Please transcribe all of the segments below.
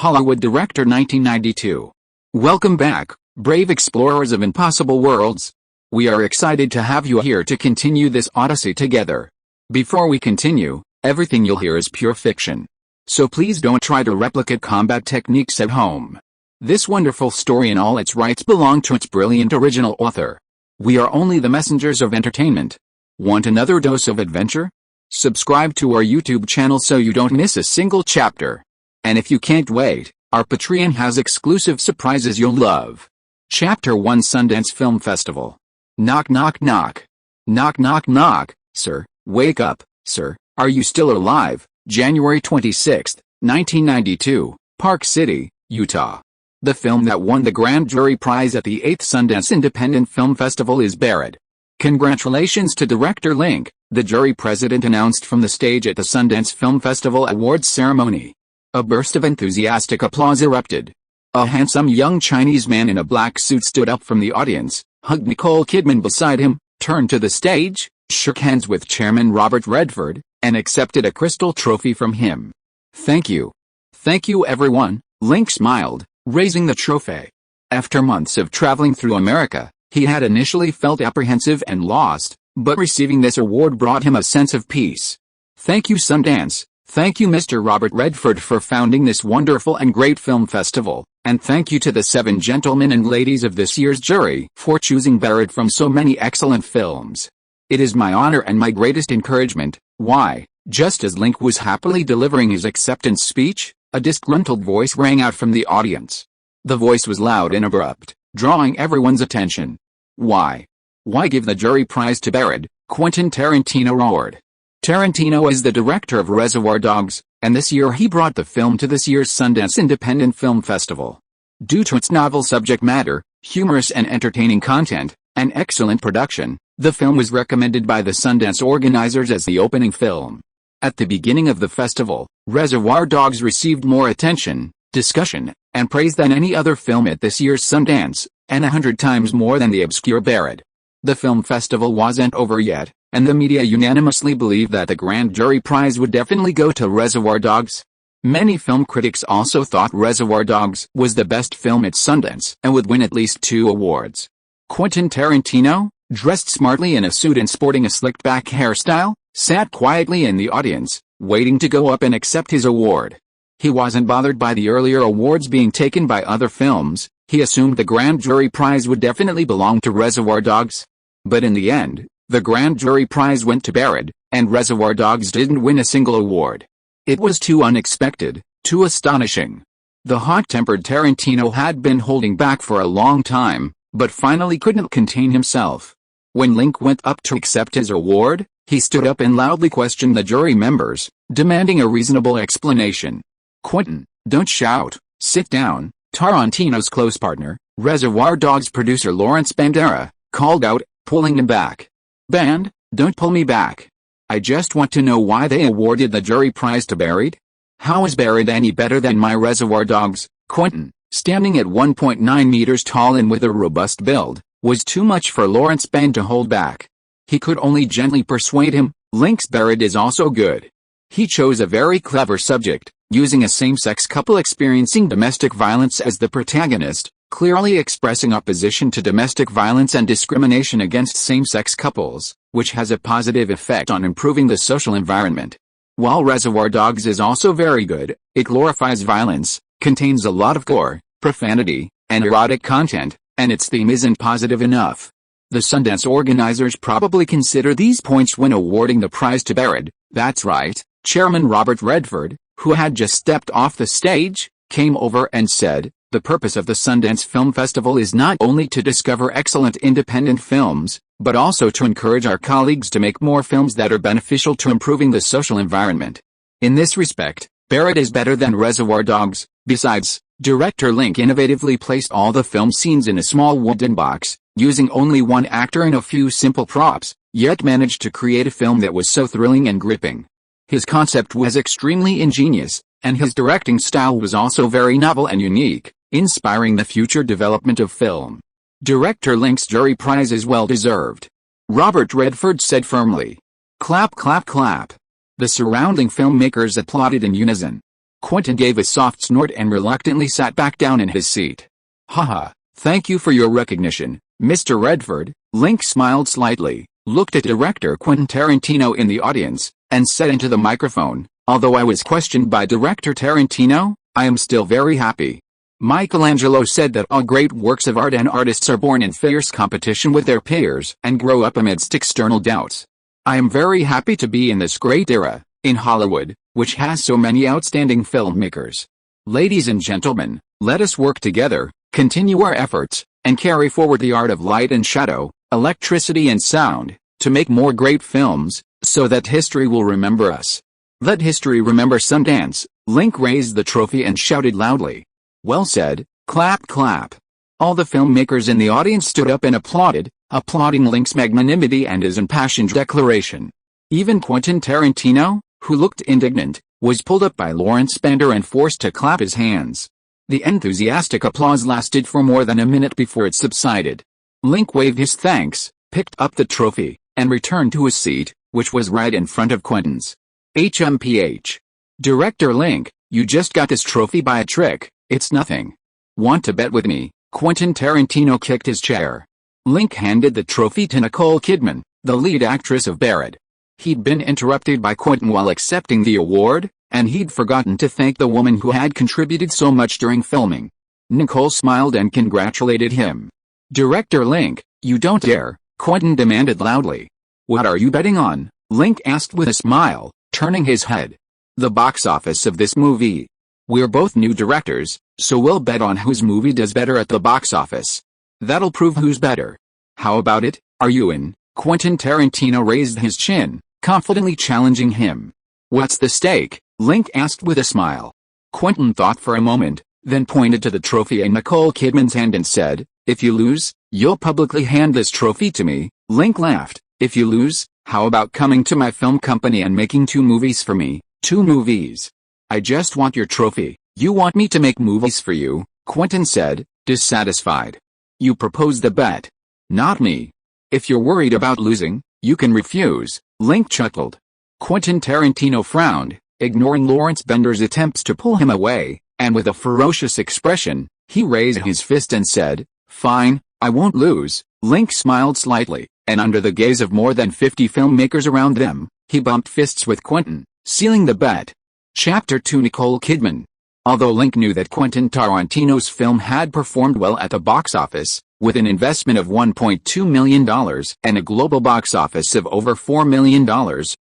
Hollywood director 1992. Welcome back, brave explorers of impossible worlds. We are excited to have you here to continue this odyssey together. Before we continue, everything you'll hear is pure fiction. So please don't try to replicate combat techniques at home. This wonderful story in all its rights belong to its brilliant original author. We are only the messengers of entertainment. Want another dose of adventure? Subscribe to our YouTube channel so you don't miss a single chapter. And if you can't wait, our Patreon has exclusive surprises you'll love. Chapter 1 Sundance Film Festival. Knock knock knock. Knock knock knock. Sir, wake up, sir, are you still alive? January 26, 1992, Park City, Utah. The film that won the Grand Jury Prize at the 8th Sundance Independent Film Festival is Buried. Congratulations to director Link, the jury president announced from the stage at the Sundance Film Festival awards ceremony. A burst of enthusiastic applause erupted. A handsome young Chinese man in a black suit stood up from the audience, hugged Nicole Kidman beside him, turned to the stage, shook hands with Chairman Robert Redford, and accepted a crystal trophy from him. Thank you. Thank you everyone, Link smiled, raising the trophy. After months of traveling through America, he had initially felt apprehensive and lost, but receiving this award brought him a sense of peace. Thank you Sundance, thank you Mr. Robert Redford for founding this wonderful and great film festival, and thank you to the 7 gentlemen and ladies of this year's jury for choosing Buried from so many excellent films. It is my honor and my greatest encouragement. Why? Just as Link was happily delivering his acceptance speech, a disgruntled voice rang out from the audience. The voice was loud and abrupt, drawing everyone's attention. Why? Why give the jury prize to Buried? Quentin Tarantino roared. Tarantino is the director of Reservoir Dogs, and this year he brought the film to this year's Sundance Independent Film Festival. Due to its novel subject matter, humorous and entertaining content, and excellent production, the film was recommended by the Sundance organizers as the opening film. At the beginning of the festival, Reservoir Dogs received more attention, discussion, and praise than any other film at this year's Sundance, and 100 times more than the obscure Buried. The film festival wasn't over yet, and the media unanimously believed that the Grand Jury Prize would definitely go to Reservoir Dogs. Many film critics also thought Reservoir Dogs was the best film at Sundance and would win at least 2 awards. Quentin Tarantino, dressed smartly in a suit and sporting a slicked-back hairstyle, sat quietly in the audience, waiting to go up and accept his award. He wasn't bothered by the earlier awards being taken by other films. He assumed the Grand Jury Prize would definitely belong to Reservoir Dogs. But in the end, the Grand Jury Prize went to Buried, and Reservoir Dogs didn't win a single award. It was too unexpected, too astonishing. The hot-tempered Tarantino had been holding back for a long time, but finally couldn't contain himself. When Link went up to accept his award, he stood up and loudly questioned the jury members, demanding a reasonable explanation. Quentin, don't shout, sit down, Tarantino's close partner, Reservoir Dogs producer Lawrence Bandera, called out, pulling him back. Band, don't pull me back. I just want to know why they awarded the jury prize to Buried. How is Buried any better than my Reservoir Dogs? Quentin, standing at 1.9 meters tall and with a robust build, was too much for Lawrence Band to hold back. He could only gently persuade him. Link's Buried is also good. He chose a very clever subject, using a same-sex couple experiencing domestic violence as the protagonist, clearly expressing opposition to domestic violence and discrimination against same-sex couples, which has a positive effect on improving the social environment. While Reservoir Dogs is also very good, it glorifies violence, contains a lot of gore, profanity, and erotic content, and its theme isn't positive enough. The Sundance organizers probably consider these points when awarding the prize to Buried. That's right, Chairman Robert Redford, who had just stepped off the stage, came over and said, "The purpose of the Sundance Film Festival is not only to discover excellent independent films, but also to encourage our colleagues to make more films that are beneficial to improving the social environment. In this respect, Buried is better than Reservoir Dogs." Besides, director Link innovatively placed all the film scenes in a small wooden box, using only one actor and a few simple props, yet managed to create a film that was so thrilling and gripping. His concept was extremely ingenious, and his directing style was also very novel and unique, inspiring the future development of film. Director Link's jury prize is well deserved. Robert Redford said firmly. Clap clap clap. The surrounding filmmakers applauded in unison. Quentin gave a soft snort and reluctantly sat back down in his seat. Haha, thank you for your recognition, Mr. Redford. Link smiled slightly, looked at director Quentin Tarantino in the audience, and said into the microphone, although I was questioned by director Tarantino, I am still very happy. Michelangelo said that all great works of art and artists are born in fierce competition with their peers and grow up amidst external doubts. I am very happy to be in this great era, in Hollywood, which has so many outstanding filmmakers. Ladies and gentlemen, let us work together, continue our efforts, and carry forward the art of light and shadow, electricity and sound, to make more great films, so that history will remember us. Let history remember Sundance. Link raised the trophy and shouted loudly. Well said, clap clap. All the filmmakers in the audience stood up and applauded, applauding Link's magnanimity and his impassioned declaration. Even Quentin Tarantino, who looked indignant, was pulled up by Lawrence Bender and forced to clap his hands. The enthusiastic applause lasted for more than a minute before it subsided. Link waved his thanks, picked up the trophy, and returned to his seat, which was right in front of Quentin's. HMPH. Director Link, you just got this trophy by a trick, it's nothing. Want to bet with me? Quentin Tarantino kicked his chair. Link handed the trophy to Nicole Kidman, the lead actress of Barrett. He'd been interrupted by Quentin while accepting the award, and he'd forgotten to thank the woman who had contributed so much during filming. Nicole smiled and congratulated him. Director Link, you don't dare, Quentin demanded loudly. What are you betting on? Link asked with a smile, turning his head. The box office of this movie. We're both new directors, so we'll bet on whose movie does better at the box office. That'll prove who's better. How about it, are you in? Quentin Tarantino raised his chin, confidently challenging him. What's the stake? Link asked with a smile. Quentin thought for a moment, then pointed to the trophy in Nicole Kidman's hand and said, if you lose, you'll publicly hand this trophy to me. Link laughed. If you lose, how about coming to my film company and making 2 movies for me? 2 movies. I just want your trophy. You want me to make movies for you? Quentin said, dissatisfied. You proposed the bet. Not me. If you're worried about losing, you can refuse. Link chuckled. Quentin Tarantino frowned, ignoring Lawrence Bender's attempts to pull him away, and with a ferocious expression, he raised his fist and said, fine, I won't lose. Link smiled slightly, and under the gaze of more than 50 filmmakers around them, he bumped fists with Quentin, sealing the bet. Chapter 2 Nicole Kidman. Although Link knew that Quentin Tarantino's film had performed well at the box office, with an investment of $1.2 million and a global box office of over $4 million,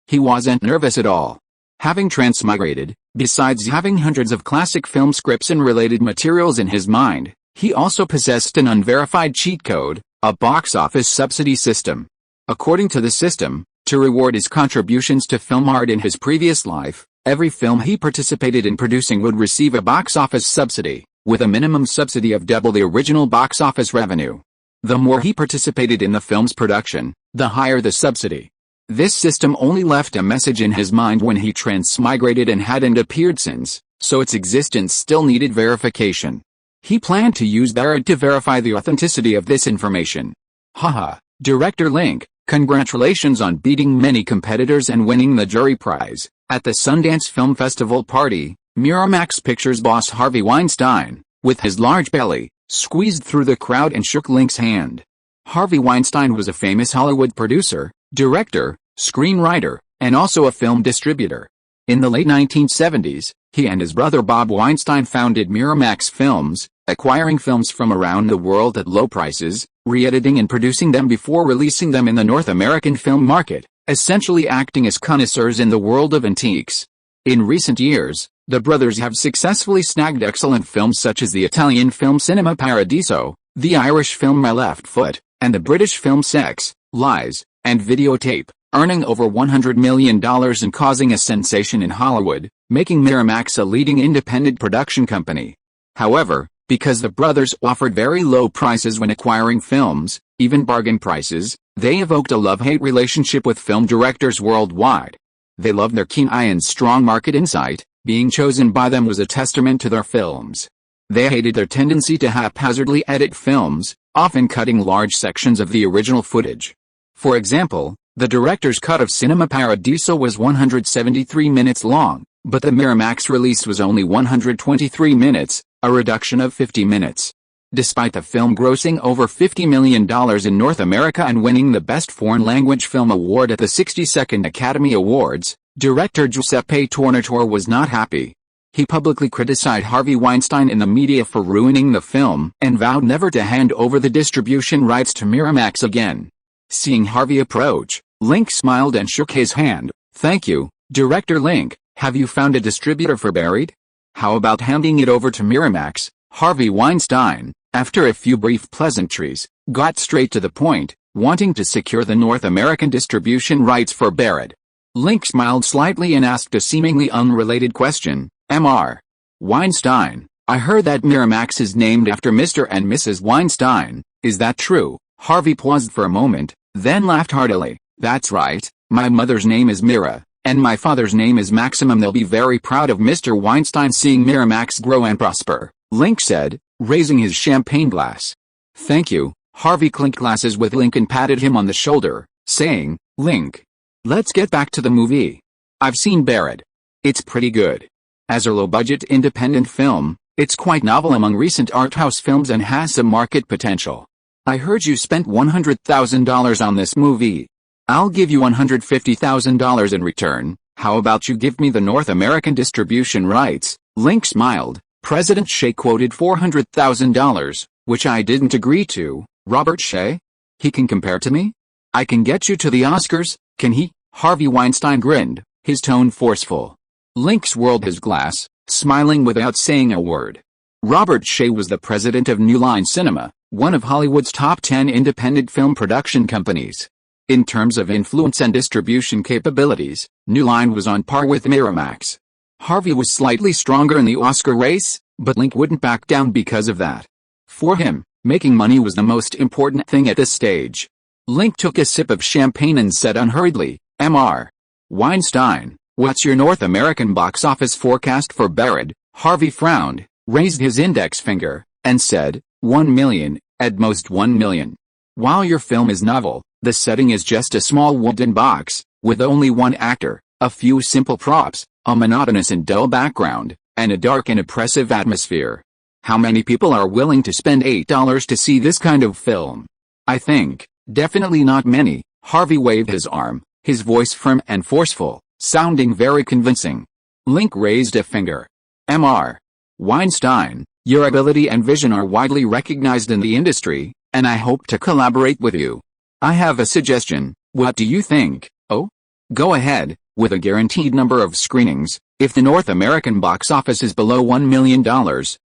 he wasn't nervous at all. Having transmigrated, besides having hundreds of classic film scripts and related materials in his mind, he also possessed an unverified cheat code, a box office subsidy system. According to the system, to reward his contributions to film art in his previous life, every film he participated in producing would receive a box office subsidy, with a minimum subsidy of double the original box office revenue. The more he participated in the film's production, the higher the subsidy. This system only left a message in his mind when he transmigrated and hadn't appeared since, so its existence still needed verification. He planned to use Barrett to verify the authenticity of this information. Haha, Director Link, congratulations on beating many competitors and winning the jury prize. At the Sundance Film Festival party, Miramax Pictures boss Harvey Weinstein, with his large belly, squeezed through the crowd and shook Link's hand. Harvey Weinstein was a famous Hollywood producer, director, screenwriter, and also a film distributor. In the late 1970s, he and his brother Bob Weinstein founded Miramax Films, acquiring films from around the world at low prices, re-editing and producing them before releasing them in the North American film market, essentially acting as connoisseurs in the world of antiques. In recent years, the brothers have successfully snagged excellent films such as the Italian film Cinema Paradiso, the Irish film My Left Foot, and the British film Sex, Lies, and Videotape, earning over $100 million and causing a sensation in Hollywood, making Miramax a leading independent production company. However, because the brothers offered very low prices when acquiring films, even bargain prices, they evoked a love-hate relationship with film directors worldwide. They loved their keen eye and strong market insight. Being chosen by them was a testament to their films. They hated their tendency to haphazardly edit films, often cutting large sections of the original footage. For example, the director's cut of Cinema Paradiso was 173 minutes long, But the Miramax release was only 123 minutes, a reduction of 50 minutes. Despite the film grossing over $50 million in North America and winning the Best Foreign Language Film Award at the 62nd Academy Awards, director Giuseppe Tornatore was not happy. He publicly criticized Harvey Weinstein in the media for ruining the film and vowed never to hand over the distribution rights to Miramax again. Seeing Harvey approach, Link smiled and shook his hand. "Thank you, Director Link. Have you found a distributor for Buried? How about handing it over to Miramax?" Harvey Weinstein, after a few brief pleasantries, got straight to the point, wanting to secure the North American distribution rights for Buried. Link smiled slightly and asked a seemingly unrelated question. Mr. Weinstein, I heard that Miramax is named after Mr. and Mrs. Weinstein. Is that true? Harvey paused for a moment, then laughed heartily. That's right, my mother's name is Mira, and my father's name is Maximum. They'll be very proud of Mr. Weinstein seeing Miramax grow and prosper, Link said, raising his champagne glass. Thank you. Harvey clinked glasses with Link and patted him on the shoulder, saying, Link, let's get back to the movie. I've seen Buried. It's pretty good. As a low-budget independent film, it's quite novel among recent art house films and has some market potential. I heard you spent $100,000 on this movie. I'll give you $150,000 in return. How about you give me the North American distribution rights? Link smiled. President Shea quoted $400,000, which I didn't agree to. Robert Shea? He can compare to me? I can get you to the Oscars, can he? Harvey Weinstein grinned, his tone forceful. Link swirled his glass, smiling without saying a word. Robert Shea was the president of New Line Cinema, one of Hollywood's top 10 independent film production companies. In terms of influence and distribution capabilities, New Line was on par with Miramax. Harvey was slightly stronger in the Oscar race, but Link wouldn't back down because of that. For him, making money was the most important thing at this stage. Link took a sip of champagne and said unhurriedly, Mr. Weinstein, what's your North American box office forecast for Buried? Harvey frowned, raised his index finger, and said, 1 million, at most 1 million. While your film is novel, the setting is just a small wooden box, with only one actor, a few simple props, a monotonous and dull background, and a dark and oppressive atmosphere. How many people are willing to spend $8 to see this kind of film? I think, definitely not many. Harvey waved his arm, his voice firm and forceful, sounding very convincing. Link raised a finger. Mr. Weinstein, your ability and vision are widely recognized in the industry, and I hope to collaborate with you. I have a suggestion. What do you think? Oh? Go ahead, with a guaranteed number of screenings. If the North American box office is below $1 million,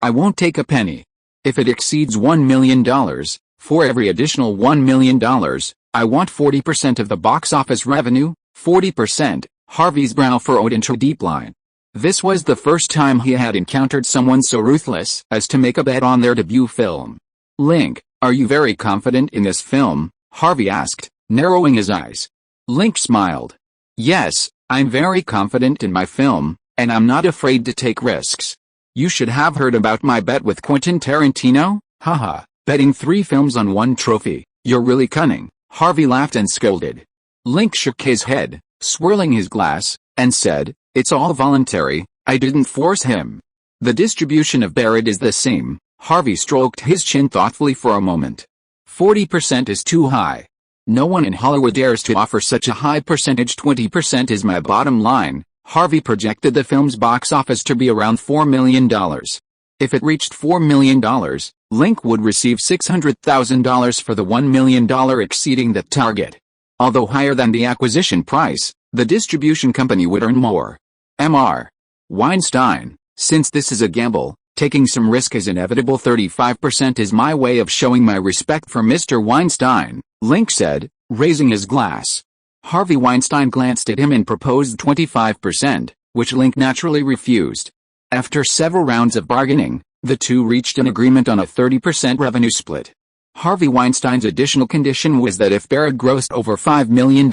I won't take a penny. If it exceeds $1 million, for every additional $1 million, I want 40% of the box office revenue. 40%, Harvey's brow furrowed into a deep line. This was the first time he had encountered someone so ruthless as to make a bet on their debut film. Link, are you very confident in this film? Harvey asked, narrowing his eyes. Link smiled. Yes, I'm very confident in my film, and I'm not afraid to take risks. You should have heard about my bet with Quentin Tarantino? Haha, betting 3 films on 1 trophy. You're really cunning. Harvey laughed and scolded. Link shook his head, swirling his glass, and said, it's all voluntary, I didn't force him. The distribution of Buried is the same. Harvey stroked his chin thoughtfully for a moment. 40% is too high. No one in Hollywood dares to offer such a high percentage. 20% is my bottom line. Harvey projected the film's box office to be around $4 million. If it reached $4 million, Link would receive $600,000 for the $1 million exceeding that target. Although higher than the acquisition price, the distribution company would earn more. Mr. Weinstein, since this is a gamble, taking some risk is inevitable. 35% is my way of showing my respect for Mr. Weinstein, Link said, raising his glass. Harvey Weinstein glanced at him and proposed 25%, which Link naturally refused. After several rounds of bargaining, the two reached an agreement on a 30% revenue split. Harvey Weinstein's additional condition was that if Buried grossed over $5 million,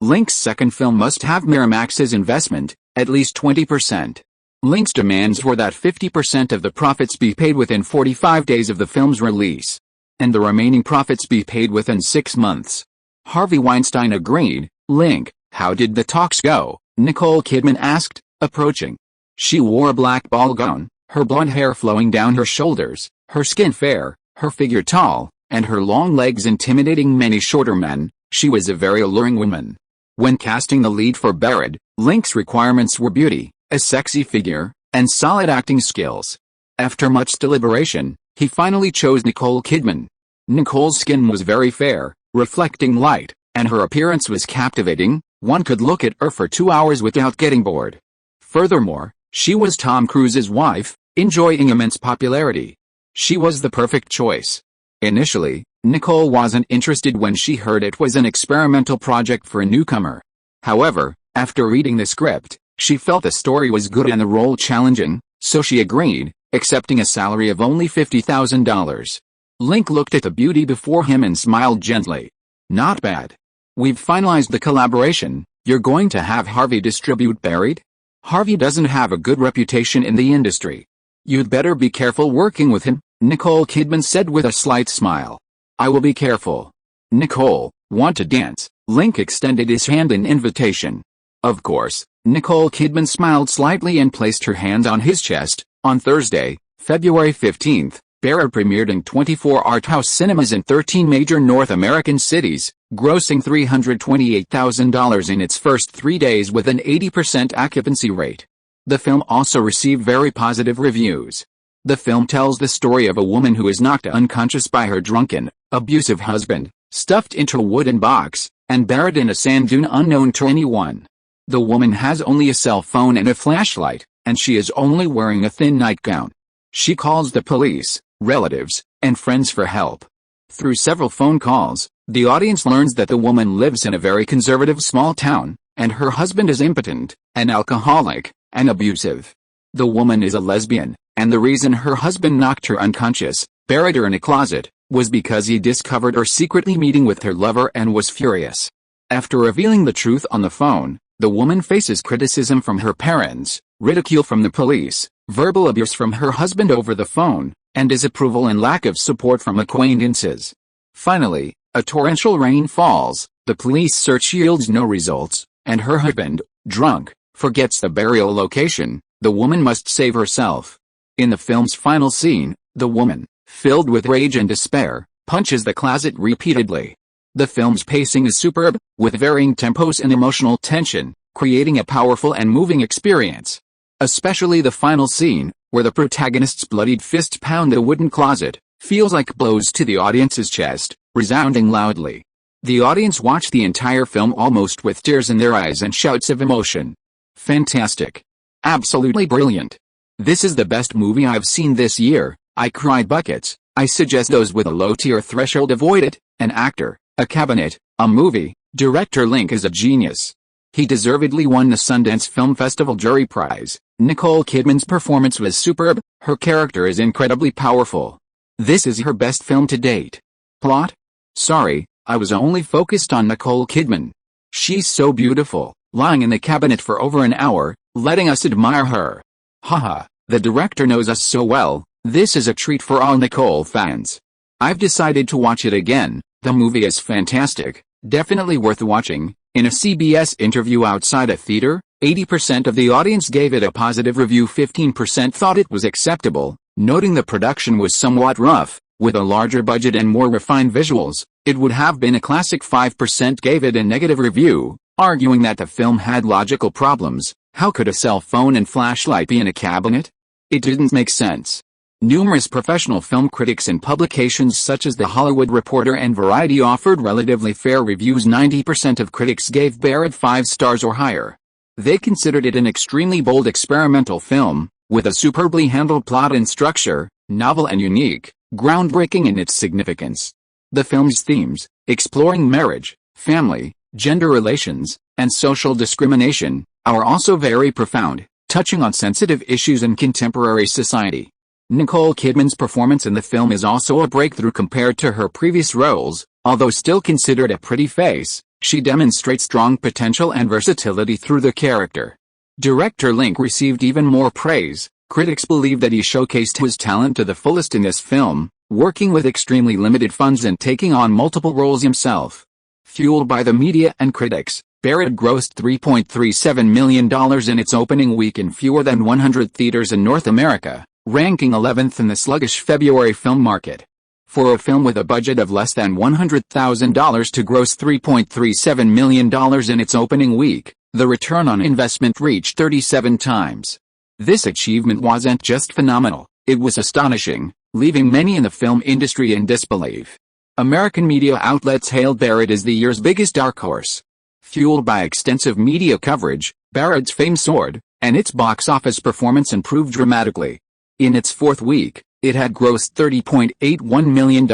Link's second film must have Miramax's investment, at least 20%. Link's demands were that 50% of the profits be paid within 45 days of the film's release, and the remaining profits be paid within 6 months. Harvey Weinstein agreed. Link, how did the talks go? Nicole Kidman asked. approaching. She wore a black ball gown, her blonde hair flowing down her shoulders, her skin fair, her figure tall, and her long legs intimidating many shorter men. She was a very alluring woman. When casting the lead for Barrett, Link's requirements were beauty, a sexy figure, and solid acting skills. After much deliberation, he finally chose Nicole Kidman. Nicole's skin was very fair, reflecting light, and her appearance was captivating. One could look at her for 2 hours without getting bored. Furthermore, she was Tom Cruise's wife, enjoying immense popularity. She was the perfect choice. Initially, Nicole wasn't interested when she heard it was an experimental project for a newcomer. However, after reading the script, she felt the story was good and the role challenging, so she agreed, accepting a salary of only $50,000. Link looked at the beauty before him and smiled gently. Not bad. We've finalized the collaboration. You're going to have Harvey distribute Buried? Harvey doesn't have a good reputation in the industry. You'd better be careful working with him, Nicole Kidman said with a slight smile. I will be careful. Nicole, want to dance? Link extended his hand in invitation. Of course, Nicole Kidman smiled slightly and placed her hand on his chest. On Thursday, February 15th, Barrett premiered in 24 art house cinemas in 13 major North American cities, grossing $328,000 in its first 3 days with an 80% occupancy rate. The film also received very positive reviews. The film tells the story of a woman who is knocked unconscious by her drunken, abusive husband, stuffed into a wooden box, and buried in a sand dune unknown to anyone. The woman has only a cell phone and a flashlight, and she is only wearing a thin nightgown. She calls the police, relatives, and friends for help. Through several phone calls, the audience learns that the woman lives in a very conservative small town, and her husband is impotent, an alcoholic, and abusive. The woman is a lesbian, and the reason her husband knocked her unconscious, buried her in a closet, was because he discovered her secretly meeting with her lover and was furious. After revealing the truth on the phone, the woman faces criticism from her parents, ridicule from the police, verbal abuse from her husband over the phone, and disapproval and lack of support from acquaintances. Finally, a torrential rain falls, the police search yields no results, and her husband, drunk, forgets the burial location. The woman must save herself. In the film's final scene, the woman, filled with rage and despair, punches the closet repeatedly. The film's pacing is superb, with varying tempos and emotional tension, creating a powerful and moving experience. Especially the final scene, where the protagonist's bloodied fist pound the wooden closet, feels like blows to the audience's chest, resounding loudly. The audience watched the entire film almost with tears in their eyes and shouts of emotion. Fantastic. Absolutely brilliant. This is the best movie I've seen this year. I cried buckets. I suggest those with a low tier threshold avoid it. An actor, a cabinet, a movie. Director Link is a genius. He deservedly won the Sundance Film Festival Jury Prize. Nicole Kidman's performance was superb. Her character is incredibly powerful. This is her best film to date. Plot? Sorry, I was only focused on Nicole Kidman. She's so beautiful, lying in the cabinet for over an hour, letting us admire her. Haha, the director knows us so well. This is a treat for all Nicole fans. I've decided to watch it again. The movie is fantastic, definitely worth watching. In a CBS interview outside a theater, 80% of the audience gave it a positive review, 15% thought it was acceptable, noting the production was somewhat rough. With a larger budget and more refined visuals, it would have been a classic. 5% gave it a negative review, arguing that the film had logical problems. How could a cell phone and flashlight be in a cabinet? It didn't make sense. Numerous professional film critics and publications such as The Hollywood Reporter and Variety offered relatively fair reviews. 90% of critics gave Barrett 5 stars or higher. They considered it an extremely bold experimental film, with a superbly handled plot and structure, novel and unique, groundbreaking in its significance. The film's themes, exploring marriage, family, gender relations, and social discrimination, are also very profound, touching on sensitive issues in contemporary society. Nicole Kidman's performance in the film is also a breakthrough compared to her previous roles. Although still considered a pretty face, she demonstrates strong potential and versatility through the character. Director Link received even more praise. Critics believe that he showcased his talent to the fullest in this film, working with extremely limited funds and taking on multiple roles himself. Fueled by the media and critics, Barrett grossed $3.37 million in its opening week in fewer than 100 theaters in North America, ranking 11th in the sluggish February film market. For a film with a budget of less than $100,000 to gross $3.37 million in its opening week, the return on investment reached 37 times. This achievement wasn't just phenomenal, it was astonishing, leaving many in the film industry in disbelief. American media outlets hailed Barrett as the year's biggest dark horse. Fueled by extensive media coverage, Barrett's fame soared, and its box office performance improved dramatically. In its fourth week, it had grossed $30.81 million,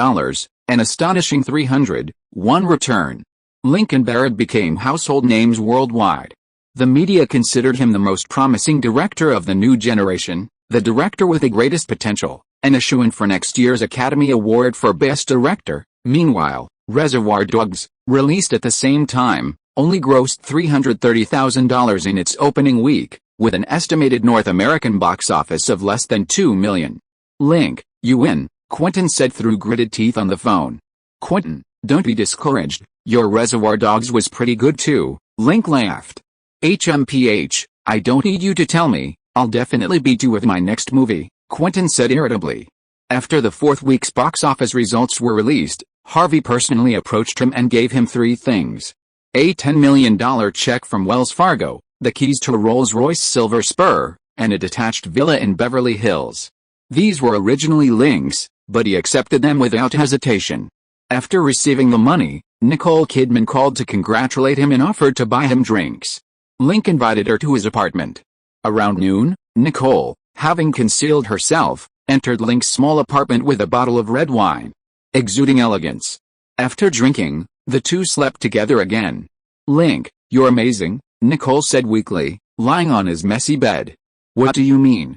an astonishing 301 return. Lincoln Barrett became household names worldwide. The media considered him the most promising director of the new generation, the director with the greatest potential, and a shoo-in for next year's Academy Award for Best Director. Meanwhile, Reservoir Dogs, released at the same time, only grossed $330,000 in its opening week, with an estimated North American box office of less than $2 million. "Link, you win," Quentin said through gritted teeth on the phone. "Quentin, don't be discouraged, your Reservoir Dogs was pretty good too," Link laughed. "HMPH, I don't need you to tell me, I'll definitely beat you with my next movie," Quentin said irritably. After the fourth week's box office results were released, Harvey personally approached him and gave him three things. A $10 million check from Wells Fargo, the keys to a Rolls-Royce Silver Spur, and a detached villa in Beverly Hills. These were originally Link's, but he accepted them without hesitation. After receiving the money, Nicole Kidman called to congratulate him and offered to buy him drinks. Link invited her to his apartment. Around noon, Nicole, having concealed herself, entered Link's small apartment with a bottle of red wine. Exuding elegance. After drinking, the two slept together again. "Link, you're amazing," Nicole said weakly, lying on his messy bed. "What do you mean?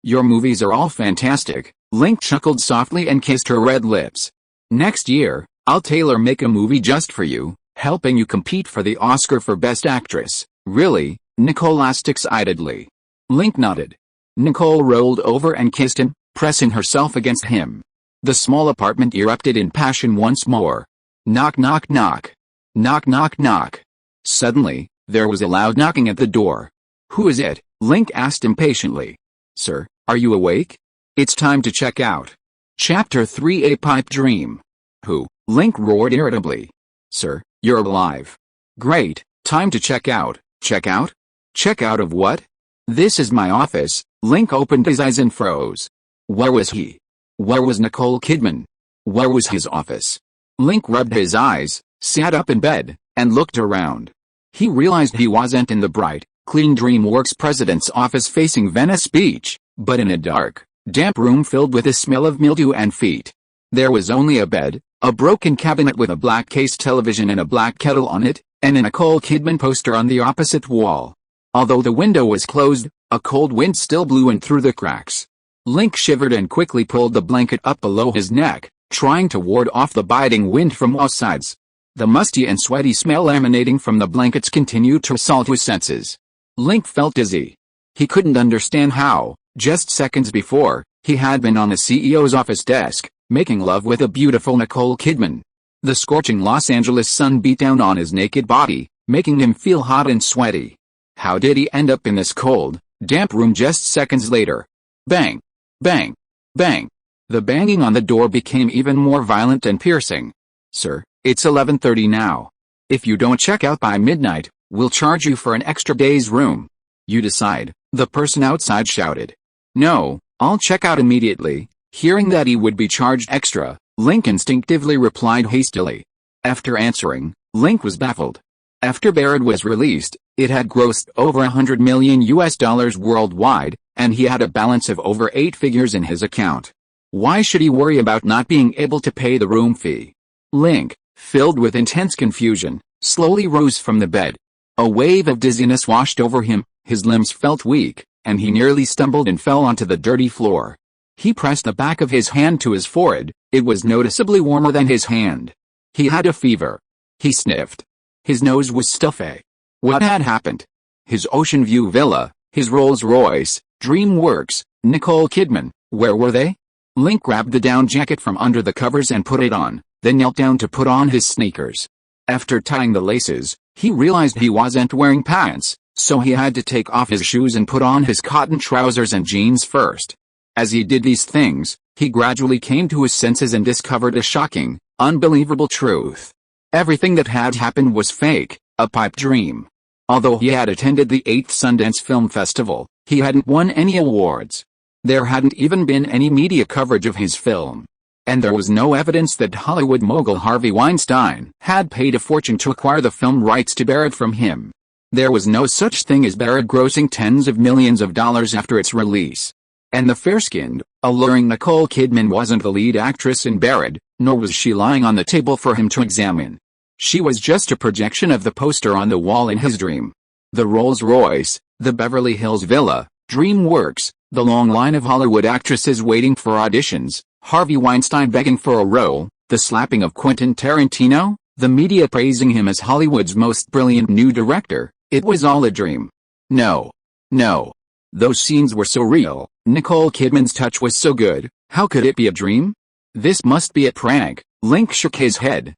Your movies are all fantastic," Link chuckled softly and kissed her red lips. "Next year, I'll tailor-make a movie just for you, helping you compete for the Oscar for Best Actress." "Really?" Nicole asked excitedly. Link nodded. Nicole rolled over and kissed him, pressing herself against him. The small apartment erupted in passion once more. Knock knock knock. Knock knock knock. Suddenly, there was a loud knocking at the door. "Who is it?" Link asked impatiently. "Sir, are you awake? It's time to check out." Chapter 3: A Pipe Dream. "Who?" Link roared irritably. "Sir, you're alive." "Great, time to check out." "Check out? Check out of what?" "This is my office." Link opened his eyes and froze. Where was he? Where was Nicole Kidman? Where was his office? Link rubbed his eyes, sat up in bed, and looked around. He realized he wasn't in the bright, clean DreamWorks president's office facing Venice Beach, but in a dark, damp room filled with the smell of mildew and feet. There was only a bed, a broken cabinet with a black case television and a black kettle on it, and a Nicole Kidman poster on the opposite wall. Although the window was closed, a cold wind still blew in through the cracks. Link shivered and quickly pulled the blanket up below his neck, trying to ward off the biting wind from all sides. The musty and sweaty smell emanating from the blankets continued to assault his senses. Link felt dizzy. He couldn't understand how, just seconds before, he had been on the CEO's office desk, making love with a beautiful Nicole Kidman. The scorching Los Angeles sun beat down on his naked body, making him feel hot and sweaty. How did he end up in this cold, damp room just seconds later? Bang! Bang! Bang! The banging on the door became even more violent and piercing. "Sir, it's 11:30 now. If you don't check out by midnight, we'll charge you for an extra day's room." "You decide," the person outside shouted. "No, I'll check out immediately." Hearing that he would be charged extra, Link instinctively replied hastily. After answering, Link was baffled. After Barrett was released, it had grossed over $100 million worldwide, and he had a balance of over 8 figures in his account. Why should he worry about not being able to pay the room fee? Link, filled with intense confusion, slowly rose from the bed. A wave of dizziness washed over him, his limbs felt weak, and he nearly stumbled and fell onto the dirty floor. He pressed the back of his hand to his forehead. It was noticeably warmer than his hand. He had a fever. He sniffed. His nose was stuffy. What had happened? His Ocean View villa, his Rolls-Royce, DreamWorks, Nicole Kidman, where were they? Link grabbed the down jacket from under the covers and put it on, then knelt down to put on his sneakers. After tying the laces, he realized he wasn't wearing pants, so he had to take off his shoes and put on his cotton trousers and jeans first. As he did these things, he gradually came to his senses and discovered a shocking, unbelievable truth. Everything that had happened was fake, a pipe dream. Although he had attended the 8th Sundance Film Festival, he hadn't won any awards. There hadn't even been any media coverage of his film. And there was no evidence that Hollywood mogul Harvey Weinstein had paid a fortune to acquire the film rights to Barrett from him. There was no such thing as Barrett grossing tens of millions of dollars after its release. And the fair-skinned, alluring Nicole Kidman wasn't the lead actress in Barrett, nor was she lying on the table for him to examine. She was just a projection of the poster on the wall in his dream. The Rolls-Royce, the Beverly Hills villa, DreamWorks, the long line of Hollywood actresses waiting for auditions, Harvey Weinstein begging for a role, the slapping of Quentin Tarantino, the media praising him as Hollywood's most brilliant new director. It was all a dream. No. Those scenes were so real, Nicole Kidman's touch was so good, how could it be a dream? This must be a prank. Link shook his head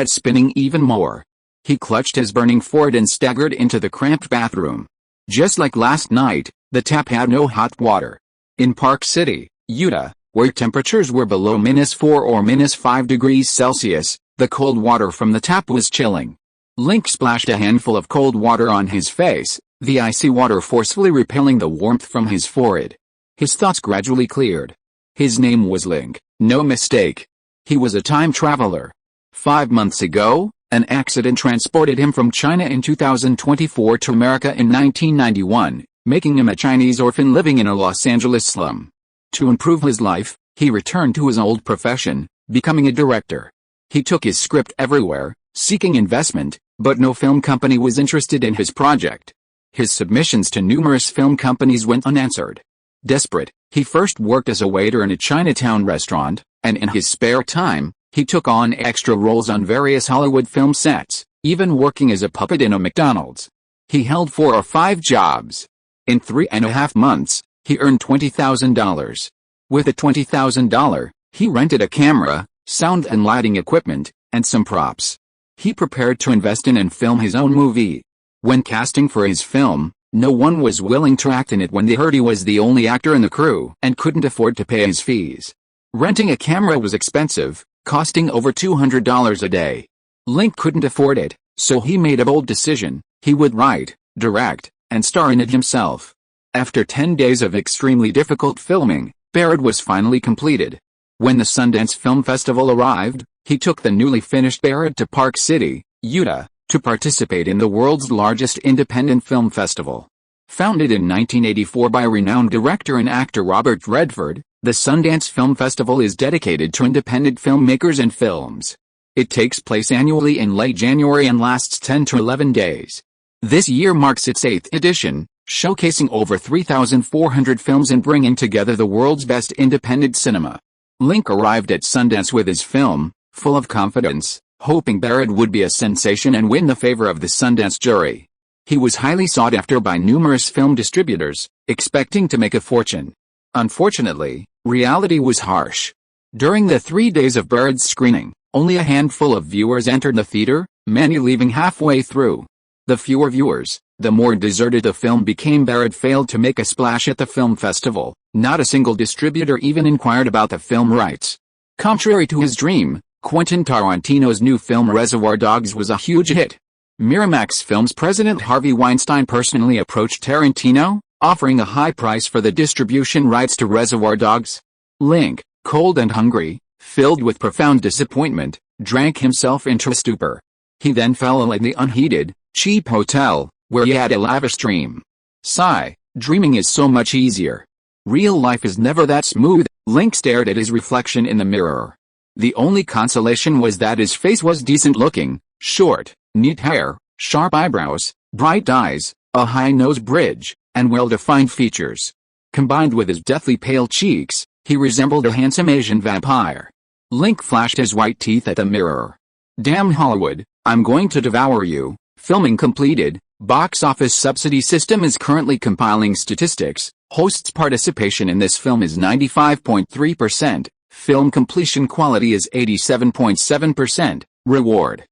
spinning even more. He clutched his burning forehead and staggered into the cramped bathroom. Just like last night, the tap had no hot water. In Park City, Utah, where temperatures were below -4 or -5 degrees Celsius, the cold water from the tap was chilling. Link splashed a handful of cold water on his face, the icy water forcefully repelling the warmth from his forehead. His thoughts gradually cleared. His name was Link, no mistake. He was a time traveler. 5 months ago, an accident transported him from China in 2024 to America in 1991, making him a Chinese orphan living in a Los Angeles slum. To improve his life, he returned to his old profession, becoming a director. He took his script everywhere, seeking investment, but no film company was interested in his project. His submissions to numerous film companies went unanswered. Desperate, he first worked as a waiter in a Chinatown restaurant, and in his spare time, he took on extra roles on various Hollywood film sets, even working as a puppet in a McDonald's. He held 4 or 5 jobs. In 3.5 months, he earned $20,000. With the $20,000, he rented a camera, sound and lighting equipment, and some props. He prepared to invest in and film his own movie. When casting for his film, no one was willing to act in it when they heard he was the only actor in the crew and couldn't afford to pay his fees. Renting a camera was expensive, costing over $200 a day. Link couldn't afford it, so he made a bold decision: he would write, direct, and star in it himself. After 10 days of extremely difficult filming, Barrett was finally completed. When the Sundance Film Festival arrived, he took the newly finished Barrett to Park City, Utah, to participate in the world's largest independent film festival. Founded in 1984 by renowned director and actor Robert Redford, the Sundance Film Festival is dedicated to independent filmmakers and films. It takes place annually in late January and lasts 10 to 11 days. This year marks its 8th edition, showcasing over 3,400 films and bringing together the world's best independent cinema. Link arrived at Sundance with his film, full of confidence, hoping Barrett would be a sensation and win the favor of the Sundance jury. He was highly sought after by numerous film distributors, expecting to make a fortune. Unfortunately, reality was harsh. During the 3 days of Barrett's screening, only a handful of viewers entered the theater, many leaving halfway through. The fewer viewers, the more deserted the film became. Barrett failed to make a splash at the film festival. Not a single distributor even inquired about the film rights. Contrary to his dream, Quentin Tarantino's new film Reservoir Dogs was a huge hit. Miramax Films president Harvey Weinstein personally approached Tarantino, offering a high price for the distribution rights to Reservoir Dogs. Link, cold and hungry, filled with profound disappointment, drank himself into a stupor. He then fell in the unheated, cheap hotel, where he had a lavish dream. Sigh, dreaming is so much easier. Real life is never that smooth. Link stared at his reflection in the mirror. The only consolation was that his face was decent looking: short, neat hair, sharp eyebrows, bright eyes, a high nose bridge, and well-defined features. Combined with his deathly pale cheeks, he resembled a handsome Asian vampire. Link flashed his white teeth at the mirror. Damn Hollywood, I'm going to devour you. Filming completed. Box office subsidy system is currently compiling statistics. Hosts' participation in this film is 95.3%. Film completion quality is 87.7%. Reward: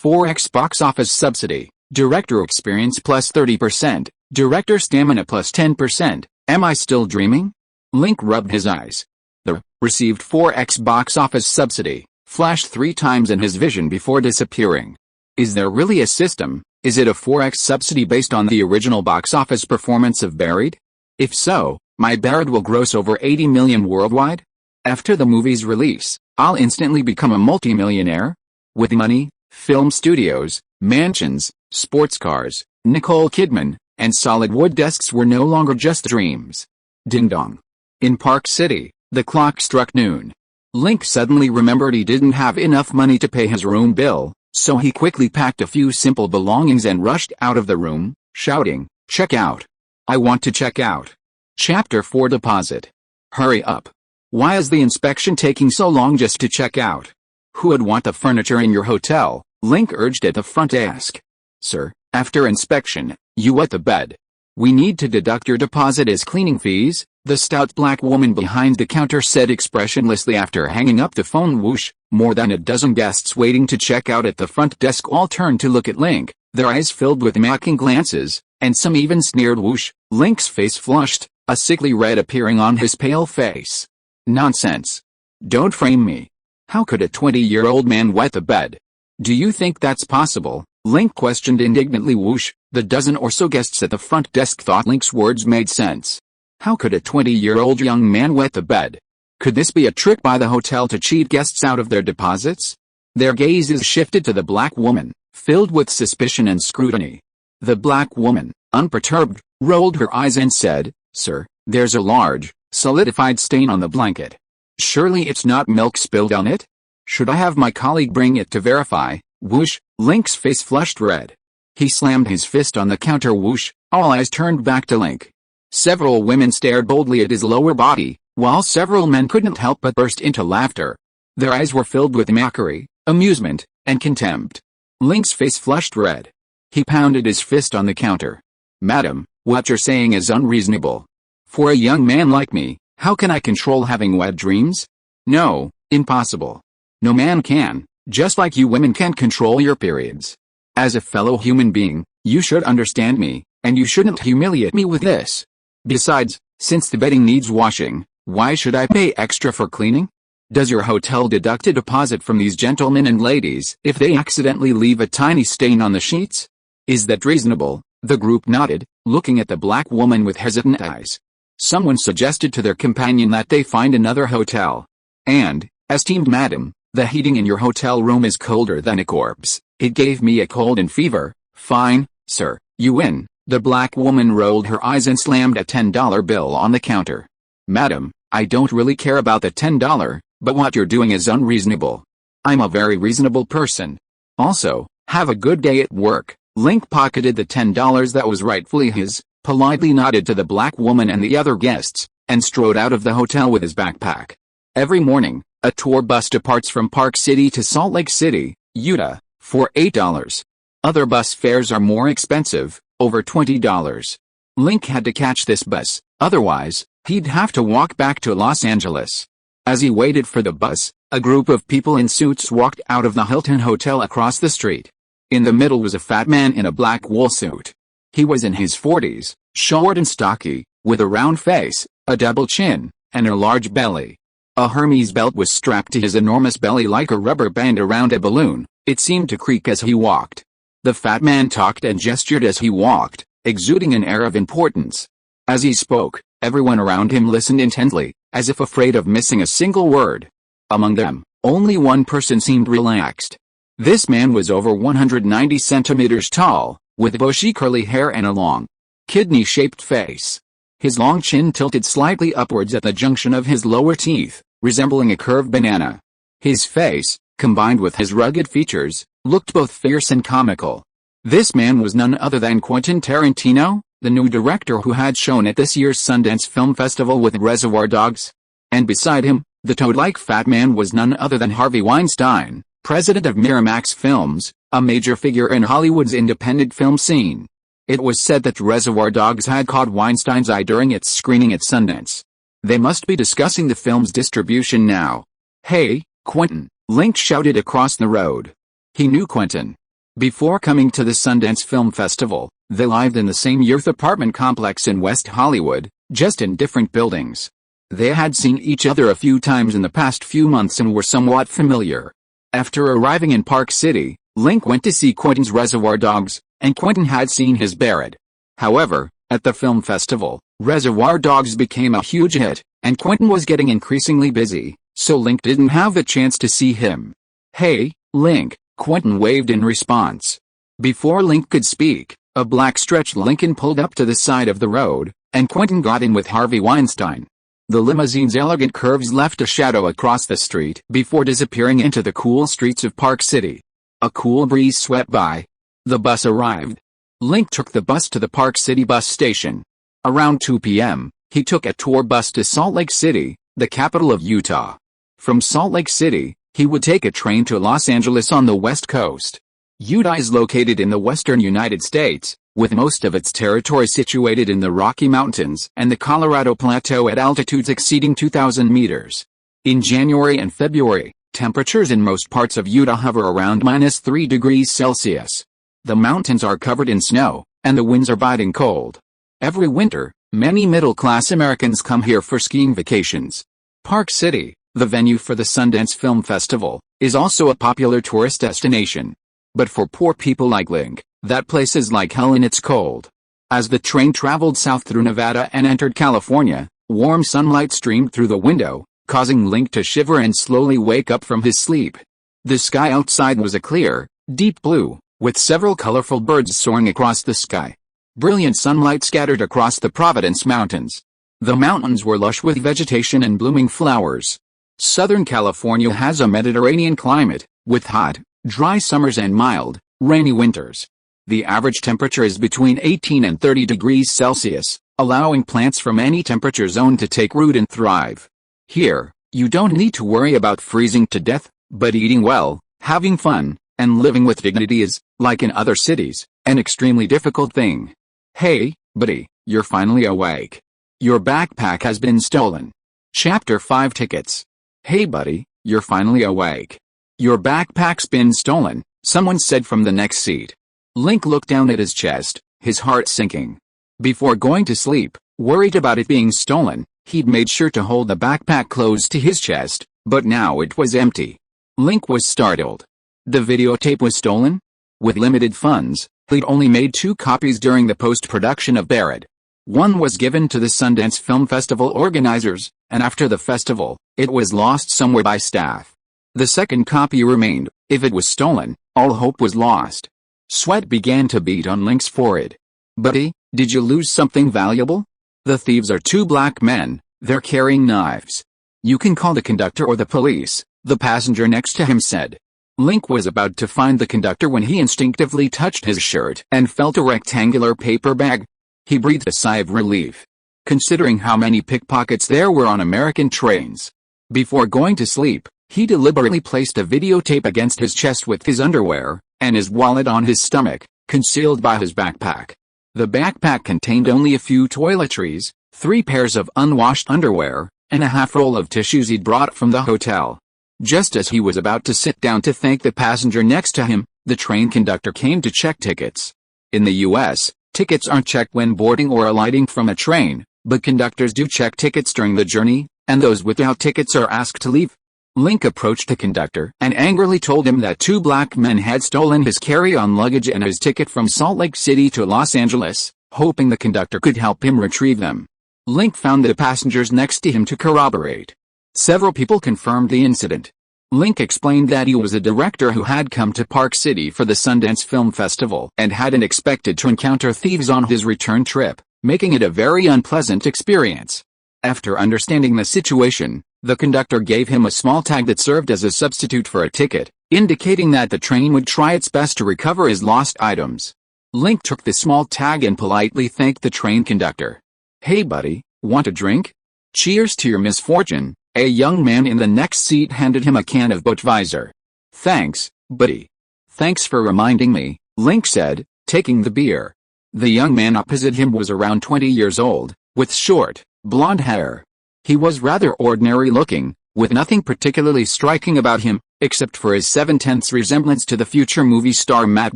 4x box office subsidy, director experience plus 30%, director stamina plus 10%, am I still dreaming? Link rubbed his eyes. The received 4x box office subsidy flashed 3 times in his vision before disappearing. Is there really a system? Is it a 4x subsidy based on the original box office performance of Buried? If so, my Buried will gross over 80 million worldwide? After the movie's release, I'll instantly become a multimillionaire? With money, film studios, mansions, sports cars, Nicole Kidman, and solid wood desks were no longer just dreams. Ding dong. In Park City, the clock struck noon. Link suddenly remembered he didn't have enough money to pay his room bill, so he quickly packed a few simple belongings and rushed out of the room, shouting, "Check out! I want to check out!" Chapter 4 Deposit. Hurry up. Why is the inspection taking so long just to check out? Who would want the furniture in your hotel? Link urged at the front desk. Sir, after inspection, you wet the bed. We need to deduct your deposit as cleaning fees, the stout black woman behind the counter said expressionlessly after hanging up the phone. Whoosh, more than a dozen guests waiting to check out at the front desk all turned to look at Link, their eyes filled with mocking glances, and some even sneered. Whoosh, Link's face flushed, a sickly red appearing on his pale face. Nonsense. Don't frame me. How could a 20-year-old man wet the bed? Do you think that's possible? Link questioned indignantly. Whoosh, the dozen or so guests at the front desk thought Link's words made sense. How could a 20-year-old young man wet the bed? Could this be a trick by the hotel to cheat guests out of their deposits? Their gazes shifted to the black woman, filled with suspicion and scrutiny. The black woman, unperturbed, rolled her eyes and said, "Sir, there's a large, solidified stain on the blanket. Surely it's not milk spilled on it? Should I have my colleague bring it to verify?" Whoosh, Link's face flushed red. He slammed his fist on the counter. Whoosh, all eyes turned back to Link. Several women stared boldly at his lower body, while several men couldn't help but burst into laughter. Their eyes were filled with mockery, amusement, and contempt. Link's face flushed red. He pounded his fist on the counter. "Madam, what you're saying is unreasonable. For a young man like me, how can I control having wet dreams? No, impossible. No man can, just like you women can't control your periods. As a fellow human being, you should understand me, and you shouldn't humiliate me with this. Besides, since the bedding needs washing, why should I pay extra for cleaning? Does your hotel deduct a deposit from these gentlemen and ladies if they accidentally leave a tiny stain on the sheets? Is that reasonable?" The group nodded, looking at the black woman with hesitant eyes. Someone suggested to their companion that they find another hotel. "And, esteemed madam, the heating in your hotel room is colder than a corpse. It gave me a cold and fever." "Fine, sir, you win." The black woman rolled her eyes and slammed a $10 bill on the counter. "Madam, I don't really care about the $10, but what you're doing is unreasonable. I'm a very reasonable person. Also, have a good day at work." Link pocketed the $10 that was rightfully his, politely nodded to the black woman and the other guests, and strode out of the hotel with his backpack. Every morning, a tour bus departs from Park City to Salt Lake City, Utah, for $8. Other bus fares are more expensive, over $20. Link had to catch this bus, otherwise, he'd have to walk back to Los Angeles. As he waited for the bus, a group of people in suits walked out of the Hilton Hotel across the street. In the middle was a fat man in a black wool suit. He was in his 40s, short and stocky, with a round face, a double chin, and a large belly. A Hermes belt was strapped to his enormous belly like a rubber band around a balloon. It seemed to creak as he walked. The fat man talked and gestured as he walked, exuding an air of importance. As he spoke, everyone around him listened intently, as if afraid of missing a single word. Among them, only one person seemed relaxed. This man was over 190 centimeters tall, with bushy curly hair and a long, kidney-shaped face. His long chin tilted slightly upwards at the junction of his lower teeth, resembling a curved banana. His face, combined with his rugged features, looked both fierce and comical. This man was none other than Quentin Tarantino, the new director who had shown at this year's Sundance Film Festival with Reservoir Dogs. And beside him, the toad-like fat man was none other than Harvey Weinstein, president of Miramax Films, a major figure in Hollywood's independent film scene. It was said that Reservoir Dogs had caught Weinstein's eye during its screening at Sundance. They must be discussing the film's distribution now. "Hey, Quentin," Link shouted across the road. He knew Quentin. Before coming to the Sundance Film Festival, they lived in the same youth apartment complex in West Hollywood, just in different buildings. They had seen each other a few times in the past few months and were somewhat familiar. After arriving in Park City, Link went to see Quentin's Reservoir Dogs, and Quentin had seen his Barrett. However, at the film festival, Reservoir Dogs became a huge hit, and Quentin was getting increasingly busy, so Link didn't have the chance to see him. "Hey, Link," Quentin waved in response. Before Link could speak, a black stretch Lincoln pulled up to the side of the road, and Quentin got in with Harvey Weinstein. The limousine's elegant curves left a shadow across the street before disappearing into the cool streets of Park City. A cool breeze swept by. The bus arrived. Link took the bus to the Park City bus station. Around 2 p.m., he took a tour bus to Salt Lake City, the capital of Utah. From Salt Lake City, he would take a train to Los Angeles on the West Coast. Utah is located in the western United States, with most of its territory situated in the Rocky Mountains and the Colorado Plateau at altitudes exceeding 2,000 meters. In January and February, temperatures in most parts of Utah hover around -3 degrees Celsius. The mountains are covered in snow, and the winds are biting cold. Every winter, many middle-class Americans come here for skiing vacations. Park City, the venue for the Sundance Film Festival, is also a popular tourist destination. But for poor people like Link, that place is like hell and it's cold. As the train traveled south through Nevada and entered California, warm sunlight streamed through the window, causing Link to shiver and slowly wake up from his sleep. The sky outside was a clear, deep blue, with several colorful birds soaring across the sky. Brilliant sunlight scattered across the Providence Mountains. The mountains were lush with vegetation and blooming flowers. Southern California has a Mediterranean climate, with hot, dry summers and mild, rainy winters. The average temperature is between 18 and 30 degrees Celsius, allowing plants from any temperature zone to take root and thrive. Here, you don't need to worry about freezing to death, but eating well, having fun, and living with dignity is, like in other cities, an extremely difficult thing. Hey, buddy, you're finally awake. Your backpack has been stolen. Chapter 5 Tickets. Hey buddy, you're finally awake. Your backpack's been stolen, someone said from the next seat. Link looked down at his chest, his heart sinking. Before going to sleep, worried about it being stolen, he'd made sure to hold the backpack close to his chest, but now it was empty. Link was startled. The videotape was stolen? With limited funds, he'd only made 2 copies during the post-production of Barrett. One was given to the Sundance Film Festival organizers, and after the festival, it was lost somewhere by staff. The second copy remained. If it was stolen, all hope was lost. Sweat began to bead on Link's forehead. Buddy, did you lose something valuable? The thieves are 2 black men, they're carrying knives. You can call the conductor or the police, the passenger next to him said. Link was about to find the conductor when he instinctively touched his shirt and felt a rectangular paper bag. He breathed a sigh of relief, considering how many pickpockets there were on American trains. Before going to sleep, he deliberately placed a videotape against his chest with his underwear, and his wallet on his stomach, concealed by his backpack. The backpack contained only a few toiletries, 3 pairs of unwashed underwear, and a half roll of tissues he'd brought from the hotel. Just as he was about to sit down to thank the passenger next to him, the train conductor came to check tickets. In the U.S., tickets aren't checked when boarding or alighting from a train, but conductors do check tickets during the journey, and those without tickets are asked to leave. Link approached the conductor and angrily told him that 2 black men had stolen his carry-on luggage and his ticket from Salt Lake City to Los Angeles, hoping the conductor could help him retrieve them. Link found the passengers next to him to corroborate. Several people confirmed the incident. Link explained that he was a director who had come to Park City for the Sundance Film Festival and hadn't expected to encounter thieves on his return trip, making it a very unpleasant experience. After understanding the situation, the conductor gave him a small tag that served as a substitute for a ticket, indicating that the train would try its best to recover his lost items. Link took the small tag and politely thanked the train conductor. Hey buddy, want a drink? Cheers to your misfortune, a young man in the next seat handed him a can of Budweiser. Thanks, buddy. Thanks for reminding me, Link said, taking the beer. The young man opposite him was around 20 years old, with short, blonde hair. He was rather ordinary looking, with nothing particularly striking about him, except for his 7/10 resemblance to the future movie star Matt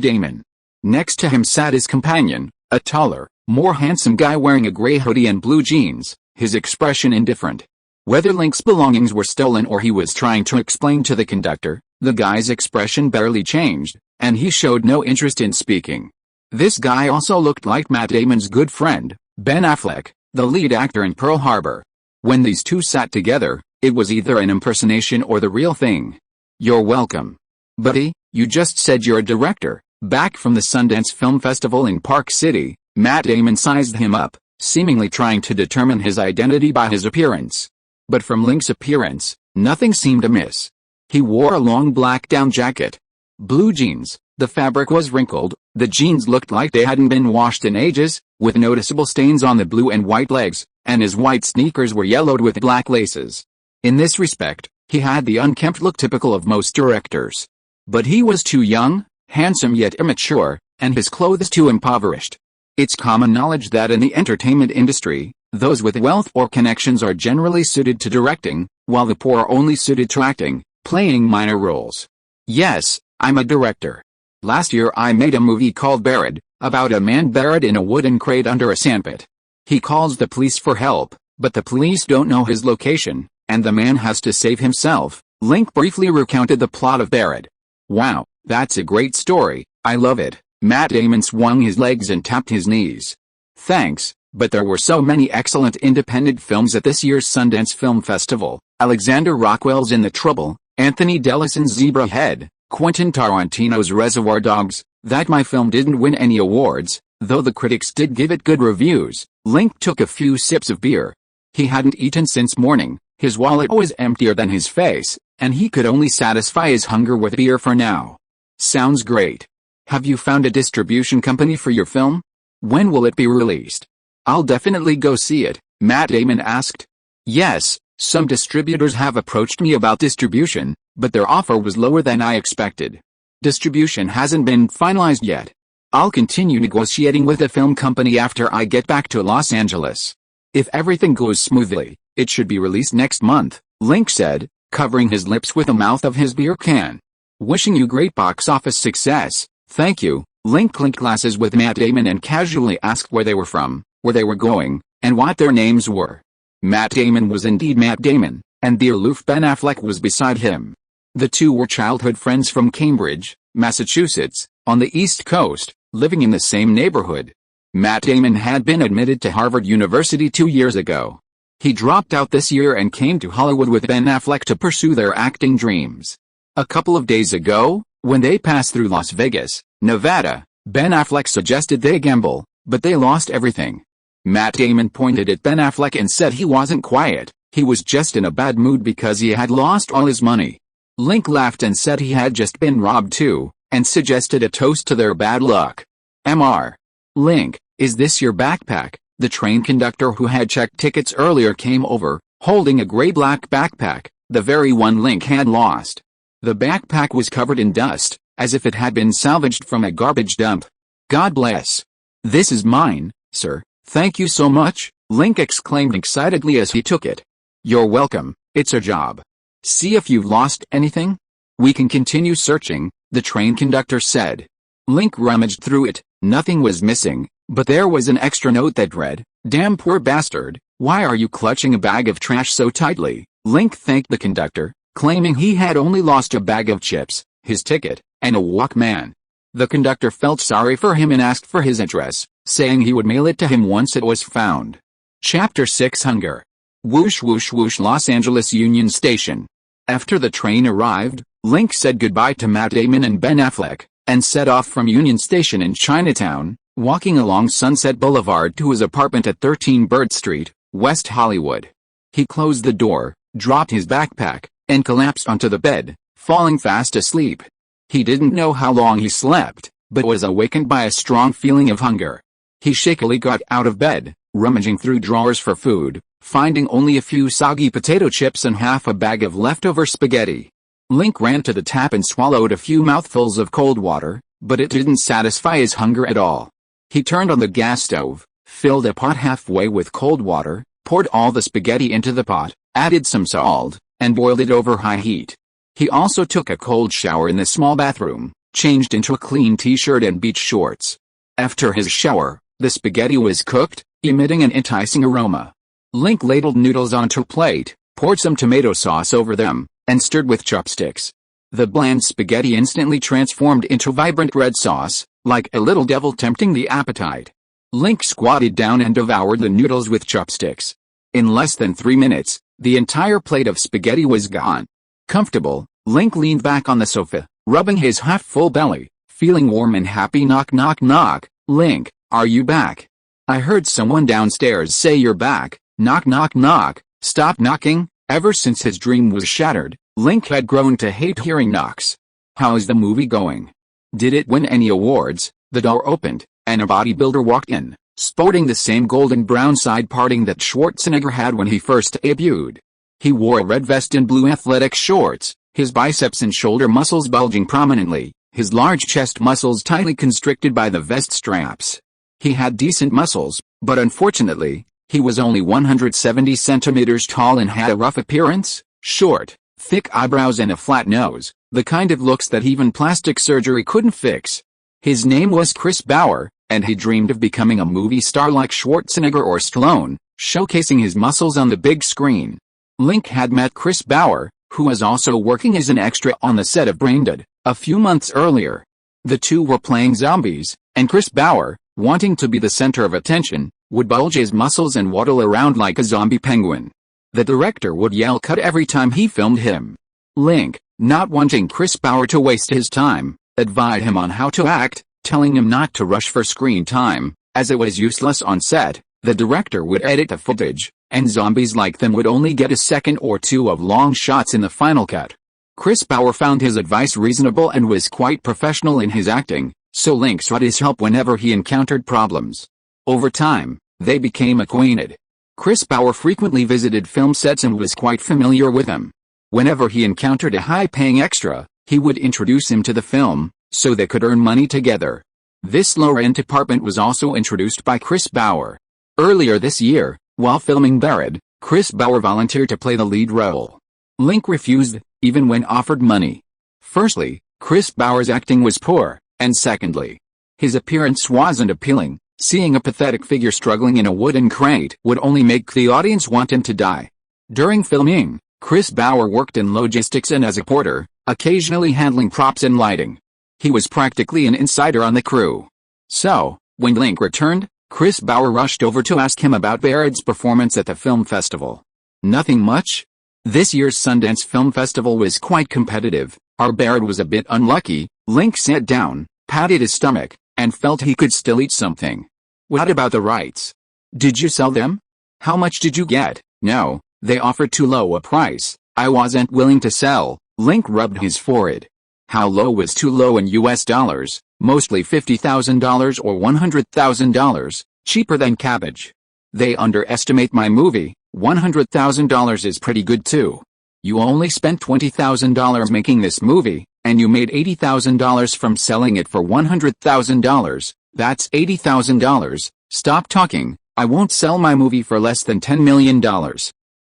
Damon. Next to him sat his companion, a taller, more handsome guy wearing a gray hoodie and blue jeans, his expression indifferent. Whether Link's belongings were stolen or he was trying to explain to the conductor, the guy's expression barely changed, and he showed no interest in speaking. This guy also looked like Matt Damon's good friend, Ben Affleck, the lead actor in Pearl Harbor. When these two sat together, it was either an impersonation or the real thing. "You're welcome. Buddy, you just said you're a director." Back from the Sundance Film Festival in Park City, Matt Damon sized him up, seemingly trying to determine his identity by his appearance. But from Link's appearance, nothing seemed amiss. He wore a long black down jacket, blue jeans, the fabric was wrinkled, the jeans looked like they hadn't been washed in ages, with noticeable stains on the blue and white legs, and his white sneakers were yellowed with black laces. In this respect, he had the unkempt look typical of most directors. But he was too young, handsome yet immature, and his clothes too impoverished. It's common knowledge that in the entertainment industry, those with wealth or connections are generally suited to directing, while the poor are only suited to acting, playing minor roles. Yes, I'm a director. Last year I made a movie called Buried, about a man buried in a wooden crate under a sandpit. He calls the police for help, but the police don't know his location, and the man has to save himself. Link briefly recounted the plot of Buried. "Wow, that's a great story, I love it." Matt Damon swung his legs and tapped his knees. "Thanks, but there were so many excellent independent films at this year's Sundance Film Festival. Alexander Rockwell's In the Trouble, Anthony Dellison's Zebrahead, Quentin Tarantino's Reservoir Dogs, that my film didn't win any awards, though the critics did give it good reviews." Link took a few sips of beer. He hadn't eaten since morning, his wallet was emptier than his face, and he could only satisfy his hunger with beer for now. "Sounds great. Have you found a distribution company for your film? When will it be released?" "I'll definitely go see it," Matt Damon asked. "Yes, some distributors have approached me about distribution, but their offer was lower than I expected. Distribution hasn't been finalized yet. I'll continue negotiating with the film company after I get back to Los Angeles. If everything goes smoothly, it should be released next month," Link said, covering his lips with the mouth of his beer can. "Wishing you great box office success." "Thank you." Link clinked glasses with Matt Damon and casually asked where they were from, where they were going, and what their names were. Matt Damon was indeed Matt Damon, and the aloof Ben Affleck was beside him. The two were childhood friends from Cambridge, Massachusetts, on the East Coast, living in the same neighborhood. Matt Damon had been admitted to Harvard University 2 years ago. He dropped out this year and came to Hollywood with Ben Affleck to pursue their acting dreams. A couple of days ago, when they passed through Las Vegas, Nevada, Ben Affleck suggested they gamble, but they lost everything. Matt Damon pointed at Ben Affleck and said he wasn't quiet, he was just in a bad mood because he had lost all his money. Link laughed and said he had just been robbed too, and suggested a toast to their bad luck. "Mr. Link, is this your backpack?" The train conductor who had checked tickets earlier came over, holding a gray-black backpack, the very one Link had lost. The backpack was covered in dust, as if it had been salvaged from a garbage dump. "God bless. This is mine, sir, thank you so much," Link exclaimed excitedly as he took it. "You're welcome, it's a job. See if you've lost anything? We can continue searching," the train conductor said. Link rummaged through it, nothing was missing, but there was an extra note that read, "Damn poor bastard, why are you clutching a bag of trash so tightly?" Link thanked the conductor, claiming he had only lost a bag of chips, his ticket, and a Walkman. The conductor felt sorry for him and asked for his address, saying he would mail it to him once it was found. Chapter 6 Hunger. Whoosh whoosh whoosh Los Angeles Union Station. After the train arrived, Link said goodbye to Matt Damon and Ben Affleck, and set off from Union Station in Chinatown, walking along Sunset Boulevard to his apartment at 13 Bird Street, West Hollywood. He closed the door, dropped his backpack, and collapsed onto the bed, falling fast asleep. He didn't know how long he slept, but was awakened by a strong feeling of hunger. He shakily got out of bed, rummaging through drawers for food, finding only a few soggy potato chips and half a bag of leftover spaghetti. Link ran to the tap and swallowed a few mouthfuls of cold water, but it didn't satisfy his hunger at all. He turned on the gas stove, filled a pot halfway with cold water, poured all the spaghetti into the pot, added some salt, and boiled it over high heat. He also took a cold shower in the small bathroom, changed into a clean t-shirt and beach shorts. After his shower, the spaghetti was cooked, emitting an enticing aroma. Link ladled noodles onto a plate, poured some tomato sauce over them, and stirred with chopsticks. The bland spaghetti instantly transformed into vibrant red sauce, like a little devil tempting the appetite. Link squatted down and devoured the noodles with chopsticks. In less than 3 minutes, the entire plate of spaghetti was gone. Comfortable, Link leaned back on the sofa, rubbing his half-full belly, feeling warm and happy. Knock knock knock. Link, are you back? I heard someone downstairs say you're back. Knock knock knock. Stop knocking. Ever since his dream was shattered, Link had grown to hate hearing knocks. How is the movie going? Did it win any awards? The door opened, and a bodybuilder walked in, sporting the same golden brown side parting that Schwarzenegger had when he first debuted. He wore a red vest and blue athletic shorts, his biceps and shoulder muscles bulging prominently, his large chest muscles tightly constricted by the vest straps. He had decent muscles, but unfortunately, he was only 170 centimeters tall and had a rough appearance, short, thick eyebrows and a flat nose, the kind of looks that even plastic surgery couldn't fix. His name was Chris Bauer, and he dreamed of becoming a movie star like Schwarzenegger or Stallone, showcasing his muscles on the big screen. Link had met Chris Bauer, who was also working as an extra on the set of Braindead, a few months earlier. The two were playing zombies, and Chris Bauer, wanting to be the center of attention, would bulge his muscles and waddle around like a zombie penguin. The director would yell cut every time he filmed him. Link, not wanting Chris Bauer to waste his time, advised him on how to act, telling him not to rush for screen time, as it was useless on set. The director would edit the footage, and zombies like them would only get a second or two of long shots in the final cut. Chris Bauer found his advice reasonable and was quite professional in his acting, so Link sought his help whenever he encountered problems. Over time, they became acquainted. Chris Bauer frequently visited film sets and was quite familiar with them. Whenever he encountered a high-paying extra, he would introduce him to the film, so they could earn money together. This lower-end department was also introduced by Chris Bauer. Earlier this year, while filming Buried, Chris Bauer volunteered to play the lead role. Link refused, even when offered money. Firstly, Chris Bauer's acting was poor, and secondly, his appearance wasn't appealing. Seeing a pathetic figure struggling in a wooden crate would only make the audience want him to die. During filming, Chris Bauer worked in logistics and as a porter, occasionally handling props and lighting. He was practically an insider on the crew. So, when Link returned, Chris Bauer rushed over to ask him about Buried's performance at the film festival. Nothing much? This year's Sundance Film Festival was quite competitive. Our Buried was a bit unlucky. Link sat down, patted his stomach, and felt he could still eat something. What about the rights? Did you sell them? How much did you get? No, they offered too low a price. I wasn't willing to sell. Link rubbed his forehead. How low was too low in US dollars? Mostly $50,000 or $100,000, cheaper than cabbage. They underestimate my movie. $100,000 is pretty good too. You only spent $20,000 making this movie, and you made $80,000 from selling it for $100,000. That's $80,000. Stop talking. I won't sell my movie for less than $10 million.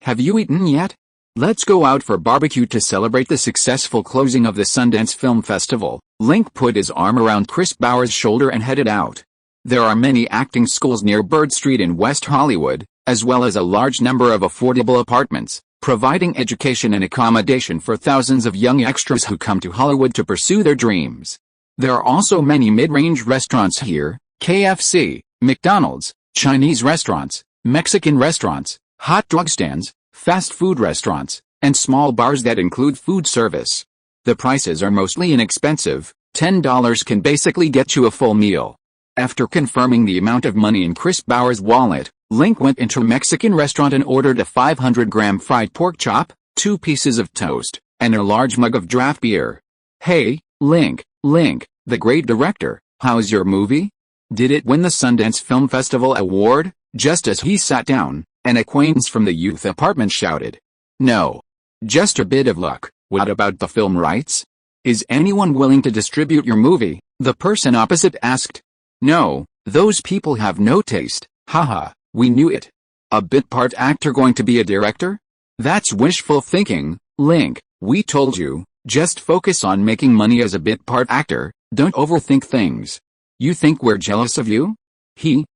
Have you eaten yet? Let's go out for barbecue to celebrate the successful closing of the Sundance Film Festival. Link put his arm around Chris Bauer's shoulder and headed out. There are many acting schools near Bird Street in West Hollywood, as well as a large number of affordable apartments, providing education and accommodation for thousands of young extras who come to Hollywood to pursue their dreams. There are also many mid-range restaurants here: KFC, McDonald's, Chinese restaurants, Mexican restaurants, hot dog stands, fast food restaurants, and small bars that include food service. The prices are mostly inexpensive. $10 can basically get you a full meal. After confirming the amount of money in Chris Bauer's wallet, Link went into a Mexican restaurant and ordered a 500-gram fried pork chop, 2 pieces of toast, and a large mug of draft beer. Hey, Link, the great director, how's your movie? Did it win the Sundance Film Festival award? Just as he sat down, an acquaintance from the youth apartment shouted. No. Just a bit of luck. What about the film rights? Is anyone willing to distribute your movie? The person opposite asked. No, those people have no taste. Haha, we knew it. A bit part actor going to be a director? That's wishful thinking, Link. We told you, Just focus on making money as a bit part actor, don't overthink things. You think we're jealous of you?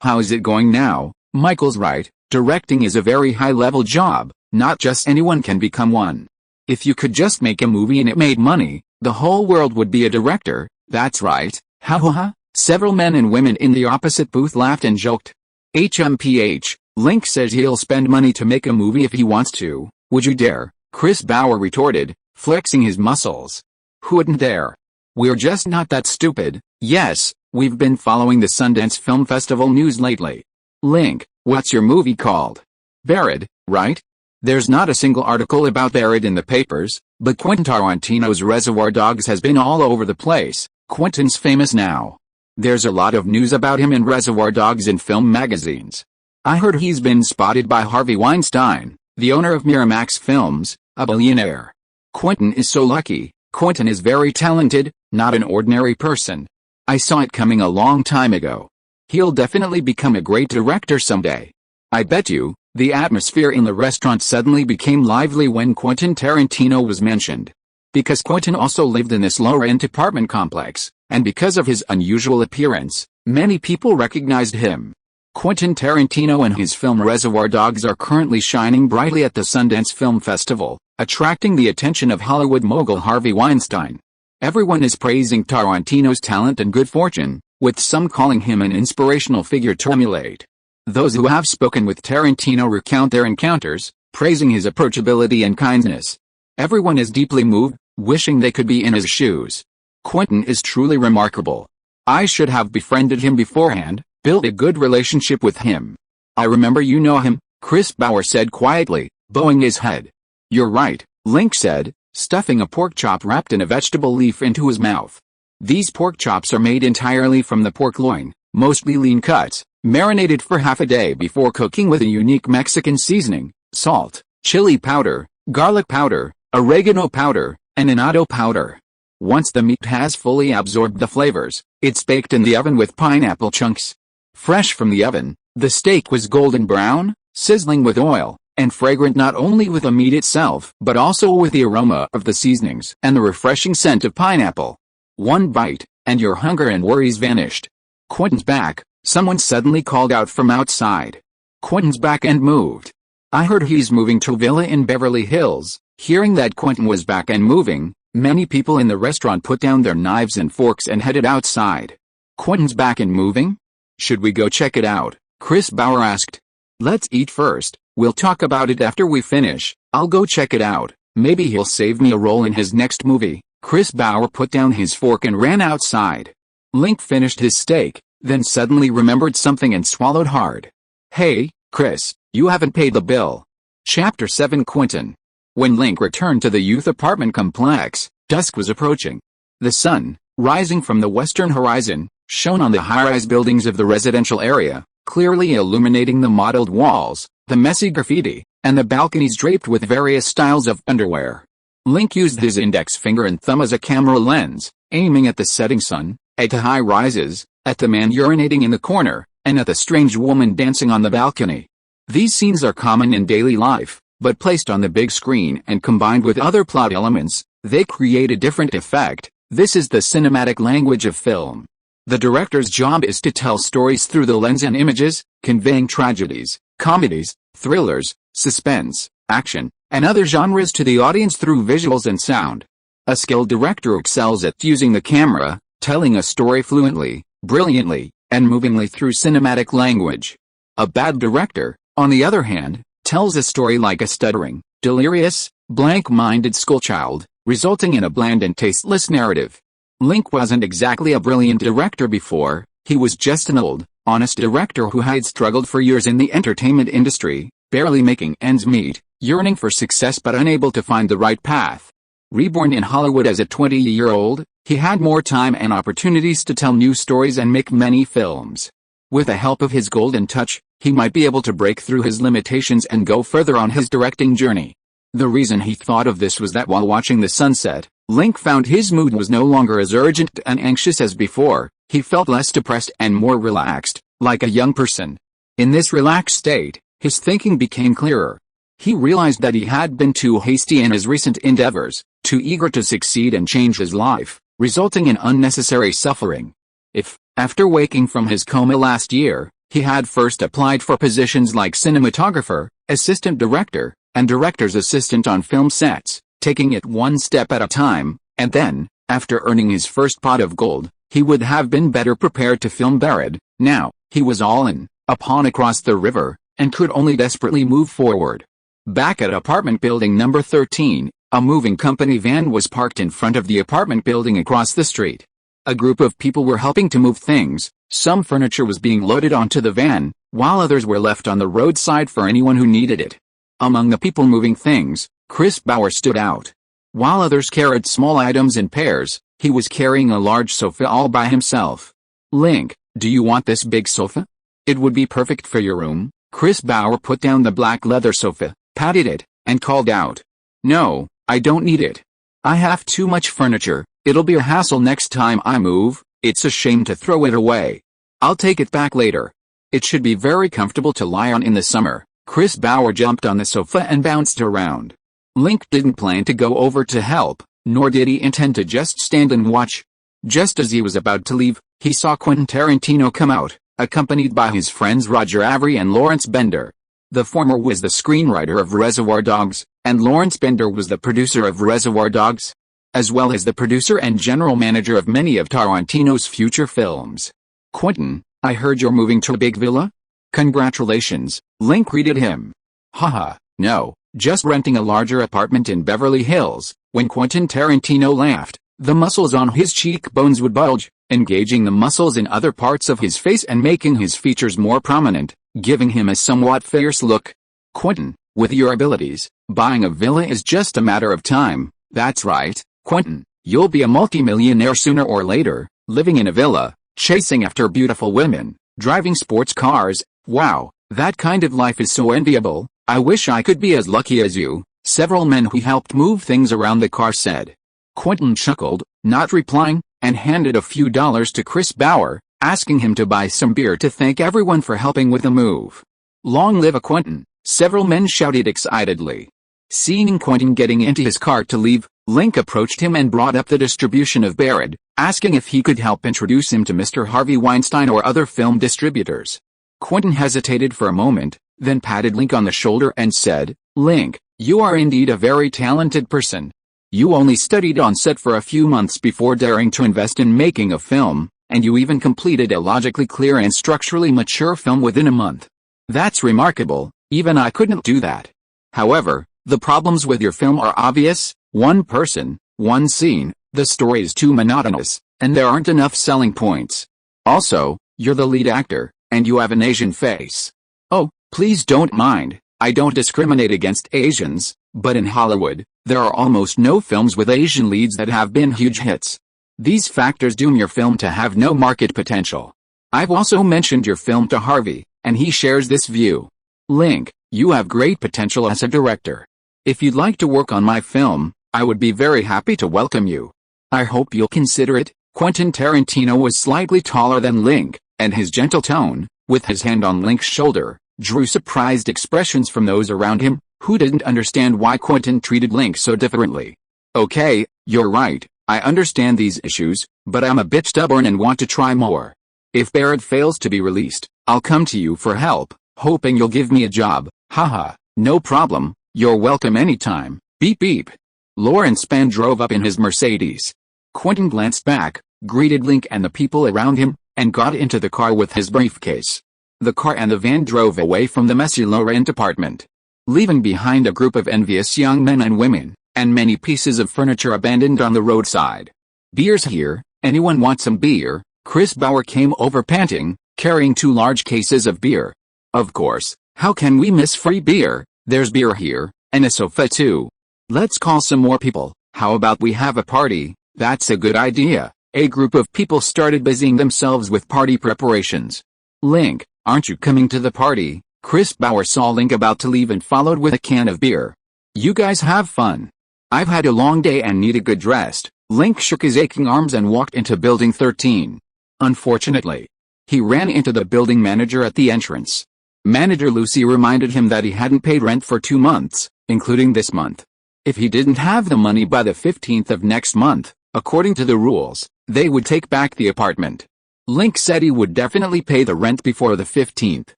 How is it going now? Michael's right, directing is a very high-level job, not just anyone can become one. If you could just make a movie and it made money, the whole world would be a director, that's right, ha ha ha. Several men and women in the opposite booth laughed and joked. HMPH, Link says he'll spend money to make a movie if he wants to. Would you dare? Chris Bauer retorted, flexing his muscles. Who wouldn't dare? We're just not that stupid. Yes, we've been following the Sundance Film Festival news lately. Link, what's your movie called? Buried, right? There's not a single article about Buried in the papers, but Quentin Tarantino's Reservoir Dogs has been all over the place. Quentin's famous now. There's a lot of news about him in Reservoir Dogs in film magazines. I heard he's been spotted by Harvey Weinstein, the owner of Miramax Films, a billionaire. Quentin is so lucky. Quentin is very talented, not an ordinary person. I saw it coming a long time ago. He'll definitely become a great director someday. I bet you. The atmosphere in the restaurant suddenly became lively when Quentin Tarantino was mentioned. Because Quentin also lived in this lower-end apartment complex, and because of his unusual appearance, many people recognized him. Quentin Tarantino and his film Reservoir Dogs are currently shining brightly at the Sundance Film Festival, attracting the attention of Hollywood mogul Harvey Weinstein. Everyone is praising Tarantino's talent and good fortune, with some calling him an inspirational figure to emulate. Those who have spoken with Tarantino recount their encounters, praising his approachability and kindness. Everyone is deeply moved, wishing they could be in his shoes. Quentin is truly remarkable. I should have befriended him beforehand, built a good relationship with him. I remember you know him, Chris Bauer said quietly, bowing his head. You're right, Link said, stuffing a pork chop wrapped in a vegetable leaf into his mouth. These pork chops are made entirely from the pork loin, mostly lean cuts, marinated for half a day before cooking with a unique Mexican seasoning, salt, chili powder, garlic powder, oregano powder, and annatto powder. Once the meat has fully absorbed the flavors, it's baked in the oven with pineapple chunks. Fresh from the oven, the steak was golden brown, sizzling with oil, and fragrant not only with the meat itself but also with the aroma of the seasonings and the refreshing scent of pineapple. One bite, and your hunger and worries vanished. Quentin's back, someone suddenly called out from outside. Quentin's back and moved. I heard he's moving to a villa in Beverly Hills. Hearing that Quentin was back and moving, many people in the restaurant put down their knives and forks and headed outside. Quentin's back and moving? Should we go check it out? Chris Bauer asked. Let's eat first, we'll talk about it after we finish. I'll go check it out, maybe he'll save me a role in his next movie. Chris Bauer put down his fork and ran outside. Link finished his steak, then suddenly remembered something and swallowed hard. Hey, Chris, you haven't paid the bill. Chapter 7 Quentin. When Link returned to the youth apartment complex, dusk was approaching. The sun, rising from the western horizon, shone on the high-rise buildings of the residential area, clearly illuminating the mottled walls, the messy graffiti, and the balconies draped with various styles of underwear. Link used his index finger and thumb as a camera lens, aiming at the setting sun, at the high-rises, at the man urinating in the corner, and at the strange woman dancing on the balcony. These scenes are common in daily life, but placed on the big screen and combined with other plot elements, they create a different effect. This is the cinematic language of film. The director's job is to tell stories through the lens and images, conveying tragedies, comedies, thrillers, suspense, action, and other genres to the audience through visuals and sound. A skilled director excels at using the camera, telling a story fluently, brilliantly, and movingly through cinematic language. A bad director, on the other hand, tells a story like a stuttering, delirious, blank-minded schoolchild, resulting in a bland and tasteless narrative. Link wasn't exactly a brilliant director before, he was just an old, honest director who had struggled for years in the entertainment industry, barely making ends meet, yearning for success but unable to find the right path. Reborn in Hollywood as a 20-year-old, he had more time and opportunities to tell new stories and make many films. With the help of his golden touch, he might be able to break through his limitations and go further on his directing journey. The reason he thought of this was that while watching the sunset, Link found his mood was no longer as urgent and anxious as before. He felt less depressed and more relaxed, like a young person. In this relaxed state, his thinking became clearer. He realized that he had been too hasty in his recent endeavors, too eager to succeed and change his life, resulting in unnecessary suffering. If, after waking from his coma last year, he had first applied for positions like cinematographer, assistant director, and director's assistant on film sets, taking it one step at a time, and then, after earning his first pot of gold, he would have been better prepared to film Buried. Now, he was all in, a pawn across the river, and could only desperately move forward. Back at apartment building number 13, a moving company van was parked in front of the apartment building across the street. A group of people were helping to move things. Some furniture was being loaded onto the van, while others were left on the roadside for anyone who needed it. Among the people moving things, Chris Bauer stood out. While others carried small items in pairs, he was carrying a large sofa all by himself. Link, do you want this big sofa? It would be perfect for your room. Chris Bauer put down the black leather sofa, patted it, and called out. No, I don't need it. I have too much furniture. It'll be a hassle next time I move. It's a shame to throw it away. I'll take it back later. It should be very comfortable to lie on in the summer. Chris Bauer jumped on the sofa and bounced around. Link didn't plan to go over to help, nor did he intend to just stand and watch. Just as he was about to leave, he saw Quentin Tarantino come out, accompanied by his friends Roger Avary and Lawrence Bender. The former was the screenwriter of Reservoir Dogs, and Lawrence Bender was the producer of Reservoir Dogs, as well as the producer and general manager of many of Tarantino's future films. Quentin, I heard you're moving to a big villa? Congratulations, Link greeted him. Haha, no, just renting a larger apartment in Beverly Hills. When Quentin Tarantino laughed, the muscles on his cheekbones would bulge, engaging the muscles in other parts of his face and making his features more prominent, giving him a somewhat fierce look. Quentin, with your abilities, buying a villa is just a matter of time. That's right, Quentin, you'll be a multimillionaire sooner or later, living in a villa, chasing after beautiful women, driving sports cars. Wow, that kind of life is so enviable. I wish I could be as lucky as you, several men who helped move things around the car said. Quentin chuckled, not replying, and handed a few dollars to Chris Bauer, asking him to buy some beer to thank everyone for helping with the move. Long live a Quentin, several men shouted excitedly. Seeing Quentin getting into his car to leave, Link approached him and brought up the distribution of Buried, asking if he could help introduce him to Mr. Harvey Weinstein or other film distributors. Quentin hesitated for a moment, then patted Link on the shoulder and said, Link, you are indeed a very talented person. You only studied on set for a few months before daring to invest in making a film, and you even completed a logically clear and structurally mature film within a month. That's remarkable, even I couldn't do that. However, the problems with your film are obvious: one person, one scene, the story is too monotonous, and there aren't enough selling points. Also, you're the lead actor, and you have an Asian face. Oh, please don't mind, I don't discriminate against Asians, but in Hollywood, there are almost no films with Asian leads that have been huge hits. These factors doom your film to have no market potential. I've also mentioned your film to Harvey, and he shares this view. Link, you have great potential as a director. If you'd like to work on my film, I would be very happy to welcome you. I hope you'll consider it. Quentin Tarantino was slightly taller than Link, and his gentle tone, with his hand on Link's shoulder, drew surprised expressions from those around him, who didn't understand why Quentin treated Link so differently. Okay, you're right, I understand these issues, but I'm a bit stubborn and want to try more. If Buried fails to be released, I'll come to you for help, hoping you'll give me a job. Haha, no problem, you're welcome anytime. Beep beep. Lawrence Spann drove up in his Mercedes. Quentin glanced back, greeted Link and the people around him, and got into the car with his briefcase. The car and the van drove away from the messy low-rent apartment, leaving behind a group of envious young men and women, and many pieces of furniture abandoned on the roadside. Beer's here, anyone want some beer? Chris Bauer came over panting, carrying 2 large cases of beer. Of course, how can we miss free beer? There's beer here, and a sofa too. Let's call some more people. How about we have a party? That's a good idea. A group of people started busying themselves with party preparations. Link, aren't you coming to the party? Chris Bauer saw Link about to leave and followed with a can of beer. You guys have fun. I've had a long day and need a good rest. Link shook his aching arms and walked into building 13. Unfortunately, he ran into the building manager at the entrance. Manager Lucy reminded him that he hadn't paid rent for 2 months, including this month. If he didn't have the money by the 15th of next month, according to the rules, they would take back the apartment. Link said he would definitely pay the rent before the 15th.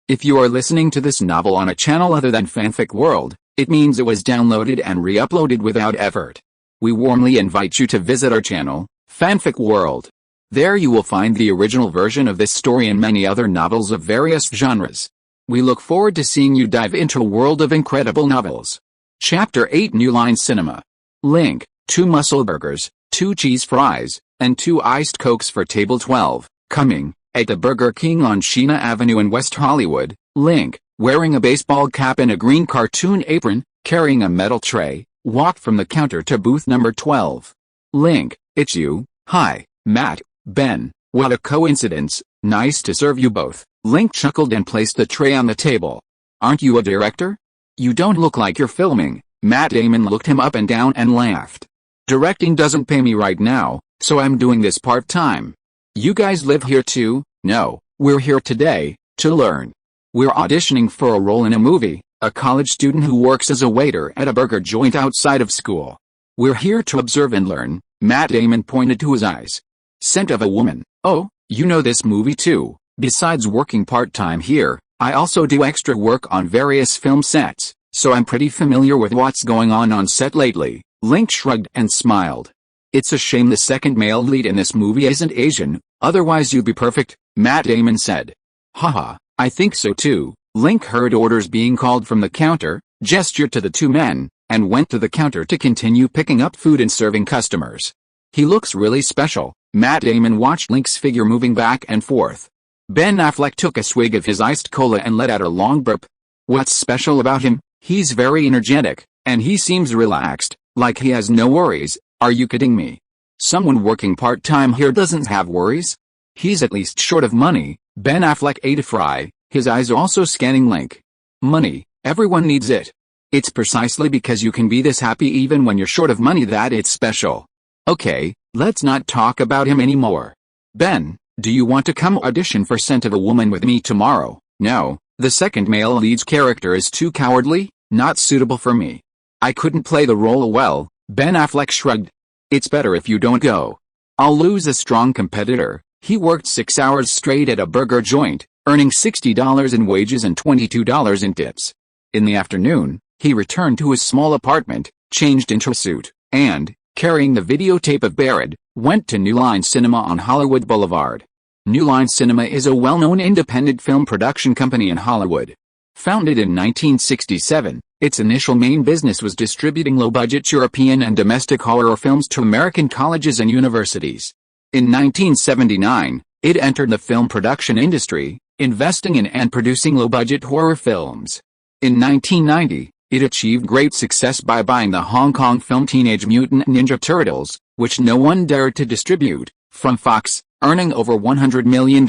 If you are listening to this novel on a channel other than Fanfic World, it means it was downloaded and re-uploaded without effort. We warmly invite you to visit our channel, Fanfic World. There you will find the original version of this story and many other novels of various genres. We look forward to seeing you dive into a world of incredible novels. Chapter 8 New Line Cinema. Link, 2 muscle burgers, 2 cheese fries, and 2 iced cokes for table 12, coming, at the Burger King on Sheena Avenue in West Hollywood. Link, wearing a baseball cap and a green cartoon apron, carrying a metal tray, walked from the counter to booth number 12. Link, it's you. Hi, Matt. Ben, what a coincidence, nice to serve you both. Link chuckled and placed the tray on the table. Aren't you a director? You don't look like you're filming. Matt Damon looked him up and down and laughed. Directing doesn't pay me right now, so I'm doing this part-time. You guys live here too? No, we're here today, to learn. We're auditioning for a role in a movie, a college student who works as a waiter at a burger joint outside of school. We're here to observe and learn. Matt Damon pointed to his eyes. Scent of a Woman. Oh, you know this movie too. Besides working part-time here, I also do extra work on various film sets, so I'm pretty familiar with what's going on set lately. Link shrugged and smiled. It's a shame the second male lead in this movie isn't Asian, otherwise you'd be perfect, Matt Damon said. Haha, I think so too. Link heard orders being called from the counter, gestured to the 2 men, and went to the counter to continue picking up food and serving customers. He looks really special. Matt Damon watched Link's figure moving back and forth. Ben Affleck took a swig of his iced cola and let out a long burp. What's special about him? He's very energetic, and he seems relaxed, like he has no worries. Are you kidding me? Someone working part-time here doesn't have worries? He's at least short of money. Ben Affleck ate a fry, his eyes also scanning Link. Money, everyone needs it. It's precisely because you can be this happy even when you're short of money that it's special. Okay, let's not talk about him anymore. Ben, do you want to come audition for Scent of a Woman with me tomorrow? No, the second male lead's character is too cowardly, not suitable for me. I couldn't play the role well. Ben Affleck shrugged. It's better if you don't go. I'll lose a strong competitor. He worked 6 hours straight at a burger joint, earning $60 in wages and $22 in tips. In the afternoon, he returned to his small apartment, changed into a suit, and, carrying the videotape of Barrett, went to New Line Cinema on Hollywood Boulevard. New Line Cinema is a well-known independent film production company in Hollywood. Founded in 1967, its initial main business was distributing low-budget European and domestic horror films to American colleges and universities. In 1979, it entered the film production industry, investing in and producing low-budget horror films. In 1990, it achieved great success by buying the Hong Kong film Teenage Mutant Ninja Turtles, which no one dared to distribute, from Fox, earning over $100 million.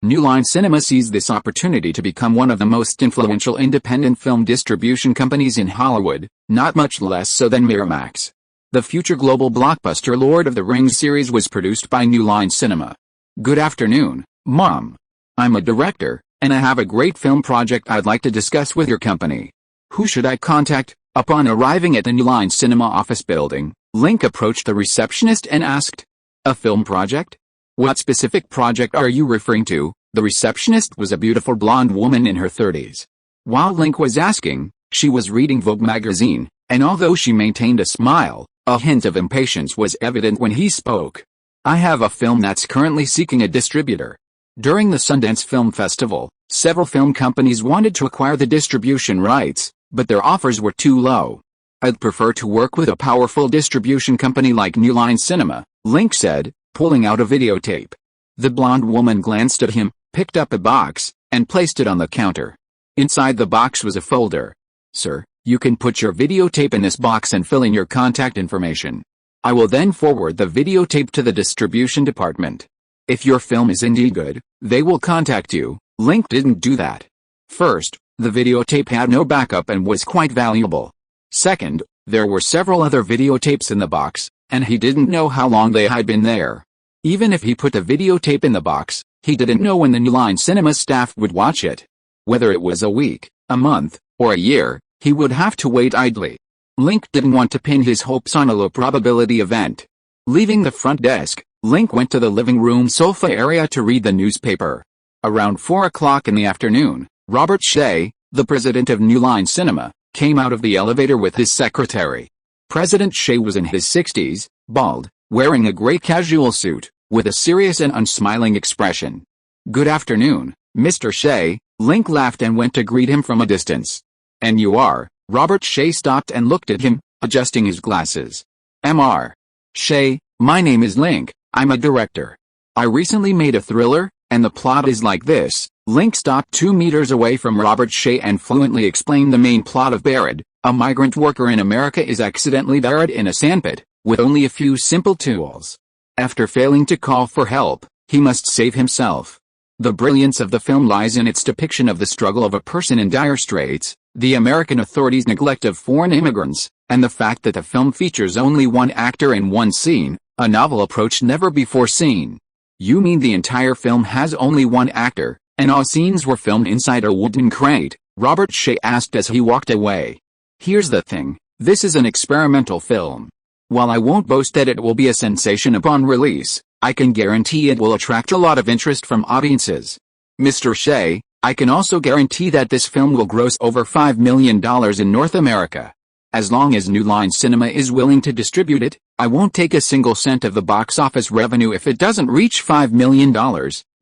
New Line Cinema seized this opportunity to become one of the most influential independent film distribution companies in Hollywood, not much less so than Miramax. The future global blockbuster Lord of the Rings series was produced by New Line Cinema. Good afternoon, Mom. I'm a director, and I have a great film project I'd like to discuss with your company. Who should I contact? Upon arriving at the New Line Cinema office building, Link approached the receptionist and asked, "A film project? What specific project are you referring to?" The receptionist was a beautiful blonde woman in her 30s. While Link was asking, she was reading Vogue magazine, and although she maintained a smile, a hint of impatience was evident when he spoke. "I have a film that's currently seeking a distributor." During the Sundance Film Festival, several film companies wanted to acquire the distribution rights, but their offers were too low. "I'd prefer to work with a powerful distribution company like New Line Cinema," Link said, pulling out a videotape. The blonde woman glanced at him, picked up a box, and placed it on the counter. Inside the box was a folder. "Sir, you can put your videotape in this box and fill in your contact information. I will then forward the videotape to the distribution department. If your film is indeed good, they will contact you." Link didn't do that. First, the videotape had no backup and was quite valuable. Second, there were several other videotapes in the box, and he didn't know how long they had been there. Even if he put the videotape in the box, he didn't know when the New Line Cinema staff would watch it. Whether it was a week, a month, or a year, he would have to wait idly. Link didn't want to pin his hopes on a low-probability event. Leaving the front desk, Link went to the living room sofa area to read the newspaper. Around 4 o'clock in the afternoon, Robert Shea, the president of New Line Cinema, came out of the elevator with his secretary. President Shea was in his 60s, bald, wearing a gray casual suit, with a serious and unsmiling expression. "Good afternoon, Mr. Shea," Link laughed and went to greet him from a distance. "And you are?" Robert Shea stopped and looked at him, adjusting his glasses. "Mr. Shea, my name is Link, I'm a director. I recently made a thriller, and the plot is like this." Link stopped 2 meters away from Robert Shea and fluently explained the main plot of Buried. A migrant worker in America is accidentally buried in a sandpit, with only a few simple tools. After failing to call for help, he must save himself. The brilliance of the film lies in its depiction of the struggle of a person in dire straits, the American authorities' neglect of foreign immigrants, and the fact that the film features only one actor in one scene, a novel approach never before seen. "You mean the entire film has only one actor, and all scenes were filmed inside a wooden crate?" Robert Shea asked as he walked away. "Here's the thing, this is an experimental film. While I won't boast that it will be a sensation upon release, I can guarantee it will attract a lot of interest from audiences. Mr. Shea, I can also guarantee that this film will gross over $5 million in North America. As long as New Line Cinema is willing to distribute it, I won't take a single cent of the box office revenue if it doesn't reach $5 million,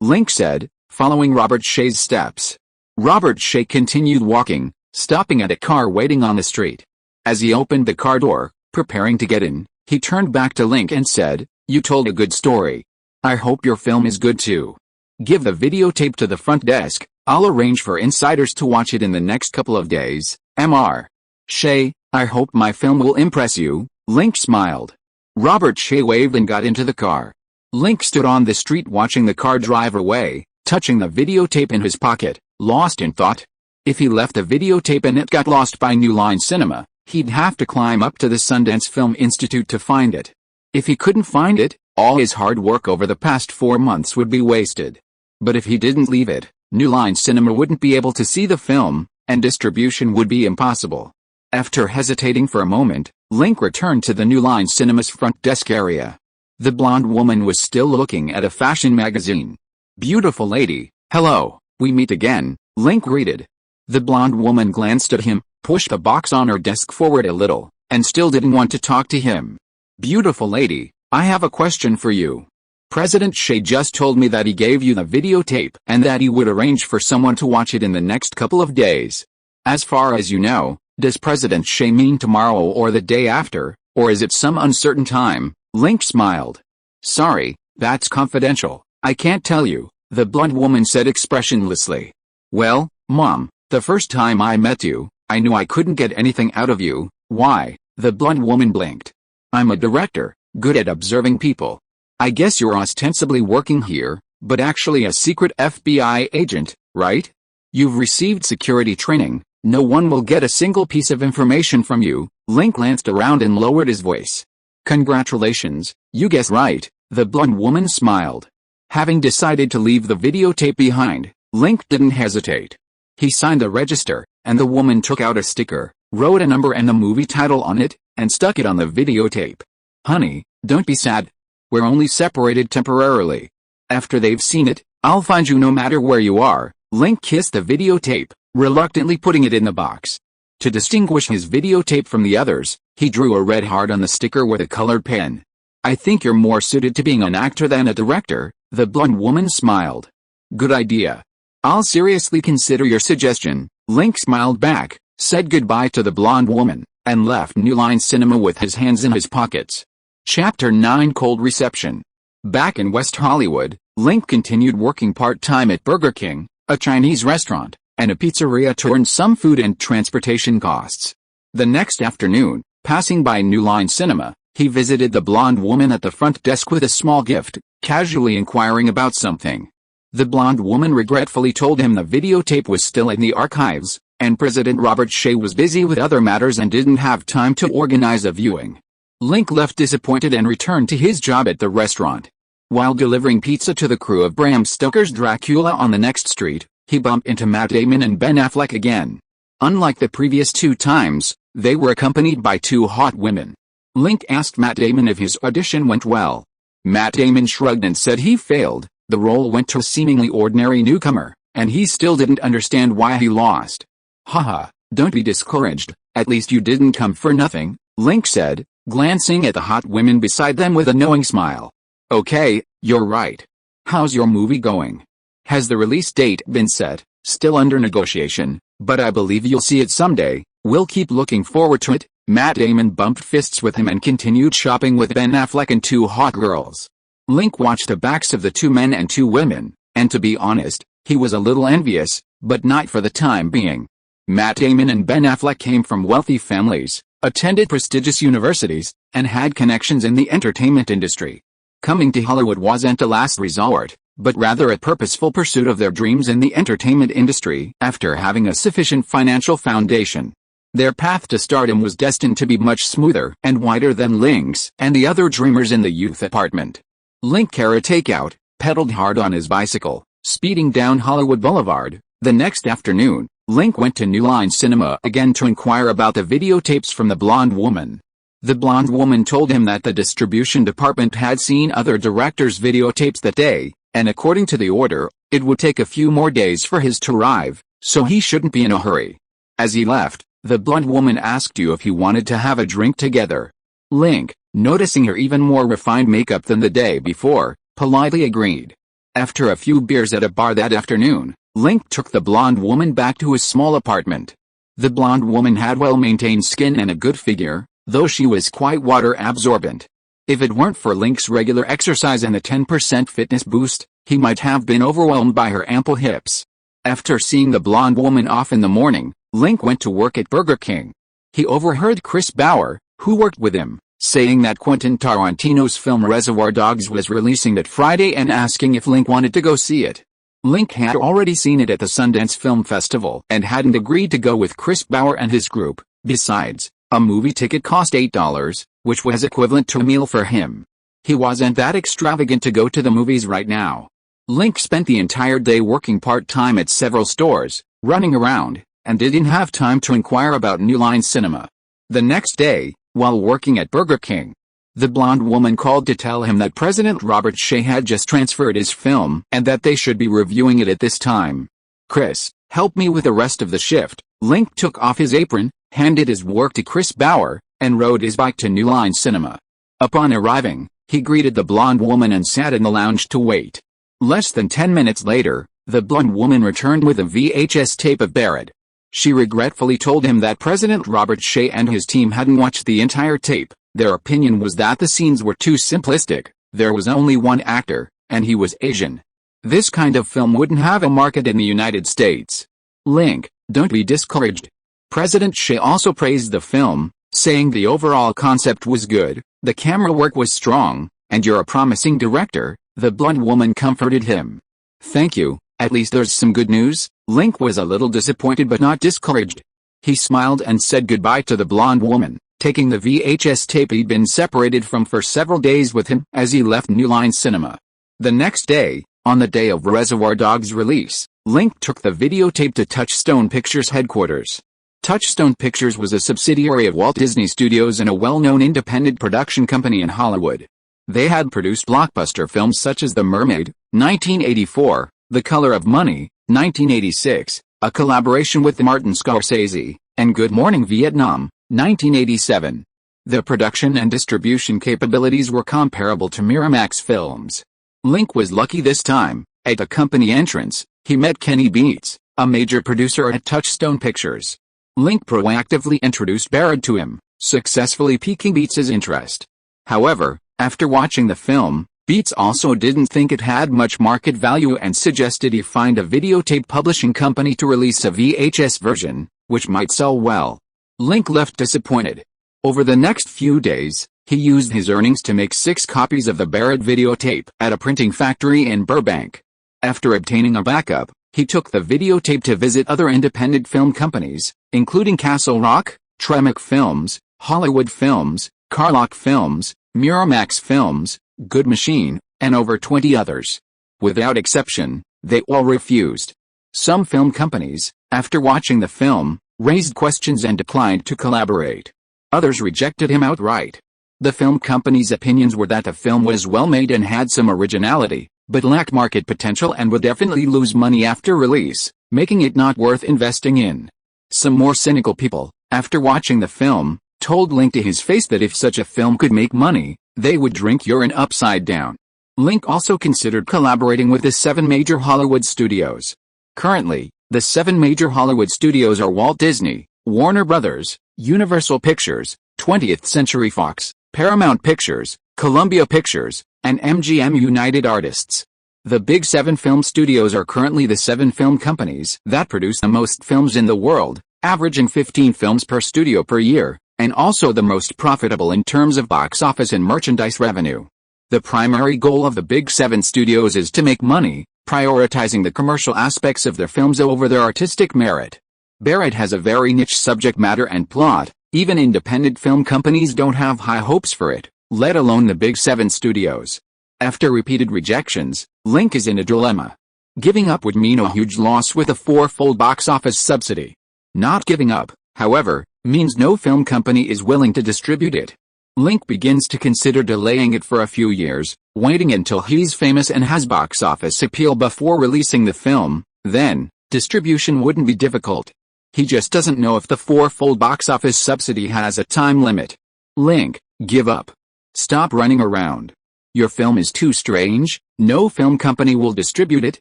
Link said, following Robert Shea's steps. Robert Shea continued walking, stopping at a car waiting on the street. As he opened the car door, preparing to get in, he turned back to Link and said, "You told a good story. I hope your film is good too. Give the videotape to the front desk, I'll arrange for insiders to watch it in the next couple of days." Mr. Shea, "I hope my film will impress you," Link smiled. Robert Shea waved and got into the car. Link stood on the street watching the car drive away, touching the videotape in his pocket, lost in thought. If he left the videotape and it got lost by New Line Cinema, he'd have to climb up to the Sundance Film Institute to find it. If he couldn't find it, all his hard work over the past 4 months would be wasted. But if he didn't leave it, New Line Cinema wouldn't be able to see the film, and distribution would be impossible. After hesitating for a moment, Link returned to the New Line Cinema's front desk area. The blonde woman was still looking at a fashion magazine. "Beautiful lady, hello, we meet again," Link greeted. The blonde woman glanced at him, pushed the box on her desk forward a little, and still didn't want to talk to him. "Beautiful lady, I have a question for you. President Shea just told me that he gave you the videotape and that he would arrange for someone to watch it in the next couple of days. As far as you know, does President Shea mean tomorrow or the day after, or is it some uncertain time?" Link smiled. "Sorry, that's confidential, I can't tell you," the blonde woman said expressionlessly. "Well, Mom, the first time I met you, I knew I couldn't get anything out of you." "Why?" the blonde woman blinked. "I'm a director, good at observing people. I guess you're ostensibly working here, but actually a secret FBI agent, right? You've received security training, no one will get a single piece of information from you." Link glanced around and lowered his voice. "Congratulations, you guessed right," the blonde woman smiled. Having decided to leave the videotape behind, Link didn't hesitate. He signed the register, and the woman took out a sticker, wrote a number and the movie title on it, and stuck it on the videotape. "Honey, don't be sad. We're only separated temporarily. After they've seen it, I'll find you no matter where you are." Link kissed the videotape, reluctantly putting it in the box. To distinguish his videotape from the others, he drew a red heart on the sticker with a colored pen. "I think you're more suited to being an actor than a director," the blonde woman smiled. "Good idea. I'll seriously consider your suggestion." Link smiled back, said goodbye to the blonde woman, and left New Line Cinema with his hands in his pockets. Chapter 9 Cold Reception. Back in West Hollywood, Link continued working part-time at Burger King, a Chinese restaurant, and a pizzeria to earn some food and transportation costs. The next afternoon, passing by New Line Cinema, he visited the blonde woman at the front desk with a small gift, casually inquiring about something. The blonde woman regretfully told him the videotape was still in the archives, and President Robert Shea was busy with other matters and didn't have time to organize a viewing. Link left disappointed and returned to his job at the restaurant. While delivering pizza to the crew of Bram Stoker's Dracula on the next street, he bumped into Matt Damon and Ben Affleck again. Unlike the previous 2 times, they were accompanied by 2 hot women. Link asked Matt Damon if his audition went well. Matt Damon shrugged and said he failed. The role went to a seemingly ordinary newcomer, and he still didn't understand why he lost. Haha, don't be discouraged, at least you didn't come for nothing, Link said, glancing at the hot women beside them with a knowing smile. Okay, you're right. How's your movie going? Has the release date been set? Still under negotiation, but I believe you'll see it someday. We'll keep looking forward to it. Matt Damon bumped fists with him and continued shopping with Ben Affleck and 2 hot girls. Link watched the backs of the 2 men and 2 women, and to be honest, he was a little envious, but not for the time being. Matt Damon and Ben Affleck came from wealthy families, attended prestigious universities, and had connections in the entertainment industry. Coming to Hollywood wasn't a last resort, but rather a purposeful pursuit of their dreams in the entertainment industry after having a sufficient financial foundation. Their path to stardom was destined to be much smoother and wider than Link's and the other dreamers in the youth apartment. Link carried takeout, pedaled hard on his bicycle, speeding down Hollywood Boulevard. The next afternoon, Link went to New Line Cinema again to inquire about the videotapes from the blonde woman. The blonde woman told him that the distribution department had seen other directors' videotapes that day, and according to the order, it would take a few more days for his to arrive, so he shouldn't be in a hurry. As he left, the blonde woman asked you if he wanted to have a drink together. Link, noticing her even more refined makeup than the day before, politely agreed. After a few beers at a bar that afternoon, Link took the blonde woman back to his small apartment. The blonde woman had well-maintained skin and a good figure, though she was quite water-absorbent. If it weren't for Link's regular exercise and a 10% fitness boost, he might have been overwhelmed by her ample hips. After seeing the blonde woman off in the morning, Link went to work at Burger King. He overheard Chris Bauer, who worked with him, saying that Quentin Tarantino's film Reservoir Dogs was releasing that Friday and asking if Link wanted to go see it. Link had already seen it at the Sundance Film Festival and hadn't agreed to go with Chris Bauer and his group. Besides, a movie ticket cost $8, which was equivalent to a meal for him. He wasn't that extravagant to go to the movies right now. Link spent the entire day working part-time at several stores, running around, and didn't have time to inquire about New Line Cinema. The next day, while working at Burger King, the blonde woman called to tell him that President Robert Shea had just transferred his film and that they should be reviewing it at this time. Chris, help me with the rest of the shift. Link took off his apron, handed his work to Chris Bauer, and rode his bike to New Line Cinema. Upon arriving, he greeted the blonde woman and sat in the lounge to wait. Less than 10 minutes later, the blonde woman returned with a VHS tape of Barrett. She regretfully told him that President Robert Shea and his team hadn't watched the entire tape. Their opinion was that the scenes were too simplistic. There was only one actor, and he was Asian. This kind of film wouldn't have a market in the United States. Link, don't be discouraged. President Shea also praised the film, saying the overall concept was good, the camera work was strong, and you're a promising director. The blonde woman comforted him. Thank you, at least there's some good news. Link was a little disappointed but not discouraged. He smiled and said goodbye to the blonde woman, taking the VHS tape he'd been separated from for several days with him as he left New Line Cinema. The next day, on the day of Reservoir Dogs' release, Link took the videotape to Touchstone Pictures headquarters. Touchstone Pictures was a subsidiary of Walt Disney Studios and a well-known independent production company in Hollywood. They had produced blockbuster films such as The Mermaid, 1984, The Color of Money, 1986, a collaboration with Martin Scorsese, and Good Morning Vietnam, 1987. The production and distribution capabilities were comparable to Miramax Films. Link was lucky this time. At the company entrance, he met Kenny Beats, a major producer at Touchstone Pictures. Link proactively introduced Barrett to him, successfully piquing Beats' interest. However, after watching the film, Beats also didn't think it had much market value and suggested he find a videotape publishing company to release a VHS version, which might sell well. Link left disappointed. Over the next few days, he used his earnings to make 6 copies of the Barrett videotape at a printing factory in Burbank. After obtaining a backup, he took the videotape to visit other independent film companies, including Castle Rock, Tremec Films, Hollywood Films, Carlock Films, Miramax Films, Good Machine, and over 20 others. Without exception, they all refused. Some film companies, after watching the film, raised questions and declined to collaborate. Others rejected him outright. The film company's opinions were that the film was well made and had some originality, but lacked market potential and would definitely lose money after release, making it not worth investing in. Some more cynical people, after watching the film, told Link to his face that if such a film could make money, they would drink urine upside down. Link also considered collaborating with the 7 major Hollywood studios. Currently, the 7 major Hollywood studios are Walt Disney, Warner Brothers, Universal Pictures, 20th Century Fox, Paramount Pictures, Columbia Pictures, and MGM United Artists. The Big 7 film studios are currently the 7 film companies that produce the most films in the world, averaging 15 films per studio per year, and also the most profitable in terms of box office and merchandise revenue. The primary goal of the Big 7 studios is to make money, prioritizing the commercial aspects of their films over their artistic merit. Barrett has a very niche subject matter and plot. Even independent film companies don't have high hopes for it, let alone the Big 7 studios. After repeated rejections, Link is in a dilemma. Giving up would mean a huge loss with a 4-fold box office subsidy. Not giving up, however, means no film company is willing to distribute it. Link begins to consider delaying it for a few years, waiting until he's famous and has box office appeal before releasing the film. Then, distribution wouldn't be difficult. He just doesn't know if the 4-fold box office subsidy has a time limit. Link, give up. Stop running around. Your film is too strange, no film company will distribute it,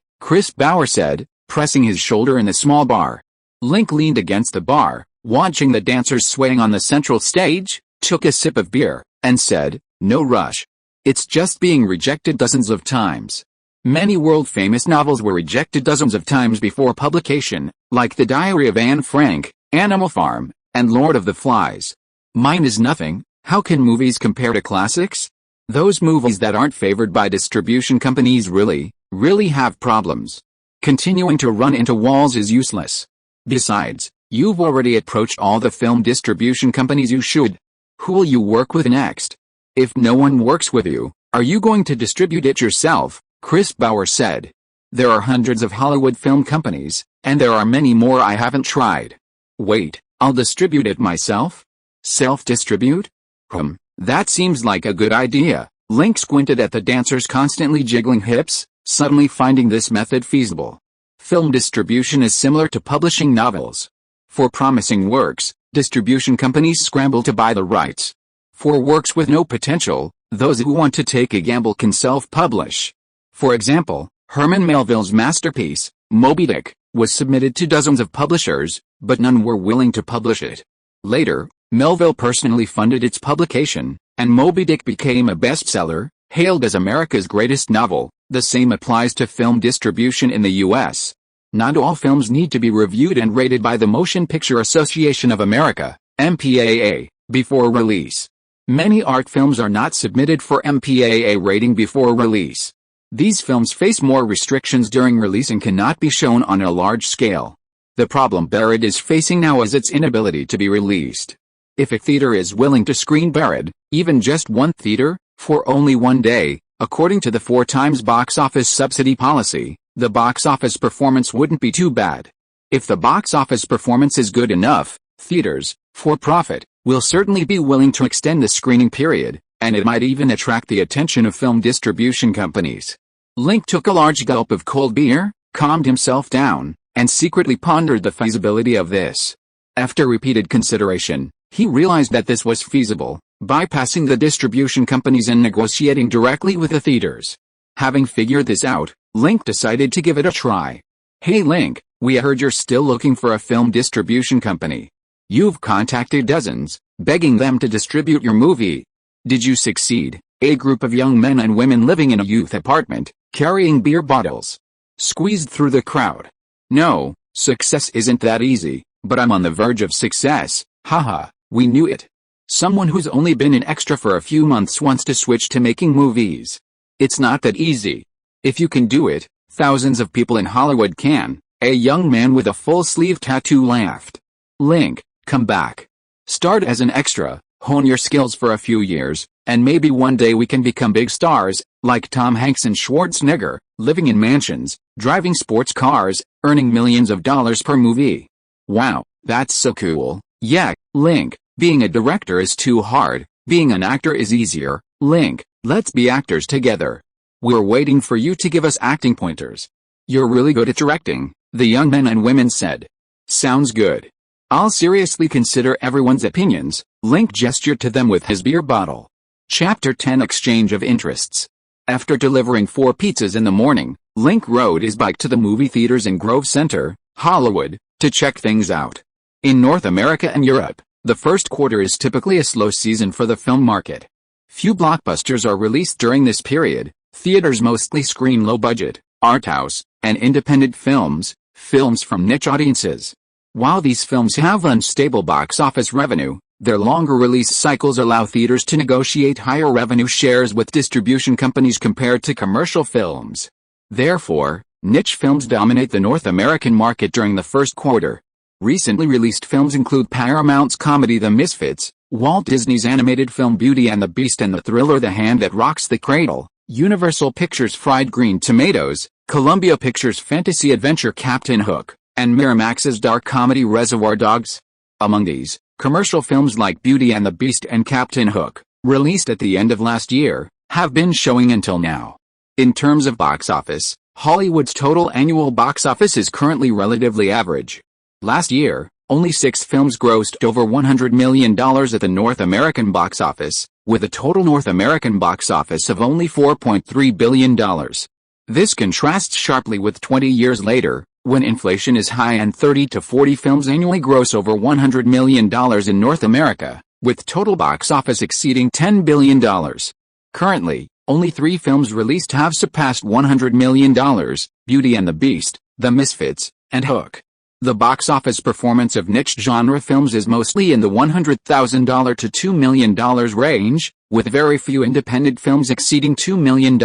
Chris Bauer said, pressing his shoulder in a small bar. Link leaned against the bar, watching the dancers swaying on the central stage, took a sip of beer, and said, "No rush. It's just being rejected dozens of times." Many world-famous novels were rejected dozens of times before publication, like The Diary of Anne Frank, Animal Farm, and Lord of the Flies. Mine is nothing. How can movies compare to classics? Those movies that aren't favored by distribution companies really have problems. Continuing to run into walls is useless. Besides, you've already approached all the film distribution companies you should. Who will you work with next? If no one works with you, are you going to distribute it yourself? Chris Bauer said. There are hundreds of Hollywood film companies, and there are many more I haven't tried. Wait, I'll distribute it myself? Self-distribute? That seems like a good idea. Link squinted at the dancers constantly jiggling hips, suddenly finding this method feasible. Film distribution is similar to publishing novels. For promising works, distribution companies scramble to buy the rights. For works with no potential, those who want to take a gamble can self-publish. For example, Herman Melville's masterpiece, Moby Dick, was submitted to dozens of publishers, but none were willing to publish it. Later, Melville personally funded its publication, and Moby Dick became a bestseller, hailed as America's greatest novel. The same applies to film distribution in the U.S. Not all films need to be reviewed and rated by the Motion Picture Association of America, MPAA, before release. Many art films are not submitted for MPAA rating before release. These films face more restrictions during release and cannot be shown on a large scale. The problem Barrett is facing now is its inability to be released. If a theater is willing to screen Barrett, even just one theater, for only one day, according to the 4 times box office subsidy policy, the box office performance wouldn't be too bad. If the box office performance is good enough, theaters, for profit, will certainly be willing to extend the screening period, and it might even attract the attention of film distribution companies. Link took a large gulp of cold beer, calmed himself down, and secretly pondered the feasibility of this. After repeated consideration, he realized that this was feasible, bypassing the distribution companies and negotiating directly with the theaters. Having figured this out, Link decided to give it a try. "Hey Link, we heard you're still looking for a film distribution company. You've contacted dozens, begging them to distribute your movie. Did you succeed?" A group of young men and women living in a youth apartment, carrying beer bottles, squeezed through the crowd. "No, success isn't that easy, but I'm on the verge of success, haha, we knew it. Someone who's only been an extra for a few months wants to switch to making movies. It's not that easy. If you can do it, thousands of people in Hollywood can." A young man with a full sleeve tattoo laughed. "Link, come back. Start as an extra, hone your skills for a few years, and maybe one day we can become big stars, like Tom Hanks and Schwarzenegger, living in mansions, driving sports cars, earning millions of dollars per movie." Wow, That's so cool. Yeah, Link, being a director is too hard, being an actor is easier. Link, let's be actors together. We're waiting for you to give us acting pointers. You're really good at directing, the young men and women said. Sounds good. I'll seriously consider everyone's opinions. Link gestured to them with his beer bottle. Chapter 10 Exchange of Interests. After delivering 4 pizzas in the morning, Link rode his bike to the movie theaters in Grove Center, Hollywood, to check things out. In North America and Europe, the first quarter is typically a slow season for the film market. Few blockbusters are released during this period. Theaters mostly screen low-budget, art house, and independent films from niche audiences. While these films have unstable box office revenue, their longer release cycles allow theaters to negotiate higher revenue shares with distribution companies compared to commercial films. Therefore, niche films dominate the North American market during the first quarter. Recently released films include Paramount's comedy The Misfits, Walt Disney's animated film Beauty and the Beast and the thriller The Hand That Rocks the Cradle, Universal Pictures' Fried Green Tomatoes, Columbia Pictures' fantasy adventure Captain Hook, and Miramax's dark comedy Reservoir Dogs. Among these, commercial films like Beauty and the Beast and Captain Hook, released at the end of last year, have been showing until now. In terms of box office, Hollywood's total annual box office is currently relatively average. Last year, only 6 films grossed over $100 million at the North American box office, with a total North American box office of only $4.3 billion. This contrasts sharply with 20 years later, when inflation is high and 30 to 40 films annually gross over $100 million in North America, with total box office exceeding $10 billion. Currently, only 3 films released have surpassed $100 million, Beauty and the Beast, The Misfits, and Hook. The box office performance of niche genre films is mostly in the $100,000 to $2 million range, with very few independent films exceeding $2 million.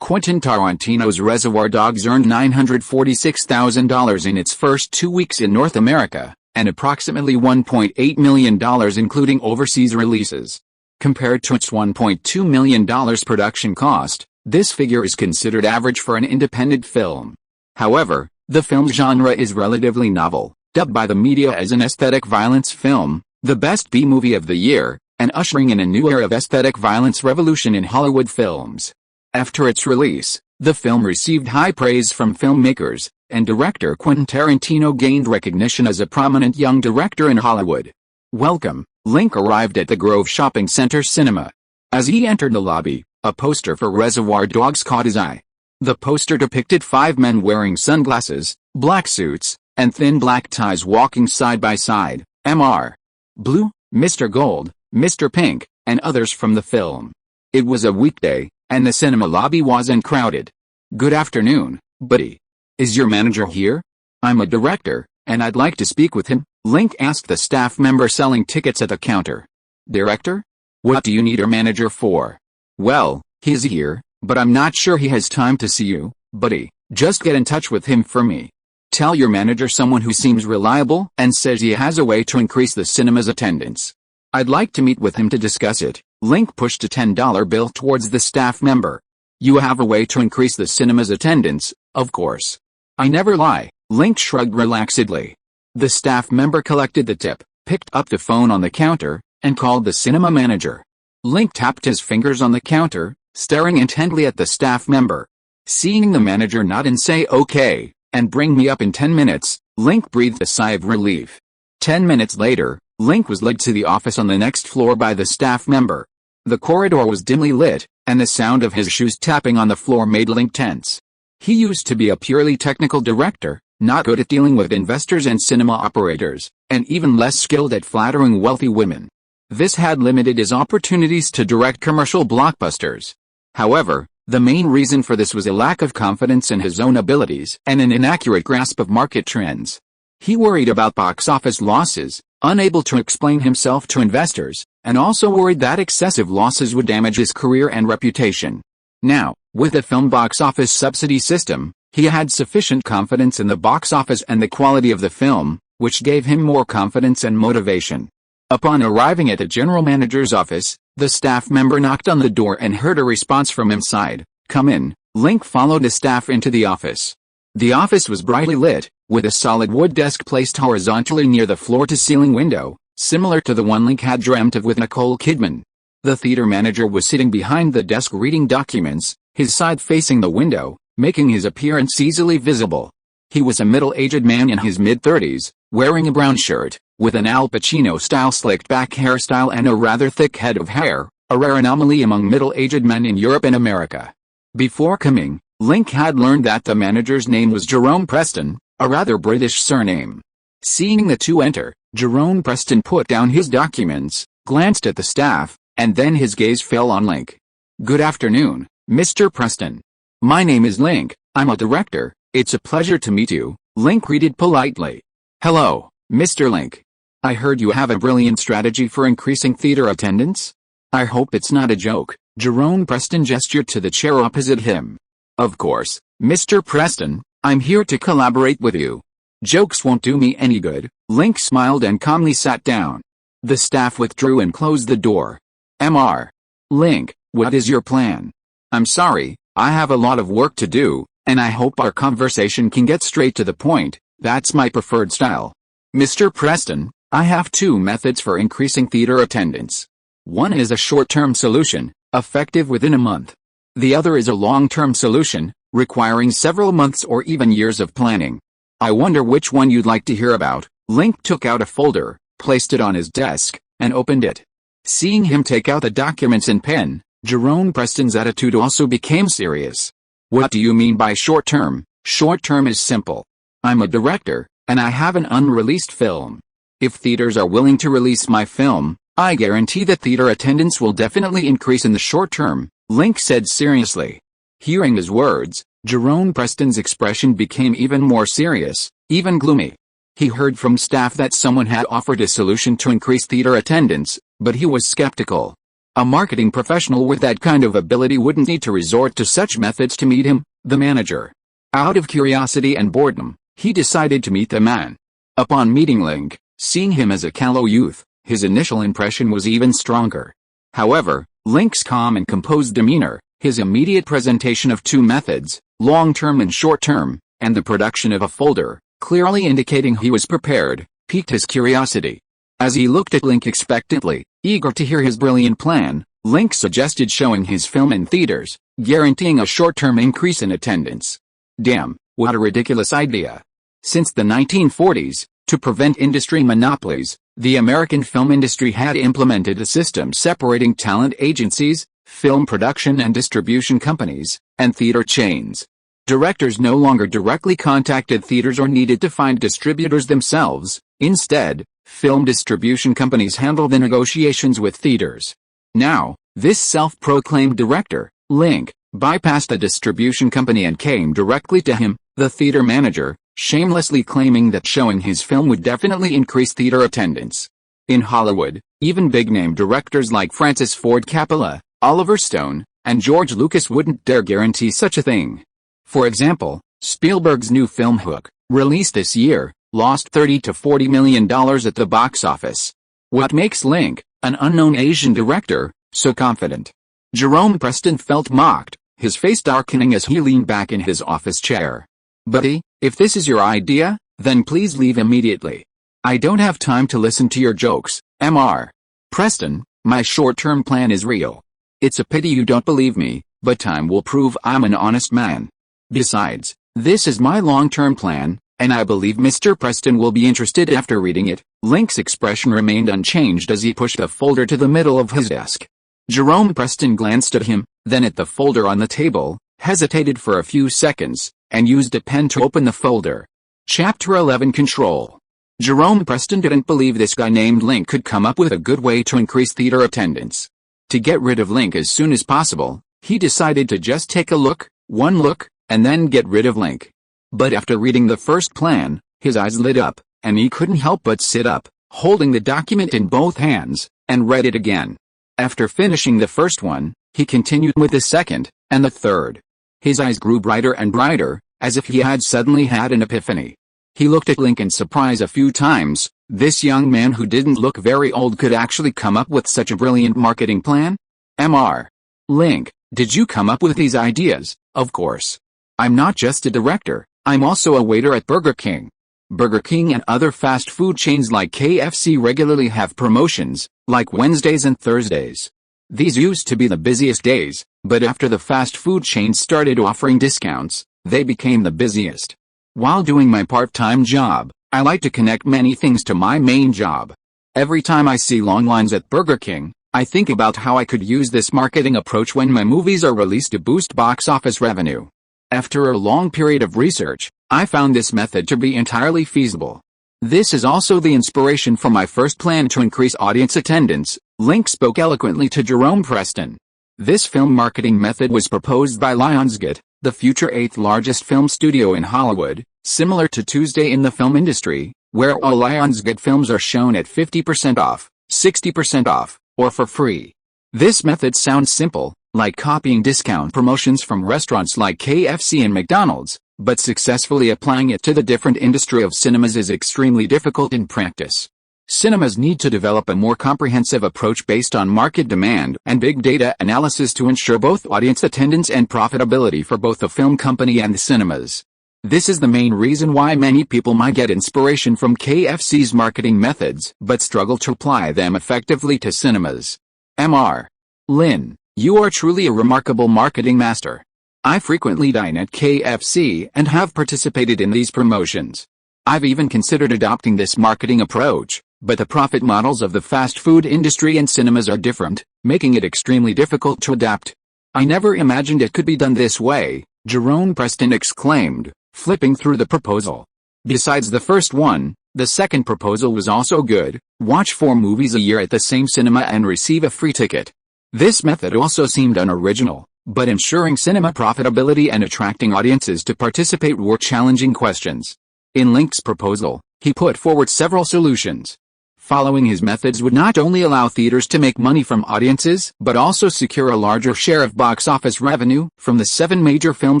Quentin Tarantino's Reservoir Dogs earned $946,000 in its first 2 weeks in North America, and approximately $1.8 million including overseas releases. Compared to its $1.2 million production cost, this figure is considered average for an independent film. However, the film genre is relatively novel, dubbed by the media as an aesthetic violence film, the best B-movie of the year, and ushering in a new era of aesthetic violence revolution in Hollywood films. After its release, the film received high praise from filmmakers, and director Quentin Tarantino gained recognition as a prominent young director in Hollywood. Welcome, Link arrived at the Grove Shopping Center cinema. As he entered the lobby, a poster for Reservoir Dogs caught his eye. The poster depicted 5 men wearing sunglasses, black suits, and thin black ties walking side by side, Mr. Blue, Mr. Gold, Mr. Pink, and others from the film. It was a weekday, and the cinema lobby wasn't crowded. Good afternoon, buddy. Is your manager here? I'm a director, and I'd like to speak with him, Link asked the staff member selling tickets at the counter. Director? What do you need a manager for? Well, he's here, but I'm not sure he has time to see you, buddy. Just get in touch with him for me. Tell your manager someone who seems reliable and says he has a way to increase the cinema's attendance. I'd like to meet with him to discuss it. Link pushed a $10 bill towards the staff member. You have a way to increase the cinema's attendance, of course. I never lie, Link shrugged relaxedly. The staff member collected the tip, picked up the phone on the counter, and called the cinema manager. Link tapped his fingers on the counter, staring intently at the staff member. Seeing the manager nod and say okay, and bring me up in 10 minutes, Link breathed a sigh of relief. 10 minutes later, Link was led to the office on the next floor by the staff member. The corridor was dimly lit, and the sound of his shoes tapping on the floor made Link tense. He used to be a purely technical director, not good at dealing with investors and cinema operators, and even less skilled at flattering wealthy women. This had limited his opportunities to direct commercial blockbusters. However, the main reason for this was a lack of confidence in his own abilities and an inaccurate grasp of market trends. He worried about box office losses, unable to explain himself to investors, and also worried that excessive losses would damage his career and reputation. Now, with the film box office subsidy system, he had sufficient confidence in the box office and the quality of the film, which gave him more confidence and motivation. Upon arriving at the general manager's office, the staff member knocked on the door and heard a response from inside. Come in. Link followed the staff into the office. The office was brightly lit, with a solid wood desk placed horizontally near the floor-to-ceiling window, similar to the one Link had dreamt of with Nicole Kidman. The theater manager was sitting behind the desk reading documents, his side facing the window, making his appearance easily visible. He was a middle-aged man in his mid-30s, wearing a brown shirt, with an Al Pacino-style slicked-back hairstyle and a rather thick head of hair, a rare anomaly among middle-aged men in Europe and America. Before coming, Link had learned that the manager's name was Jerome Preston, a rather British surname. Seeing the two enter, Jerome Preston put down his documents, glanced at the staff, and then his gaze fell on Link. "Good afternoon, Mr. Preston. My name is Link, I'm a director. It's a pleasure to meet you," Link greeted politely. "Hello, Mr. Link. I heard you have a brilliant strategy for increasing theater attendance? I hope it's not a joke." Jerome Preston gestured to the chair opposite him. "Of course, Mr. Preston, I'm here to collaborate with you. Jokes won't do me any good." Link smiled and calmly sat down. The staff withdrew and closed the door. Mr. Link, what is your plan? "I'm sorry, I have a lot of work to do, and I hope our conversation can get straight to the point. That's my preferred style. Mr. Preston, I have two methods for increasing theater attendance. One is a short-term solution, effective within a month. The other is a long-term solution, requiring several months or even years of planning. I wonder which one you'd like to hear about." Link took out a folder, placed it on his desk, and opened it. Seeing him take out the documents and pen, Jerome Preston's attitude also became serious. "What do you mean by short-term?" "Short-term is simple. I'm a director, and I have an unreleased film. If theaters are willing to release my film, I guarantee that theater attendance will definitely increase in the short term," Link said seriously. Hearing his words, Jerome Preston's expression became even more serious, even gloomy. He heard from staff that someone had offered a solution to increase theater attendance, but he was skeptical. A marketing professional with that kind of ability wouldn't need to resort to such methods to meet him, the manager. Out of curiosity and boredom, he decided to meet the man. Upon meeting Link, seeing him as a callow youth, his initial impression was even stronger. However, Link's calm and composed demeanor, his immediate presentation of two methods, long-term and short-term, and the production of a folder, clearly indicating he was prepared, piqued his curiosity. As he looked at Link expectantly, eager to hear his brilliant plan, Link suggested showing his film in theaters, guaranteeing a short-term increase in attendance. Damn, what a ridiculous idea. Since the 1940s, to prevent industry monopolies, the American film industry had implemented a system separating talent agencies, film production and distribution companies, and theater chains. Directors no longer directly contacted theaters or needed to find distributors themselves. Instead, film distribution companies handled the negotiations with theaters. Now, this self-proclaimed director, Link, bypassed the distribution company and came directly to him, the theater manager, shamelessly claiming that showing his film would definitely increase theater attendance. In Hollywood, even big-name directors like Francis Ford Coppola, Oliver Stone, and George Lucas wouldn't dare guarantee such a thing. For example, Spielberg's new film Hook, released this year, lost $30 to $40 million at the box office. What makes Link, an unknown Asian director, so confident? Jerome Preston felt mocked, his face darkening as he leaned back in his office chair. "Buddy, if this is your idea, then please leave immediately. I don't have time to listen to your jokes, Mr. Preston. My short-term plan is real. It's a pity you don't believe me, but time will prove I'm an honest man. Besides, this is my long-term plan, and I believe Mr. Preston will be interested after reading it." Link's expression remained unchanged as he pushed the folder to the middle of his desk. Jerome Preston glanced at him, then at the folder on the table, hesitated for a few seconds, and used a pen to open the folder. Chapter 11 Control. Jerome Preston didn't believe this guy named Link could come up with a good way to increase theater attendance. To get rid of Link as soon as possible, he decided to just take a look, one look, and then get rid of Link. But after reading the first plan, his eyes lit up, and he couldn't help but sit up, holding the document in both hands, and read it again. After finishing the first one, he continued with the second, and the third. His eyes grew brighter and brighter, as if he had suddenly had an epiphany. He looked at Link in surprise a few times. This young man who didn't look very old could actually come up with such a brilliant marketing plan? Mr. Link, did you come up with these ideas? Of course. I'm not just a director, I'm also a waiter at Burger King. Burger King and other fast food chains like KFC regularly have promotions, like Wednesdays and Thursdays. These used to be the busiest days, but after the fast food chains started offering discounts, they became the busiest. While doing my part-time job, I like to connect many things to my main job. Every time I see long lines at Burger King, I think about how I could use this marketing approach when my movies are released to boost box office revenue. After a long period of research, I found this method to be entirely feasible. This is also the inspiration for my first plan to increase audience attendance. Link spoke eloquently to Jerome Preston. This film marketing method was proposed by Lionsgate, the future 8th largest film studio in Hollywood, similar to Tuesday in the film industry, where all Lionsgate films are shown at 50% off, 60% off, or for free. This method sounds simple, like copying discount promotions from restaurants like KFC and McDonald's, but successfully applying it to the different industry of cinemas is extremely difficult in practice. Cinemas need to develop a more comprehensive approach based on market demand and big data analysis to ensure both audience attendance and profitability for both the film company and the cinemas. This is the main reason why many people might get inspiration from KFC's marketing methods but struggle to apply them effectively to cinemas. Mr. Lin, you are truly a remarkable marketing master. I frequently dine at KFC and have participated in these promotions. I've even considered adopting this marketing approach, but the profit models of the fast food industry and cinemas are different, making it extremely difficult to adapt. I never imagined it could be done this way, Jerome Preston exclaimed, flipping through the proposal. Besides the first one, the second proposal was also good: watch 4 movies a year at the same cinema and receive a free ticket. This method also seemed unoriginal, but ensuring cinema profitability and attracting audiences to participate were challenging questions. In Link's proposal, he put forward several solutions. Following his methods would not only allow theaters to make money from audiences, but also secure a larger share of box office revenue from the 7 major film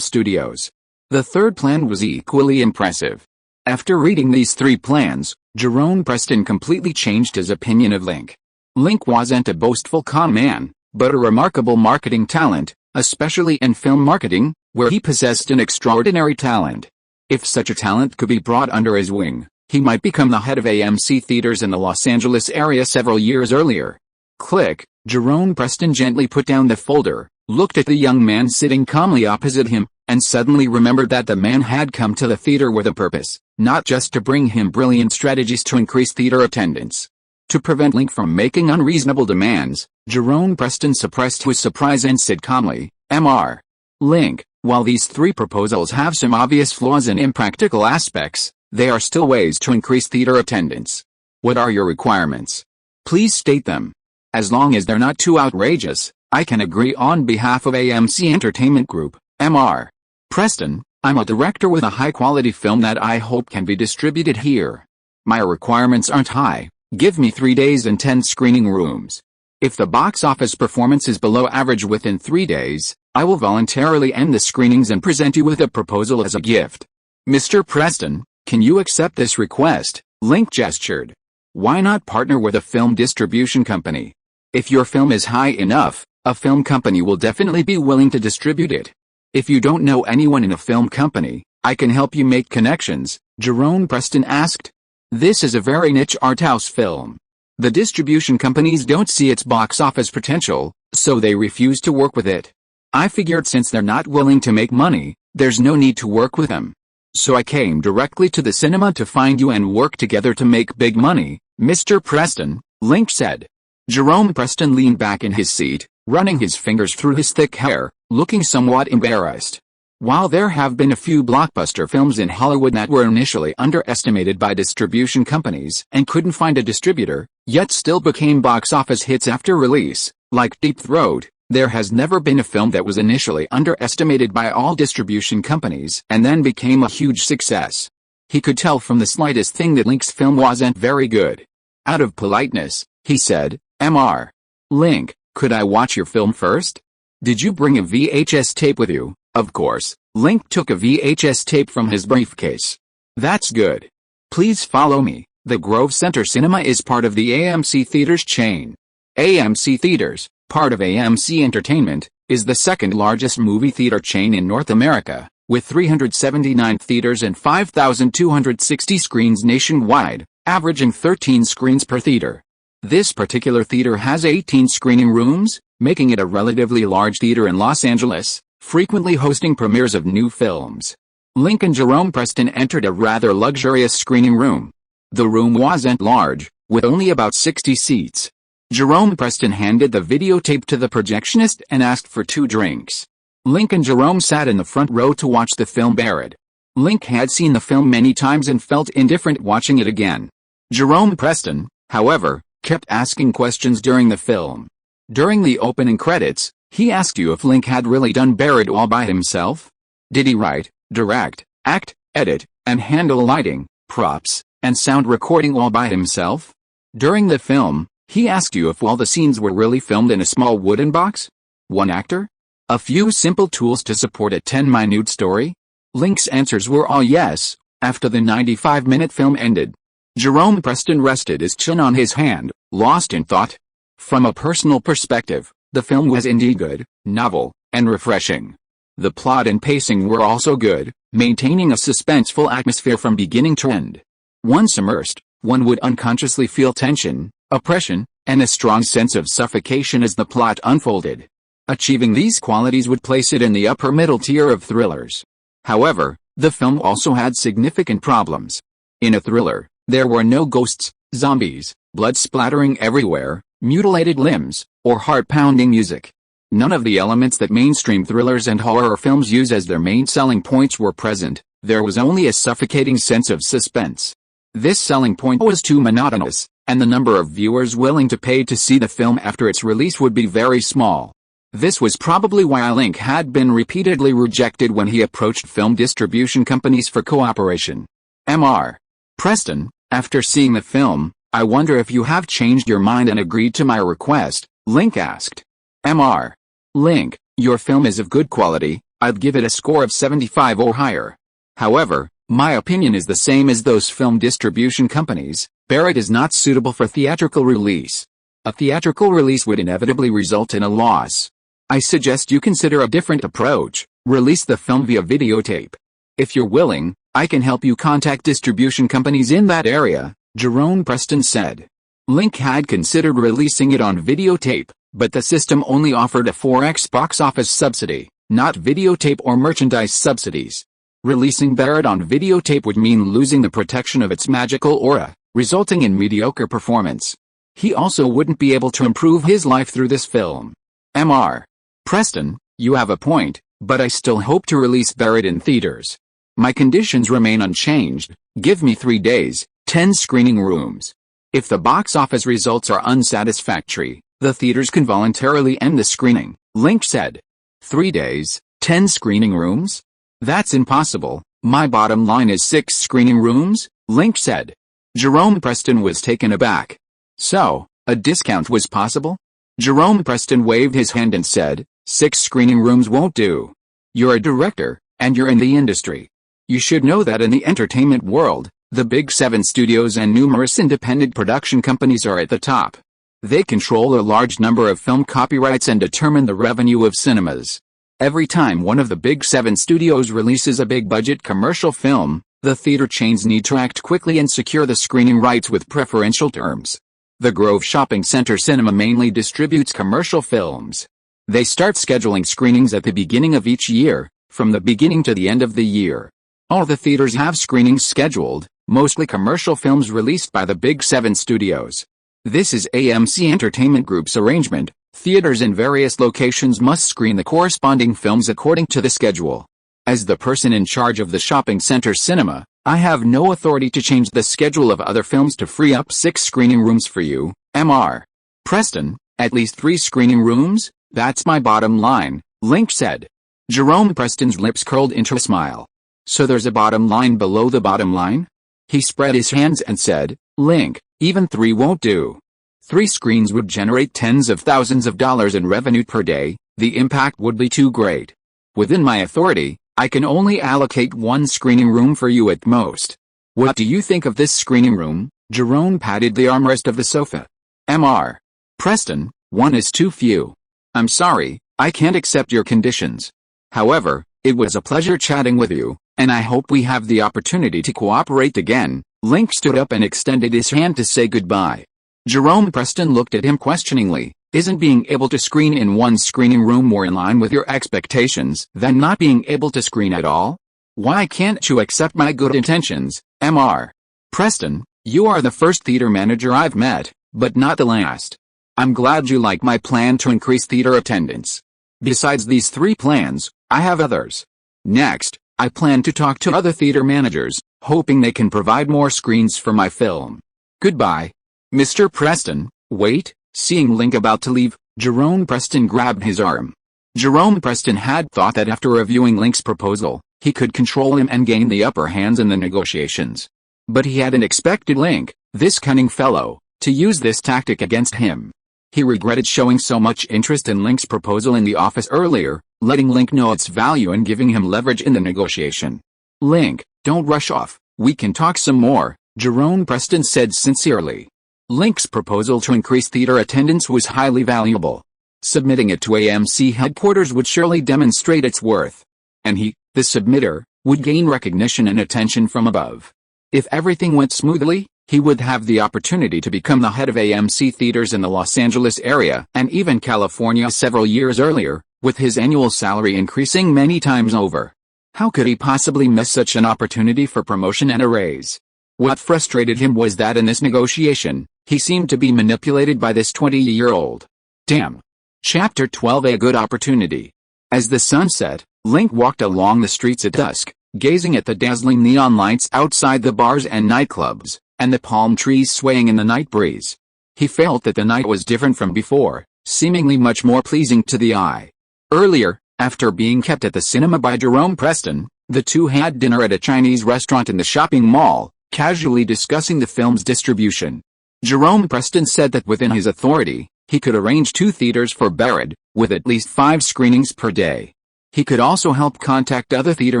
studios. The third plan was equally impressive. After reading these 3 plans, Jerome Preston completely changed his opinion of Link. Link wasn't a boastful con man, but a remarkable marketing talent, especially in film marketing, where he possessed an extraordinary talent. If such a talent could be brought under his wing, he might become the head of AMC theaters in the Los Angeles area several years earlier. Click. Jerome Preston gently put down the folder, looked at the young man sitting calmly opposite him, and suddenly remembered that the man had come to the theater with a purpose, not just to bring him brilliant strategies to increase theater attendance. To prevent Link from making unreasonable demands, Jerome Preston suppressed his surprise and said calmly, Mr. Link, while these 3 proposals have some obvious flaws and impractical aspects, they are still ways to increase theater attendance. What are your requirements? Please state them. As long as they're not too outrageous, I can agree on behalf of AMC Entertainment Group. Mr. Preston, I'm a director with a high-quality film that I hope can be distributed here. My requirements aren't high. Give me 3 days and 10 screening rooms. If the box office performance is below average within 3 days, I will voluntarily end the screenings and present you with a proposal as a gift. Mr. Preston, can you accept this request? Link gestured. Why not partner with a film distribution company? If your film is high enough, a film company will definitely be willing to distribute it. If you don't know anyone in a film company, I can help you make connections, Jerome Preston asked. This is a very niche art house film. The distribution companies don't see its box office potential, so they refuse to work with it. I figured since they're not willing to make money, there's no need to work with them. So I came directly to the cinema to find you and work together to make big money, Mr. Preston, Link said. Jerome Preston leaned back in his seat, running his fingers through his thick hair, looking somewhat embarrassed. While there have been a few blockbuster films in Hollywood that were initially underestimated by distribution companies and couldn't find a distributor, yet still became box office hits after release, like Deep Throat, there has never been a film that was initially underestimated by all distribution companies and then became a huge success. He could tell from the slightest thing that Link's film wasn't very good. Out of politeness, he said, Mr. Link, could I watch your film first? Did you bring a VHS tape with you? Of course, Link took a VHS tape from his briefcase. That's good. Please follow me. The Grove Center Cinema is part of the AMC Theaters chain. AMC Theaters, part of AMC Entertainment, is the second largest movie theater chain in North America. With 379 theaters and 5,260 screens nationwide, averaging 13 screens per theater. This particular theater has 18 screening rooms, making it a relatively large theater in Los Angeles, frequently hosting premieres of new films. Link and Jerome Preston entered a rather luxurious screening room. The room wasn't large, with only about 60 seats. Jerome Preston handed the videotape to the projectionist and asked for 2 drinks. Link and Jerome sat in the front row to watch the film Barrett. Link had seen the film many times and felt indifferent watching it again. Jerome Preston, however, kept asking questions during the film. During the opening credits, he asked you if Link had really done Barrett all by himself. Did he write, direct, act, edit, and handle lighting, props, and sound recording all by himself? During the film, he asked you if all the scenes were really filmed in a small wooden box? One actor? A few simple tools to support a 10-minute story? Link's answers were all yes. After the 95-minute film ended, Jerome Preston rested his chin on his hand, lost in thought. From a personal perspective, the film was indeed good, novel, and refreshing. The plot and pacing were also good, maintaining a suspenseful atmosphere from beginning to end. Once immersed, one would unconsciously feel tension, oppression, and a strong sense of suffocation as the plot unfolded. Achieving these qualities would place it in the upper middle tier of thrillers. However, the film also had significant problems. In a thriller, there were no ghosts, zombies, blood splattering everywhere, mutilated limbs, or heart-pounding music. None of the elements that mainstream thrillers and horror films use as their main selling points were present. There was only a suffocating sense of suspense. This selling point was too monotonous, and the number of viewers willing to pay to see the film after its release would be very small. This was probably why Link had been repeatedly rejected when he approached film distribution companies for cooperation. Mr. Preston, after seeing the film, I wonder if you have changed your mind and agreed to my request, Link asked. Mr. Link, your film is of good quality, I'd give it a score of 75 or higher. However, my opinion is the same as those film distribution companies. Barrett is not suitable for theatrical release. A theatrical release would inevitably result in a loss. I suggest you consider a different approach. Release the film via videotape. If you're willing, I can help you contact distribution companies in that area, Jerome Preston said. Link had considered releasing it on videotape, but the system only offered a 4x box office subsidy, not videotape or merchandise subsidies. Releasing Barrett on videotape would mean losing the protection of its magical aura, resulting in mediocre performance. He also wouldn't be able to improve his life through this film. Mr. Preston, you have a point, but I still hope to release Barrett in theaters. My conditions remain unchanged. Give me 3 days, 10 screening rooms. If the box office results are unsatisfactory, the theaters can voluntarily end the screening, Link said. 3 days, 10 screening rooms? That's impossible. My bottom line is 6 screening rooms, Link said. Jerome Preston was taken aback. So, a discount was possible? Jerome Preston waved his hand and said, 6 screening rooms won't do. You're a director, and you're in the industry. You should know that in the entertainment world, the Big 7 studios and numerous independent production companies are at the top. They control a large number of film copyrights and determine the revenue of cinemas. Every time one of the Big 7 studios releases a big-budget commercial film, the theater chains need to act quickly and secure the screening rights with preferential terms. The Grove Shopping Center Cinema mainly distributes commercial films. They start scheduling screenings at the beginning of each year, from the beginning to the end of the year. All the theaters have screenings scheduled, mostly commercial films released by the Big 7 studios. This is AMC Entertainment Group's arrangement. Theaters in various locations must screen the corresponding films according to the schedule. As the person in charge of the shopping center cinema, I have no authority to change the schedule of other films to free up 6 screening rooms for you, Mr. Preston. At least 3 screening rooms? That's my bottom line, Link said. Jerome Preston's lips curled into a smile. So there's a bottom line below the bottom line? He spread his hands and said, Link, even 3 won't do. 3 screens would generate tens of thousands of dollars in revenue per day. The impact would be too great. Within my authority, I can only allocate 1 screening room for you at most. What do you think of this screening room? Jerome patted the armrest of the sofa. Mr. Preston, 1 is too few. I'm sorry, I can't accept your conditions. However, It was a pleasure chatting with you, and I hope we have the opportunity to cooperate again. Link stood up and extended his hand to say goodbye. Jerome Preston looked at him questioningly. Isn't being able to screen in one screening room more in line with your expectations than not being able to screen at all? Why can't you accept my good intentions, Mr. Preston? You are the first theater manager I've met, but not the last. I'm glad you like my plan to increase theater attendance. Besides these 3 plans, I have others. Next, I plan to talk to other theater managers, hoping they can provide more screens for my film. Goodbye. Mr. Preston, wait. Seeing Link about to leave, Jerome Preston grabbed his arm. Jerome Preston had thought that after reviewing Link's proposal, he could control him and gain the upper hands in the negotiations. But he hadn't expected Link, this cunning fellow, to use this tactic against him. He regretted showing so much interest in Link's proposal in the office earlier, letting Link know its value and giving him leverage in the negotiation. Link, don't rush off, we can talk some more, Jerome Preston said sincerely. Link's proposal to increase theater attendance was highly valuable. Submitting it to AMC headquarters would surely demonstrate its worth. And he, the submitter, would gain recognition and attention from above. If everything went smoothly, he would have the opportunity to become the head of AMC theaters in the Los Angeles area and even California several years earlier, with his annual salary increasing many times over. How could he possibly miss such an opportunity for promotion and a raise? What frustrated him was that in this negotiation, he seemed to be manipulated by this 20-year-old. Damn. Chapter 12: A Good Opportunity. As the sun set, Link walked along the streets at dusk, gazing at the dazzling neon lights outside the bars and nightclubs, and the palm trees swaying in the night breeze. He felt that the night was different from before, seemingly much more pleasing to the eye. Earlier, after being kept at the cinema by Jerome Preston, the two had dinner at a Chinese restaurant in the shopping mall, casually discussing the film's distribution. Jerome Preston said that within his authority, he could arrange 2 theaters for Barrett, with at least 5 screenings per day. He could also help contact other theater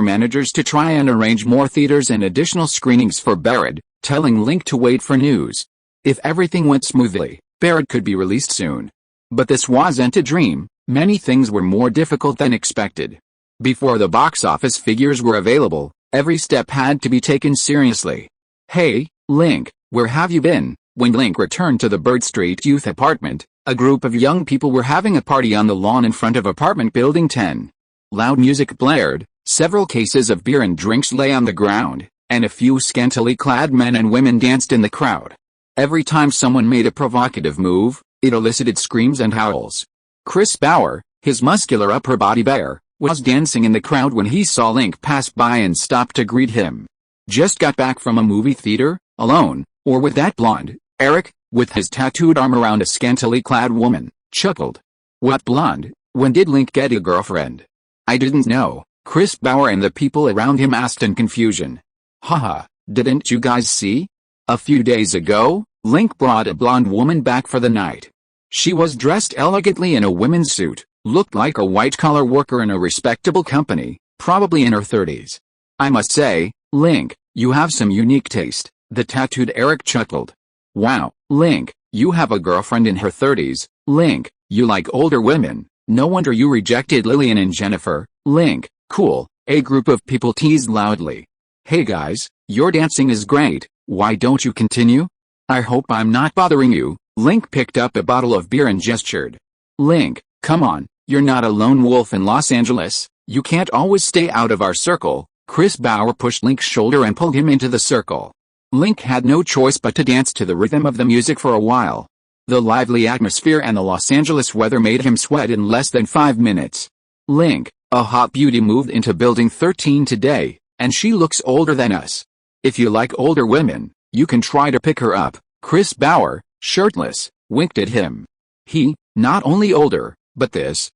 managers to try and arrange more theaters and additional screenings for Barrett, telling Link to wait for news. If everything went smoothly, Barrett could be released soon. But this wasn't a dream, many things were more difficult than expected. Before the box office figures were available, every step had to be taken seriously. Hey, Link, where have you been? When Link returned to the Bird Street youth apartment, a group of young people were having a party on the lawn in front of apartment building 10. Loud music blared, several cases of beer and drinks lay on the ground, and a few scantily clad men and women danced in the crowd. Every time someone made a provocative move, it elicited screams and howls. Chris Bauer, his muscular upper body bare, was dancing in the crowd when he saw Link pass by and stopped to greet him. Just got back from a movie theater, alone, or with that blonde? Eric, with his tattooed arm around a scantily clad woman, chuckled. What blonde? When did Link get a girlfriend? I didn't know, Chris Bauer and the people around him asked in confusion. Haha, didn't you guys see? A few days ago, Link brought a blonde woman back for the night. She was dressed elegantly in a women's suit, looked like a white-collar worker in a respectable company, probably in her 30s. I must say, Link, you have some unique taste, the tattooed Eric chuckled. Wow, Link, you have a girlfriend in her 30s, Link, you like older women, no wonder you rejected Lillian and Jennifer, Link, cool, a group of people teased loudly. Hey guys, your dancing is great, why don't you continue? I hope I'm not bothering you. Link picked up a bottle of beer and gestured. Link, come on, you're not a lone wolf in Los Angeles, you can't always stay out of our circle. Chris Bauer pushed Link's shoulder and pulled him into the circle. Link had no choice but to dance to the rhythm of the music for a while. The lively atmosphere and the Los Angeles weather made him sweat in less than 5 minutes. Link, a hot beauty moved into Building 13 today, and she looks older than us. If you like older women, you can try to pick her up. Chris Bauer, shirtless, winked at him. He, not only older, but this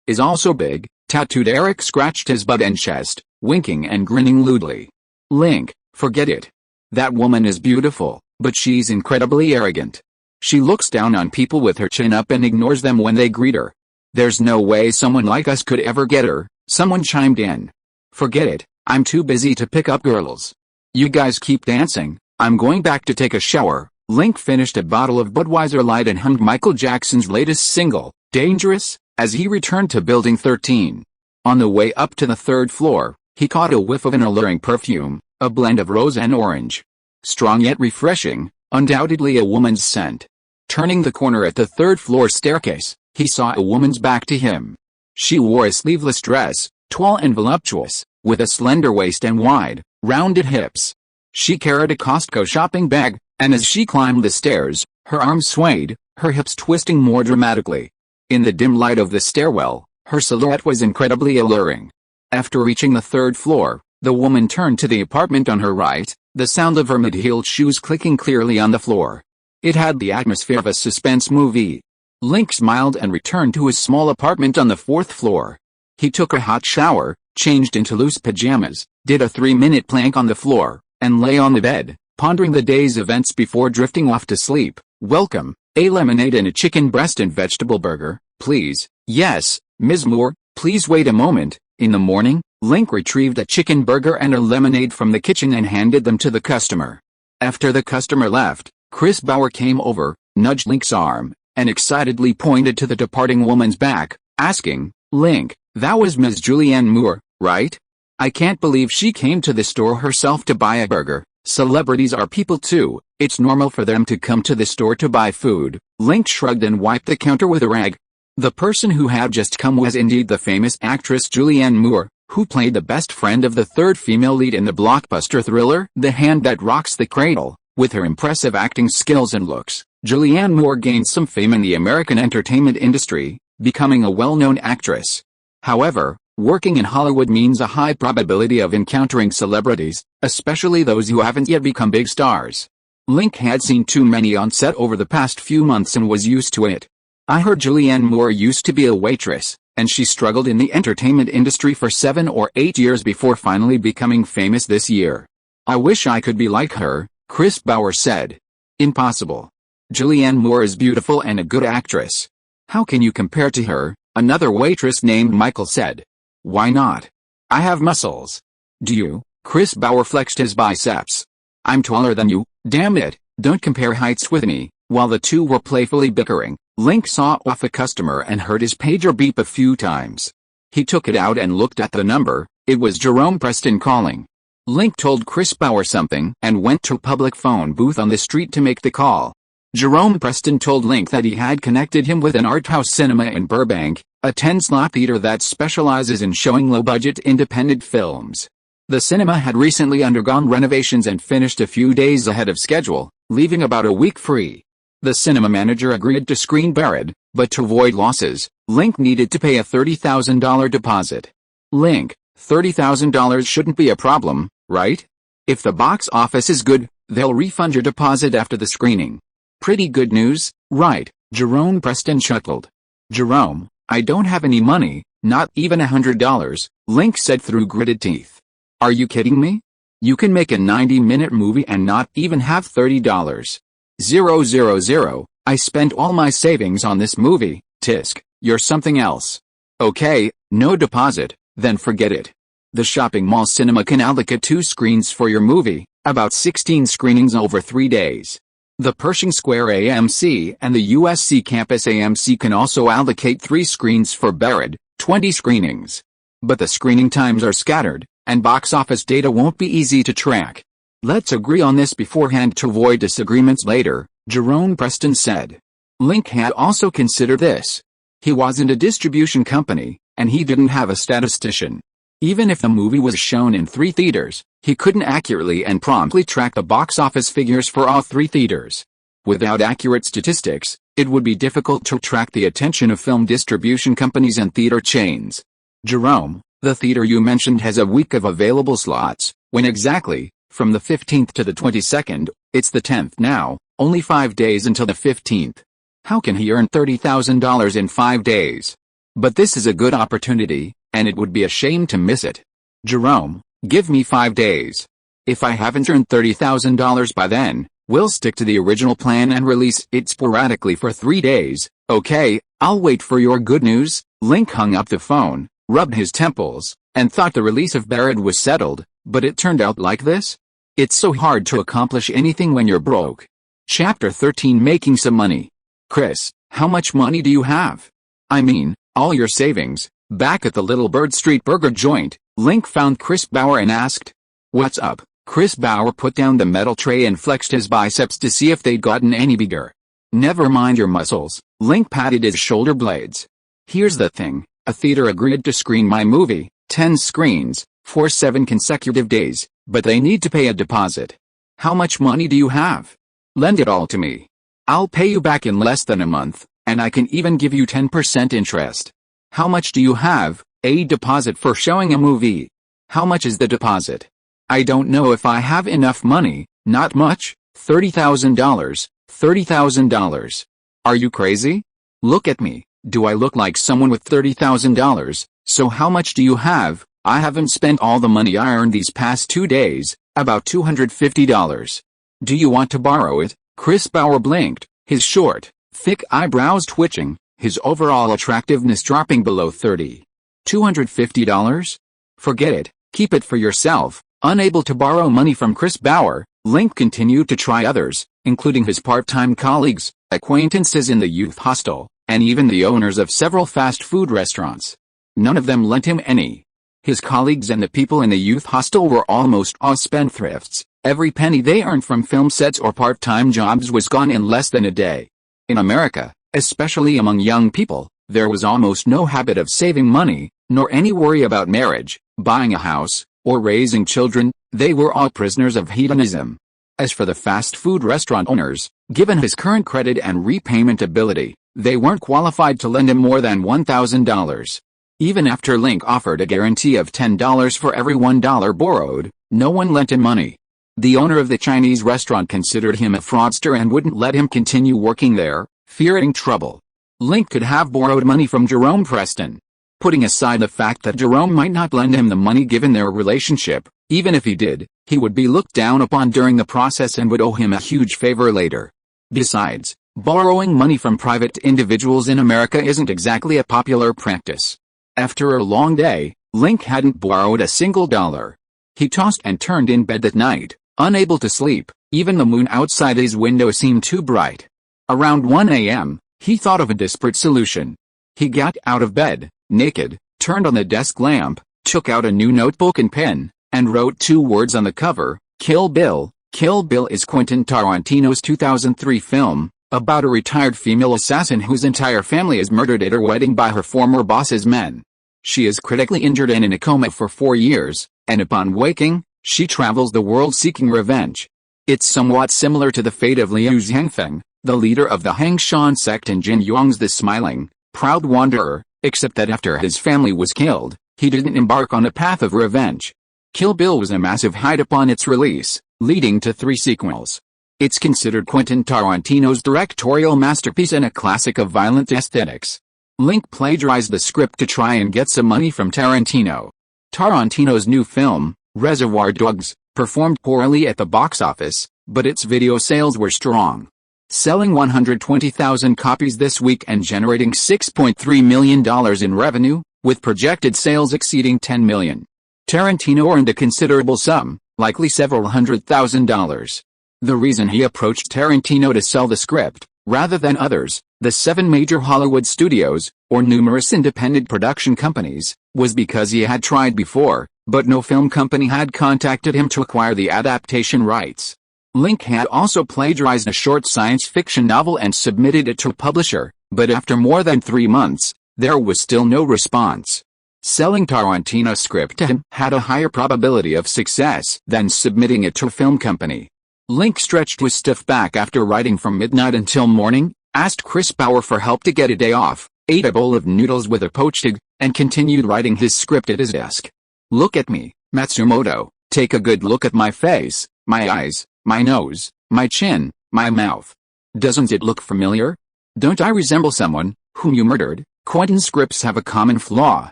is also big, tattooed Eric scratched his butt and chest, winking and grinning lewdly. Link, forget it. That woman is beautiful, but she's incredibly arrogant. She looks down on people with her chin up and ignores them when they greet her. There's no way someone like us could ever get her, someone chimed in. Forget it, I'm too busy to pick up girls. You guys keep dancing, I'm going back to take a shower. Link finished a bottle of Budweiser Light and hummed Michael Jackson's latest single, Dangerous, as he returned to Building 13. On the way up to the third floor, he caught a whiff of an alluring perfume, a blend of rose and orange. Strong yet refreshing, undoubtedly a woman's scent. Turning the corner at the third floor staircase, he saw a woman's back to him. She wore a sleeveless dress, tall and voluptuous, with a slender waist and wide, rounded hips. She carried a Costco shopping bag, and as she climbed the stairs, her arms swayed, her hips twisting more dramatically. In the dim light of the stairwell, her silhouette was incredibly alluring. After reaching the third floor, the woman turned to the apartment on her right, the sound of her mid-heeled shoes clicking clearly on the floor. It had the atmosphere of a suspense movie. Link smiled and returned to his small apartment on the fourth floor. He took a hot shower, changed into loose pajamas, did a 3-minute plank on the floor, and lay on the bed, pondering the day's events before drifting off to sleep. Welcome, a lemonade and a chicken breast and vegetable burger, please. Yes, Ms. Moore, please wait a moment. In the morning, Link retrieved a chicken burger and a lemonade from the kitchen and handed them to the customer. After the customer left, Chris Bauer came over, nudged Link's arm, and excitedly pointed to the departing woman's back, asking, "Link, that was Ms. Julianne Moore, right? I can't believe she came to the store herself to buy a burger. Celebrities are people too, it's normal for them to come to the store to buy food." Link shrugged and wiped the counter with a rag. The person who had just come was indeed the famous actress Julianne Moore, who played the best friend of the third female lead in the blockbuster thriller The Hand That Rocks the Cradle. With her impressive acting skills and looks, Julianne Moore gained some fame in the American entertainment industry, becoming a well-known actress. However, working in Hollywood means a high probability of encountering celebrities, especially those who haven't yet become big stars. Link had seen too many on set over the past few months and was used to it. I heard Julianne Moore used to be a waitress, and she struggled in the entertainment industry for 7 or 8 years before finally becoming famous this year. I wish I could be like her, Chris Bauer said. Impossible. Julianne Moore is beautiful and a good actress. How can you compare to her? Another waitress named Michael said. Why not? I have muscles. Do you? Chris Bauer flexed his biceps. I'm taller than you, damn it, don't compare heights with me. While the two were playfully bickering, Link saw off a customer and heard his pager beep a few times. He took it out and looked at the number. It was Jerome Preston calling. Link told Chris Bauer something and went to a public phone booth on the street to make the call. Jerome Preston told Link that he had connected him with an art house cinema in Burbank, a 10-slot theater that specializes in showing low-budget independent films. The cinema had recently undergone renovations and finished a few days ahead of schedule, leaving about a week free. The cinema manager agreed to screen Barrett, but to avoid losses, Link needed to pay a $30,000 deposit. Link, $30,000 shouldn't be a problem, right? If the box office is good, they'll refund your deposit after the screening. Pretty good news, right? Jerome Preston chuckled. Jerome, I don't have any money, not even $100, Link said through gritted teeth. Are you kidding me? You can make a 90-minute movie and not even have $30. 000, I spent all my savings on this movie, Tisk, you're something else. Okay, no deposit, then forget it. The shopping mall cinema can allocate 2 screens for your movie, about 16 screenings over 3 days. The Pershing Square AMC and the USC Campus AMC can also allocate 3 screens for Barrett, 20 screenings. But the screening times are scattered, and box office data won't be easy to track. Let's agree on this beforehand to avoid disagreements later, Jerome Preston said. Link had also considered this. He wasn't a distribution company, and he didn't have a statistician. Even if the movie was shown in 3 theaters, he couldn't accurately and promptly track the box office figures for all 3 theaters. Without accurate statistics, it would be difficult to track the attention of film distribution companies and theater chains. Jerome, the theater you mentioned has a week of available slots. When exactly? From the 15th to the 22nd, it's the 10th now, only 5 days until the 15th. How can he earn $30,000 in 5 days? But this is a good opportunity, and it would be a shame to miss it. Jerome, give me 5 days. If I haven't earned $30,000 by then, we'll stick to the original plan and release it sporadically for 3 days. Okay, I'll wait for your good news. Link hung up the phone, rubbed his temples, and thought the release of Barrett was settled, but it turned out like this? It's so hard to accomplish anything when you're broke. Chapter 13, Making Some Money. Chris, how much money do you have? I mean, all your savings, Back at the Little Bird Street Burger joint, Link found Chris Bauer and asked, "What's up?" Chris Bauer put down the metal tray and flexed his biceps to see if they'd gotten any bigger. "Never mind your muscles," Link patted his shoulder blades. "Here's the thing, a theater agreed to screen my movie, 10 screens, for 7 consecutive days, but they need to pay a deposit. How much money do you have? Lend it all to me. I'll pay you back in less than a month, and I can even give you 10% interest." "How much do you have?" "A deposit for showing a movie." "How much is the deposit?" "I don't know if I have enough money." "Not much, $30,000, $30,000. Are you crazy? Look at me, do I look like someone with $30,000? So how much do you have?" "I haven't spent all the money I earned these past 2 days, about $250. "Do you want to borrow it?" Chris Bauer blinked, his short, thick eyebrows twitching, his overall attractiveness dropping below 30. $250? Forget it, keep it for yourself. Unable to borrow money from Chris Bauer, Link continued to try others, including his part-time colleagues, acquaintances in the youth hostel, and even the owners of several fast food restaurants. None of them lent him any. His colleagues and the people in the youth hostel were almost all spendthrifts. Every penny they earned from film sets or part-time jobs was gone in less than a day. In America, especially among young people, there was almost no habit of saving money, nor any worry about marriage, buying a house, or raising children. They were all prisoners of hedonism. As for the fast food restaurant owners, given his current credit and repayment ability, they weren't qualified to lend him more than $1,000. Even after Link offered a guarantee of $10 for every $1 borrowed, no one lent him money. The owner of the Chinese restaurant considered him a fraudster and wouldn't let him continue working there, fearing trouble. Link could have borrowed money from Jerome Preston. Putting aside the fact that Jerome might not lend him the money given their relationship, even if he did, he would be looked down upon during the process and would owe him a huge favor later. Besides, borrowing money from private individuals in America isn't exactly a popular practice. After a long day, Link hadn't borrowed a single dollar. He tossed and turned in bed that night, unable to sleep. Even the moon outside his window seemed too bright. Around 1 a.m., he thought of a desperate solution. He got out of bed, naked, turned on the desk lamp, took out a new notebook and pen, and wrote 2 words on the cover, "Kill Bill." Kill Bill is Quentin Tarantino's 2003 film, about a retired female assassin whose entire family is murdered at her wedding by her former boss's men. She is critically injured and in a coma for 4 years, and upon waking, she travels the world seeking revenge. It's somewhat similar to the fate of Liu Zhangfeng, the leader of the Hangshan sect in Jin Yong's The Smiling, Proud Wanderer, except that after his family was killed, he didn't embark on a path of revenge. Kill Bill was a massive hit upon its release, leading to 3 sequels. It's considered Quentin Tarantino's directorial masterpiece and a classic of violent aesthetics. Link plagiarized the script to try and get some money from Tarantino. Tarantino's new film, Reservoir Dogs, performed poorly at the box office, but its video sales were strong, selling 120,000 copies this week and generating $6.3 million in revenue, with projected sales exceeding $10 million. Tarantino earned a considerable sum, likely several $100,000. The reason he approached Tarantino to sell the script, rather than others, the 7 major Hollywood studios, or numerous independent production companies, was because he had tried before, but no film company had contacted him to acquire the adaptation rights. Link had also plagiarized a short science fiction novel and submitted it to a publisher, but after more than 3 months, there was still no response. Selling Tarantino's script to him had a higher probability of success than submitting it to a film company. Link stretched his stiff back after writing from midnight until morning, asked Chris Bauer for help to get a day off, ate a bowl of noodles with a poached egg, and continued writing his script at his desk. "Look at me, Matsumoto, take a good look at my face, my eyes, my nose, my chin, my mouth. Doesn't it look familiar? Don't I resemble someone whom you murdered?" Quentin's scripts have a common flaw: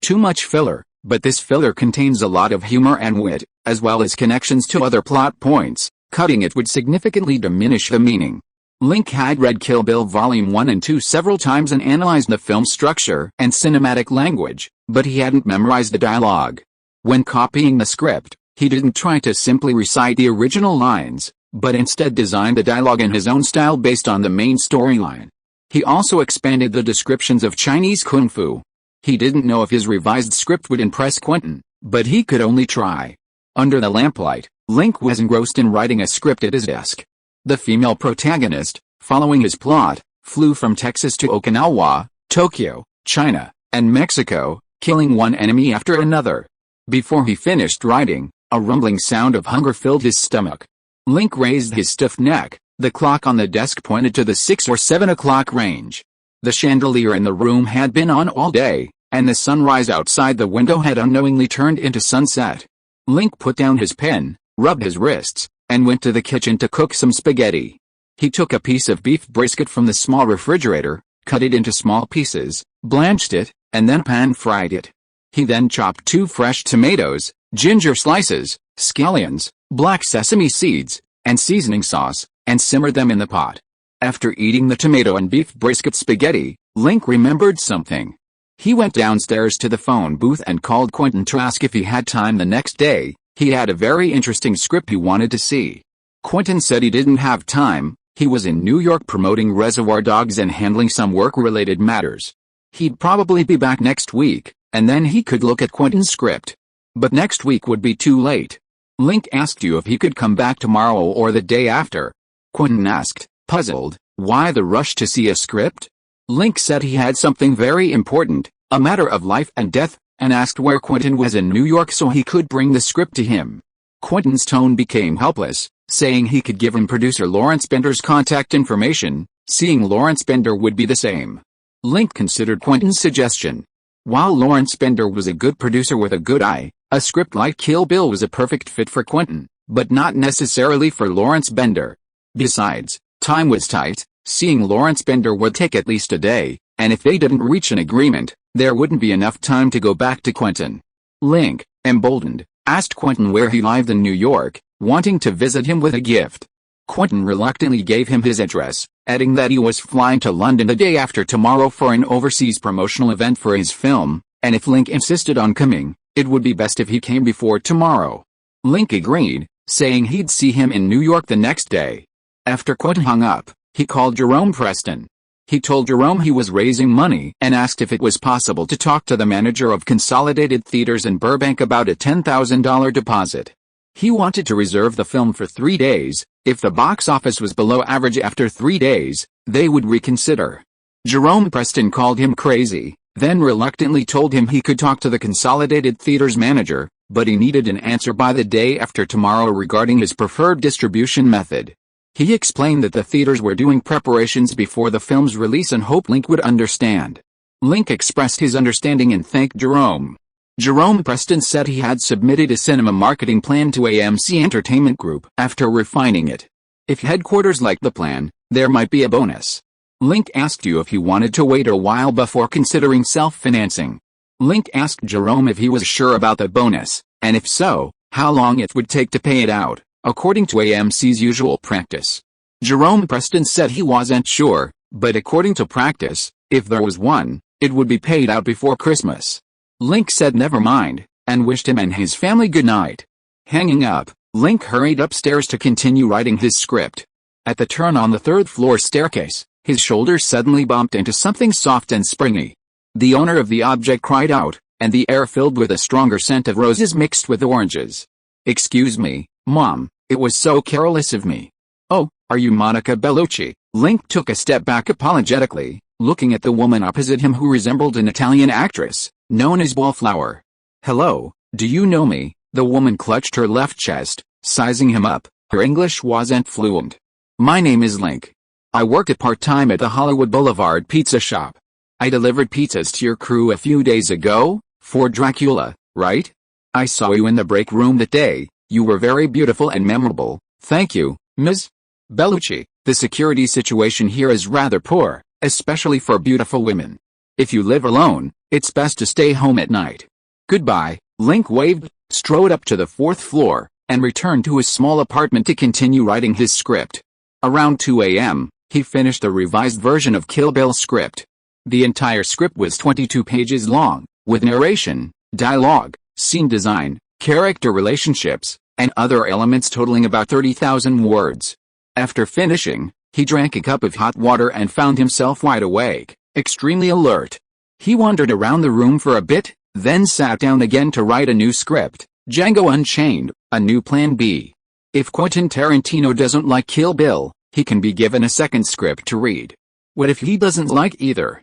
too much filler, but this filler contains a lot of humor and wit, as well as connections to other plot points. Cutting it would significantly diminish the meaning. Link had read Kill Bill Volume 1 and 2 several times and analyzed the film's structure and cinematic language, but he hadn't memorized the dialogue. When copying the script, he didn't try to simply recite the original lines, but instead designed the dialogue in his own style based on the main storyline. He also expanded the descriptions of Chinese kung fu. He didn't know if his revised script would impress Quentin, but he could only try. Under the lamplight, Link was engrossed in writing a script at his desk. The female protagonist, following his plot, flew from Texas to Okinawa, Tokyo, China, and Mexico, killing one enemy after another. Before he finished writing, a rumbling sound of hunger filled his stomach. Link raised his stiff neck. The clock on the desk pointed to the 6 or 7 o'clock range. The chandelier in the room had been on all day, and the sunrise outside the window had unknowingly turned into sunset. Link put down his pen, rubbed his wrists, and went to the kitchen to cook some spaghetti. He took a piece of beef brisket from the small refrigerator, cut it into small pieces, blanched it, and then pan-fried it. He then chopped 2 fresh tomatoes, ginger slices, scallions, black sesame seeds, and seasoning sauce, and simmered them in the pot. After eating the tomato and beef brisket spaghetti, Link remembered something. He went downstairs to the phone booth and called Quentin to ask if he had time the next day. He had a very interesting script he wanted to see. Quentin said he didn't have time. He was in New York promoting Reservoir Dogs and handling some work-related matters. He'd probably be back next week, and then he could look at Quentin's script. But next week would be too late. Link asked you if he could come back tomorrow or the day after. Quentin asked, puzzled, why the rush to see a script? Link said he had something very important, a matter of life and death, and asked where Quentin was in New York so he could bring the script to him. Quentin's tone became helpless, saying he could give him producer Lawrence Bender's contact information. Seeing Lawrence Bender would be the same. Link considered Quentin's suggestion. While Lawrence Bender was a good producer with a good eye, a script like Kill Bill was a perfect fit for Quentin, but not necessarily for Lawrence Bender. Besides, time was tight. Seeing Lawrence Bender would take at least a day, and if they didn't reach an agreement, there wouldn't be enough time to go back to Quentin. Link, emboldened, asked Quentin where he lived in New York, wanting to visit him with a gift. Quentin reluctantly gave him his address, adding that he was flying to London the day after tomorrow for an overseas promotional event for his film, and if Link insisted on coming, it would be best if he came before tomorrow. Link agreed, saying he'd see him in New York the next day. After Quentin hung up, he called Jerome Preston. He told Jerome he was raising money and asked if it was possible to talk to the manager of Consolidated Theaters in Burbank about a $10,000 deposit. He wanted to reserve the film for 3 days. If the box office was below average after 3 days, they would reconsider. Jerome Preston called him crazy, then reluctantly told him he could talk to the Consolidated Theaters manager, but he needed an answer by the day after tomorrow regarding his preferred distribution method. He explained that the theaters were doing preparations before the film's release and hoped Link would understand. Link expressed his understanding and thanked Jerome. Jerome Preston said he had submitted a cinema marketing plan to AMC Entertainment Group after refining it. If headquarters liked the plan, there might be a bonus. Link asked you if he wanted to wait a while before considering self-financing. Link asked Jerome if he was sure about the bonus, and if so, how long it would take to pay it out, according to AMC's usual practice. Jerome Preston said he wasn't sure, but according to practice, if there was one, it would be paid out before Christmas. Link said never mind, and wished him and his family good night. Hanging up, Link hurried upstairs to continue writing his script. At the turn on the 3rd floor staircase, his shoulders suddenly bumped into something soft and springy. The owner of the object cried out, and the air filled with a stronger scent of roses mixed with oranges. "Excuse me, Mom, it was so careless of me." "Oh, are you Monica Bellucci?" Link took a step back apologetically, looking at the woman opposite him who resembled an Italian actress, known as Wallflower. "Hello, do you know me?" The woman clutched her left chest, sizing him up. Her English wasn't fluent. "My name is Link. I work part-time at the Hollywood Boulevard pizza shop. I delivered pizzas to your crew a few days ago, for Dracula, right? I saw you in the break room that day. You were very beautiful and memorable. Thank you, Ms. Bellucci. The security situation here is rather poor, especially for beautiful women. If you live alone, it's best to stay home at night. Goodbye." Link waved, strode up to the 4th floor, and returned to his small apartment to continue writing his script. Around 2 a.m., he finished the revised version of Kill Bill's script. The entire script was 22 pages long, with narration, dialogue, scene design, character relationships, and other elements totaling about 30,000 words. After finishing, he drank a cup of hot water and found himself wide awake, extremely alert. He wandered around the room for a bit, then sat down again to write a new script, Django Unchained, a new plan B. If Quentin Tarantino doesn't like Kill Bill, he can be given a second script to read. What if he doesn't like either?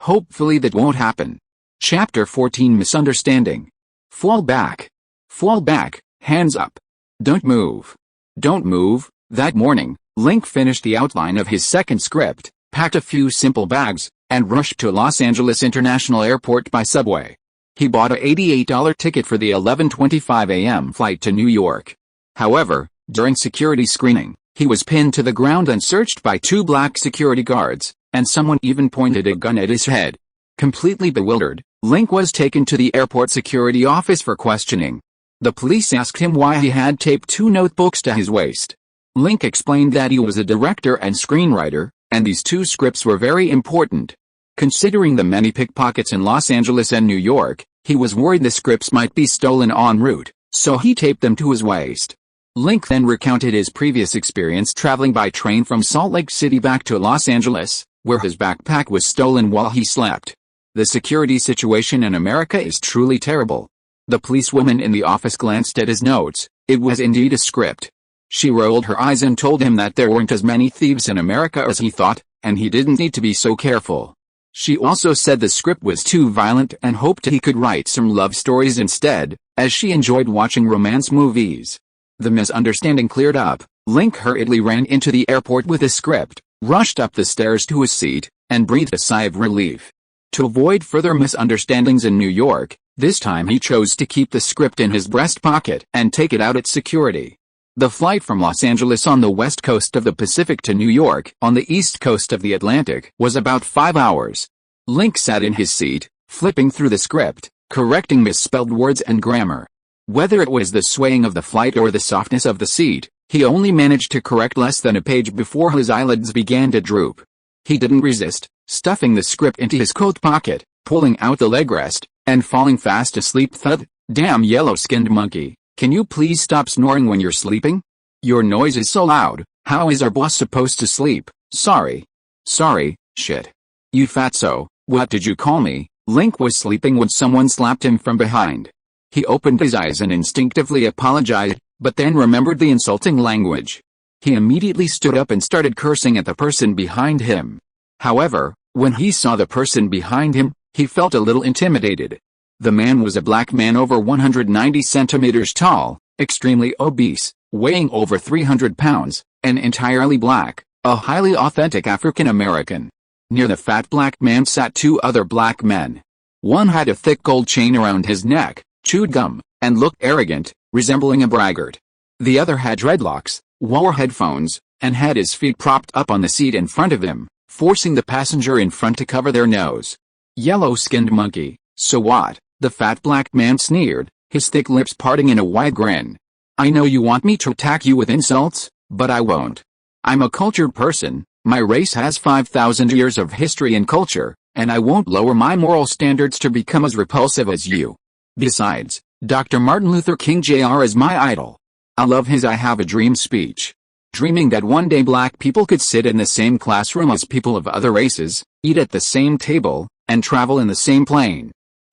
Hopefully that won't happen. Chapter 14 Misunderstanding. Fall back. Fall back, hands up. Don't move. Don't move. That morning, Link finished the outline of his second script, packed a few simple bags, and rushed to Los Angeles International Airport by subway. He bought a $88 ticket for the 11:25 a.m. flight to New York. However, during security screening, he was pinned to the ground and searched by two black security guards, and someone even pointed a gun at his head. Completely bewildered, Link was taken to the airport security office for questioning. The police asked him why he had taped two notebooks to his waist. Link explained that he was a director and screenwriter, and these two scripts were very important. Considering the many pickpockets in Los Angeles and New York, he was worried the scripts might be stolen en route, so he taped them to his waist. Link then recounted his previous experience traveling by train from Salt Lake City back to Los Angeles, where his backpack was stolen while he slept. The security situation in America is truly terrible. The policewoman in the office glanced at his notes. It was indeed a script. She rolled her eyes and told him that there weren't as many thieves in America as he thought, and he didn't need to be so careful. She also said the script was too violent and hoped he could write some love stories instead, as she enjoyed watching romance movies. The misunderstanding cleared up. Link hurriedly ran into the airport with his script, rushed up the stairs to his seat, and breathed a sigh of relief. To avoid further misunderstandings in New York, this time he chose to keep the script in his breast pocket and take it out at security. The flight from Los Angeles on the west coast of the Pacific to New York on the east coast of the Atlantic was about 5 hours. Link sat in his seat, flipping through the script, correcting misspelled words and grammar. Whether it was the swaying of the flight or the softness of the seat, he only managed to correct less than a page before his eyelids began to droop. He didn't resist, stuffing the script into his coat pocket, pulling out the leg rest, and falling fast asleep. Thud. Damn yellow-skinned monkey, can you please stop snoring when you're sleeping? Your noise is so loud. How is our boss supposed to sleep? Sorry. Sorry, shit. You fatso, what did you call me? Link was sleeping when someone slapped him from behind. He opened his eyes and instinctively apologized, but then remembered the insulting language. He immediately stood up and started cursing at the person behind him. However, when he saw the person behind him, he felt a little intimidated. The man was a black man over 190 centimeters tall, extremely obese, weighing over 300 pounds, and entirely black, a highly authentic African American. Near the fat black man sat two other black men. One had a thick gold chain around his neck, chewed gum, and looked arrogant, resembling a braggart. The other had dreadlocks, wore headphones, and had his feet propped up on the seat in front of him, forcing the passenger in front to cover their nose. Yellow-skinned monkey, so what? The fat black man sneered, his thick lips parting in a wide grin. I know you want me to attack you with insults, but I won't. I'm a cultured person, my race has 5,000 years of history and culture, and I won't lower my moral standards to become as repulsive as you. Besides, Dr. Martin Luther King Jr. is my idol. I love his I Have a Dream speech. Dreaming that one day black people could sit in the same classroom as people of other races, eat at the same table, and travel in the same plane.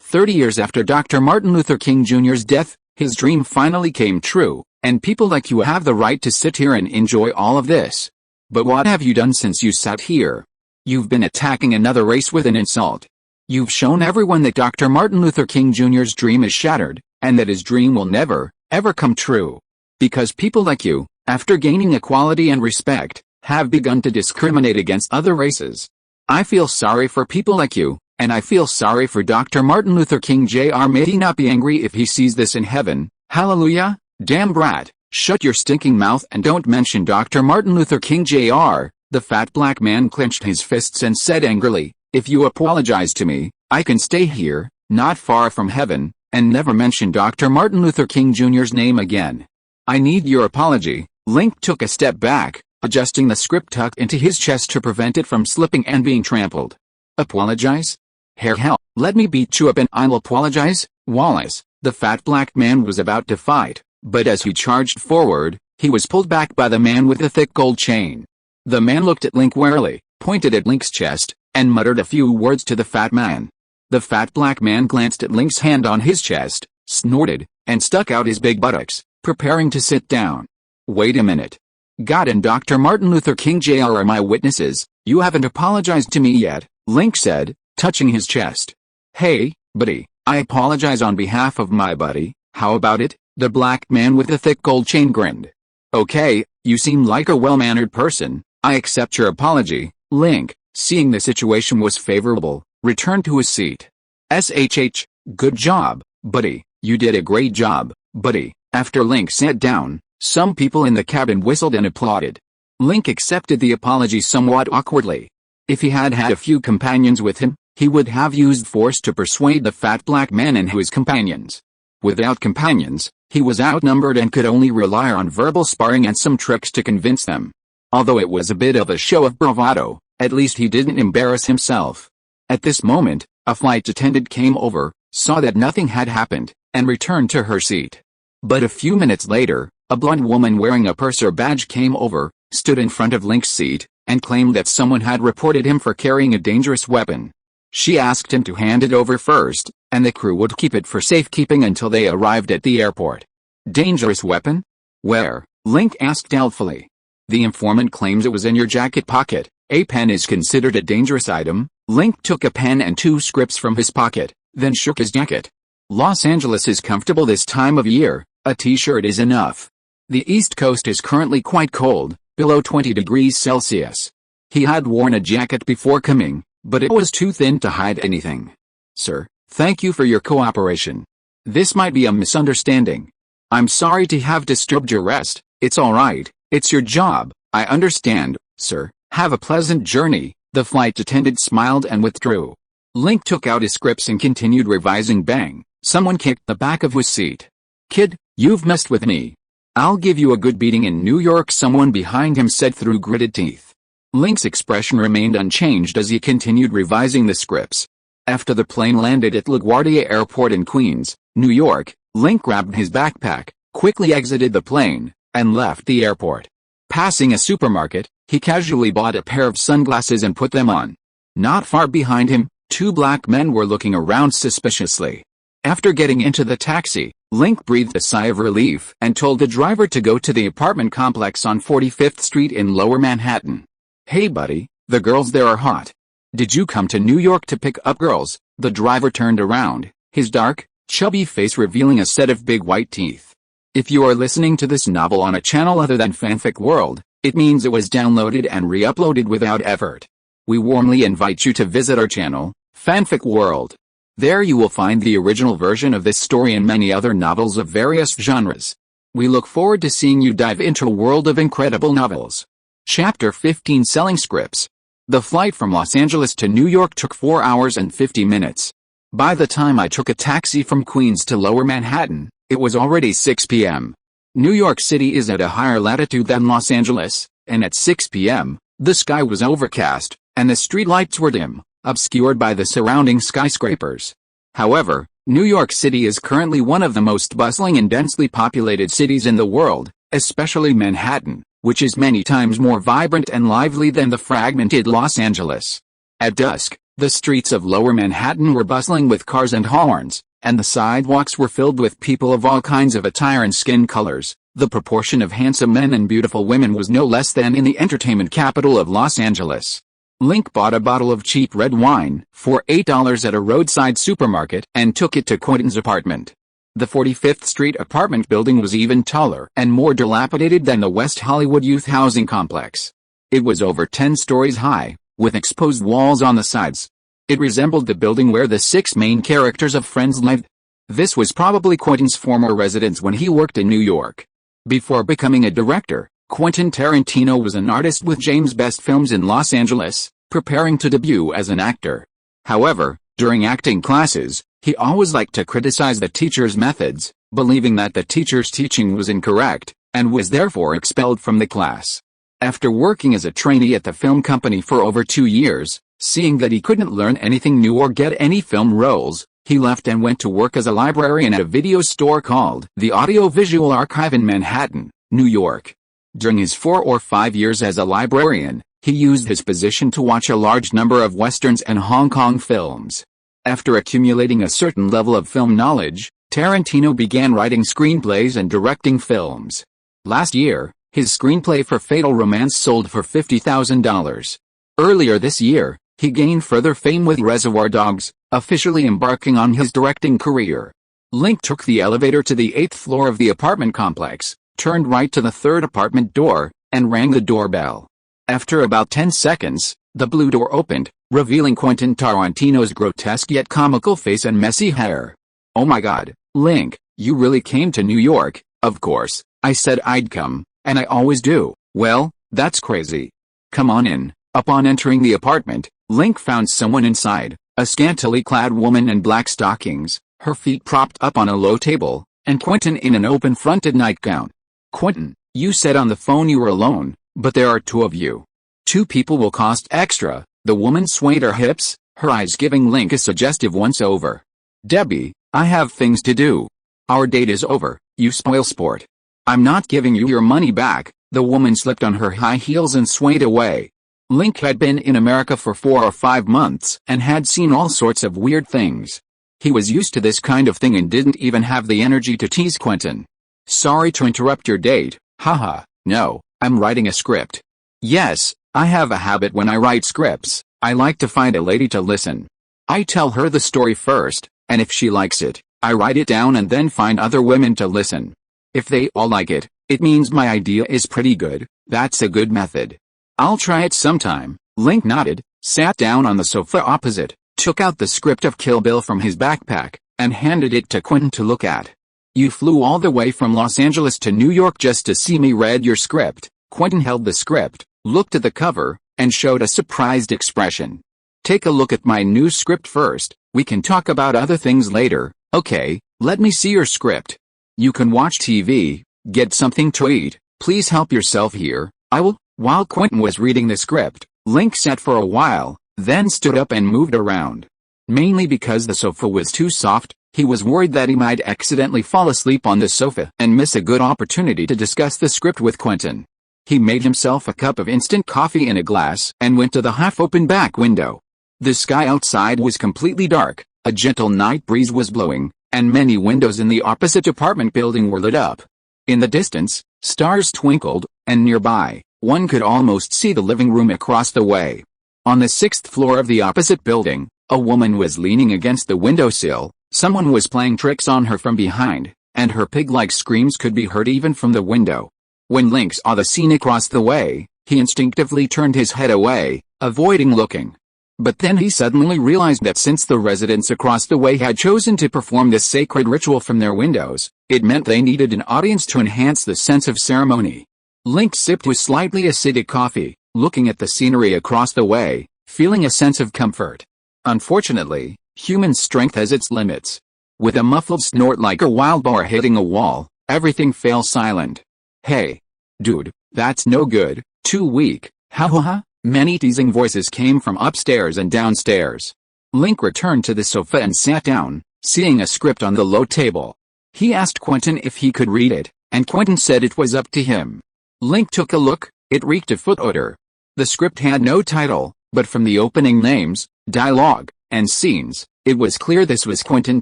30 years after Dr. Martin Luther King Jr.'s death, his dream finally came true, and people like you have the right to sit here and enjoy all of this. But what have you done since you sat here? You've been attacking another race with an insult. You've shown everyone that Dr. Martin Luther King Jr.'s dream is shattered, and that his dream will never, ever come true. Because people like you, after gaining equality and respect, have begun to discriminate against other races. I feel sorry for people like you, and I feel sorry for Dr. Martin Luther King Jr. May he not be angry if he sees this in heaven. Hallelujah. Damn brat, shut your stinking mouth and don't mention Dr. Martin Luther King Jr. The fat black man clenched his fists and said angrily, if you apologize to me, I can stay here, not far from heaven, and never mention Dr. Martin Luther King Jr.'s name again. I need your apology. Link took a step back, adjusting the script tucked into his chest to prevent it from slipping and being trampled. Apologize? Hell, let me beat you up and I'll apologize, Wallace. The fat black man was about to fight, but as he charged forward, he was pulled back by the man with the thick gold chain. The man looked at Link warily, pointed at Link's chest, and muttered a few words to the fat man. The fat black man glanced at Link's hand on his chest, snorted, and stuck out his big buttocks, preparing to sit down. Wait a minute. God and Dr. Martin Luther King Jr. are my witnesses. You haven't apologized to me yet, Link said, touching his chest. Hey, buddy, I apologize on behalf of my buddy. How about it? The black man with the thick gold chain grinned. Okay, you seem like a well-mannered person. I accept your apology. Link, seeing the situation was favorable, returned to his seat. SHH, good job, buddy. You did a great job, buddy. After Link sat down, some people in the cabin whistled and applauded. Link accepted the apology somewhat awkwardly. If he had had a few companions with him, he would have used force to persuade the fat black man and his companions. Without companions, he was outnumbered and could only rely on verbal sparring and some tricks to convince them. Although it was a bit of a show of bravado, at least he didn't embarrass himself. At this moment, a flight attendant came over, saw that nothing had happened, and returned to her seat. But a few minutes later, a blonde woman wearing a purser badge came over, stood in front of Link's seat, and claimed that someone had reported him for carrying a dangerous weapon. She asked him to hand it over first, and the crew would keep it for safekeeping until they arrived at the airport. Dangerous weapon? Where? Link asked doubtfully. The informant claims it was in your jacket pocket. A pen is considered a dangerous item. Link took a pen and 2 scripts from his pocket, then shook his jacket. Los Angeles is comfortable this time of year. A t-shirt is enough. The East Coast is currently quite cold, below 20 degrees Celsius. He had worn a jacket before coming, but it was too thin to hide anything. Sir, thank you for your cooperation. This might be a misunderstanding. I'm sorry to have disturbed your rest. It's alright, it's your job. I understand, sir. Have a pleasant journey. The flight attendant smiled and withdrew. Link took out his scripts and continued revising. Bang! Someone kicked the back of his seat. Kid, you've messed with me. I'll give you a good beating in New York, someone behind him said through gritted teeth. Link's expression remained unchanged as he continued revising the scripts. After the plane landed at LaGuardia Airport in Queens, New York, Link grabbed his backpack, quickly exited the plane, and left the airport. Passing a supermarket, he casually bought a pair of sunglasses and put them on. Not far behind him, 2 black men were looking around suspiciously. After getting into the taxi, Link breathed a sigh of relief and told the driver to go to the apartment complex on 45th Street in Lower Manhattan. Hey buddy, the girls there are hot. Did you come to New York to pick up girls? The driver turned around, his dark, chubby face revealing a set of big white teeth. If you are listening to this novel on a channel other than Fanfic World, it means it was downloaded and re-uploaded without effort. We warmly invite you to visit our channel, Fanfic World. There you will find the original version of this story and many other novels of various genres. We look forward to seeing you dive into a world of incredible novels. Chapter 15 Selling Scripts. The flight from Los Angeles to New York took 4 hours and 50 minutes. By the time I took a taxi from Queens to Lower Manhattan, it was already 6 p.m. New York City is at a higher latitude than Los Angeles, and at 6 p.m., the sky was overcast, and the streetlights were dim, obscured by the surrounding skyscrapers. However, New York City is currently one of the most bustling and densely populated cities in the world, especially Manhattan, which is many times more vibrant and lively than the fragmented Los Angeles. At dusk, the streets of Lower Manhattan were bustling with cars and horns, and the sidewalks were filled with people of all kinds of attire and skin colors. The proportion of handsome men and beautiful women was no less than in the entertainment capital of Los Angeles. Link bought a bottle of cheap red wine for $8 at a roadside supermarket and took it to Quentin's apartment. The 45th Street apartment building was even taller and more dilapidated than the West Hollywood youth housing complex. It was over 10 stories high, with exposed walls on the sides. It resembled the building where the 6 main characters of Friends lived. This was probably Quentin's former residence when he worked in New York. Before becoming a director, Quentin Tarantino was an artist with James' best films in Los Angeles, preparing to debut as an actor. However, during acting classes, he always liked to criticize the teacher's methods, believing that the teacher's teaching was incorrect, and was therefore expelled from the class. After working as a trainee at the film company for over 2 years, seeing that he couldn't learn anything new or get any film roles, he left and went to work as a librarian at a video store called the Audio Visual Archive in Manhattan, New York. During his 4 or 5 years as a librarian, He used his position to watch a large number of Westerns and Hong Kong films. After accumulating a certain level of film knowledge, Tarantino began writing screenplays and directing films. Last year, his screenplay for Fatal Romance sold for $50,000. Earlier this year, he gained further fame with Reservoir Dogs, officially embarking on his directing career. Link took the elevator to the 8th floor of the apartment complex, turned right to the 3rd apartment door, and rang the doorbell. After about 10 seconds, the blue door opened, revealing Quentin Tarantino's grotesque yet comical face and messy hair. "Oh my God, Link, you really came to New York?" "Of course, I said I'd come, and I always do." "Well, that's crazy. Come on in." Upon entering the apartment, Link found someone inside, a scantily clad woman in black stockings, her feet propped up on a low table, and Quentin in an open-fronted nightgown. "Quentin, you said on the phone you were alone, but there are 2 of you. 2 people will cost extra." The woman swayed her hips, her eyes giving Link a suggestive once-over. "Debbie, I have things to do. Our date is over, you spoil sport." "I'm not giving you your money back." The woman slipped on her high heels and swayed away. Link had been in America for 4 or 5 months and had seen all sorts of weird things. He was used to this kind of thing and didn't even have the energy to tease Quentin. "Sorry to interrupt your date." "Haha, no, I'm writing a script." "Yes, I have a habit when I write scripts. I like to find a lady to listen. I tell her the story first, and if she likes it, I write it down and then find other women to listen. If they all like it, it means my idea is pretty good." "That's a good method. I'll try it sometime." Link nodded, sat down on the sofa opposite, took out the script of Kill Bill from his backpack, and handed it to Quentin to look at. "You flew all the way from Los Angeles to New York just to see me read your script?" Quentin held the script, looked at the cover, and showed a surprised expression. "Take a look at my new script first, we can talk about other things later." "Okay, let me see your script." "You can watch TV, get something to eat, please help yourself here, I will." While Quentin was reading the script, Link sat for a while, then stood up and moved around. Mainly because the sofa was too soft, he was worried that he might accidentally fall asleep on the sofa and miss a good opportunity to discuss the script with Quentin. He made himself a cup of instant coffee in a glass and went to the half-open back window. The sky outside was completely dark, a gentle night breeze was blowing, and many windows in the opposite apartment building were lit up. In the distance, stars twinkled, and nearby, one could almost see the living room across the way. On the 6th floor of the opposite building, a woman was leaning against the windowsill, someone was playing tricks on her from behind, and her pig-like screams could be heard even from the window. When Link saw the scene across the way, he instinctively turned his head away, avoiding looking. But then he suddenly realized that since the residents across the way had chosen to perform this sacred ritual from their windows, it meant they needed an audience to enhance the sense of ceremony. Link sipped his slightly acidic coffee, looking at the scenery across the way, feeling a sense of comfort. Unfortunately, human strength has its limits. With a muffled snort like a wild boar hitting a wall, everything fell silent. "Hey, dude, that's no good, too weak, ha ha ha." Many teasing voices came from upstairs and downstairs. Link returned to the sofa and sat down, seeing a script on the low table. He asked Quentin if he could read it, and Quentin said it was up to him. Link took a look, it reeked of foot odor. The script had no title, but from the opening names, dialogue, and scenes, it was clear this was Quentin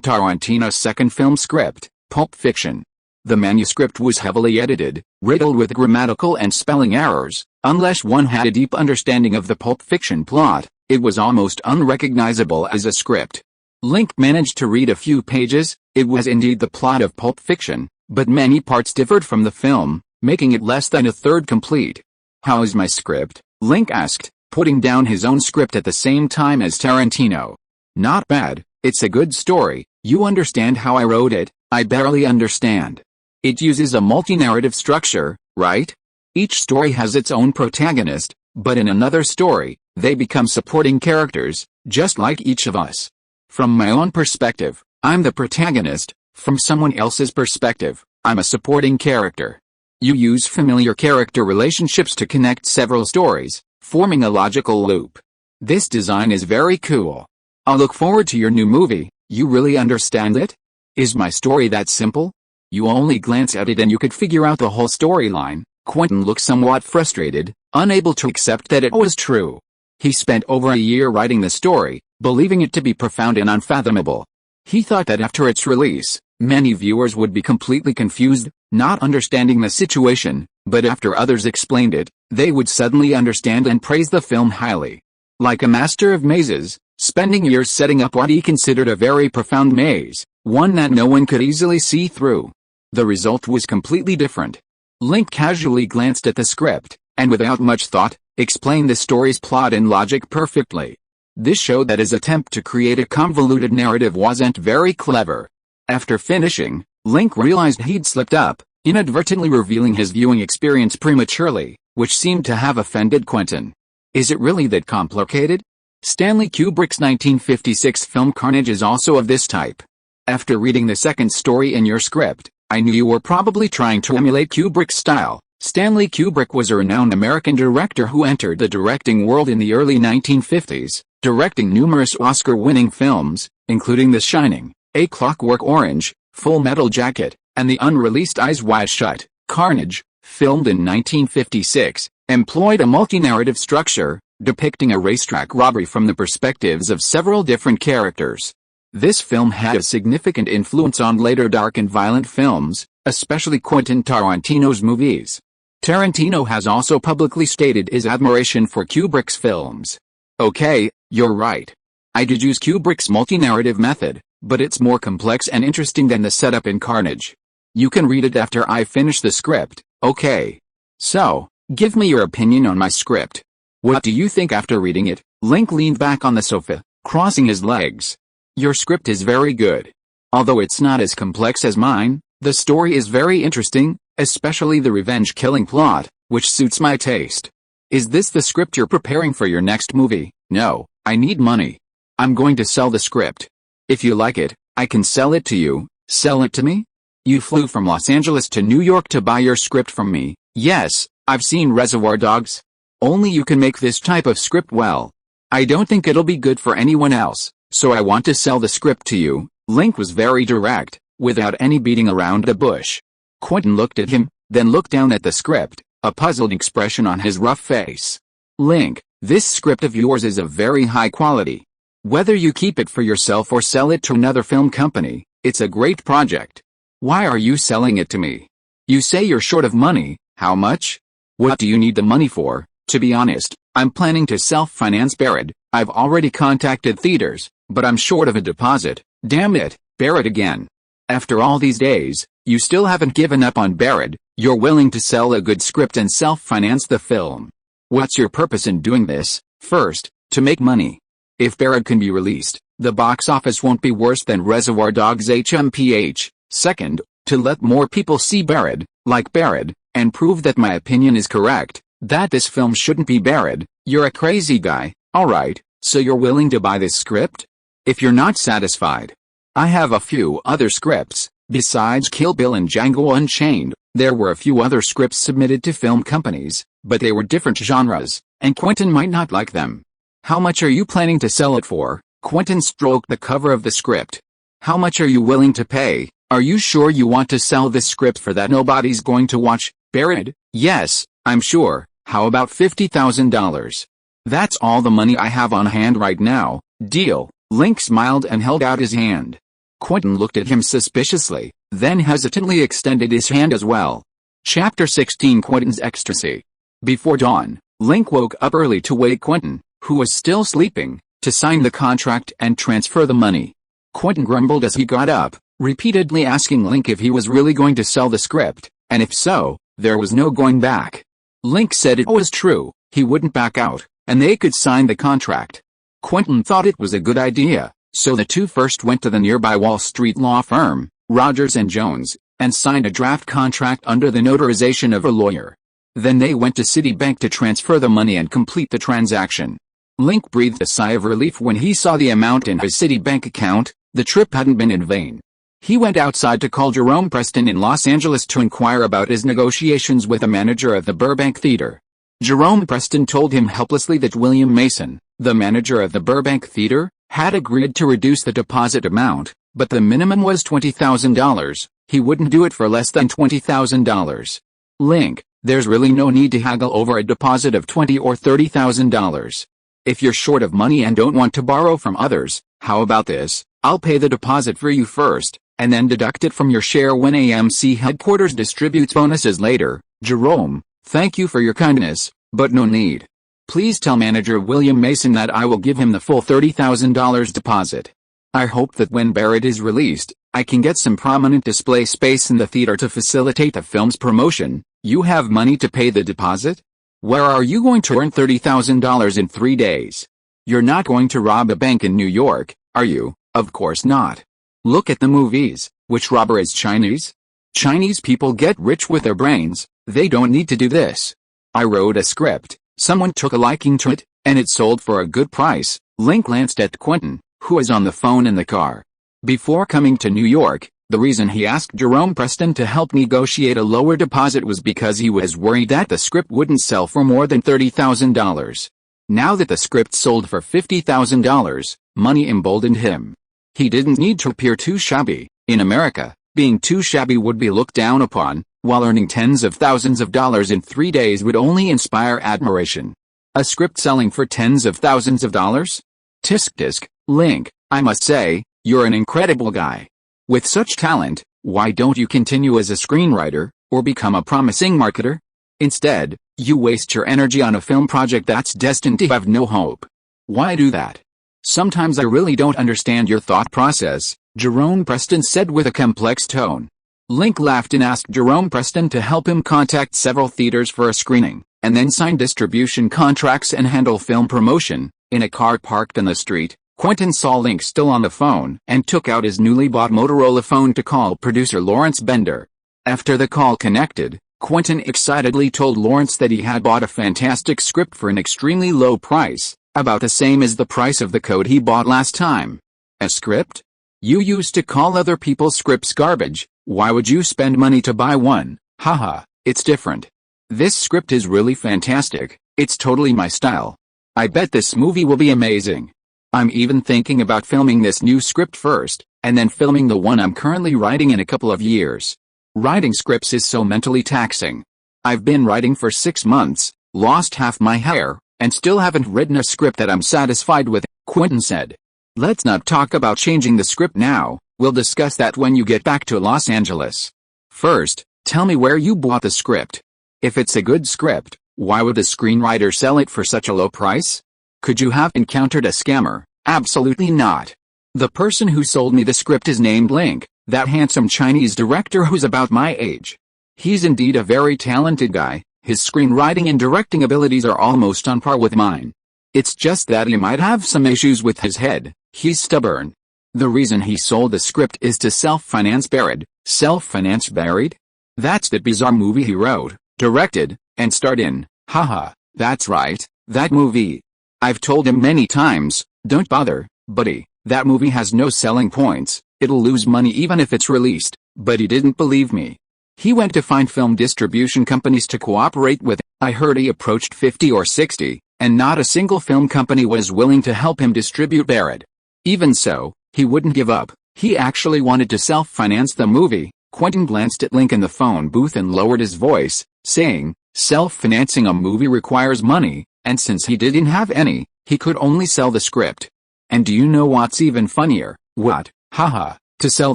Tarantino's second film script, Pulp Fiction. The manuscript was heavily edited, riddled with grammatical and spelling errors. Unless one had a deep understanding of the Pulp Fiction plot, it was almost unrecognizable as a script. Link managed to read a few pages. It was indeed the plot of Pulp Fiction, but many parts differed from the film, making it less than a third complete. "How is my script?" Link asked, putting down his own script at the same time as Tarantino. "Not bad, it's a good story. You understand how I wrote it?" "I barely understand." "It uses a multi-narrative structure, right? Each story has its own protagonist, but in another story, they become supporting characters, just like each of us. From my own perspective, I'm the protagonist. From someone else's perspective, I'm a supporting character. You use familiar character relationships to connect several stories, forming a logical loop. This design is very cool. I'll look forward to your new movie." "You really understand it? Is my story that simple? You only glance at it and you could figure out the whole storyline." Quentin looked somewhat frustrated. unable to accept that it was true. He spent over a year writing the story, believing it to be profound and unfathomable. He thought that after its release, many viewers would be completely confused, not understanding the situation, but after others explained it, they would suddenly understand and praise the film highly. Like a master of mazes, spending years setting up what he considered a very profound maze, one that no one could easily see through. The result was completely different. Link casually glanced at the script, and without much thought, explained the story's plot and logic perfectly. This showed that his attempt to create a convoluted narrative wasn't very clever. After finishing, Link realized he'd slipped up, inadvertently revealing his viewing experience prematurely, which seemed to have offended Quentin. Is it really that complicated? Stanley Kubrick's 1956 film Carnage is also of this type. After reading the second story in your script, I knew you were probably trying to emulate Kubrick's style. Stanley Kubrick was a renowned American director who entered the directing world in the early 1950s, directing numerous Oscar-winning films, including The Shining, A Clockwork Orange, Full Metal Jacket, and the unreleased Eyes Wide Shut. Carnage, filmed in 1956, employed a multi-narrative structure, depicting a racetrack robbery from the perspectives of several different characters. This film had a significant influence on later dark and violent films, especially Quentin Tarantino's movies. Tarantino has also publicly stated his admiration for Kubrick's films. Okay, you're right. I did use Kubrick's multi-narrative method, but it's more complex and interesting than the setup in Carnage. You can read it after I finish the script, okay? So, give me your opinion on my script. What do you think after reading it? Link leaned back on the sofa, crossing his legs. Your script is very good. Although it's not as complex as mine, the story is very interesting, especially the revenge-killing plot, which suits my taste. Is this the script you're preparing for your next movie? No, I need money. I'm going to sell the script. If you like it, I can sell it to you. Sell it to me? You flew from Los Angeles to New York to buy your script from me. Yes, I've seen Reservoir Dogs. Only you can make this type of script well. I don't think it'll be good for anyone else, so I want to sell the script to you. Link was very direct, without any beating around the bush. Quentin looked at him, then looked down at the script, a puzzled expression on his rough face. Link, this script of yours is of very high quality. Whether you keep it for yourself or sell it to another film company, it's a great project. Why are you selling it to me? You say you're short of money. How much? What do you need the money for? To be honest, I'm planning to self-finance Barrett. I've already contacted theaters, but I'm short of a deposit. Damn it, Barrett again. After all these days, you still haven't given up on Barrett. You're willing to sell a good script and self-finance the film. What's your purpose in doing this? First, to make money. If Barrett can be released, the box office won't be worse than Reservoir Dogs HMPH. Second, to let more people see Barrett, like Barrett, and prove that my opinion is correct, that this film shouldn't be Barrett. You're a crazy guy. Alright, so you're willing to buy this script? If you're not satisfied, I have a few other scripts. Besides Kill Bill and Django Unchained, there were a few other scripts submitted to film companies, but they were different genres, and Quentin might not like them. How much are you planning to sell it for? Quentin stroked the cover of the script. How much are you willing to pay? Are you sure you want to sell this script for that nobody's going to watch? Barrett? Yes, I'm sure. How about $50,000? That's all the money I have on hand right now. Deal. Link smiled and held out his hand. Quentin looked at him suspiciously, then hesitantly extended his hand as well. Chapter 16 Quentin's Ecstasy. Before dawn, Link woke up early to wake Quentin, who was still sleeping, to sign the contract and transfer the money. Quentin grumbled as he got up, repeatedly asking Link if he was really going to sell the script, and if so, there was no going back. Link said it was true, he wouldn't back out, and they could sign the contract. Quentin thought it was a good idea, so the two first went to the nearby Wall Street law firm, Rogers & Jones, and signed a draft contract under the notarization of a lawyer. Then they went to Citibank to transfer the money and complete the transaction. Link breathed a sigh of relief when he saw the amount in his Citibank account. The trip hadn't been in vain. He went outside to call Jerome Preston in Los Angeles to inquire about his negotiations with the manager of the Burbank Theater. Jerome Preston told him helplessly that William Mason, the manager of the Burbank Theater, had agreed to reduce the deposit amount, but the minimum was $20,000. He wouldn't do it for less than $20,000. Link, There's really no need to haggle over a deposit of $20,000 or $30,000. If you're short of money and don't want to borrow from others, how about this? I'll pay the deposit for you first, and then deduct it from your share when AMC headquarters distributes bonuses later. Jerome, thank you for your kindness, but no need. Please tell manager William Mason that I will give him the full $30,000 deposit. I hope that when Barrett is released, I can get some prominent display space in the theater to facilitate the film's promotion. You have money to pay the deposit? Where are you going to earn $30,000 in 3 days? You're not going to rob a bank in New York, are you? Of course not. Look at the movies. Which robber is Chinese? Chinese people get rich with their brains, they don't need to do this. I wrote a script, someone took a liking to it, and it sold for a good price. Link glanced at Quentin, who was on the phone in the car. Before coming to New York, the reason he asked Jerome Preston to help negotiate a lower deposit was because he was worried that the script wouldn't sell for more than $30,000. Now that the script sold for $50,000, money emboldened him. He didn't need to appear too shabby. In America, being too shabby would be looked down upon, while earning tens of thousands of dollars in 3 days would only inspire admiration. A script selling for tens of thousands of dollars? Tisk, Link, I must say, you're an incredible guy. With such talent, why don't you continue as a screenwriter, or become a promising marketer? Instead, you waste your energy on a film project that's destined to have no hope. Why do that? Sometimes I really don't understand your thought process, Jerome Preston said with a complex tone. Link laughed and asked Jerome Preston to help him contact several theaters for a screening, and then sign distribution contracts and handle film promotion. In a car parked on the street, Quentin saw Link still on the phone and took out his newly bought Motorola phone to call producer Lawrence Bender. After the call connected, Quentin excitedly told Lawrence that he had bought a fantastic script for an extremely low price, about the same as the price of the code he bought last time. A script? You used to call other people's scripts garbage, why would you spend money to buy one? Haha, it's different. This script is really fantastic, it's totally my style. I bet this movie will be amazing. I'm even thinking about filming this new script first, and then filming the one I'm currently writing in a couple of years. Writing scripts is so mentally taxing. I've been writing for 6 months, lost half my hair, and still haven't written a script that I'm satisfied with, Quentin said. Let's not talk about changing the script now, we'll discuss that when you get back to Los Angeles. First, tell me where you bought the script. If it's a good script, why would the screenwriter sell it for such a low price? Could you have encountered a scammer? Absolutely not. The person who sold me the script is named Link, that handsome Chinese director who's about my age. He's indeed a very talented guy, his screenwriting and directing abilities are almost on par with mine. It's just that he might have some issues with his head, he's stubborn. The reason he sold the script is to self-finance Barrett. Self-finance Barrett? That's that bizarre movie he wrote, directed, and starred in. Haha, that's right, that movie. I've told him many times, don't bother, buddy, that movie has no selling points, it'll lose money even if it's released, but he didn't believe me. He went to find film distribution companies to cooperate with. I heard he approached 50 or 60, and not a single film company was willing to help him distribute Barrett. Even so, he wouldn't give up, he actually wanted to self-finance the movie. Quentin glanced at Link in the phone booth and lowered his voice, saying, self-financing a movie requires money, and since he didn't have any, he could only sell the script. And do you know what's even funnier? What? Haha, to sell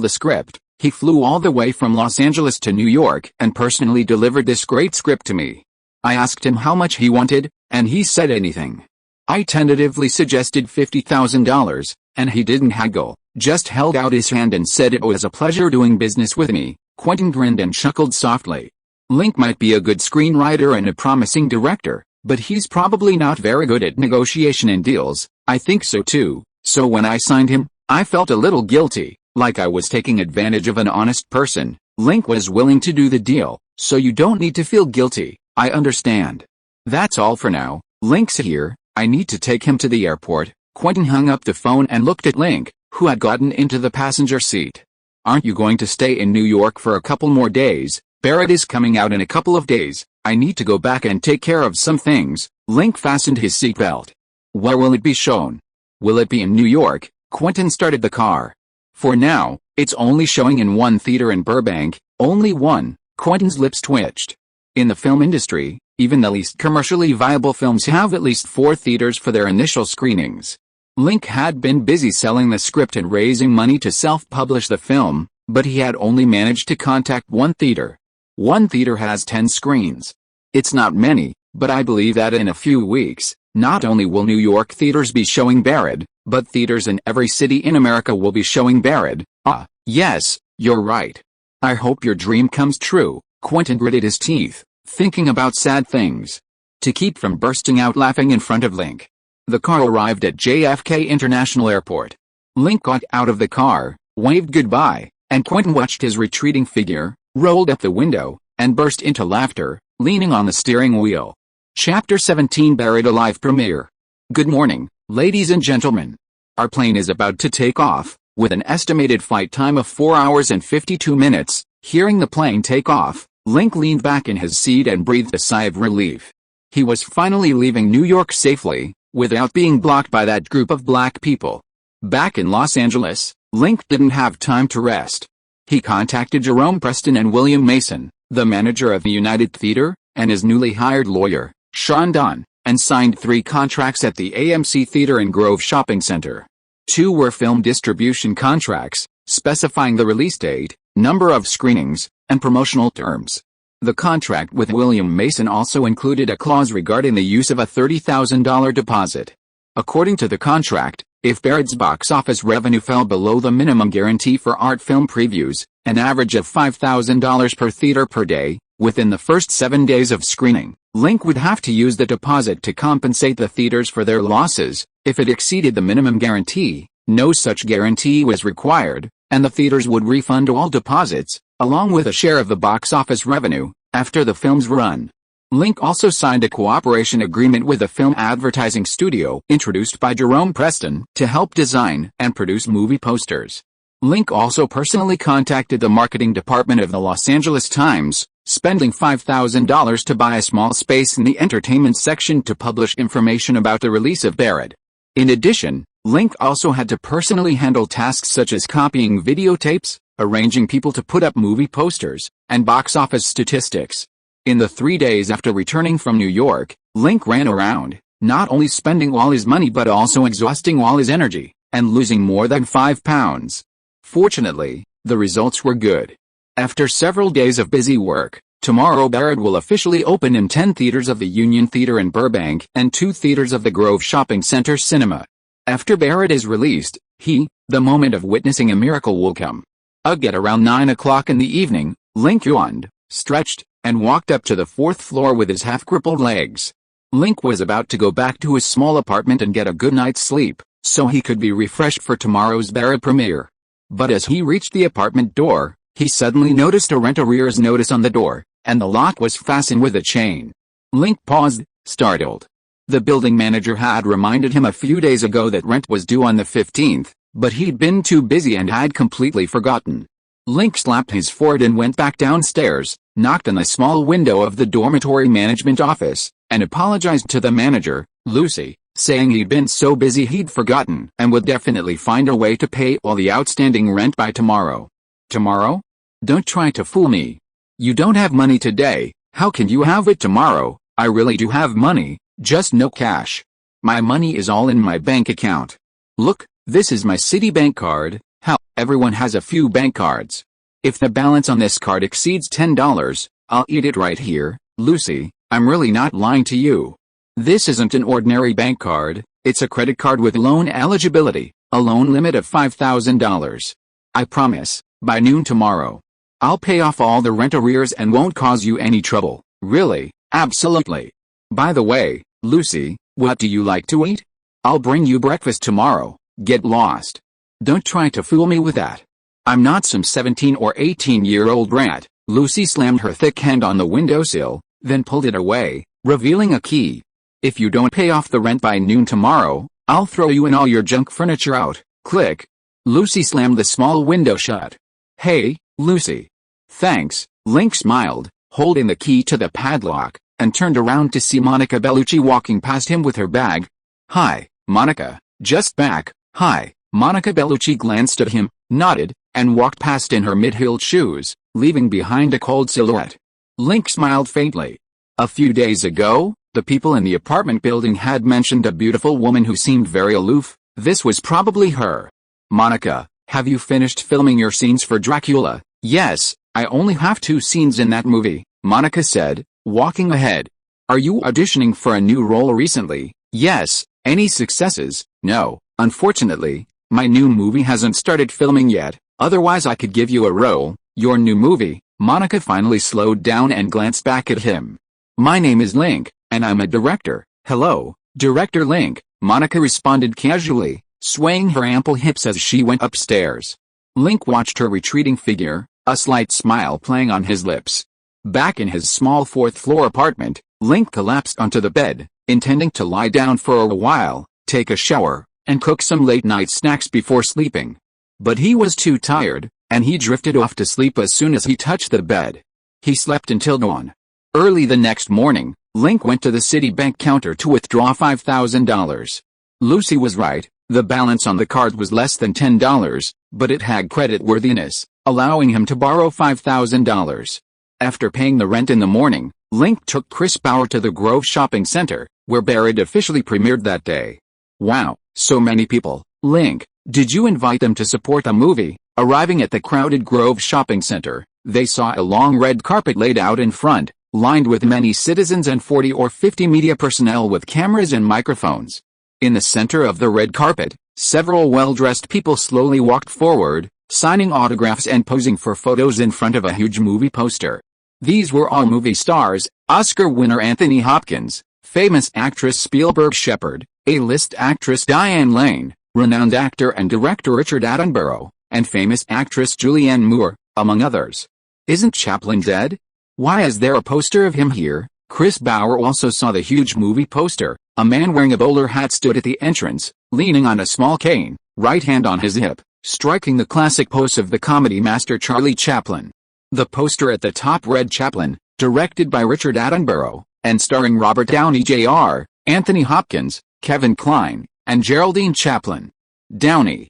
the script, he flew all the way from Los Angeles to New York and personally delivered this great script to me. I asked him how much he wanted, and he said anything. I tentatively suggested $50,000, and he didn't haggle, just held out his hand and said it was a pleasure doing business with me. Quentin grinned and chuckled softly. Link might be a good screenwriter and a promising director, but he's probably not very good at negotiation and deals. I think so too, so when I signed him, I felt a little guilty, like I was taking advantage of an honest person. Link was willing to do the deal, so you don't need to feel guilty, I understand. That's all for now, Link's here, I need to take him to the airport. Quentin hung up the phone and looked at Link, who had gotten into the passenger seat. Aren't you going to stay in New York for a couple more days? Barrett is coming out in a couple of days, I need to go back and take care of some things. Link fastened his seatbelt. Where will it be shown? Will it be in New York? Quentin started the car. For now, it's only showing in one theater in Burbank, only one. Quentin's lips twitched. In the film industry, even the least commercially viable films have at least 4 theaters for their initial screenings. Link had been busy selling the script and raising money to self-publish the film, but he had only managed to contact one theater. One theater has 10 screens. It's not many, but I believe that in a few weeks, not only will New York theaters be showing Barrett, but theaters in every city in America will be showing Barrett. Ah, yes, you're right. I hope your dream comes true. Quentin gritted his teeth, thinking about sad things. To keep from bursting out laughing in front of Link. The car arrived at JFK International Airport. Link got out of the car, waved goodbye, and Quentin watched his retreating figure, rolled up the window, and burst into laughter, leaning on the steering wheel. Chapter 17 Buried Alive Premiere. Good morning, ladies and gentlemen. Our plane is about to take off, with an estimated flight time of 4 hours and 52 minutes. Hearing the plane take off, Link leaned back in his seat and breathed a sigh of relief. He was finally leaving New York safely, without being blocked by that group of black people. Back in Los Angeles, Link didn't have time to rest. He contacted Jerome Preston and William Mason, the manager of the United Theater, and his newly hired lawyer, Sean Dunn, and signed 3 contracts at the AMC Theater in Grove Shopping Center. 2 were film distribution contracts, specifying the release date, number of screenings, and promotional terms. The contract with William Mason also included a clause regarding the use of a $30,000 deposit. According to the contract, if Barrett's box office revenue fell below the minimum guarantee for art film previews, an average of $5,000 per theater per day, within the first 7 days of screening, Link would have to use the deposit to compensate the theaters for their losses. If it exceeded the minimum guarantee, no such guarantee was required, and the theaters would refund all deposits, along with a share of the box office revenue, after the film's run. Link also signed a cooperation agreement with a film advertising studio introduced by Jerome Preston to help design and produce movie posters. Link also personally contacted the marketing department of the Los Angeles Times, spending $5,000 to buy a small space in the entertainment section to publish information about the release of Barrett. In addition, Link also had to personally handle tasks such as copying videotapes, arranging people to put up movie posters, and box office statistics. In the 3 days after returning from New York, Link ran around, not only spending all his money but also exhausting all his energy, and losing more than 5 pounds. Fortunately, the results were good. After several days of busy work, tomorrow Barrett will officially open in 10 theaters of the Union Theater in Burbank and 2 theaters of the Grove Shopping Center Cinema. After Barrett is released, the moment of witnessing a miracle will come. At around 9 o'clock in the evening, Link yawned, stretched, and walked up to the 4th floor with his half-crippled legs. Link was about to go back to his small apartment and get a good night's sleep, so he could be refreshed for tomorrow's Barrett premiere. But as he reached the apartment door, he suddenly noticed a rent arrears notice on the door, and the lock was fastened with a chain. Link paused, startled. The building manager had reminded him a few days ago that rent was due on the 15th, but he'd been too busy and had completely forgotten. Link slapped his forehead and went back downstairs, knocked on the small window of the dormitory management office, and apologized to the manager, Lucy, saying he'd been so busy he'd forgotten and would definitely find a way to pay all the outstanding rent by tomorrow. Tomorrow? Don't try to fool me. You don't have money today. How can you have it tomorrow? I really do have money, just no cash. My money is all in my bank account. Look, this is my Citibank card. How? Everyone has a few bank cards. If the balance on this card exceeds $10, I'll eat it right here. Lucy, I'm really not lying to you. This isn't an ordinary bank card, it's a credit card with loan eligibility, a loan limit of $5,000. I promise, by noon tomorrow, I'll pay off all the rent arrears and won't cause you any trouble. Really, absolutely. By the way, Lucy, what do you like to eat? I'll bring you breakfast tomorrow. Get lost. Don't try to fool me with that. I'm not some 17 or 18-year-old brat. Lucy slammed her thick hand on the windowsill, then pulled it away, revealing a key. If you don't pay off the rent by noon tomorrow, I'll throw you and all your junk furniture out. Click. Lucy slammed the small window shut. Hey, Lucy. Thanks, Link smiled, holding the key to the padlock, and turned around to see Monica Bellucci walking past him with her bag. Hi, Monica, just back. Hi. Monica Bellucci glanced at him, nodded, and walked past in her mid-heeled shoes, leaving behind a cold silhouette. Link smiled faintly. A few days ago, the people in the apartment building had mentioned a beautiful woman who seemed very aloof. This was probably her. Monica, have you finished filming your scenes for Dracula? Yes, I only have 2 scenes in that movie, Monica said, walking ahead. Are you auditioning for a new role recently? Yes. Any successes? No, unfortunately, my new movie hasn't started filming yet, otherwise I could give you a role. Your new movie? Monica finally slowed down and glanced back at him. My name is Link, and I'm a director. Hello, Director Link, Monica responded casually, swaying her ample hips as she went upstairs. Link watched her retreating figure, a slight smile playing on his lips. Back in his small 4th-floor apartment, Link collapsed onto the bed, intending to lie down for a while, take a shower, and cook some late-night snacks before sleeping. But he was too tired, and he drifted off to sleep as soon as he touched the bed. He slept until dawn. Early the next morning, Link went to the Citibank counter to withdraw $5,000. Lucy was right, the balance on the card was less than $10, but it had creditworthiness, allowing him to borrow $5,000. After paying the rent in the morning, Link took Chris Bauer to the Grove Shopping Center, where Barrett officially premiered that day. Wow, so many people. Link, did you invite them to support the movie? Arriving at the crowded Grove Shopping Center, they saw a long red carpet laid out in front, lined with many citizens and 40 or 50 media personnel with cameras and microphones. In the center of the red carpet, several well-dressed people slowly walked forward, signing autographs and posing for photos in front of a huge movie poster. These were all movie stars: Oscar winner Anthony Hopkins, famous actress Spielberg Shepard, A-list actress Diane Lane, renowned actor and director Richard Attenborough, and famous actress Julianne Moore, among others. Isn't Chaplin dead? Why is there a poster of him here? Chris Bauer also saw the huge movie poster. A man wearing a bowler hat stood at the entrance, leaning on a small cane, right hand on his hip, striking the classic pose of the comedy master Charlie Chaplin. The poster at the top read Chaplin, directed by Richard Attenborough, and starring Robert Downey Jr., Anthony Hopkins, Kevin Kline, and Geraldine Chaplin. Downey,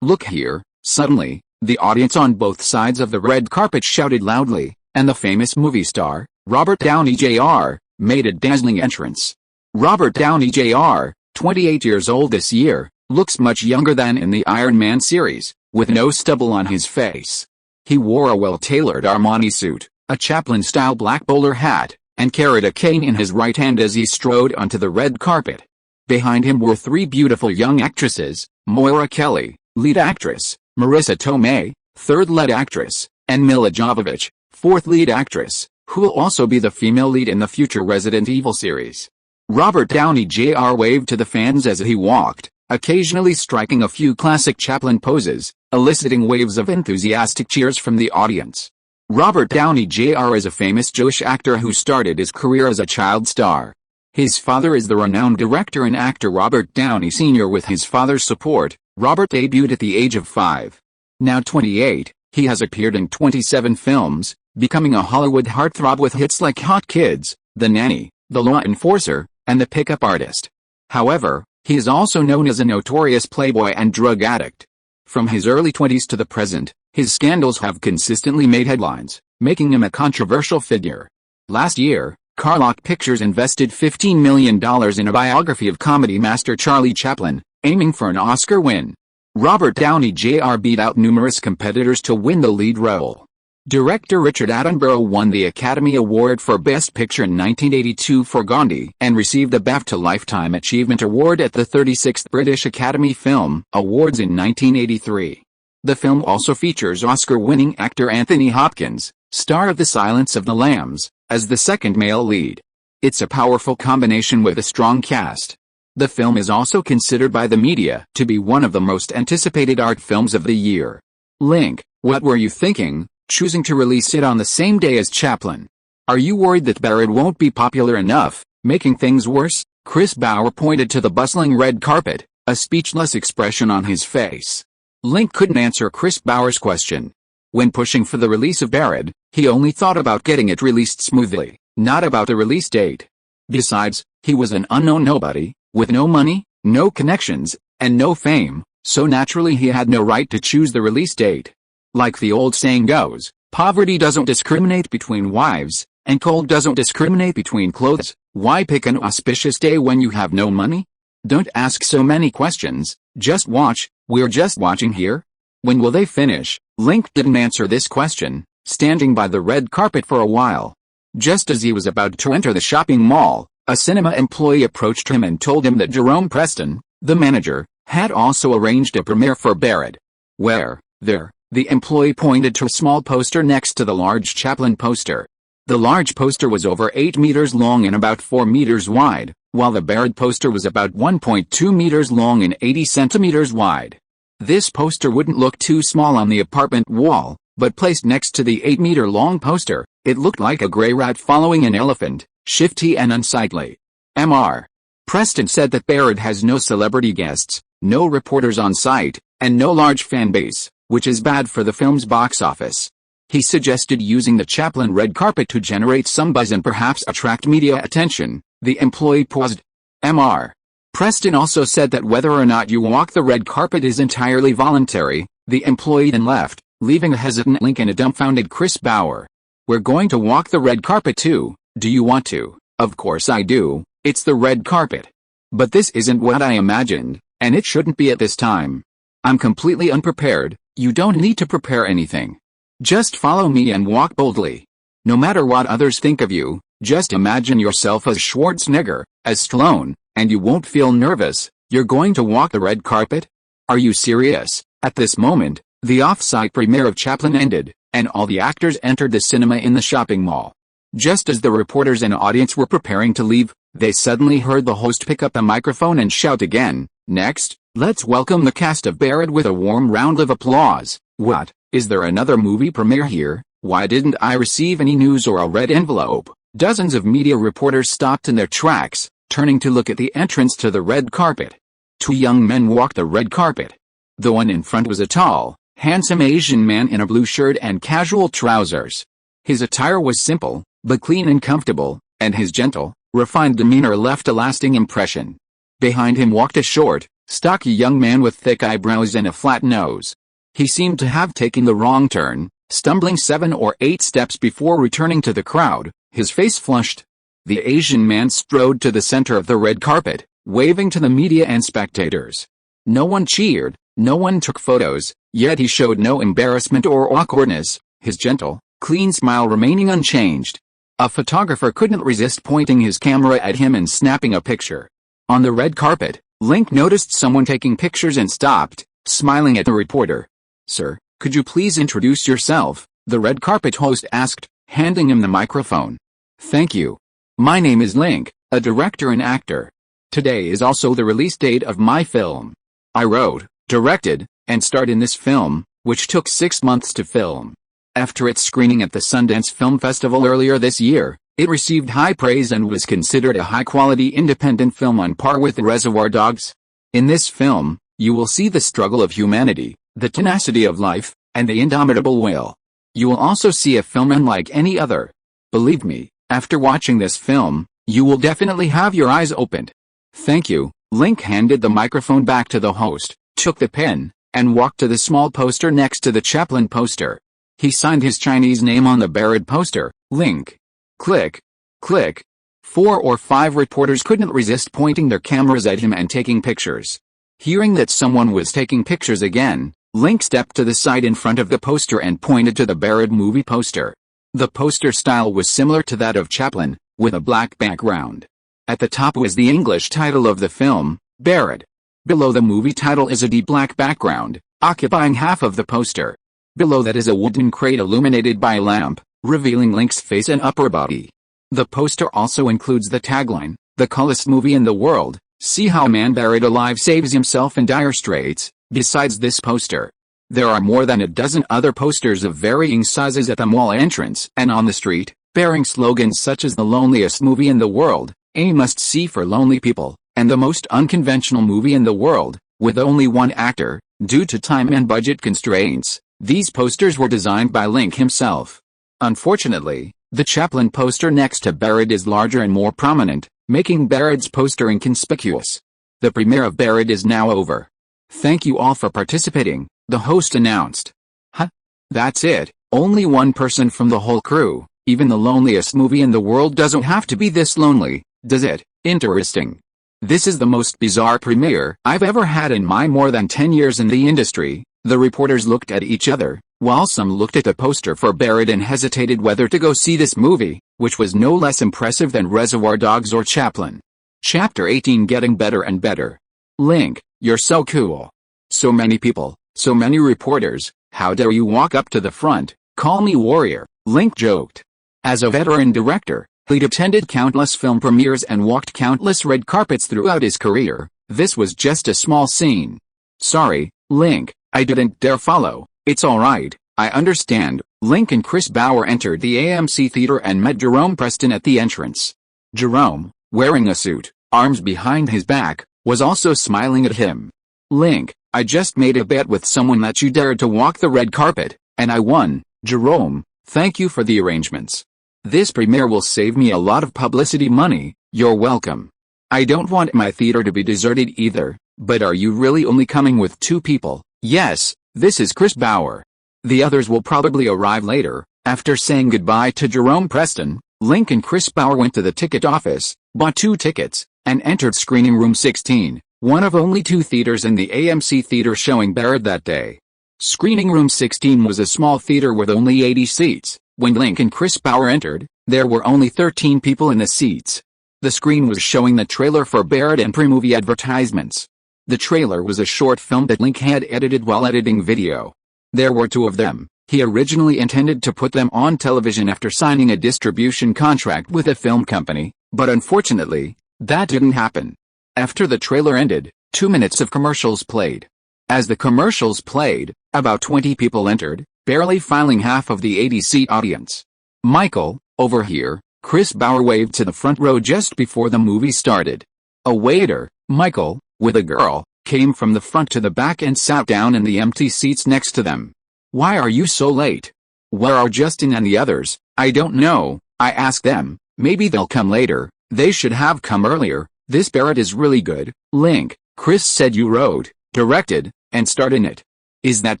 look here. Suddenly, the audience on both sides of the red carpet shouted loudly, and the famous movie star, Robert Downey Jr., made a dazzling entrance. Robert Downey Jr., 28 years old this year, looks much younger than in the Iron Man series, with no stubble on his face. He wore a well-tailored Armani suit, a Chaplin-style black bowler hat, and carried a cane in his right hand as he strode onto the red carpet. Behind him were 3 beautiful young actresses: Moira Kelly, lead actress; Marissa Tomei, third lead actress; and Mila Jovovich, fourth lead actress, who will also be the female lead in the future Resident Evil series. Robert Downey Jr. waved to the fans as he walked, occasionally striking a few classic Chaplin poses, eliciting waves of enthusiastic cheers from the audience. Robert Downey Jr. is a famous Jewish actor who started his career as a child star. His father is the renowned director and actor Robert Downey Sr. With his father's support, Robert debuted at the age of 5. Now 28, he has appeared in 27 films, becoming a Hollywood heartthrob with hits like Hot Kids, The Nanny, The Law Enforcer, and The Pickup Artist. However, he is also known as a notorious playboy and drug addict. From his early 20s to the present, his scandals have consistently made headlines, making him a controversial figure. Last year, Carlock Pictures invested $15 million in a biography of comedy master Charlie Chaplin, aiming for an Oscar win. Robert Downey Jr. beat out numerous competitors to win the lead role. Director Richard Attenborough won the Academy Award for Best Picture in 1982 for Gandhi and received a BAFTA Lifetime Achievement Award at the 36th British Academy Film Awards in 1983. The film also features Oscar-winning actor Anthony Hopkins, star of The Silence of the Lambs, as the second male lead. It's a powerful combination with a strong cast. The film is also considered by the media to be one of the most anticipated art films of the year. Link, what were you thinking, choosing to release it on the same day as Chaplin? Are you worried that Barrett won't be popular enough, making things worse? Chris Bauer pointed to the bustling red carpet, a speechless expression on his face. Link couldn't answer Chris Bauer's question. When pushing for the release of Barrett, he only thought about getting it released smoothly, not about the release date. Besides, he was an unknown nobody, with no money, no connections, and no fame, so naturally he had no right to choose the release date. Like the old saying goes, Poverty doesn't discriminate between wives, and cold doesn't discriminate between clothes. Why pick an auspicious day when you have no money? Don't ask so many questions, just watch. We're just watching here. When will they finish? Link didn't answer this question, standing by the red carpet for a while. Just as he was about to enter the shopping mall, a cinema employee approached him and told him that Jerome Preston, the manager, had also arranged a premiere for Barrett. Where? There. The employee pointed to a small poster next to the large Chaplin poster. The large poster was over 8 meters long and about 4 meters wide, while the Barrett poster was about 1.2 meters long and 80 centimeters wide. This poster wouldn't look too small on the apartment wall, but placed next to the 8-meter-long poster, it looked like a gray rat following an elephant, shifty and unsightly. Mr. Preston said that Barrett has no celebrity guests, no reporters on site, and no large fan base, which is bad for the film's box office. He suggested using the Chaplin red carpet to generate some buzz and perhaps attract media attention. The employee paused. Mr. Preston also said that whether or not you walk the red carpet is entirely voluntary. The employee then left, leaving a hesitant Link and a dumbfounded Chris Bauer. We're going to walk the red carpet too. Do you want to? Of course I do. It's the red carpet. But this isn't what I imagined, and it shouldn't be at this time. I'm completely unprepared. You don't need to prepare anything. Just follow me and walk boldly. No matter what others think of you, just imagine yourself as Schwarzenegger, as Stallone, and you won't feel nervous. You're going to walk the red carpet? Are you serious? At this moment, the off-site premiere of Chaplin ended, and all the actors entered the cinema in the shopping mall. Just as the reporters and audience were preparing to leave, they suddenly heard the host pick up a microphone and shout again, "Next, let's welcome the cast of Barrett," with a warm round of applause. What? Is there another movie premiere here? Why didn't I receive any news or a red envelope? Dozens of media reporters stopped in their tracks, turning to look at the entrance to the red carpet. 2 young men walked the red carpet. The one in front was a tall, handsome Asian man in a blue shirt and casual trousers. His attire was simple, but clean and comfortable, and his gentle, refined demeanor left a lasting impression. Behind him walked a short, stocky young man with thick eyebrows and a flat nose. He seemed to have taken the wrong turn, stumbling 7 or 8 steps before returning to the crowd, his face flushed. The Asian man strode to the center of the red carpet, waving to the media and spectators. No one cheered, no one took photos, yet he showed no embarrassment or awkwardness, his gentle, clean smile remaining unchanged. A photographer couldn't resist pointing his camera at him and snapping a picture. On the red carpet, Link noticed someone taking pictures and stopped, smiling at the reporter. "Sir, could you please introduce yourself?" the red carpet host asked, handing him the microphone. "Thank you. My name is Link, a director and actor. Today is also the release date of my film. I wrote, directed, and starred in this film, which took 6 months to film. After its screening at the Sundance Film Festival earlier this year, it received high praise and was considered a high-quality independent film on par with Reservoir Dogs. In this film, you will see the struggle of humanity, the tenacity of life, and the indomitable will. You will also see a film unlike any other. Believe me, after watching this film, you will definitely have your eyes opened." "Thank you." Link handed the microphone back to the host, took the pen, and walked to the small poster next to the Chaplin poster. He signed his Chinese name on the Barrett poster, Link. Click. Click. 4 or 5 reporters couldn't resist pointing their cameras at him and taking pictures. Hearing that someone was taking pictures again, Link stepped to the side in front of the poster and pointed to the Barrett movie poster. The poster style was similar to that of Chaplin, with a black background. At the top was the English title of the film, Barrett. Below the movie title is a deep black background, occupying half of the poster. Below that is a wooden crate illuminated by a lamp, revealing Link's face and upper body. The poster also includes the tagline, "The coolest movie in the world, see how a man buried alive saves himself in dire straits." Besides this poster, there are more than a dozen other posters of varying sizes at the mall entrance and on the street, bearing slogans such as "The loneliest movie in the world," "A must-see for lonely people," and "The most unconventional movie in the world," with only one actor, due to time and budget constraints. These posters were designed by Link himself. Unfortunately, the Chaplin poster next to Barrett is larger and more prominent, making Barrett's poster inconspicuous. The premiere of Barrett is now over. "Thank you all for participating," the host announced. "Huh? That's it?" Only one person from the whole crew. Even the loneliest movie in the world doesn't have to be this lonely, does it? Interesting. This is the most bizarre premiere I've ever had in my more than 10 years in the industry. The reporters looked at each other, while some looked at the poster for Barrett and hesitated whether to go see this movie, which was no less impressive than Reservoir Dogs or Chaplin. Chapter 18, Getting Better and Better. Link, you're so cool. So many people, so many reporters, how dare you walk up to the front, call me warrior, Link joked. As a veteran director, he'd attended countless film premieres and walked countless red carpets throughout his career. This was just a small scene. Sorry, Link, I didn't dare follow. It's alright, I understand. Link and Chris Bauer entered the AMC theater and met Jerome Preston at the entrance. Jerome, wearing a suit, arms behind his back, was also smiling at him. Link, I just made a bet with someone that you dared to walk the red carpet, and I won. Jerome, thank you for the arrangements. This premiere will save me a lot of publicity money. You're welcome. I don't want my theater to be deserted either, but are you really only coming with 2 people? Yes, this is Chris Bauer. The others will probably arrive later. After saying goodbye to Jerome Preston, Link and Chris Bauer went to the ticket office, bought 2 tickets, and entered screening room 16, one of only 2 theaters in the AMC theater showing Barrett that day. Screening room 16 was a small theater with only 80 seats. When Link and Chris Bauer entered, there were only 13 people in the seats. The screen was showing the trailer for Barrett and pre-movie advertisements. The trailer was a short film that Link had edited while editing video. There were 2 of them. He originally intended to put them on television after signing a distribution contract with a film company, but unfortunately, that didn't happen. After the trailer ended, 2 minutes of commercials played. As the commercials played, about 20 people entered, barely filling half of the 80-seat audience. Michael, over here, Chris Bauer waved to the front row just before the movie started. A waiter, Michael, with a girl, came from the front to the back and sat down in the empty seats next to them. Why are you so late? Where are Justin and the others? I don't know, I asked them, maybe they'll come later. They should have come earlier. This Barrett is really good. Link, Chris said you wrote, directed, and starred in it. Is that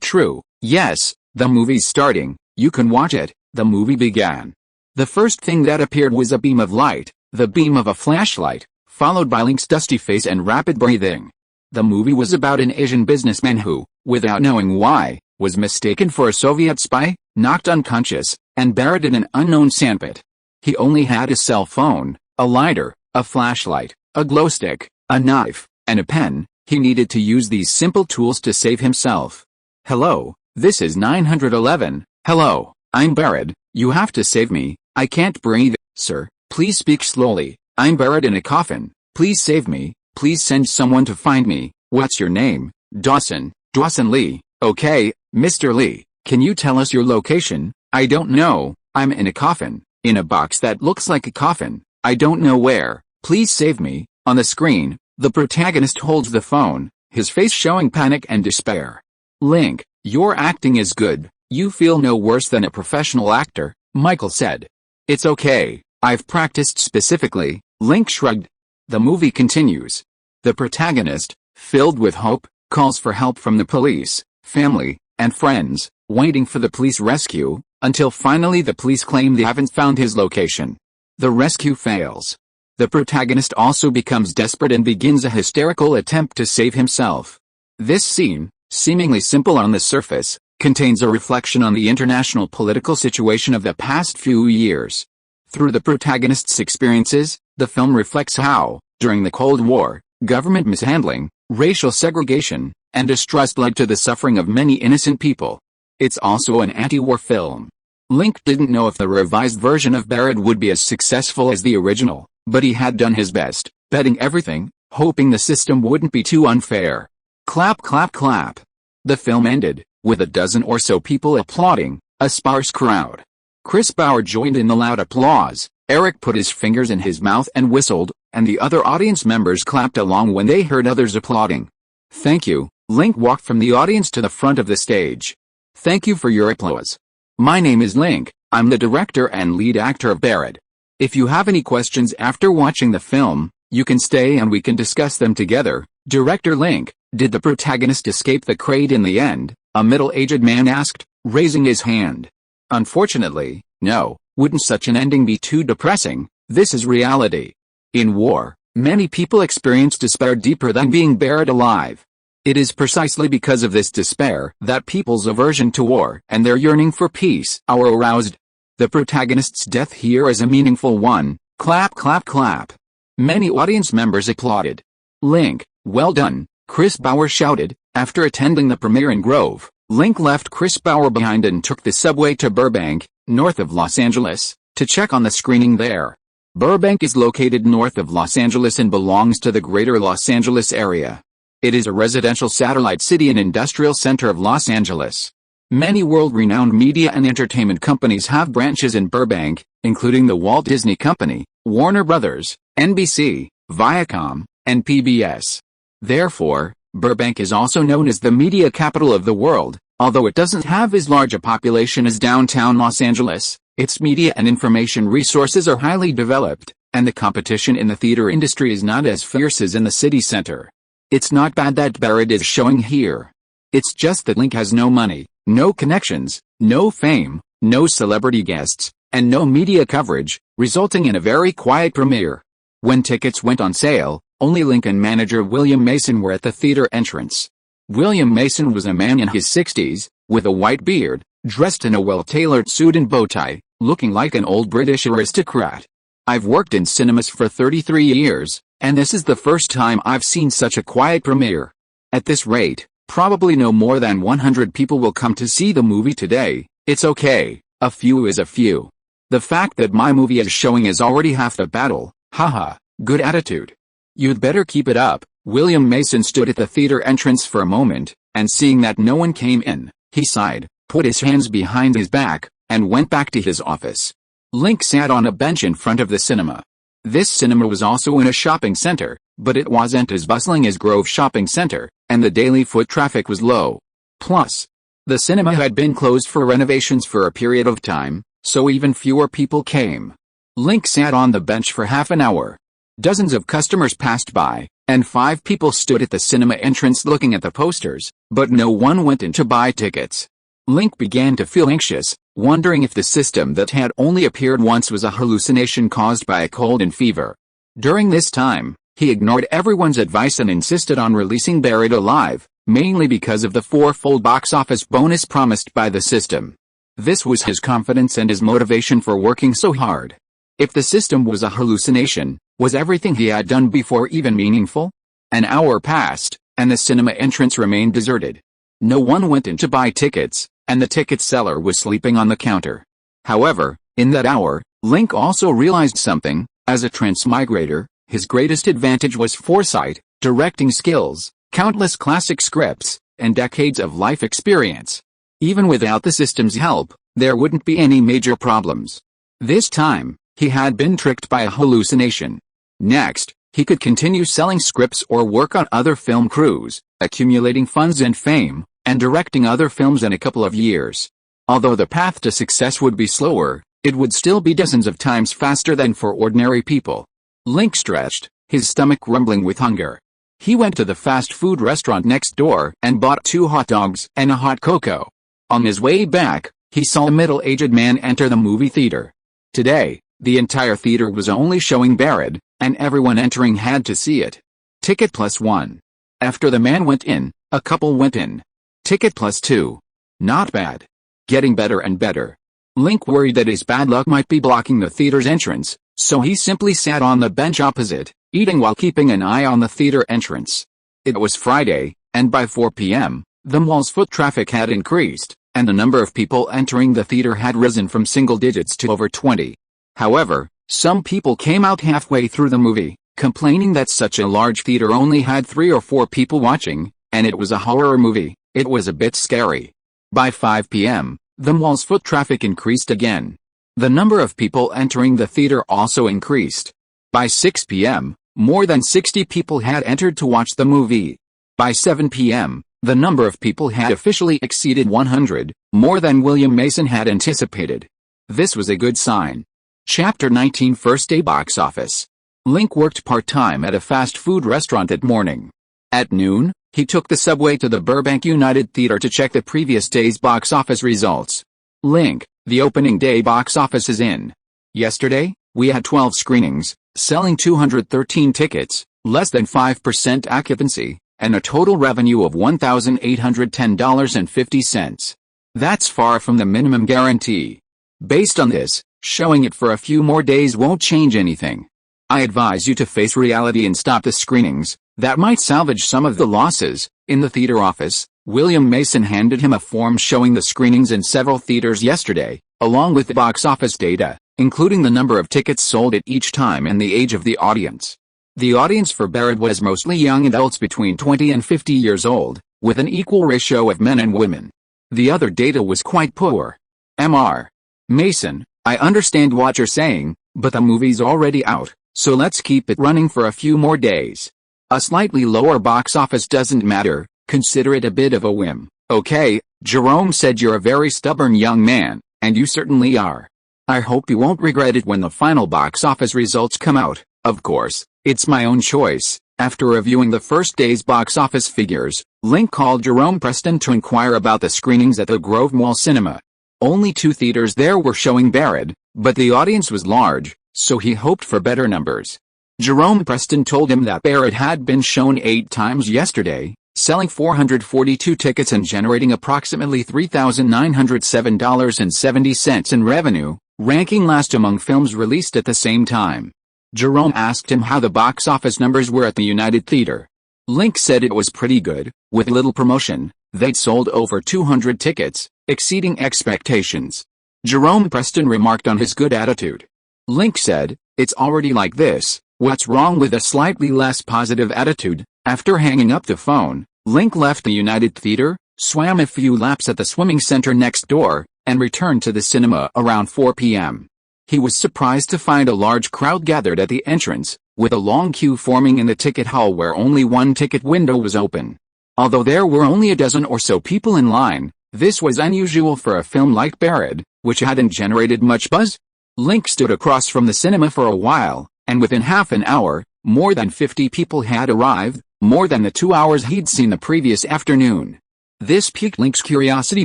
true? Yes, the movie's starting, you can watch it. The movie began. The first thing that appeared was a beam of light, the beam of a flashlight, followed by Link's dusty face and rapid breathing. The movie was about an Asian businessman who, without knowing why, was mistaken for a Soviet spy, knocked unconscious, and buried in an unknown sandpit. He only had a cell phone, a lighter, a flashlight, a glow stick, a knife, and a pen. He needed to use these simple tools to save himself. Hello, this is 911. Hello, I'm Barrett. You have to save me. I can't breathe. Sir, please speak slowly. I'm buried in a coffin. Please save me. Please send someone to find me. What's your name? Dawson. Dawson Lee. Okay, Mr. Lee, can you tell us your location? I don't know. I'm in a coffin. In a box that looks like a coffin. I don't know where. Please save me. On the screen, the protagonist holds the phone, his face showing panic and despair. Link, your acting is good. You feel no worse than a professional actor, Michael said. It's okay, I've practiced specifically, Link shrugged. The movie continues. The protagonist, filled with hope, calls for help from the police, family, and friends, waiting for the police rescue, until finally the police claim they haven't found his location. The rescue fails. The protagonist also becomes desperate and begins a hysterical attempt to save himself. This scene, seemingly simple on the surface, contains a reflection on the international political situation of the past few years. Through the protagonist's experiences, the film reflects how, during the Cold War, government mishandling, racial segregation, and distrust led to the suffering of many innocent people. It's also an anti-war film. Link didn't know if the revised version of Barrett would be as successful as the original, but he had done his best, betting everything, hoping the system wouldn't be too unfair. Clap, clap, clap. The film ended, with a dozen or so people applauding, a sparse crowd. Chris Bauer joined in the loud applause, Eric put his fingers in his mouth and whistled, and the other audience members clapped along when they heard others applauding. Thank you, Link walked from the audience to the front of the stage. Thank you for your applause. My name is Link, I'm the director and lead actor of Barrett. If you have any questions after watching the film, you can stay and we can discuss them together. Director Link, did the protagonist escape the crate in the end? A middle-aged man asked, raising his hand. Unfortunately, no. Wouldn't such an ending be too depressing? This is reality. In war, many people experience despair deeper than being buried alive. It is precisely because of this despair that people's aversion to war and their yearning for peace are aroused. The protagonist's death here is a meaningful one. Clap, clap, clap. Many audience members applauded. Link, well done, Chris Bauer shouted. After attending the premiere in Grove, Link left Chris Bauer behind and took the subway to Burbank, north of Los Angeles, to check on the screening there. Burbank is located north of Los Angeles and belongs to the greater Los Angeles area. It is a residential satellite city and industrial center of Los Angeles. Many world-renowned media and entertainment companies have branches in Burbank, including the Walt Disney Company, Warner Brothers, NBC, Viacom, and PBS. Therefore, Burbank is also known as the media capital of the world. Although it doesn't have as large a population as downtown Los Angeles, its media and information resources are highly developed, and the competition in the theater industry is not as fierce as in the city center. It's not bad that Barrett is showing here. It's just that Link has no money, no connections, no fame, no celebrity guests, and no media coverage, resulting in a very quiet premiere. When tickets went on sale, only Link and manager William Mason were at the theater entrance. William Mason was a man in his 60s, with a white beard, dressed in a well-tailored suit and bow tie, looking like an old British aristocrat. I've worked in cinemas for 33 years, and this is the first time I've seen such a quiet premiere. At this rate, probably no more than 100 people will come to see the movie today. It's okay, a few is a few. The fact that my movie is showing is already half the battle. Haha, good attitude. You'd better keep it up. William Mason stood at the theater entrance for a moment, and seeing that no one came in, he sighed, put his hands behind his back, and went back to his office. Link sat on a bench in front of the cinema. This cinema was also in a shopping center, but it wasn't as bustling as Grove Shopping Center, and the daily foot traffic was low. Plus, the cinema had been closed for renovations for a period of time, so even fewer people came. Link sat on the bench for half an hour. Dozens of customers passed by, and 5 people stood at the cinema entrance looking at the posters, but no one went in to buy tickets. Link began to feel anxious, wondering if the system that had only appeared once was a hallucination caused by a cold and fever. During this time, he ignored everyone's advice and insisted on releasing Buried Alive, mainly because of the 4-fold box office bonus promised by the system. This was his confidence and his motivation for working so hard. If the system was a hallucination, was everything he had done before even meaningful? An hour passed, and the cinema entrance remained deserted. No one went in to buy tickets, and the ticket seller was sleeping on the counter. However, in that hour, Link also realized something. As a transmigrator, his greatest advantage was foresight, directing skills, countless classic scripts, and decades of life experience. Even without the system's help, there wouldn't be any major problems. This time, he had been tricked by a hallucination. Next, he could continue selling scripts or work on other film crews, accumulating funds and fame, and directing other films in a couple of years. Although the path to success would be slower, it would still be dozens of times faster than for ordinary people. Link stretched, his stomach rumbling with hunger. He went to the fast food restaurant next door and bought 2 hot dogs and a hot cocoa. On his way back, he saw a middle-aged man enter the movie theater. Today, the entire theater was only showing Buried, and everyone entering had to see it. Ticket plus 1. After the man went in, a couple went in. Ticket plus 2. Not bad. Getting better and better. Link worried that his bad luck might be blocking the theater's entrance, so he simply sat on the bench opposite, eating while keeping an eye on the theater entrance. It was Friday, and by 4 p.m., the mall's foot traffic had increased, and the number of people entering the theater had risen from single digits to over 20. However, some people came out halfway through the movie, complaining that such a large theater only had 3 or 4 people watching, and it was a horror movie. It was a bit scary. By 5 p.m., the mall's foot traffic increased again. The number of people entering the theater also increased. By 6 p.m., more than 60 people had entered to watch the movie. By 7 p.m., the number of people had officially exceeded 100, more than William Mason had anticipated. This was a good sign. Chapter 19 First Day Box Office. Link worked part-time at a fast food restaurant at morning. At noon, he took the subway to the Burbank United Theater to check the previous day's box office results. Link, The opening day box office is in. Yesterday, we had 12 screenings, selling 213 tickets, less than 5% occupancy, and a total revenue of $1,810.50. That's far from the minimum guarantee. Based on this, showing it for a few more days won't change anything. I advise you to face reality and stop the screenings. That might salvage some of the losses. In the theater office, William Mason handed him a form showing the screenings in several theaters yesterday, along with the box office data, including the number of tickets sold at each time and the age of the audience. The audience for Barrett was mostly young adults between 20 and 50 years old, with an equal ratio of men and women. The other data was quite poor. Mr. Mason, I understand what you're saying, but the movie's already out, so let's keep it running for a few more days. A slightly lower box office doesn't matter, consider it a bit of a whim. Okay, Jerome said you're a very stubborn young man, and you certainly are. I hope you won't regret it when the final box office results come out. Of course, it's my own choice. After reviewing the first day's box office figures, Link called Jerome Preston to inquire about the screenings at the Grove Mall Cinema. Only 2 theaters there were showing Barrett, but the audience was large, so he hoped for better numbers. Jerome Preston told him that Barrett had been shown 8 times yesterday, selling 442 tickets and generating approximately $3,907.70 in revenue, ranking last among films released at the same time. Jerome asked him how the box office numbers were at the United Theater. Link said it was pretty good. With little promotion, they'd sold over 200 tickets, exceeding expectations. Jerome Preston remarked on his good attitude. Link said, "It's already like this, what's wrong with a slightly less positive attitude?" After hanging up the phone, Link left the United Theater, swam a few laps at the swimming center next door, and returned to the cinema around 4 p.m. He was surprised to find a large crowd gathered at the entrance, with a long queue forming in the ticket hall where only one ticket window was open. Although there were only a dozen or so people in line, this was unusual for a film like Barrett, which hadn't generated much buzz. Link stood across from the cinema for a while, and within half an hour, more than 50 people had arrived, more than the 2 hours he'd seen the previous afternoon. This piqued Link's curiosity.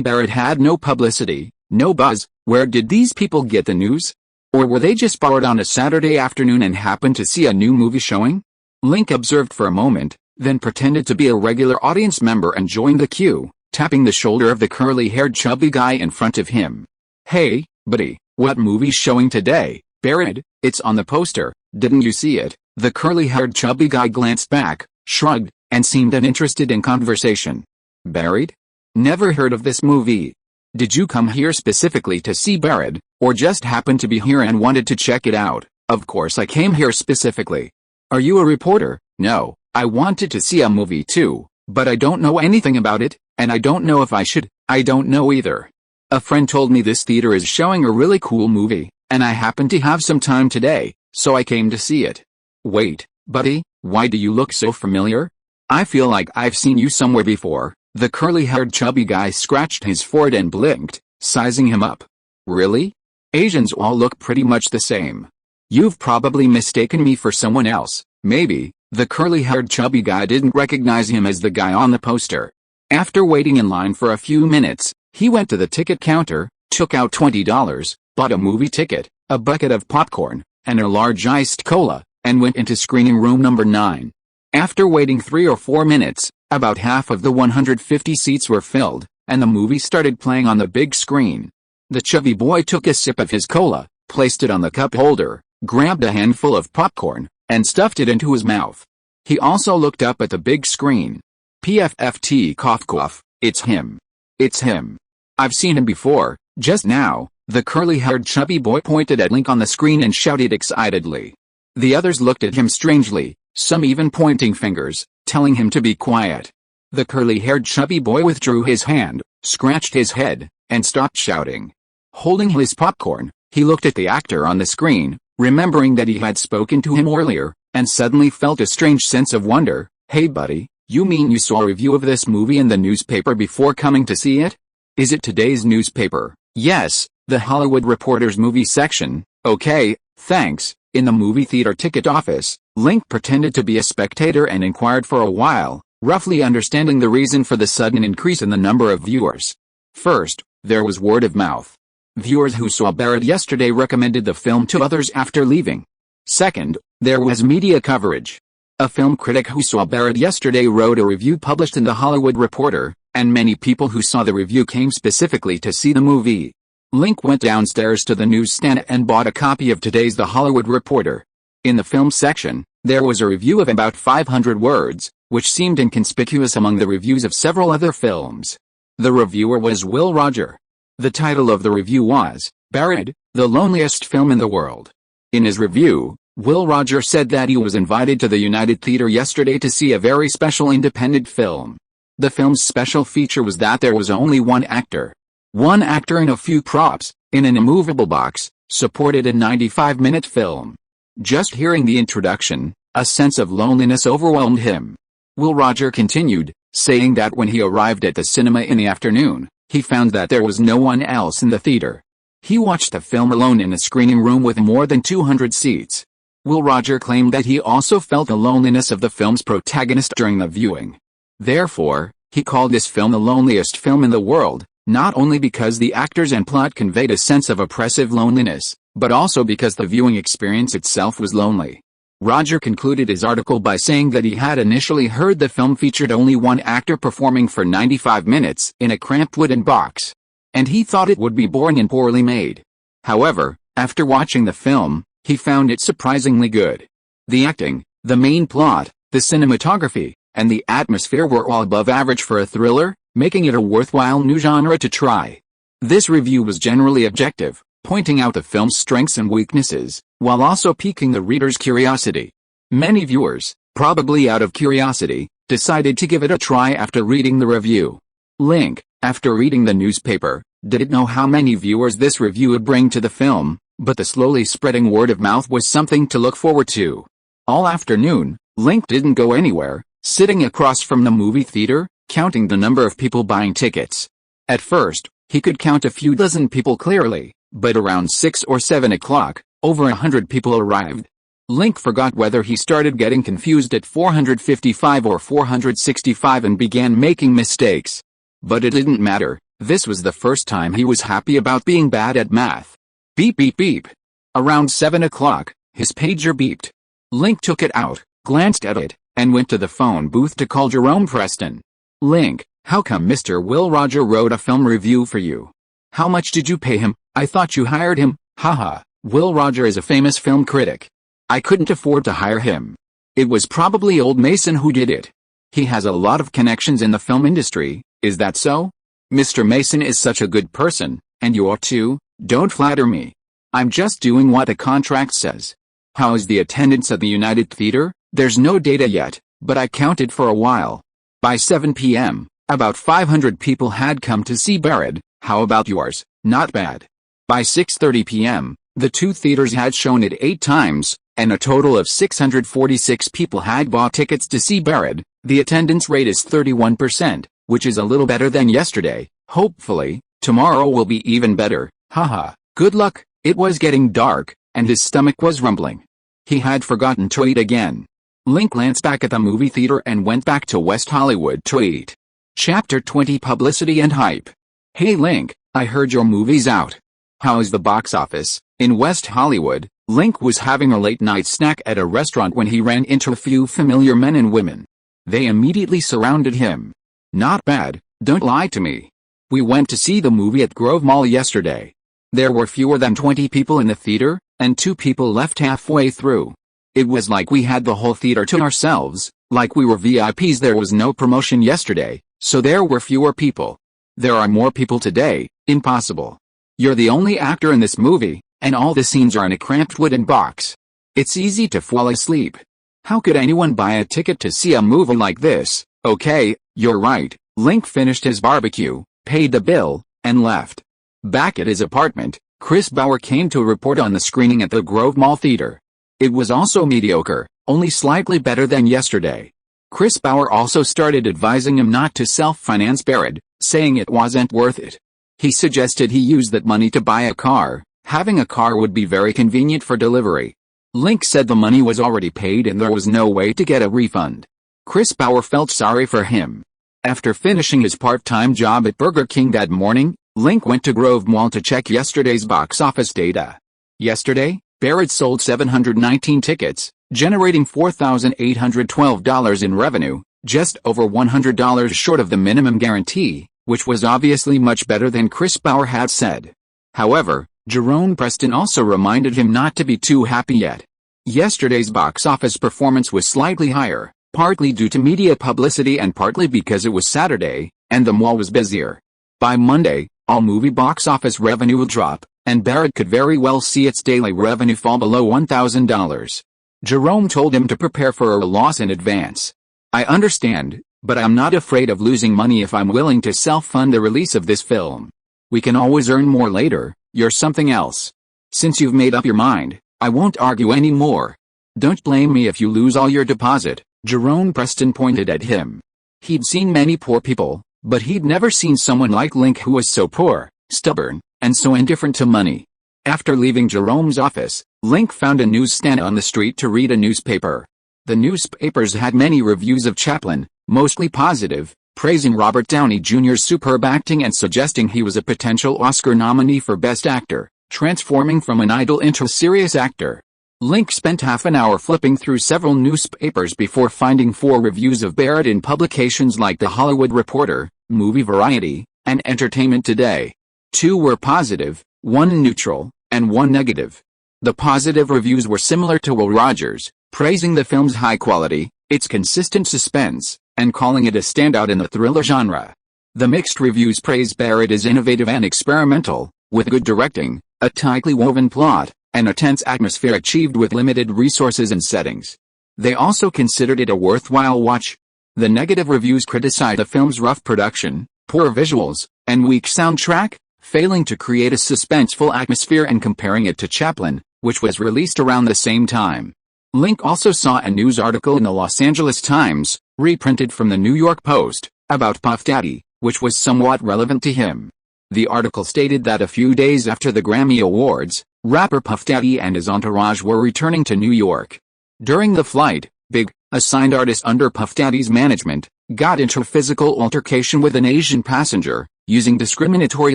Barrett had no publicity, no buzz. Where did these people get the news? Or were they just bored on a Saturday afternoon and happened to see a new movie showing? Link observed for a moment, then pretended to be a regular audience member and joined the queue, tapping the shoulder of the curly-haired chubby guy in front of him. "Hey, buddy, what movie's showing today?" "Barrett, it's on the poster, didn't you see it?" The curly-haired chubby guy glanced back, shrugged, and seemed uninterested in conversation. "Barrett? Never heard of this movie. Did you come here specifically to see Barrett, or just happened to be here and wanted to check it out?" "Of course I came here specifically." "Are you a reporter?" "No, I wanted to see a movie too, but I don't know anything about it, and I don't know if I should." "I don't know either. A friend told me this theater is showing a really cool movie, and I happen to have some time today, so I came to see it." "Wait, buddy, why do you look so familiar? I feel like I've seen you somewhere before." The curly-haired chubby guy scratched his forehead and blinked, sizing him up. "Really? Asians all look pretty much the same. You've probably mistaken me for someone else, maybe." The curly-haired chubby guy didn't recognize him as the guy on the poster. After waiting in line for a few minutes, he went to the ticket counter, took out $20, bought a movie ticket, a bucket of popcorn, and a large iced cola, and went into screening room number 9. After waiting 3 or 4 minutes, about half of the 150 seats were filled, and the movie started playing on the big screen. The chubby boy took a sip of his cola, placed it on the cup holder, grabbed a handful of popcorn, and stuffed it into his mouth. He also looked up at the big screen. "PFFT cough cough, it's him. It's him. I've seen him before, just now." The curly-haired chubby boy pointed at Link on the screen and shouted excitedly. The others looked at him strangely, some even pointing fingers, telling him to be quiet. The curly-haired chubby boy withdrew his hand, scratched his head, and stopped shouting. Holding his popcorn, he looked at the actor on the screen, remembering that he had spoken to him earlier, and suddenly felt a strange sense of wonder. "Hey buddy, you mean you saw a review of this movie in the newspaper before coming to see it?" "Is it today's newspaper?" "Yes, the Hollywood Reporter's movie section." "Okay, thanks." In the movie theater ticket office, Link pretended to be a spectator and inquired for a while, roughly understanding the reason for the sudden increase in the number of viewers. First, there was word of mouth. Viewers who saw Barrett yesterday recommended the film to others after leaving. Second, there was media coverage. A film critic who saw Barrett yesterday wrote a review published in The Hollywood Reporter, and many people who saw the review came specifically to see the movie. Link went downstairs to the newsstand and bought a copy of today's The Hollywood Reporter. In the film section, there was a review of about 500 words, which seemed inconspicuous among the reviews of several other films. The reviewer was Will Roger. The title of the review was, Barrett, the Loneliest Film in the World. In his review, Will Roger said that he was invited to the United Theater yesterday to see a very special independent film. The film's special feature was that there was only one actor. One actor and a few props, in an immovable box, supported a 95-minute film. Just hearing the introduction, a sense of loneliness overwhelmed him. Will Roger continued, saying that when he arrived at the cinema in the afternoon, he found that there was no one else in the theater. He watched the film alone in a screening room with more than 200 seats. Will Roger claimed that he also felt the loneliness of the film's protagonist during the viewing. Therefore, he called this film the loneliest film in the world, not only because the actors and plot conveyed a sense of oppressive loneliness, but also because the viewing experience itself was lonely. Roger concluded his article by saying that he had initially heard the film featured only one actor performing for 95 minutes in a cramped wooden box, and he thought it would be boring and poorly made. However, after watching the film, he found it surprisingly good. The acting, the main plot, the cinematography, and the atmosphere were all above average for a thriller, making it a worthwhile new genre to try. This review was generally objective, pointing out the film's strengths and weaknesses, while also piquing the reader's curiosity. Many viewers, probably out of curiosity, decided to give it a try after reading the review. Link, after reading the newspaper, didn't know how many viewers this review would bring to the film, but the slowly spreading word of mouth was something to look forward to. All afternoon, Link didn't go anywhere, sitting across from the movie theater, counting the number of people buying tickets. At first, he could count a few dozen people clearly, but around 6 or 7 o'clock, over 100 people arrived. Link forgot whether he started getting confused at 455 or 465 and began making mistakes. But it didn't matter, this was the first time he was happy about being bad at math. Beep beep beep. Around 7 o'clock, his pager beeped. Link took it out, glanced at it, and went to the phone booth to call Jerome Preston. Link, how come Mr. Will Roger wrote a film review for you? How much did you pay him? I thought you hired him. Haha, Will Roger is a famous film critic. I couldn't afford to hire him. It was probably old Mason who did it. He has a lot of connections in the film industry, is that so? Mr. Mason is such a good person, and you are too, don't flatter me. I'm just doing what the contract says. How is the attendance at the United Theater? There's no data yet, but I counted for a while. By 7 p.m., about 500 people had come to see Barrett. How about yours? Not bad. By 6:30 p.m., the two theaters had shown it 8 times, and a total of 646 people had bought tickets to see Barrett. The attendance rate is 31%, which is a little better than yesterday. Hopefully, tomorrow will be even better. Haha, good luck. It was getting dark, and his stomach was rumbling. He had forgotten to eat again. Link glanced back at the movie theater and went back to West Hollywood to eat. Chapter 20 Publicity and Hype. Hey Link, I heard your movie's out. How is the box office? In West Hollywood, Link was having a late-night snack at a restaurant when he ran into a few familiar men and women. They immediately surrounded him. Not bad, don't lie to me. We went to see the movie at Grove Mall yesterday. There were fewer than 20 people in the theater, and 2 people left halfway through. It was like we had the whole theater to ourselves, like we were VIPs. There was no promotion yesterday, so there were fewer people. There are more people today. Impossible. You're the only actor in this movie, and all the scenes are in a cramped wooden box. It's easy to fall asleep. How could anyone buy a ticket to see a movie like this? Okay, you're right. Link finished his barbecue, paid the bill, and left. Back at his apartment, Chris Bauer came to report on the screening at the Grove Mall Theater. It was also mediocre, only slightly better than yesterday. Chris Bauer also started advising him not to self-finance Barrett, saying it wasn't worth it. He suggested he use that money to buy a car. Having a car would be very convenient for delivery. Link said the money was already paid and there was no way to get a refund. Chris Bauer felt sorry for him. After finishing his part-time job at Burger King that morning, Link went to Grove Mall to check yesterday's box office data. Yesterday, Barrett sold 719 tickets, generating $4,812 in revenue, just over $100 short of the minimum guarantee, which was obviously much better than Chris Bauer had said. However, Jerome Preston also reminded him not to be too happy yet. Yesterday's box office performance was slightly higher, partly due to media publicity and partly because it was Saturday, and the mall was busier. By Monday, all movie box office revenue will drop, and Barrett could very well see its daily revenue fall below $1,000. Jerome told him to prepare for a loss in advance. I understand, but I'm not afraid of losing money if I'm willing to self-fund the release of this film. We can always earn more later, you're something else. Since you've made up your mind, I won't argue anymore. Don't blame me if you lose all your deposit, Jerome Preston pointed at him. He'd seen many poor people, but he'd never seen someone like Link who was so poor, stubborn, and so indifferent to money. After leaving Jerome's office, Link found a newsstand on the street to read a newspaper. The newspapers had many reviews of Chaplin, mostly positive, praising Robert Downey Jr.'s superb acting and suggesting he was a potential Oscar nominee for Best Actor, transforming from an idle into a serious actor. Link spent half an hour flipping through several newspapers before finding 4 reviews of Barrett in publications like The Hollywood Reporter, Movie Variety, and Entertainment Today. 2 were positive, 1 neutral, and 1 negative. The positive reviews were similar to Will Rogers, praising the film's high quality, its consistent suspense, and calling it a standout in the thriller genre. The mixed reviews praised Barrett as innovative and experimental, with good directing, a tightly woven plot, and a tense atmosphere achieved with limited resources and settings. They also considered it a worthwhile watch. The negative reviews criticized the film's rough production, poor visuals, and weak soundtrack, failing to create a suspenseful atmosphere and comparing it to Chaplin, which was released around the same time. Link also saw a news article in the Los Angeles Times, reprinted from the New York Post, about Puff Daddy, which was somewhat relevant to him. The article stated that a few days after the Grammy Awards, rapper Puff Daddy and his entourage were returning to New York. During the flight, Big, a signed artist under Puff Daddy's management, got into a physical altercation with an Asian passenger, using discriminatory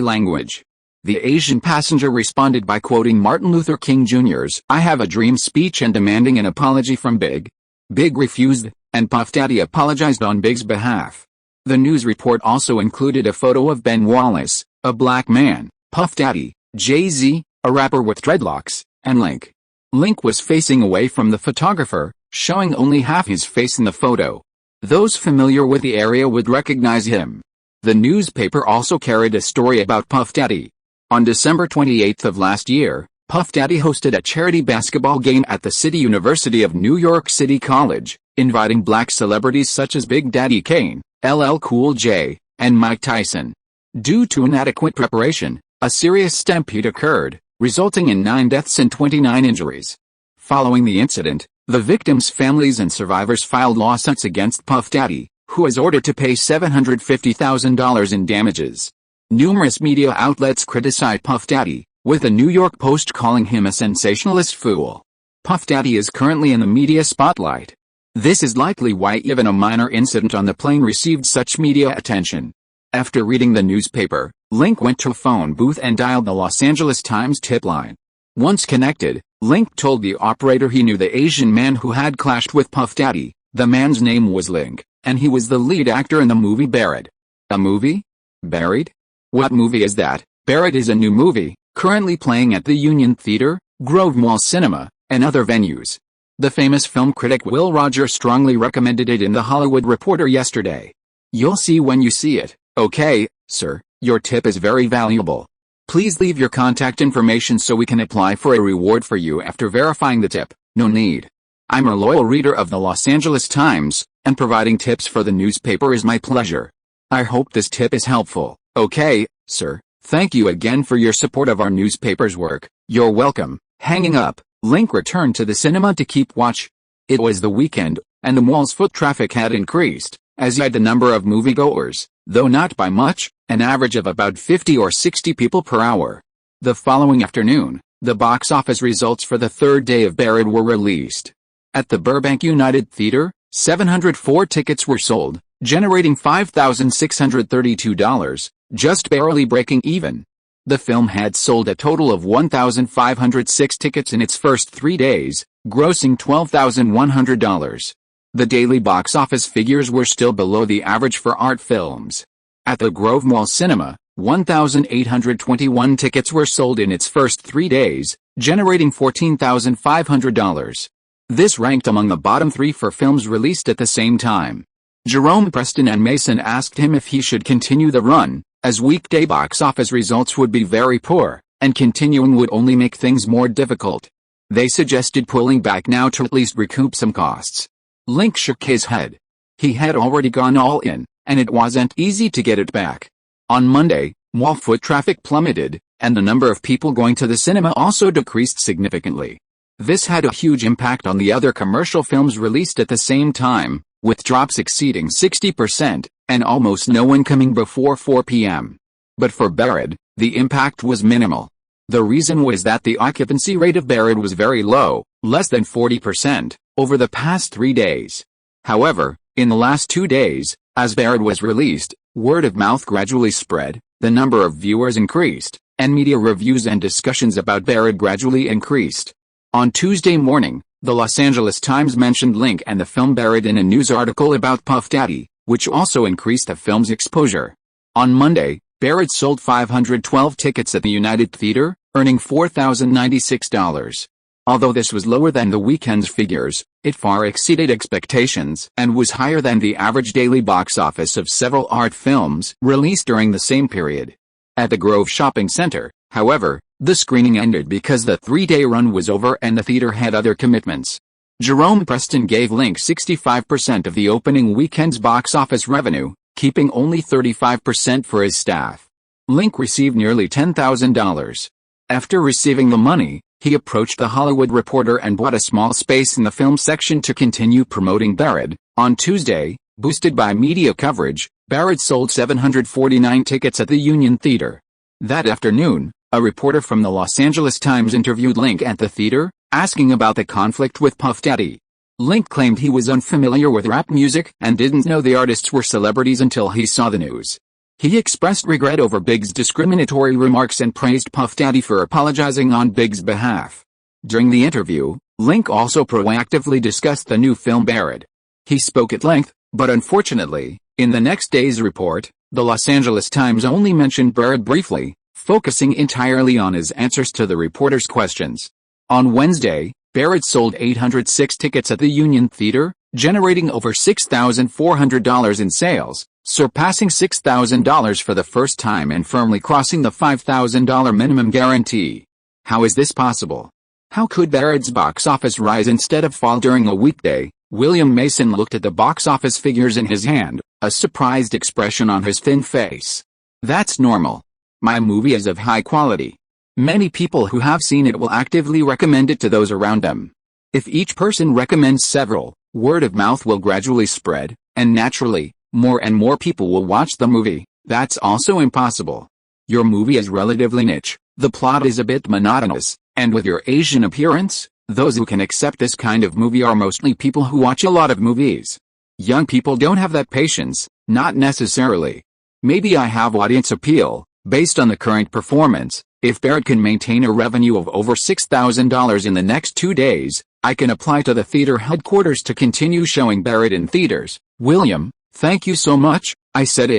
language. The Asian passenger responded by quoting Martin Luther King Jr.'s "I Have a Dream" speech and demanding an apology from Big. Big refused, and Puff Daddy apologized on Big's behalf. The news report also included a photo of Ben Wallace, a black man, Puff Daddy, Jay-Z, a rapper with dreadlocks, and Link. Link was facing away from the photographer, showing only half his face in the photo. Those familiar with the area would recognize him. The newspaper also carried a story about Puff Daddy. On December 28 of last year, Puff Daddy hosted a charity basketball game at the City University of New York City College, inviting black celebrities such as Big Daddy Kane, LL Cool J, and Mike Tyson. Due to inadequate preparation, a serious stampede occurred, resulting in 9 deaths and 29 injuries. Following the incident, the victims' families and survivors filed lawsuits against Puff Daddy, who was ordered to pay $750,000 in damages. Numerous media outlets criticized Puff Daddy, with the New York Post calling him a sensationalist fool. Puff Daddy is currently in the media spotlight. This is likely why even a minor incident on the plane received such media attention. After reading the newspaper, Link went to a phone booth and dialed the Los Angeles Times tip line. Once connected, Link told the operator he knew the Asian man who had clashed with Puff Daddy. The man's name was Link, and he was the lead actor in the movie Barrett. A movie? Buried? What movie is that? Barrett is a new movie, currently playing at the Union Theater, Grove Mall Cinema, and other venues. The famous film critic Will Rogers strongly recommended it in The Hollywood Reporter yesterday. You'll see when you see it. Okay, sir, your tip is very valuable. Please leave your contact information so we can apply for a reward for you after verifying the tip. No need. I'm a loyal reader of the Los Angeles Times, and providing tips for the newspaper is my pleasure. I hope this tip is helpful. Okay, sir, thank you again for your support of our newspaper's work. You're welcome. Hanging up, Link returned to the cinema to keep watch. It was the weekend, and the mall's foot traffic had increased, as had the number of moviegoers, though not by much, an average of about 50 or 60 people per hour. The following afternoon, the box office results for the third day of Barrett were released. At the Burbank United Theater, 704 tickets were sold, generating $5,632, just barely breaking even. The film had sold a total of 1,506 tickets in its first 3 days, grossing $12,100. The daily box office figures were still below the average for art films. At the Grove Mall Cinema, 1,821 tickets were sold in its first 3 days, generating $14,500. This ranked among the bottom 3 for films released at the same time. Jerome Preston and Mason asked him if he should continue the run, as weekday box office results would be very poor, and continuing would only make things more difficult. They suggested pulling back now to at least recoup some costs. Link shook his head. He had already gone all in, and it wasn't easy to get it back. On Monday, mall foot traffic plummeted, and the number of people going to the cinema also decreased significantly. This had a huge impact on the other commercial films released at the same time, with drops exceeding 60%, and almost no one coming before 4 p.m. But for Barad, the impact was minimal. The reason was that the occupancy rate of Barad was very low, less than 40%, over the past 3 days. However, in the last 2 days, as Barad was released, word of mouth gradually spread, the number of viewers increased, and media reviews and discussions about Barad gradually increased. On Tuesday morning, the Los Angeles Times mentioned Link and the film Barad in a news article about Puff Daddy, which also increased the film's exposure. On Monday, Barad sold 512 tickets at the United Theater, earning $4,096. Although this was lower than the weekend's figures, it far exceeded expectations and was higher than the average daily box office of several art films released during the same period. At the Grove Shopping Center, however, the screening ended because the 3-day run was over and the theater had other commitments. Jerome Preston gave Link 65% of the opening weekend's box office revenue, keeping only 35% for his staff. Link received nearly $10,000. After receiving the money, he approached The Hollywood Reporter and bought a small space in the film section to continue promoting Barad. On Tuesday, boosted by media coverage, Barad sold 749 tickets at the Union Theater. That afternoon, a reporter from the Los Angeles Times interviewed Link at the theater, asking about the conflict with Puff Daddy. Link claimed he was unfamiliar with rap music and didn't know the artists were celebrities until he saw the news. He expressed regret over Big's discriminatory remarks and praised Puff Daddy for apologizing on Big's behalf. During the interview, Link also proactively discussed the new film Barad. He spoke at length, but unfortunately, in the next day's report, the Los Angeles Times only mentioned Barad briefly, focusing entirely on his answers to the reporter's questions. On Wednesday, Barad sold 806 tickets at the Union Theater, generating over $6,400 in sales, surpassing $6,000 for the first time and firmly crossing the $5,000 minimum guarantee. How is this possible? How could Barad's box office rise instead of fall during a weekday? William Mason looked at the box office figures in his hand, a surprised expression on his thin face. That's normal. My movie is of high quality. Many people who have seen it will actively recommend it to those around them. If each person recommends several, word of mouth will gradually spread, and naturally, more and more people will watch the movie. That's also impossible. Your movie is relatively niche, the plot is a bit monotonous, and with your Asian appearance, those who can accept this kind of movie are mostly people who watch a lot of movies. Young people don't have that patience, not necessarily. Maybe I have audience appeal, based on the current performance. If Barad can maintain a revenue of over $6,000 in the next 2 days, I can apply to the theater headquarters to continue showing Barad in theaters. William, thank you so much, I said.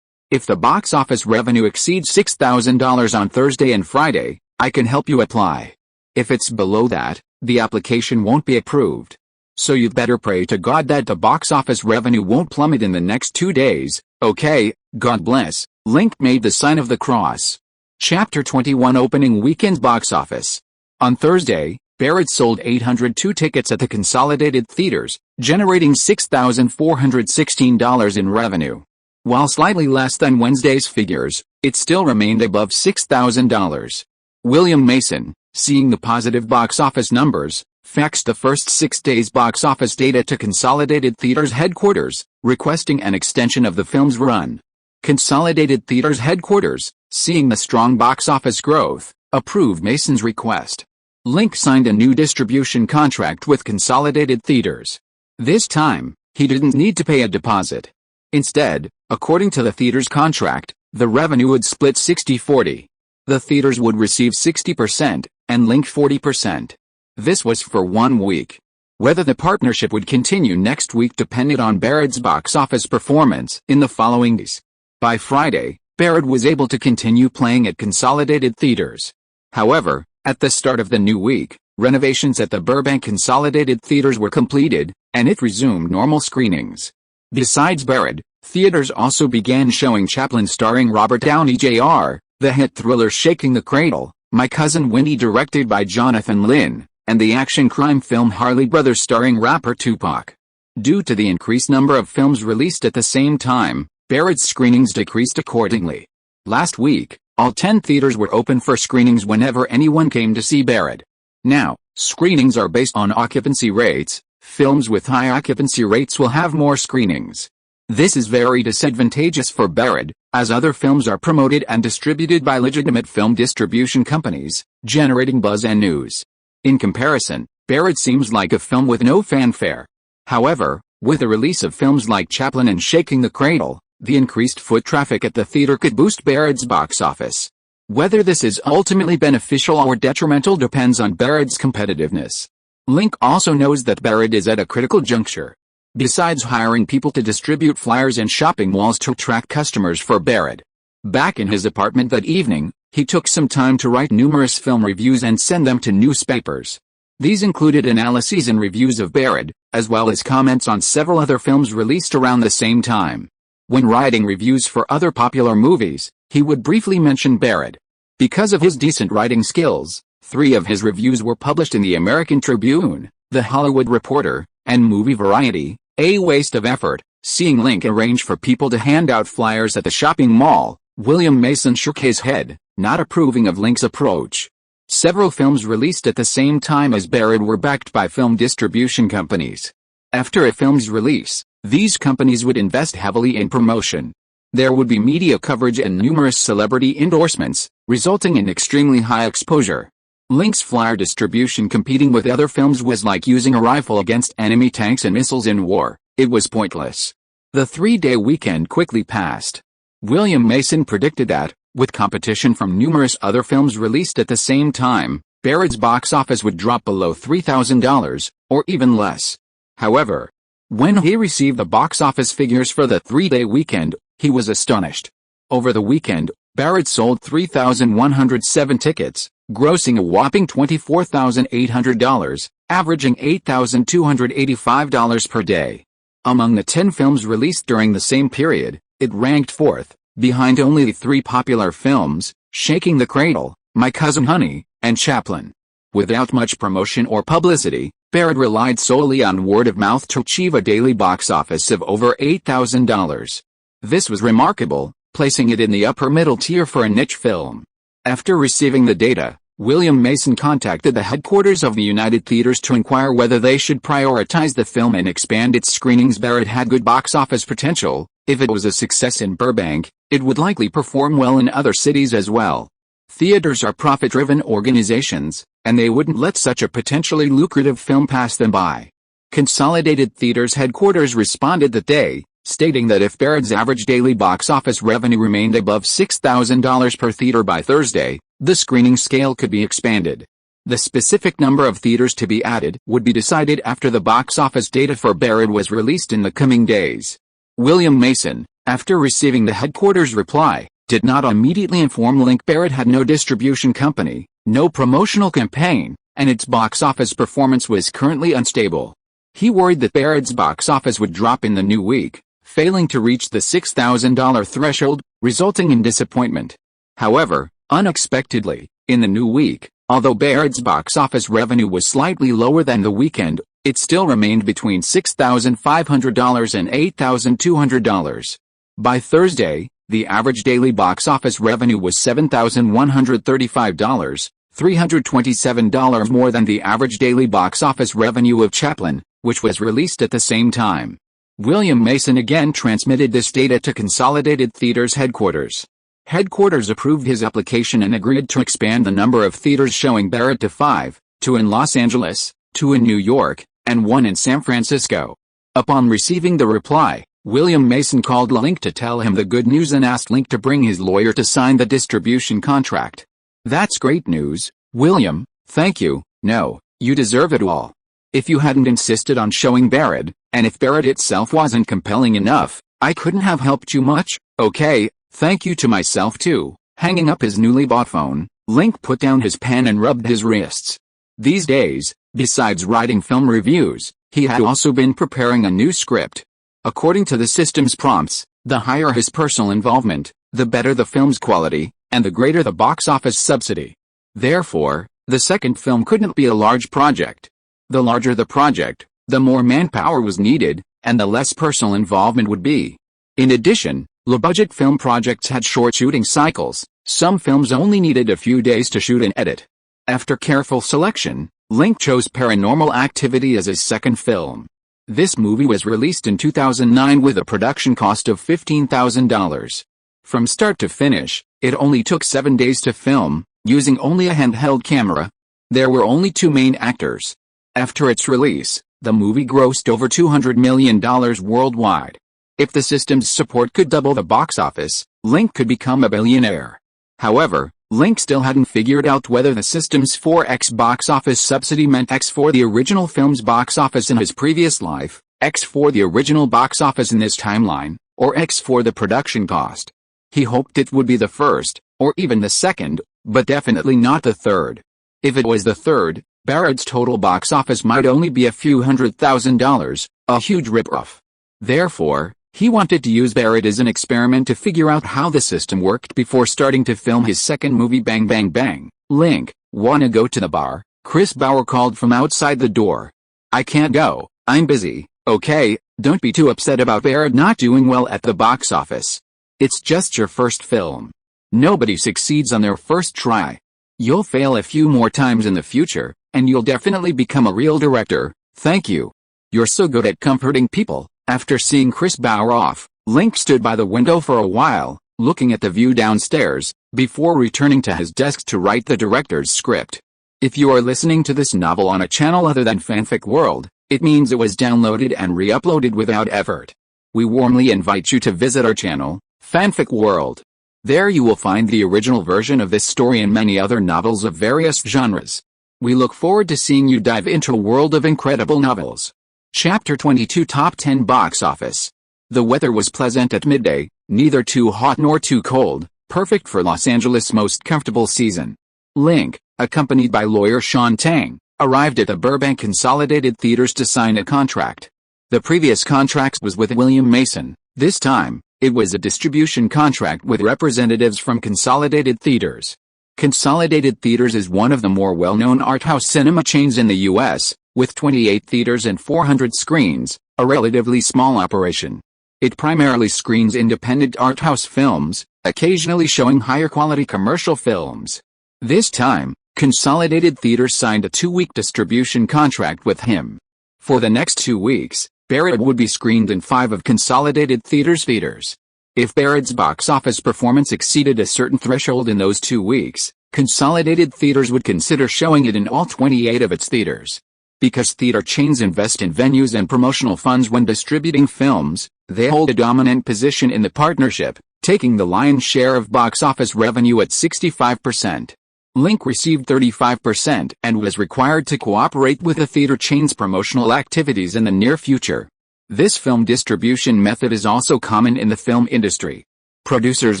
If the box office revenue exceeds $6,000 on Thursday and Friday, I can help you apply. If it's below that, the application won't be approved. So you'd better pray to God that the box office revenue won't plummet in the next 2 days, okay? God bless. Link made the sign of the cross. Chapter 21 Opening Weekend Box Office. On Thursday, Barad sold 802 tickets at the Consolidated Theaters, generating $6,416 in revenue. While slightly less than Wednesday's figures, it still remained above $6,000. William Mason, seeing the positive box office numbers, faxed the first 6 days' box office data to Consolidated Theaters headquarters, requesting an extension of the film's run. Consolidated Theaters headquarters, seeing the strong box office growth, approved Mason's request. Link signed a new distribution contract with Consolidated Theaters. This time, he didn't need to pay a deposit. Instead, according to the theater's contract, the revenue would split 60-40. The theaters would receive 60%, and Link 40%. This was for 1 week. Whether the partnership would continue next week depended on Barrett's box office performance in the following days. By Friday, Barrett was able to continue playing at consolidated theaters. However, at the start of the new week, renovations at the Burbank Consolidated Theaters were completed, and it resumed normal screenings. Besides Barrett, theaters also began showing Chaplin starring Robert Downey Jr., the hit thriller Shaking the Cradle, My Cousin Wendy directed by Jonathan Lynn, and the action crime film Harley Brothers starring rapper Tupac. Due to the increased number of films released at the same time, Barrett's screenings decreased accordingly. Last week, all 10 theaters were open for screenings whenever anyone came to see Barrett. Now, screenings are based on occupancy rates. Films with high occupancy rates will have more screenings. This is very disadvantageous for Barrett, as other films are promoted and distributed by legitimate film distribution companies, generating buzz and news. In comparison, Barrett seems like a film with no fanfare. However, with the release of films like Chaplin and Shaking the Cradle, the increased foot traffic at the theater could boost Barrett's box office. Whether this is ultimately beneficial or detrimental depends on Barrett's competitiveness. Link also knows that Barrett is at a critical juncture. Besides hiring people to distribute flyers and shopping malls to attract customers for Barrett. Back in his apartment that evening, he took some time to write numerous film reviews and send them to newspapers. These included analyses and reviews of Barrett, as well as comments on several other films released around the same time. When writing reviews for other popular movies, he would briefly mention Barrett. Because of his decent writing skills, 3 of his reviews were published in the American Tribune, The Hollywood Reporter, and Movie Variety. A waste of effort. Seeing Link arrange for people to hand out flyers at the shopping mall, William Mason shook his head, not approving of Link's approach. Several films released at the same time as Barrett were backed by film distribution companies. After a film's release, these companies would invest heavily in promotion. There would be media coverage and numerous celebrity endorsements, resulting in extremely high exposure. Link's flyer distribution competing with other films was like using a rifle against enemy tanks and missiles in war. It was pointless. The 3-day weekend quickly passed. William Mason predicted that, with competition from numerous other films released at the same time, Barrett's box office would drop below $3,000, or even less. However, when he received the box office figures for the 3-day weekend, he was astonished. Over the weekend, Barrett sold 3,107 tickets, grossing a whopping $24,800, averaging $8,285 per day. Among the 10 films released during the same period, it ranked 4th, behind only 3 popular films, Shaking the Cradle, My Cousin Honey, and Chaplin. Without much promotion or publicity, Barrett relied solely on word of mouth to achieve a daily box office of over $8,000. This was remarkable, placing it in the upper middle tier for a niche film. After receiving the data, William Mason contacted the headquarters of the United Theaters to inquire whether they should prioritize the film and expand its screenings. Barrett had good box office potential. If it was a success in Burbank, it would likely perform well in other cities as well. Theaters are profit-driven organizations, and they wouldn't let such a potentially lucrative film pass them by. Consolidated Theaters headquarters responded that day, stating that if Barrett's average daily box office revenue remained above $6,000 per theater by Thursday, the screening scale could be expanded. The specific number of theaters to be added would be decided after the box office data for Barrett was released in the coming days. William Mason, after receiving the headquarters reply, did not immediately inform Link Barrett had no distribution company, no promotional campaign, and its box office performance was currently unstable. He worried that Barrett's box office would drop in the new week, failing to reach the $6,000 threshold, resulting in disappointment. However, unexpectedly, in the new week, although Barrett's box office revenue was slightly lower than the weekend, it still remained between $6,500 and $8,200. By Thursday, the average daily box office revenue was $7,135, $327 more than the average daily box office revenue of Chaplin, which was released at the same time. William Mason again transmitted this data to Consolidated Theaters headquarters. Headquarters approved his application and agreed to expand the number of theaters showing Barrett to 5, 2 in Los Angeles, 2 in New York, and 1 in San Francisco. Upon receiving the reply, William Mason called Link to tell him the good news and asked Link to bring his lawyer to sign the distribution contract. "That's great news, William, thank you. No, you deserve it all. If you hadn't insisted on showing Barrett, and if Barrett itself wasn't compelling enough, I couldn't have helped you much. Okay, thank you to myself too." Hanging up his newly bought phone, Link put down his pen and rubbed his wrists. These days, besides writing film reviews, he had also been preparing a new script. According to the system's prompts, the higher his personal involvement, the better the film's quality, and the greater the box office subsidy. Therefore, the second film couldn't be a large project. The larger the project, the more manpower was needed, and the less personal involvement would be. In addition, low-budget film projects had short shooting cycles. Some films only needed a few days to shoot and edit. After careful selection, Link chose Paranormal Activity as his second film. This movie was released in 2009 with a production cost of $15,000. From start to finish, it only took 7 days to film, using only a handheld camera. There were only 2 main actors. After its release, the movie grossed over $200 million worldwide. If the system's support could double the box office, Link could become a billionaire. However, Link still hadn't figured out whether the system's 4x box office subsidy meant X for the original film's box office in his previous life, X for the original box office in this timeline, or X for the production cost. He hoped it would be the first, or even the second, but definitely not the third. If it was the third, Barrett's total box office might only be a few $100,000, a huge rip-off. Therefore, he wanted to use Barrett as an experiment to figure out how the system worked before starting to film his second movie Bang Bang Bang. "Link, wanna go to the bar?" Chris Bauer called from outside the door. "I can't go, I'm busy." "Okay, don't be too upset about Barrett not doing well at the box office. It's just your first film. Nobody succeeds on their first try. You'll fail a few more times in the future, and you'll definitely become a real director. Thank you. You're so good at comforting people." After seeing Chris Bauer off, Link stood by the window for a while, looking at the view downstairs, before returning to his desk to write the director's script. If you are listening to this novel on a channel other than Fanfic World, it means it was downloaded and re-uploaded without effort. We warmly invite you to visit our channel, Fanfic World. There you will find the original version of this story and many other novels of various genres. We look forward to seeing you dive into a world of incredible novels. Chapter 22 Top 10 Box Office. The weather was pleasant at midday, neither too hot nor too cold, perfect for Los Angeles' most comfortable season. Link, accompanied by lawyer Sean Tang, arrived at the Burbank Consolidated Theaters to sign a contract. The previous contract was with William Mason. This time, it was a distribution contract with representatives from Consolidated Theaters. Consolidated Theaters is one of the more well-known art house cinema chains in the U.S., with 28 theaters and 400 screens, a relatively small operation. It primarily screens independent art house films, occasionally showing higher-quality commercial films. This time, Consolidated Theaters signed a 2-week distribution contract with him. For the next 2 weeks, Barrett would be screened in 5 of Consolidated Theaters' theaters. If Barrett's box office performance exceeded a certain threshold in those 2 weeks, Consolidated Theaters would consider showing it in all 28 of its theaters. Because theater chains invest in venues and promotional funds when distributing films, they hold a dominant position in the partnership, taking the lion's share of box office revenue at 65%. Link received 35% and was required to cooperate with the theater chain's promotional activities in the near future. This film distribution method is also common in the film industry. Producers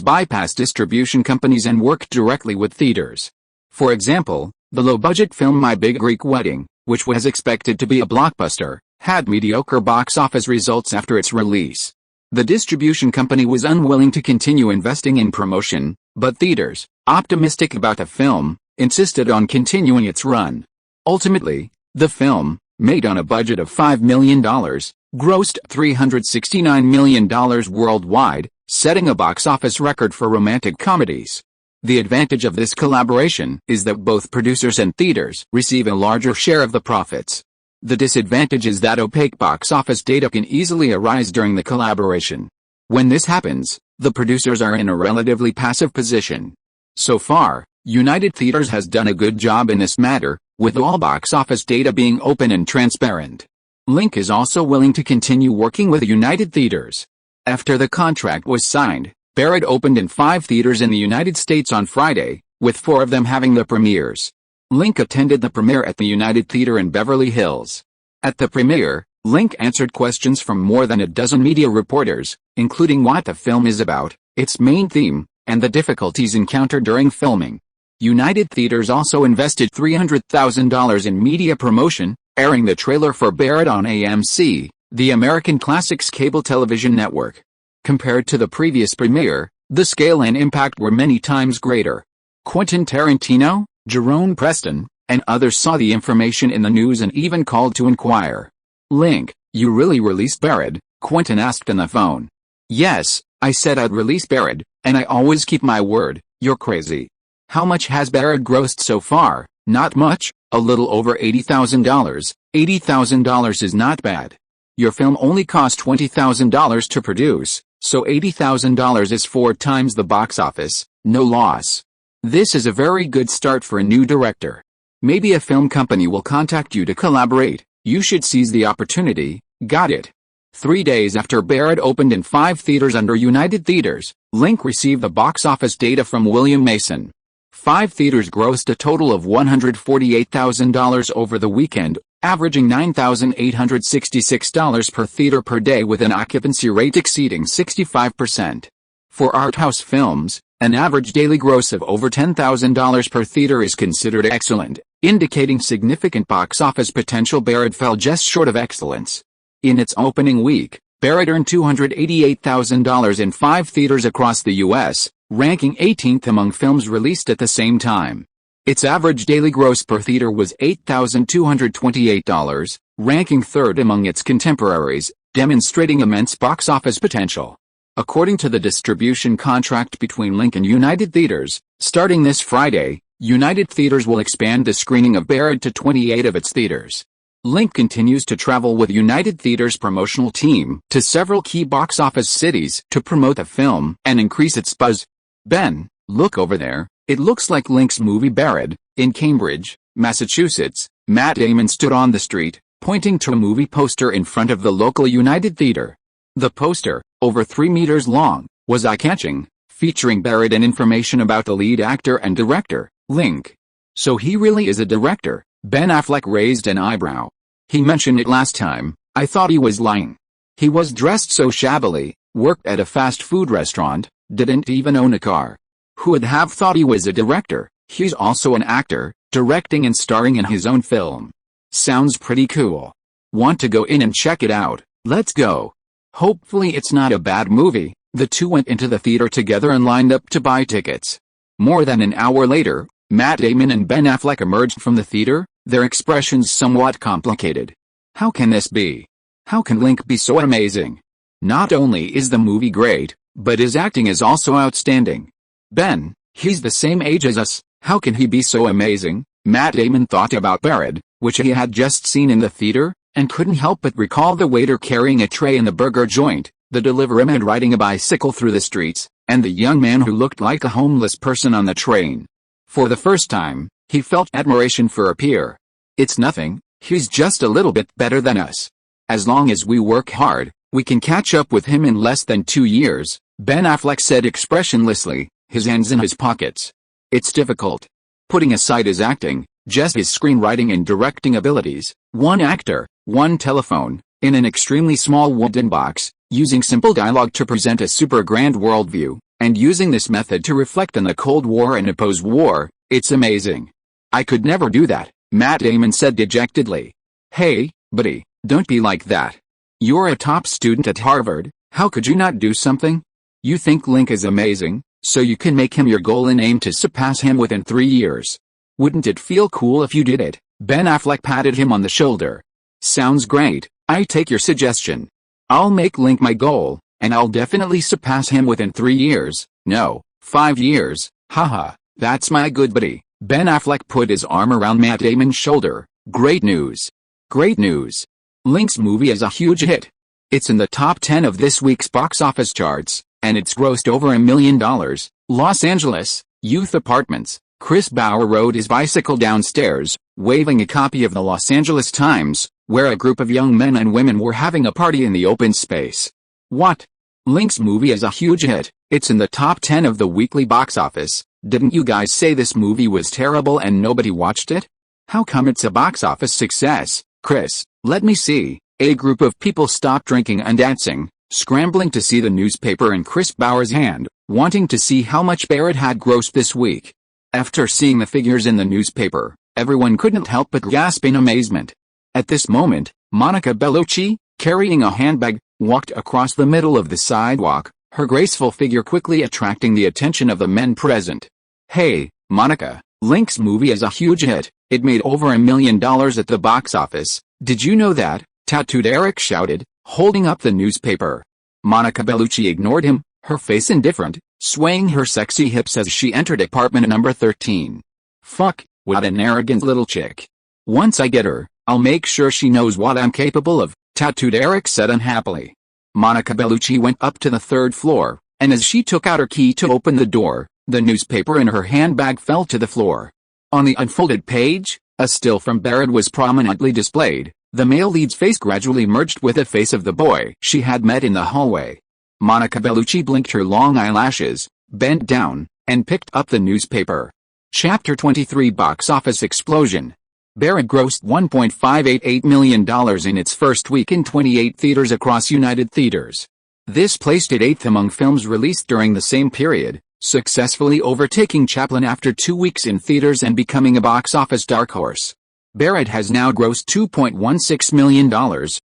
bypass distribution companies and work directly with theaters. For example, the low-budget film My Big Greek Wedding, which was expected to be a blockbuster, had mediocre box office results after its release. The distribution company was unwilling to continue investing in promotion, but theaters, optimistic about the film, insisted on continuing its run. Ultimately, the film, made on a budget of $5 million, grossed $369 million worldwide, setting a box office record for romantic comedies. The advantage of this collaboration is that both producers and theaters receive a larger share of the profits. The disadvantage is that opaque box office data can easily arise during the collaboration. When this happens, the producers are in a relatively passive position. So far, United Theaters has done a good job in this matter, with all box office data being open and transparent. Link is also willing to continue working with United Theaters. After the contract was signed, Barrett opened in 5 theaters in the United States on Friday, with 4 of them having the premieres. Link attended the premiere at the United Theater in Beverly Hills. At the premiere, Link answered questions from more than a dozen media reporters, including what the film is about, its main theme, and the difficulties encountered during filming. United Theaters also invested $300,000 in media promotion, airing the trailer for Barrett on AMC, the American Classics cable television network. Compared to the previous premiere, the scale and impact were many times greater. Quentin Tarantino, Jerome Preston, and others saw the information in the news and even called to inquire. Link, you really released Barrett? Quentin asked on the phone. Yes, I said I'd release Barrett, and I always keep my word. You're crazy. How much has Barrett grossed so far? Not much, a little over $80,000. $80,000 is not bad. Your film only cost $20,000 to produce, so $80,000 is 4 times the box office, no loss. This is a very good start for a new director. Maybe a film company will contact you to collaborate. You should seize the opportunity. Got it. 3 days after Barrett opened in 5 theaters under United Theaters, Link received the box office data from William Mason. 5 theaters grossed a total of $148,000 over the weekend, averaging $9,866 per theater per day with an occupancy rate exceeding 65%. For art house films, an average daily gross of over $10,000 per theater is considered excellent, indicating significant box office potential. Barrett fell just short of excellence. In its opening week, Barrett earned $288,000 in 5 theaters across the U.S., ranking 18th among films released at the same time. Its average daily gross per theater was $8,228, ranking 3rd among its contemporaries, demonstrating immense box office potential. According to the distribution contract between Link and United Theaters, starting this Friday, United Theaters will expand the screening of Barrett to 28 of its theaters. Link continues to travel with United Theaters' promotional team to several key box office cities to promote the film and increase its buzz. Ben, look over there, it looks like Link's movie Barrett. In Cambridge, Massachusetts, Matt Damon stood on the street, pointing to a movie poster in front of the local United Theater. The poster, over 3 meters long, was eye-catching, featuring Barrett and information about the lead actor and director, Link. So he really is a director? Ben Affleck raised an eyebrow. He mentioned it last time. I thought he was lying. He was dressed so shabbily, worked at a fast food restaurant, didn't even own a car. Who would have thought he was a director? He's also an actor, directing and starring in his own film. Sounds pretty cool. Want to go in and check it out? Let's go. Hopefully it's not a bad movie. The two went into the theater together and lined up to buy tickets. More than an hour later, Matt Damon and Ben Affleck emerged from the theater, their expressions somewhat complicated. How can this be? How can Link be so amazing? Not only is the movie great, but his acting is also outstanding. Ben, he's the same age as us, how can he be so amazing? Matt Damon thought about Barrett, which he had just seen in the theater, and couldn't help but recall the waiter carrying a tray in the burger joint, the deliveryman riding a bicycle through the streets, and the young man who looked like a homeless person on the train. For the first time, he felt admiration for a peer. It's nothing, he's just a little bit better than us. As long as we work hard, we can catch up with him in less than 2 years, Ben Affleck said expressionlessly, his hands in his pockets. It's difficult. Putting aside his acting, just his screenwriting and directing abilities, one actor, one telephone, in an extremely small wooden box, using simple dialogue to present a super grand worldview, and using this method to reflect on the Cold War and oppose war, it's amazing. I could never do that, Matt Damon said dejectedly. Hey, buddy, don't be like that. You're a top student at Harvard, how could you not do something? You think Link is amazing, so you can make him your goal and aim to surpass him within 3 years. Wouldn't it feel cool if you did it? Ben Affleck patted him on the shoulder. Sounds great, I take your suggestion. I'll make Link my goal, and I'll definitely surpass him within 3 years, no, 5 years, haha, that's my good buddy. Ben Affleck put his arm around Matt Damon's shoulder. Great news. Great news. Link's movie is a huge hit. It's in the top 10 of this week's box office charts, and it's grossed over $1 million. Los Angeles, youth apartments. Chris Bauer rode his bicycle downstairs, waving a copy of the Los Angeles Times, where a group of young men and women were having a party in the open space. What? Link's movie is a huge hit. It's in the top 10 of the weekly box office. Didn't you guys say this movie was terrible and nobody watched it? How come it's a box office success, Chris? Let me see. A group of people stopped drinking and dancing, scrambling to see the newspaper in Chris Bauer's hand, wanting to see how much Barrett had grossed this week. After seeing the figures in the newspaper, everyone couldn't help but gasp in amazement. At this moment, Monica Bellucci, carrying a handbag, walked across the middle of the sidewalk, her graceful figure quickly attracting the attention of the men present. Hey, Monica, Link's movie is a huge hit. It made over $1 million at the box office. Did you know that? Tattooed Eric shouted, holding up the newspaper. Monica Bellucci ignored him, her face indifferent, swaying her sexy hips as she entered apartment number 13. Fuck, what an arrogant little chick. Once I get her, I'll make sure she knows what I'm capable of, Tattooed Eric said unhappily. Monica Bellucci went up to the third floor, and as she took out her key to open the door, the newspaper in her handbag fell to the floor. On the unfolded page, a still from Barrett was prominently displayed. The male lead's face gradually merged with the face of the boy she had met in the hallway. Monica Bellucci blinked her long eyelashes, bent down, and picked up the newspaper. Chapter 23 Box Office Explosion. Barrett grossed $1.588 million in its first week in 28 theaters across United Theaters. This placed it 8th among films released during the same period, successfully overtaking Chaplin after 2 weeks in theaters and becoming a box office dark horse. Barrett has now grossed $2.16 million,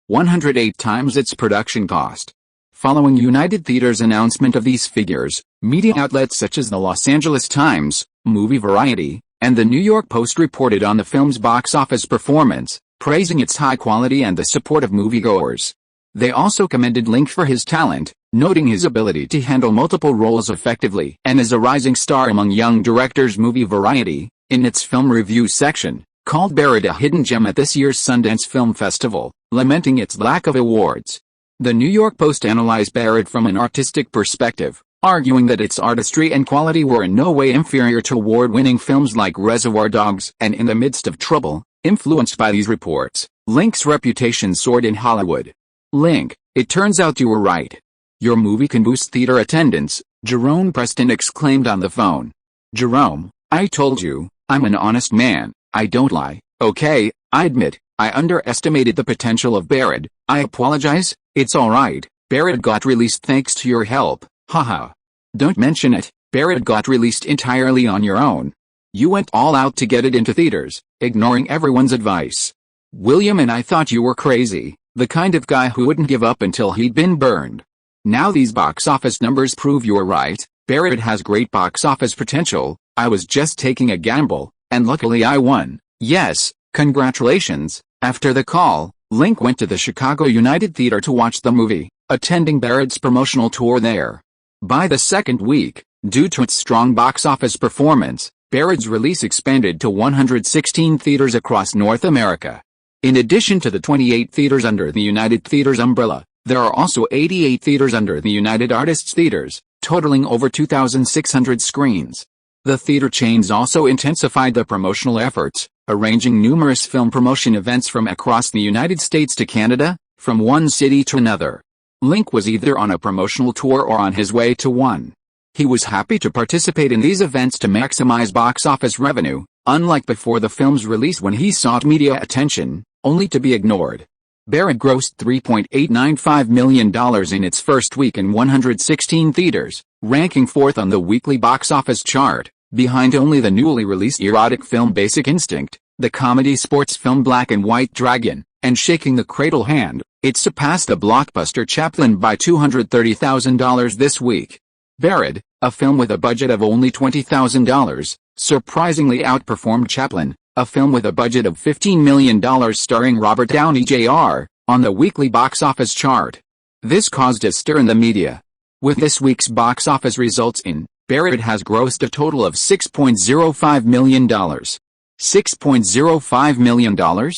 108 times its production cost. Following United Theaters' announcement of these figures, media outlets such as the Los Angeles Times, Movie Variety, and the New York Post reported on the film's box office performance, praising its high quality and the support of moviegoers. They also commended Link for his talent, noting his ability to handle multiple roles effectively and as a rising star among young directors. Movie Variety, in its film review section, called Barrett a hidden gem at this year's Sundance Film Festival, lamenting its lack of awards. The New York Post analyzed Barrett from an artistic perspective, arguing that its artistry and quality were in no way inferior to award-winning films like Reservoir Dogs and In the Midst of Trouble. Influenced by these reports, Link's reputation soared in Hollywood. Link, it turns out you were right. Your movie can boost theater attendance, Jerome Preston exclaimed on the phone. Jerome, I told you, I'm an honest man, I don't lie. Okay, I admit, I underestimated the potential of Barrett. I apologize. It's alright, Barrett got released thanks to your help, haha. Don't mention it, Barrett got released entirely on your own. You went all out to get it into theaters, ignoring everyone's advice. William and I thought you were crazy, the kind of guy who wouldn't give up until he'd been burned. Now these box office numbers prove you were right. Barrett has great box office potential. I was just taking a gamble, and luckily I won. Yes, congratulations. After the call, Link went to the Chicago United Theater to watch the movie, attending Barrett's promotional tour there. By the second week, due to its strong box office performance, Barrett's release expanded to 116 theaters across North America. In addition to the 28 theaters under the United Theaters umbrella, there are also 88 theaters under the United Artists Theaters, totaling over 2,600 screens. The theater chains also intensified the promotional efforts, arranging numerous film promotion events from across the United States to Canada, from one city to another. Link was either on a promotional tour or on his way to one. He was happy to participate in these events to maximize box office revenue, unlike before the film's release when he sought media attention, only to be ignored. Barrett grossed $3.895 million in its first week in 116 theaters, ranking 4th on the weekly box office chart, behind only the newly released erotic film Basic Instinct, the comedy sports film Black and White Dragon, and Shaking the Cradle Hand. It surpassed the blockbuster Chaplin by $230,000 this week. Barrett, a film with a budget of only $20,000, surprisingly outperformed Chaplin, a film with a budget of $15 million starring Robert Downey Jr., on the weekly box office chart. This caused a stir in the media. With this week's box office results in, Barrett has grossed a total of $6.05 million. $6.05 million?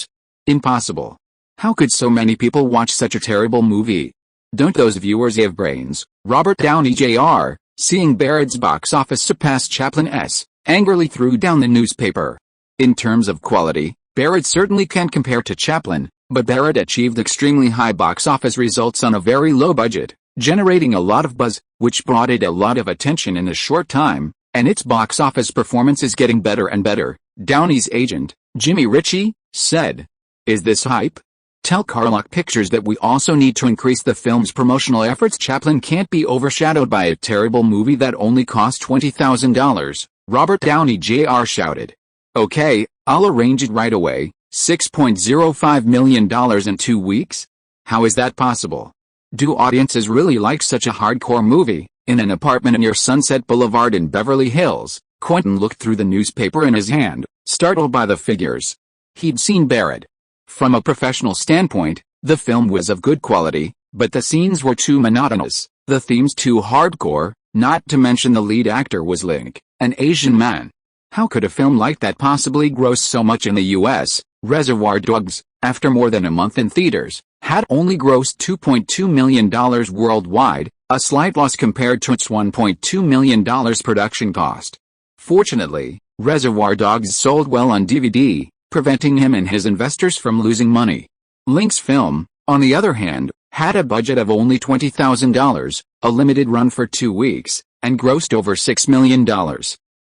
Impossible. How could so many people watch such a terrible movie? Don't those viewers have brains? Robert Downey Jr., seeing Barrett's box office surpass Chaplin's, angrily threw down the newspaper. In terms of quality, Barrett certainly can't compare to Chaplin, but Barrett achieved extremely high box office results on a very low budget, generating a lot of buzz, which brought it a lot of attention in a short time, and its box office performance is getting better and better, Downey's agent, Jimmy Ritchie, said. Is this hype? Tell Carlock Pictures that we also need to increase the film's promotional efforts. Chaplin can't be overshadowed by a terrible movie that only cost $20,000, Robert Downey Jr. shouted. Okay, I'll arrange it right away. $6.05 million in 2 weeks? How is that possible? Do audiences really like such a hardcore movie? In an apartment near Sunset Boulevard in Beverly Hills, Quentin looked through the newspaper in his hand, startled by the figures. He'd seen Barrett. From a professional standpoint, the film was of good quality, but the scenes were too monotonous, the themes too hardcore, not to mention the lead actor was Link, an Asian man. How could a film like that possibly gross so much in the US? Reservoir Dogs, after more than a month in theaters, had only grossed $2.2 million worldwide, a slight loss compared to its $1.2 million production cost. Fortunately, Reservoir Dogs sold well on DVD, preventing him and his investors from losing money. Link's film, on the other hand, had a budget of only $20,000, a limited run for 2 weeks, and grossed over $6 million.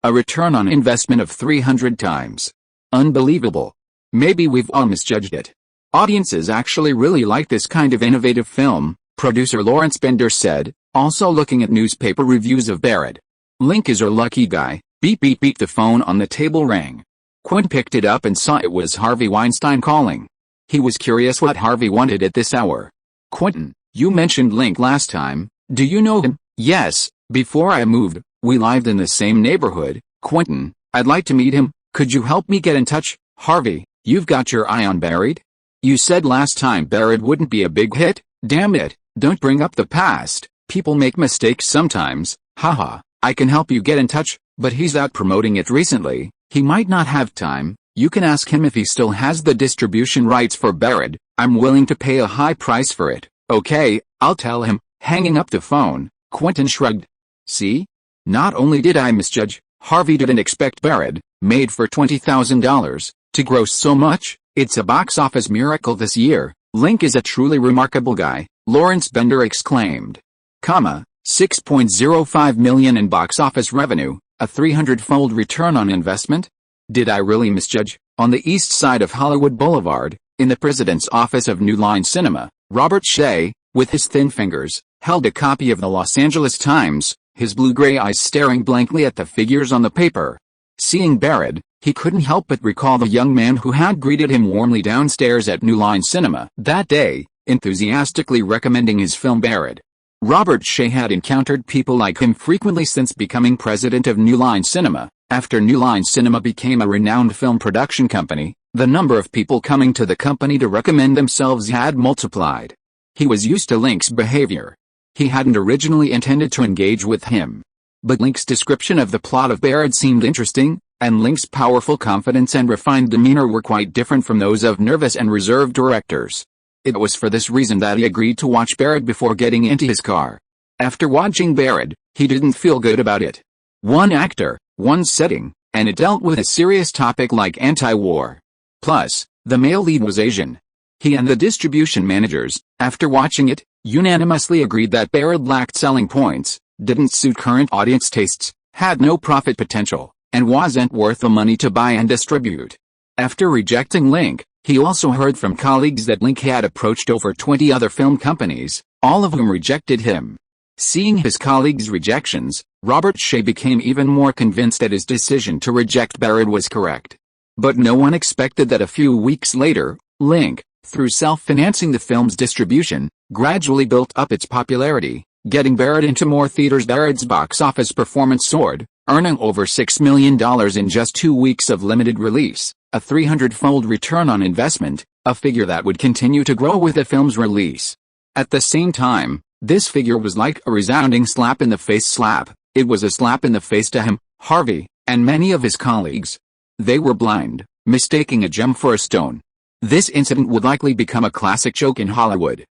A return on investment of 300 times. Unbelievable. Maybe we've all misjudged it. Audiences actually really like this kind of innovative film, producer Lawrence Bender said, also looking at newspaper reviews of Barrett. Link is our lucky guy. Beep beep beep. The phone on the table rang. Quint picked it up and saw it was Harvey Weinstein calling. He was curious what Harvey wanted at this hour. Quentin, you mentioned Link last time. Do you know him? Yes, before I moved, we lived in the same neighborhood. Quentin, I'd like to meet him. Could you help me get in touch? Harvey, you've got your eye on Barrett? You said last time Barrett wouldn't be a big hit. Damn it, don't bring up the past. People make mistakes sometimes. Haha, I can help you get in touch, but he's out promoting it recently. He might not have time. You can ask him if he still has the distribution rights for Barrett. I'm willing to pay a high price for it. Okay, I'll tell him. Hanging up the phone, Quentin shrugged. See? Not only did I misjudge, Harvey didn't expect Barrett, made for $20,000, to gross so much. It's a box office miracle this year. Link is a truly remarkable guy, Lawrence Bender exclaimed. $6.05 million in box office revenue, a 300-fold return on investment? Did I really misjudge? On the east side of Hollywood Boulevard, in the president's office of New Line Cinema, Robert Shea, with his thin fingers, held a copy of the Los Angeles Times, his blue-gray eyes staring blankly at the figures on the paper. Seeing Barrett, he couldn't help but recall the young man who had greeted him warmly downstairs at New Line Cinema that day, enthusiastically recommending his film Barrett. Robert Shea had encountered people like him frequently since becoming president of New Line Cinema. After New Line Cinema became a renowned film production company, the number of people coming to the company to recommend themselves had multiplied. He was used to Link's behavior. He hadn't originally intended to engage with him. But Link's description of the plot of Barrett seemed interesting, and Link's powerful confidence and refined demeanor were quite different from those of nervous and reserved directors. It was for this reason that he agreed to watch Barrett before getting into his car. After watching Barrett, he didn't feel good about it. One actor, one setting, and it dealt with a serious topic like anti-war. Plus, the male lead was Asian. He and the distribution managers, after watching it, unanimously agreed that Barrett lacked selling points, didn't suit current audience tastes, had no profit potential, and wasn't worth the money to buy and distribute. After rejecting Link, he also heard from colleagues that Link had approached over 20 other film companies, all of whom rejected him. Seeing his colleagues' rejections, Robert Shea became even more convinced that his decision to reject Barrett was correct. But no one expected that a few weeks later, Link, through self-financing the film's distribution, gradually built up its popularity, getting Barrett into more theaters. Barrett's box office performance soared, earning over $6 million in just 2 weeks of limited release, a 300-fold return on investment, a figure that would continue to grow with the film's release. At the same time, this figure was like a resounding slap in the face slap. It was a slap in the face to him, Harvey, and many of his colleagues. They were blind, mistaking a gem for a stone. This incident would likely become a classic joke in Hollywood.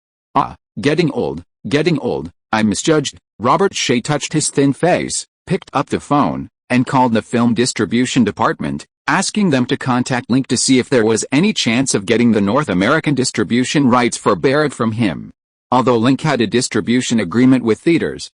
Getting old, I misjudged. Robert Shea touched his thin face, picked up the phone, and called the film distribution department, asking them to contact Link to see if there was any chance of getting the North American distribution rights for Barrett from him. Although Link had a distribution agreement with theaters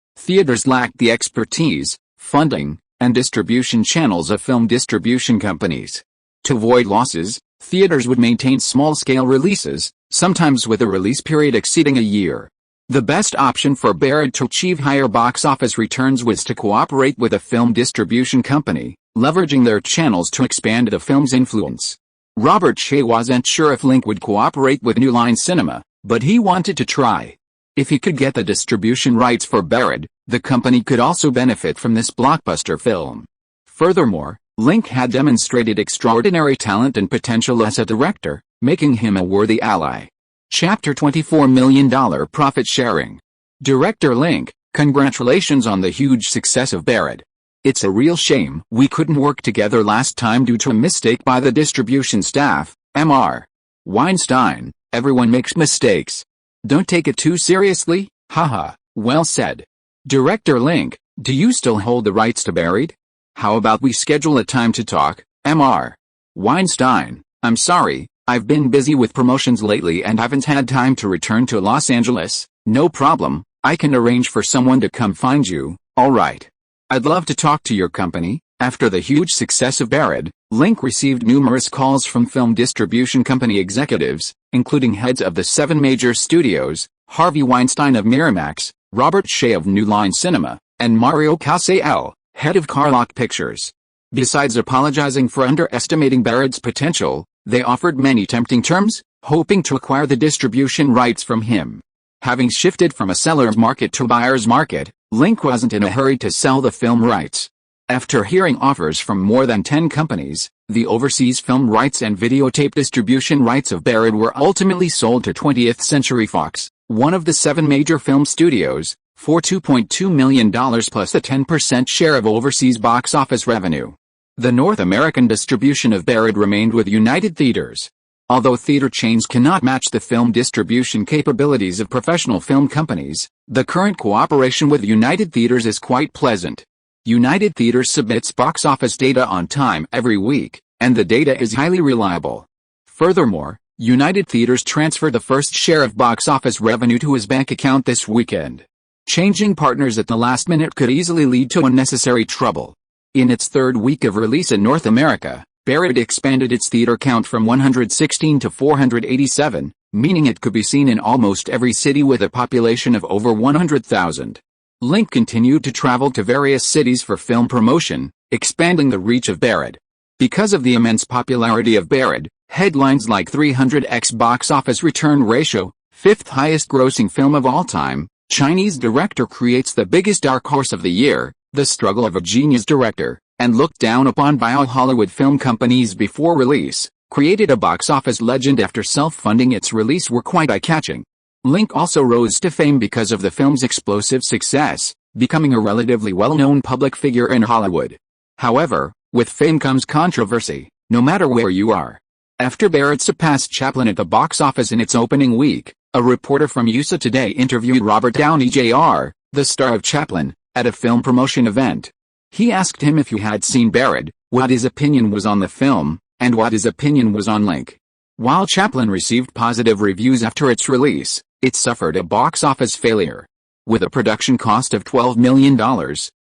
lacked the expertise, funding, and distribution channels of film distribution companies. To avoid losses, theaters would maintain small-scale releases, sometimes with a release period exceeding a year. The best option for Barrett to achieve higher box office returns was to cooperate with a film distribution company, leveraging their channels to expand the film's influence. Robert Shaye wasn't sure if Link would cooperate with New Line Cinema, but he wanted to try. If he could get the distribution rights for Barrett, the company could also benefit from this blockbuster film. Furthermore, Link had demonstrated extraordinary talent and potential as a director, making him a worthy ally. Chapter $24 million Profit Sharing. Director Link, congratulations on the huge success of Barrett. It's a real shame we couldn't work together last time due to a mistake by the distribution staff, Mr. Weinstein. Everyone makes mistakes. Don't take it too seriously, haha, well said. Director Link, do you still hold the rights to Barrett? How about we schedule a time to talk, Mr. Weinstein? I'm sorry, I've been busy with promotions lately and haven't had time to return to Los Angeles. No problem, I can arrange for someone to come find you, alright. I'd love to talk to your company. After the huge success of Barrett, Link received numerous calls from film distribution company executives, including heads of the 7 major studios, Harvey Weinstein of Miramax, Robert Shaye of New Line Cinema, and Mario Casal, head of Carlock Pictures. Besides apologizing for underestimating Barrett's potential, they offered many tempting terms, hoping to acquire the distribution rights from him. Having shifted from a seller's market to a buyer's market, Link wasn't in a hurry to sell the film rights. After hearing offers from more than 10 companies, the overseas film rights and videotape distribution rights of Barrett were ultimately sold to 20th Century Fox, one of the 7 major film studios, for $2.2 million plus a 10% share of overseas box office revenue. The North American distribution of Barrett remained with United Theaters. Although theater chains cannot match the film distribution capabilities of professional film companies, the current cooperation with United Theaters is quite pleasant. United Theaters submits box office data on time every week, and the data is highly reliable. Furthermore, United Theaters transferred the first share of box office revenue to his bank account this weekend. Changing partners at the last minute could easily lead to unnecessary trouble. In its 3rd week of release in North America, Barrett expanded its theater count from 116 to 487, meaning it could be seen in almost every city with a population of over 100,000. Link continued to travel to various cities for film promotion, expanding the reach of Barrett. Because of the immense popularity of Barrett, headlines like 300x box office return ratio, 5th highest grossing film of all time, Chinese director creates the biggest dark horse of the year, the struggle of a genius director, and looked down upon by all Hollywood film companies before release, created a box office legend after self-funding its release were quite eye-catching. Link also rose to fame because of the film's explosive success, becoming a relatively well-known public figure in Hollywood. However, with fame comes controversy, no matter where you are. After Barrett surpassed Chaplin at the box office in its opening week, a reporter from USA Today interviewed Robert Downey Jr., the star of Chaplin, at a film promotion event. He asked him if he had seen Barrett, what his opinion was on the film, and what his opinion was on Link. While Chaplin received positive reviews after its release, it suffered a box office failure. With a production cost of $12 million,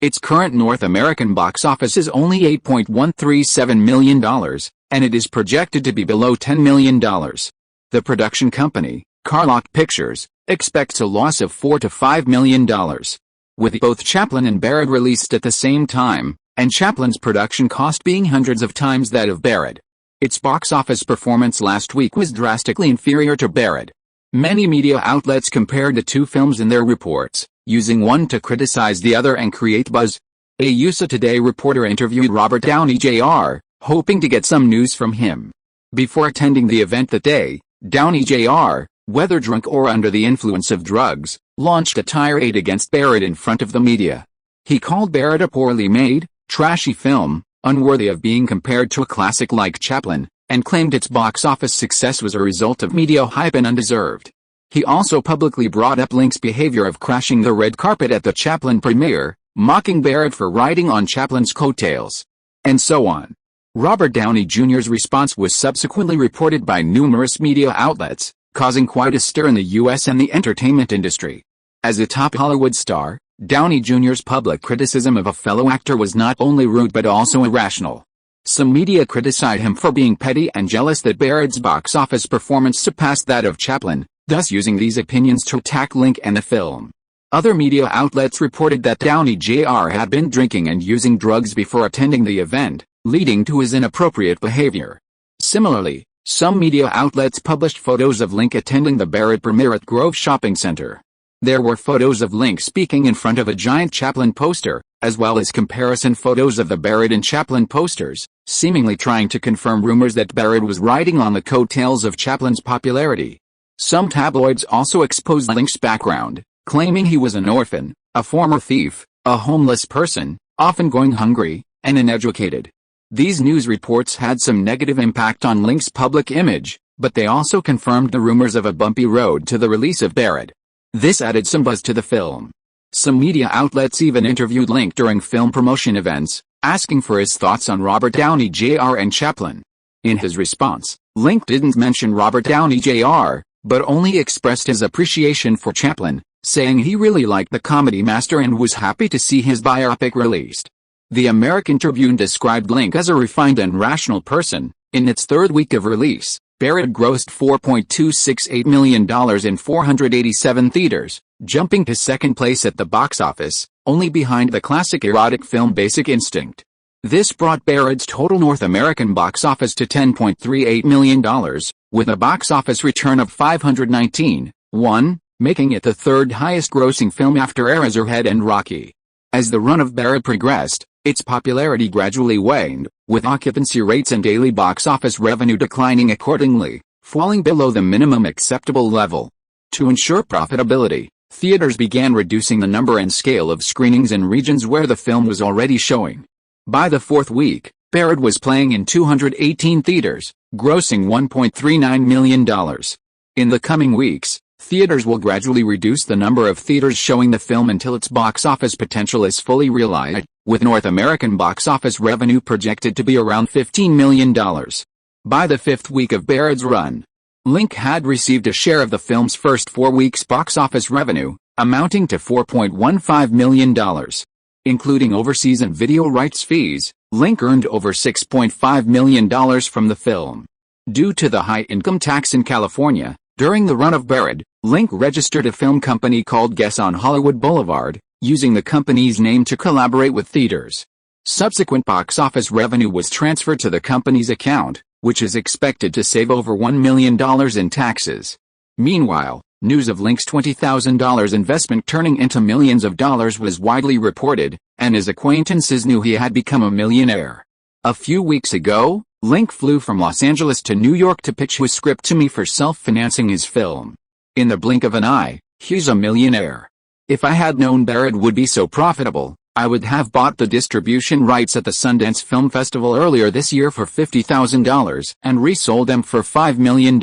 its current North American box office is only $8.137 million, and it is projected to be below $10 million. The production company, Carlock Pictures, expects a loss of $4 to $5 million. With both Chaplin and Barrett released at the same time, and Chaplin's production cost being hundreds of times that of Barrett, its box office performance last week was drastically inferior to Barrett. Many media outlets compared the 2 films in their reports, using one to criticize the other and create buzz. A USA Today reporter interviewed Robert Downey Jr., hoping to get some news from him. Before attending the event that day, Downey Jr., whether drunk or under the influence of drugs, launched a tirade against Barrett in front of the media. He called Barrett a poorly made, trashy film, unworthy of being compared to a classic like Chaplin, and claimed its box office success was a result of media hype and undeserved. He also publicly brought up Link's behavior of crashing the red carpet at the Chaplin premiere, mocking Barrett for riding on Chaplin's coattails, and so on. Robert Downey Jr.'s response was subsequently reported by numerous media outlets, causing quite a stir in the US and the entertainment industry. As a top Hollywood star, Downey Jr.'s public criticism of a fellow actor was not only rude but also irrational. Some media criticized him for being petty and jealous that Barrett's box office performance surpassed that of Chaplin, thus using these opinions to attack Link and the film. Other media outlets reported that Downey Jr. had been drinking and using drugs before attending the event, leading to his inappropriate behavior. Similarly, some media outlets published photos of Link attending the Barrett premiere at Grove Shopping Center. There were photos of Link speaking in front of a giant Chaplin poster, as well as comparison photos of the Barrett and Chaplin posters, seemingly trying to confirm rumors that Barrett was riding on the coattails of Chaplin's popularity. Some tabloids also exposed Link's background, claiming he was an orphan, a former thief, a homeless person, often going hungry, and uneducated. These news reports had some negative impact on Link's public image, but they also confirmed the rumors of a bumpy road to the release of Barrett. This added some buzz to the film. Some media outlets even interviewed Link during film promotion events, asking for his thoughts on Robert Downey Jr. and Chaplin. In his response, Link didn't mention Robert Downey Jr., but only expressed his appreciation for Chaplin, saying he really liked the comedy master and was happy to see his biopic released. The American Tribune described Link as a refined and rational person. In its third week of release, Barrett grossed $4.268 million in 487 theaters, jumping to second place at the box office, only behind the classic erotic film Basic Instinct. This brought Barrett's total North American box office to $10.38 million, with a box office return of $519.1, making it the third highest grossing film after Eraserhead and Rocky. As the run of Barrett progressed, its popularity gradually waned, with occupancy rates and daily box office revenue declining accordingly, falling below the minimum acceptable level. To ensure profitability, theaters began reducing the number and scale of screenings in regions where the film was already showing. By the fourth week, Barrett was playing in 218 theaters, grossing $1.39 million. In the coming weeks, theaters will gradually reduce the number of theaters showing the film until its box office potential is fully realized, with North American box office revenue projected to be around $15 million. By the fifth week of Barrett's run, Link had received a share of the film's first 4 weeks' box office revenue, amounting to $4.15 million. Including overseas and video rights fees, Link earned over $6.5 million from the film. Due to the high income tax in California, during the run of Barrett, Link registered a film company called Guess on Hollywood Boulevard, using the company's name to collaborate with theaters. Subsequent box office revenue was transferred to the company's account, which is expected to save over $1 million in taxes. Meanwhile, news of Link's $20,000 investment turning into millions of dollars was widely reported, and his acquaintances knew he had become a millionaire. A few weeks ago, Link flew from Los Angeles to New York to pitch his script to me for self-financing his film. In the blink of an eye, he's a millionaire. If I had known Barrett would be so profitable, I would have bought the distribution rights at the Sundance Film Festival earlier this year for $50,000 and resold them for $5 million.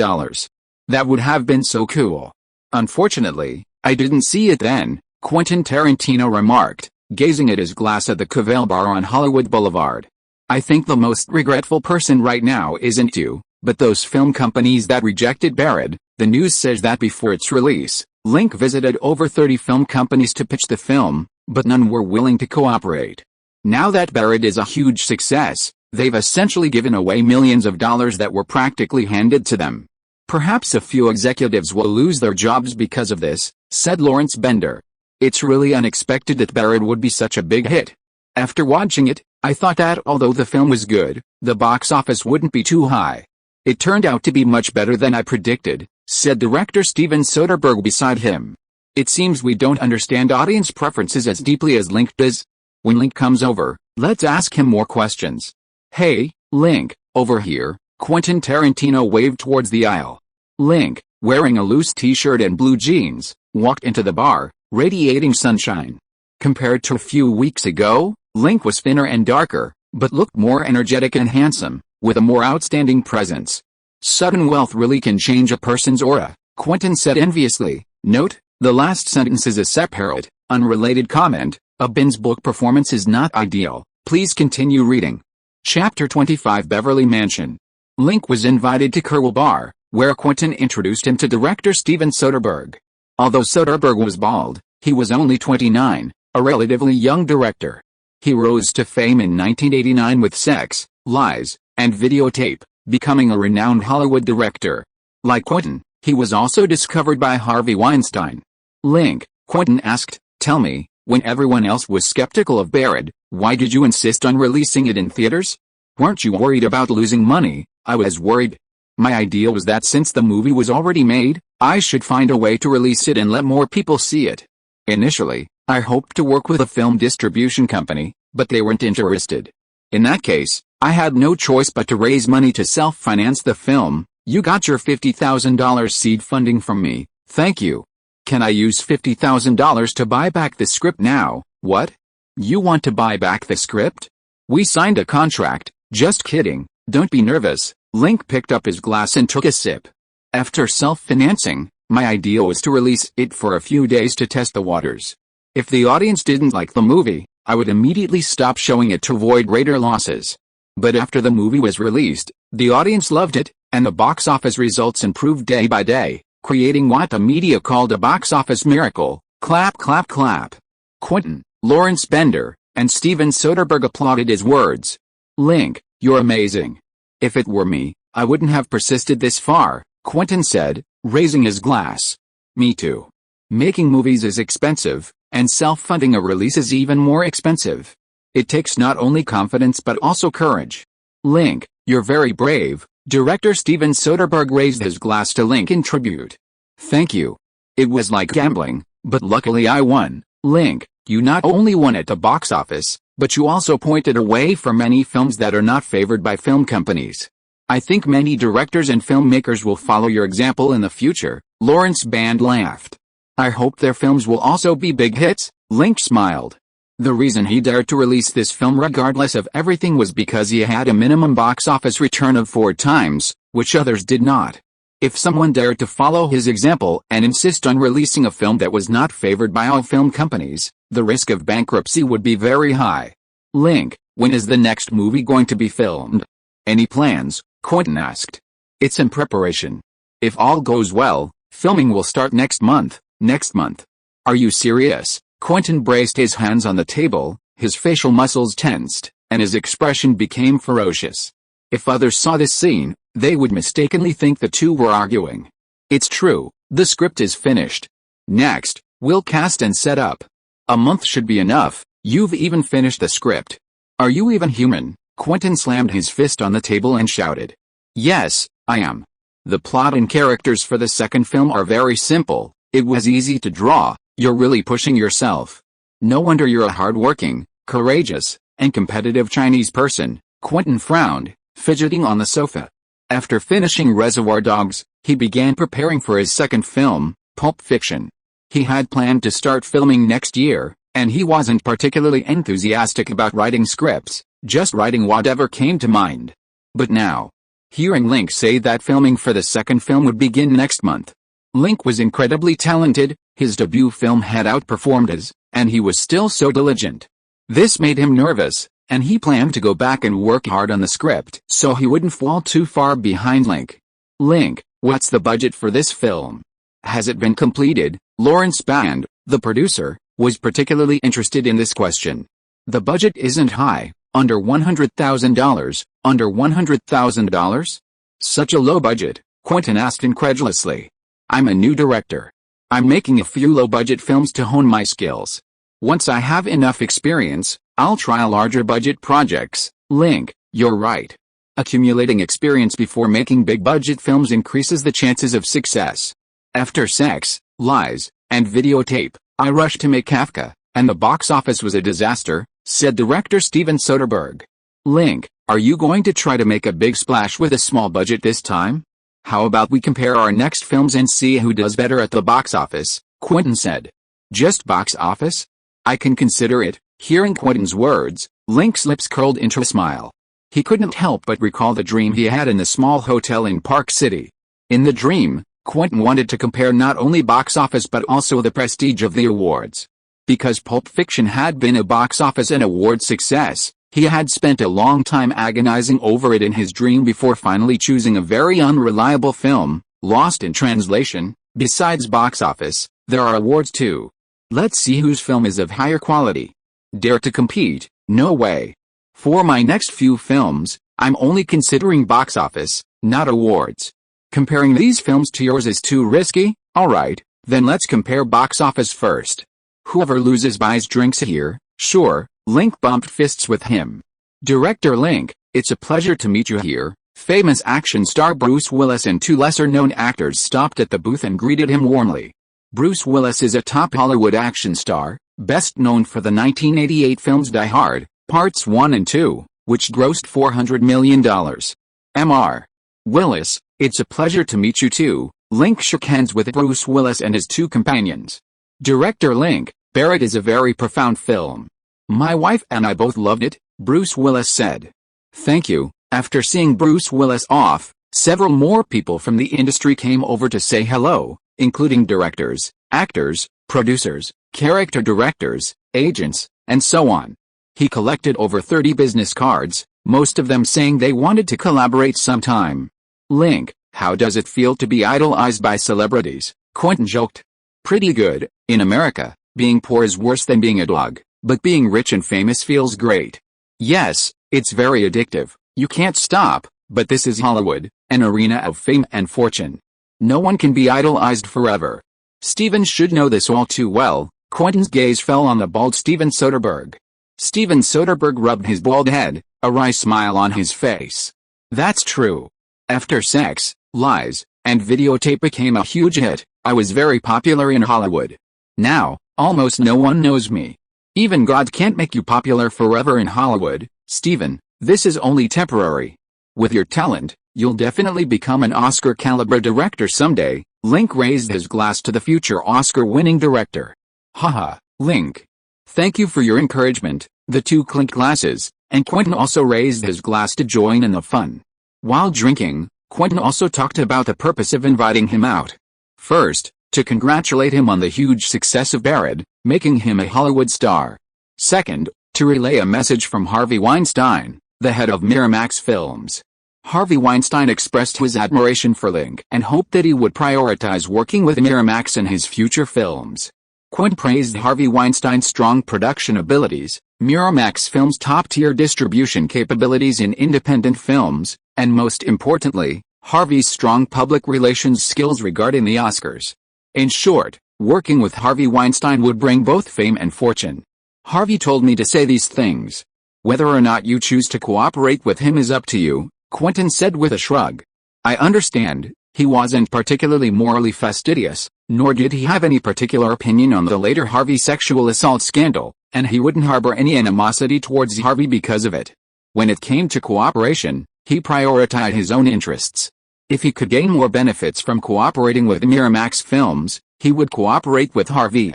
That would have been so cool. Unfortunately, I didn't see it then, Quentin Tarantino remarked, gazing at his glass at the Cavell Bar on Hollywood Boulevard. I think the most regretful person right now isn't you, but those film companies that rejected Barrett. The news says that before its release, Link visited over 30 film companies to pitch the film, but none were willing to cooperate. Now that Barrett is a huge success, they've essentially given away millions of dollars that were practically handed to them. Perhaps a few executives will lose their jobs because of this, said Lawrence Bender. It's really unexpected that Barrett would be such a big hit. After watching it, I thought that although the film was good, the box office wouldn't be too high. It turned out to be much better than I predicted, said director Steven Soderbergh beside him. It seems we don't understand audience preferences as deeply as Link does. When Link comes over, let's ask him more questions. Hey, Link, over here, Quentin Tarantino waved towards the aisle. Link, wearing a loose t-shirt and blue jeans, walked into the bar, radiating sunshine. Compared to a few weeks ago, Link was thinner and darker, but looked more energetic and handsome, with a more outstanding presence. Sudden wealth really can change a person's aura, Quentin said enviously. Note, the last sentence is a separate, unrelated comment. A Bin's book performance is not ideal. Please continue reading. Chapter 25 Beverly Mansion. Link was invited to Kerwell Bar, where Quentin introduced him to director Steven Soderbergh. Although Soderbergh was bald, he was only 29, a relatively young director. He rose to fame in 1989 with Sex, Lies, and Videotape, becoming a renowned Hollywood director. Like Quentin, he was also discovered by Harvey Weinstein. Link, Quentin asked, "Tell me, when everyone else was skeptical of Barrett, why did you insist on releasing it in theaters? Weren't you worried about losing money?" "I was worried. My idea was that since the movie was already made, I should find a way to release it and let more people see it. Initially, I hoped to work with a film distribution company, but they weren't interested. In that case, I had no choice but to raise money to self-finance the film. You got your $50,000 seed funding from me, thank you. Can I use $50,000 to buy back the script now?" "What? You want to buy back the script? We signed a contract." "Just kidding, don't be nervous." Link picked up his glass and took a sip. "After self-financing, my idea was to release it for a few days to test the waters. If the audience didn't like the movie, I would immediately stop showing it to avoid greater losses. But after the movie was released, the audience loved it, and the box office results improved day by day, creating what the media called a box office miracle." Clap clap clap. Quentin, Lawrence Bender, and Steven Soderbergh applauded his words. "Link, you're amazing. If it were me, I wouldn't have persisted this far," Quentin said, raising his glass. "Me too. Making movies is expensive, and self-funding a release is even more expensive. It takes not only confidence but also courage." "Link, you're very brave." Director Steven Soderbergh raised his glass to Link in tribute. "Thank you. It was like gambling, but luckily I won." "Link, you not only won at the box office, but you also pointed a way for many films that are not favored by film companies. I think many directors and filmmakers will follow your example in the future." Lawrence Band laughed. "I hope their films will also be big hits." Link smiled. The reason he dared to release this film regardless of everything was because he had a minimum box office return of 4 times, which others did not. If someone dared to follow his example and insist on releasing a film that was not favored by all film companies, the risk of bankruptcy would be very high. "Link, when is the next movie going to be filmed?" "Any plans?" Quentin asked. "It's in preparation. If all goes well, filming will start next month." "Next month? Are you serious?" Quentin braced his hands on the table, his facial muscles tensed, and his expression became ferocious. If others saw this scene, they would mistakenly think the two were arguing. "It's true, the script is finished. Next, we'll cast and set up. A month should be enough. You've even finished the script. Are you even human?" Quentin slammed his fist on the table and shouted. "Yes, I am. The plot and characters for the second film are very simple. It was easy to draw. You're really pushing yourself. No wonder you're a hard-working, courageous, and competitive Chinese person." Quentin frowned, fidgeting on the sofa. After finishing Reservoir Dogs, he began preparing for his second film, Pulp Fiction. He had planned to start filming next year, and he wasn't particularly enthusiastic about writing scripts, just writing whatever came to mind. But now, hearing Link say that filming for the second film would begin next month. Link was incredibly talented, his debut film had outperformed his, and he was still so diligent. This made him nervous, and he planned to go back and work hard on the script so he wouldn't fall too far behind Link. "Link, what's the budget for this film? Has it been completed?" Lawrence Band, the producer, was particularly interested in this question. "The budget isn't high, under $100,000, under $100,000? Such a low budget?" Quentin asked incredulously. "I'm a new director. I'm making a few low-budget films to hone my skills. Once I have enough experience, I'll try larger budget projects." "Link, you're right. Accumulating experience before making big-budget films increases the chances of success. After Sex, Lies, and Videotape, I rushed to make Kafka, and the box office was a disaster," said director Steven Soderbergh. "Link, are you going to try to make a big splash with a small budget this time? How about we compare our next films and see who does better at the box office?" Quentin said. "Just box office? I can consider it." Hearing Quentin's words, Link's lips curled into a smile. He couldn't help but recall the dream he had in the small hotel in Park City. In the dream, Quentin wanted to compare not only box office but also the prestige of the awards. Because Pulp Fiction had been a box office and award success, He had spent a long time agonizing over it in his dream before finally choosing a very unreliable film, lost in translation. Besides box office, there are awards too. Let's see whose film is of higher quality. Dare to compete? No way. For my next few films, I'm only considering box office, not awards. Comparing these films to yours is too risky? Alright, then let's compare box office first. Whoever loses buys drinks here. Sure, Link bumped fists with him. Director Link, it's a pleasure to meet you here. Famous action star Bruce Willis and two lesser-known actors stopped at the booth and greeted him warmly. Bruce Willis is a top Hollywood action star, best known for the 1988 films Die Hard, Parts 1 and 2, which grossed $400 million. Mr. Willis, it's a pleasure to meet you too. Link shook hands with Bruce Willis and his two companions. Director Link, Barrett is a very profound film. My wife and I both loved it, Bruce Willis said. Thank you. After seeing Bruce Willis off, several more people from the industry came over to say hello, including directors, actors, producers, character directors, agents, and so on. He collected over 30 business cards, most of them saying they wanted to collaborate sometime. Link, how does it feel to be idolized by celebrities? Quentin joked. Pretty good. In America, being poor is worse than being a dog, but being rich and famous feels great. Yes, it's very addictive. You can't stop, but this is Hollywood, an arena of fame and fortune. No one can be idolized forever. Steven should know this all too well. Quentin's gaze fell on the bald Steven Soderbergh. Steven Soderbergh rubbed his bald head, a wry smile on his face. That's true. After Sex, Lies, and Videotape became a huge hit, I was very popular in Hollywood. Now, almost no one knows me. Even God can't make you popular forever in Hollywood, Steven. This is only temporary. With your talent, you'll definitely become an Oscar-caliber director someday. Link raised his glass to the future Oscar-winning director. Haha, Link. Thank you for your encouragement. The two clinked glasses, and Quentin also raised his glass to join in the fun. While drinking, Quentin also talked about the purpose of inviting him out. First, to congratulate him on the huge success of Barrett, making him a Hollywood star. Second, to relay a message from Harvey Weinstein, the head of Miramax Films. Harvey Weinstein expressed his admiration for Link and hoped that he would prioritize working with Miramax in his future films. Quentin praised Harvey Weinstein's strong production abilities, Miramax Films' top-tier distribution capabilities in independent films, and most importantly, Harvey's strong public relations skills regarding the Oscars. In short, working with Harvey Weinstein would bring both fame and fortune. Harvey told me to say these things. Whether or not you choose to cooperate with him is up to you, Quentin said with a shrug. I understand, he wasn't particularly morally fastidious, nor did he have any particular opinion on the later Harvey sexual assault scandal, and he wouldn't harbor any animosity towards Harvey because of it. When it came to cooperation, he prioritized his own interests. If he could gain more benefits from cooperating with Miramax Films, he would cooperate with Harvey.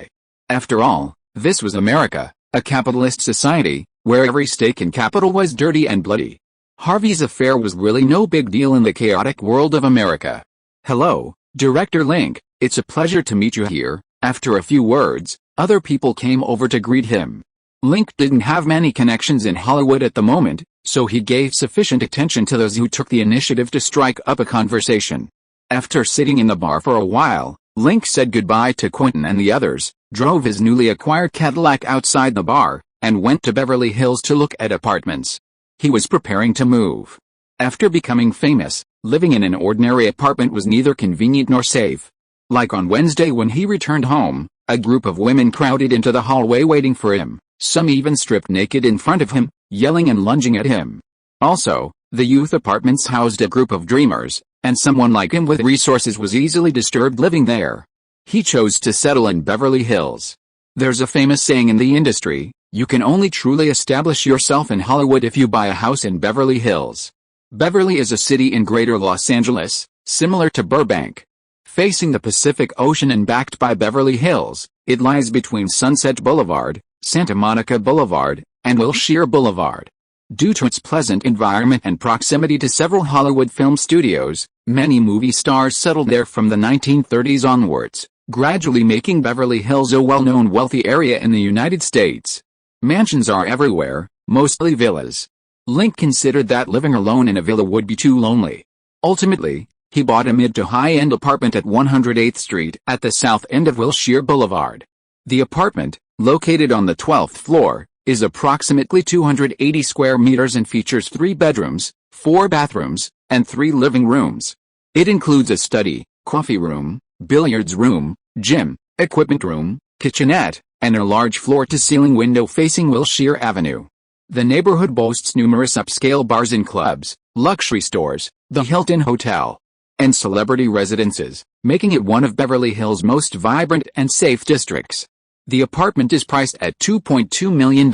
After all, this was America, a capitalist society, where every stake in capital was dirty and bloody. Harvey's affair was really no big deal in the chaotic world of America. Hello, Director Link, it's a pleasure to meet you here. After a few words, other people came over to greet him. Link didn't have many connections in Hollywood at the moment, so he gave sufficient attention to those who took the initiative to strike up a conversation. After sitting in the bar for a while, Link said goodbye to Quentin and the others, drove his newly acquired Cadillac outside the bar, and went to Beverly Hills to look at apartments. He was preparing to move. After becoming famous, living in an ordinary apartment was neither convenient nor safe. Like on Wednesday when he returned home, a group of women crowded into the hallway waiting for him, some even stripped naked in front of him, yelling and lunging at him. Also, the youth apartments housed a group of dreamers, and someone like him with resources was easily disturbed living there. He chose to settle in Beverly Hills. There's a famous saying in the industry, you can only truly establish yourself in Hollywood if you buy a house in Beverly Hills. Beverly is a city in Greater Los Angeles, similar to Burbank. Facing the Pacific Ocean and backed by Beverly Hills, it lies between Sunset Boulevard, Santa Monica Boulevard, and Wilshire Boulevard. Due to its pleasant environment and proximity to several Hollywood film studios, many movie stars settled there from the 1930s onwards, gradually making Beverly Hills a well-known wealthy area in the United States. Mansions are everywhere, mostly villas. Link considered that living alone in a villa would be too lonely. Ultimately, he bought a mid to high-end apartment at 108th Street at the south end of Wilshire Boulevard. The apartment, located on the 12th floor, is approximately 280 square meters and features 3 bedrooms, 4 bathrooms, and 3 living rooms. It includes a study, coffee room, billiards room, gym, equipment room, kitchenette, and a large floor-to-ceiling window facing Wilshire Avenue. The neighborhood boasts numerous upscale bars and clubs, luxury stores, the Hilton Hotel, and celebrity residences, making it one of Beverly Hills' most vibrant and safe districts. The apartment is priced at $2.2 million,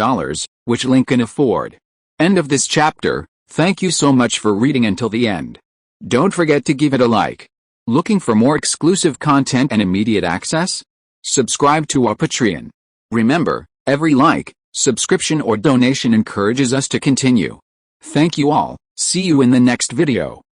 which Link can afford. End of this chapter. Thank you so much for reading until the end. Don't forget to give it a like. Looking for more exclusive content and immediate access? Subscribe to our Patreon. Remember, every like, subscription or donation encourages us to continue. Thank you all. See you in the next video.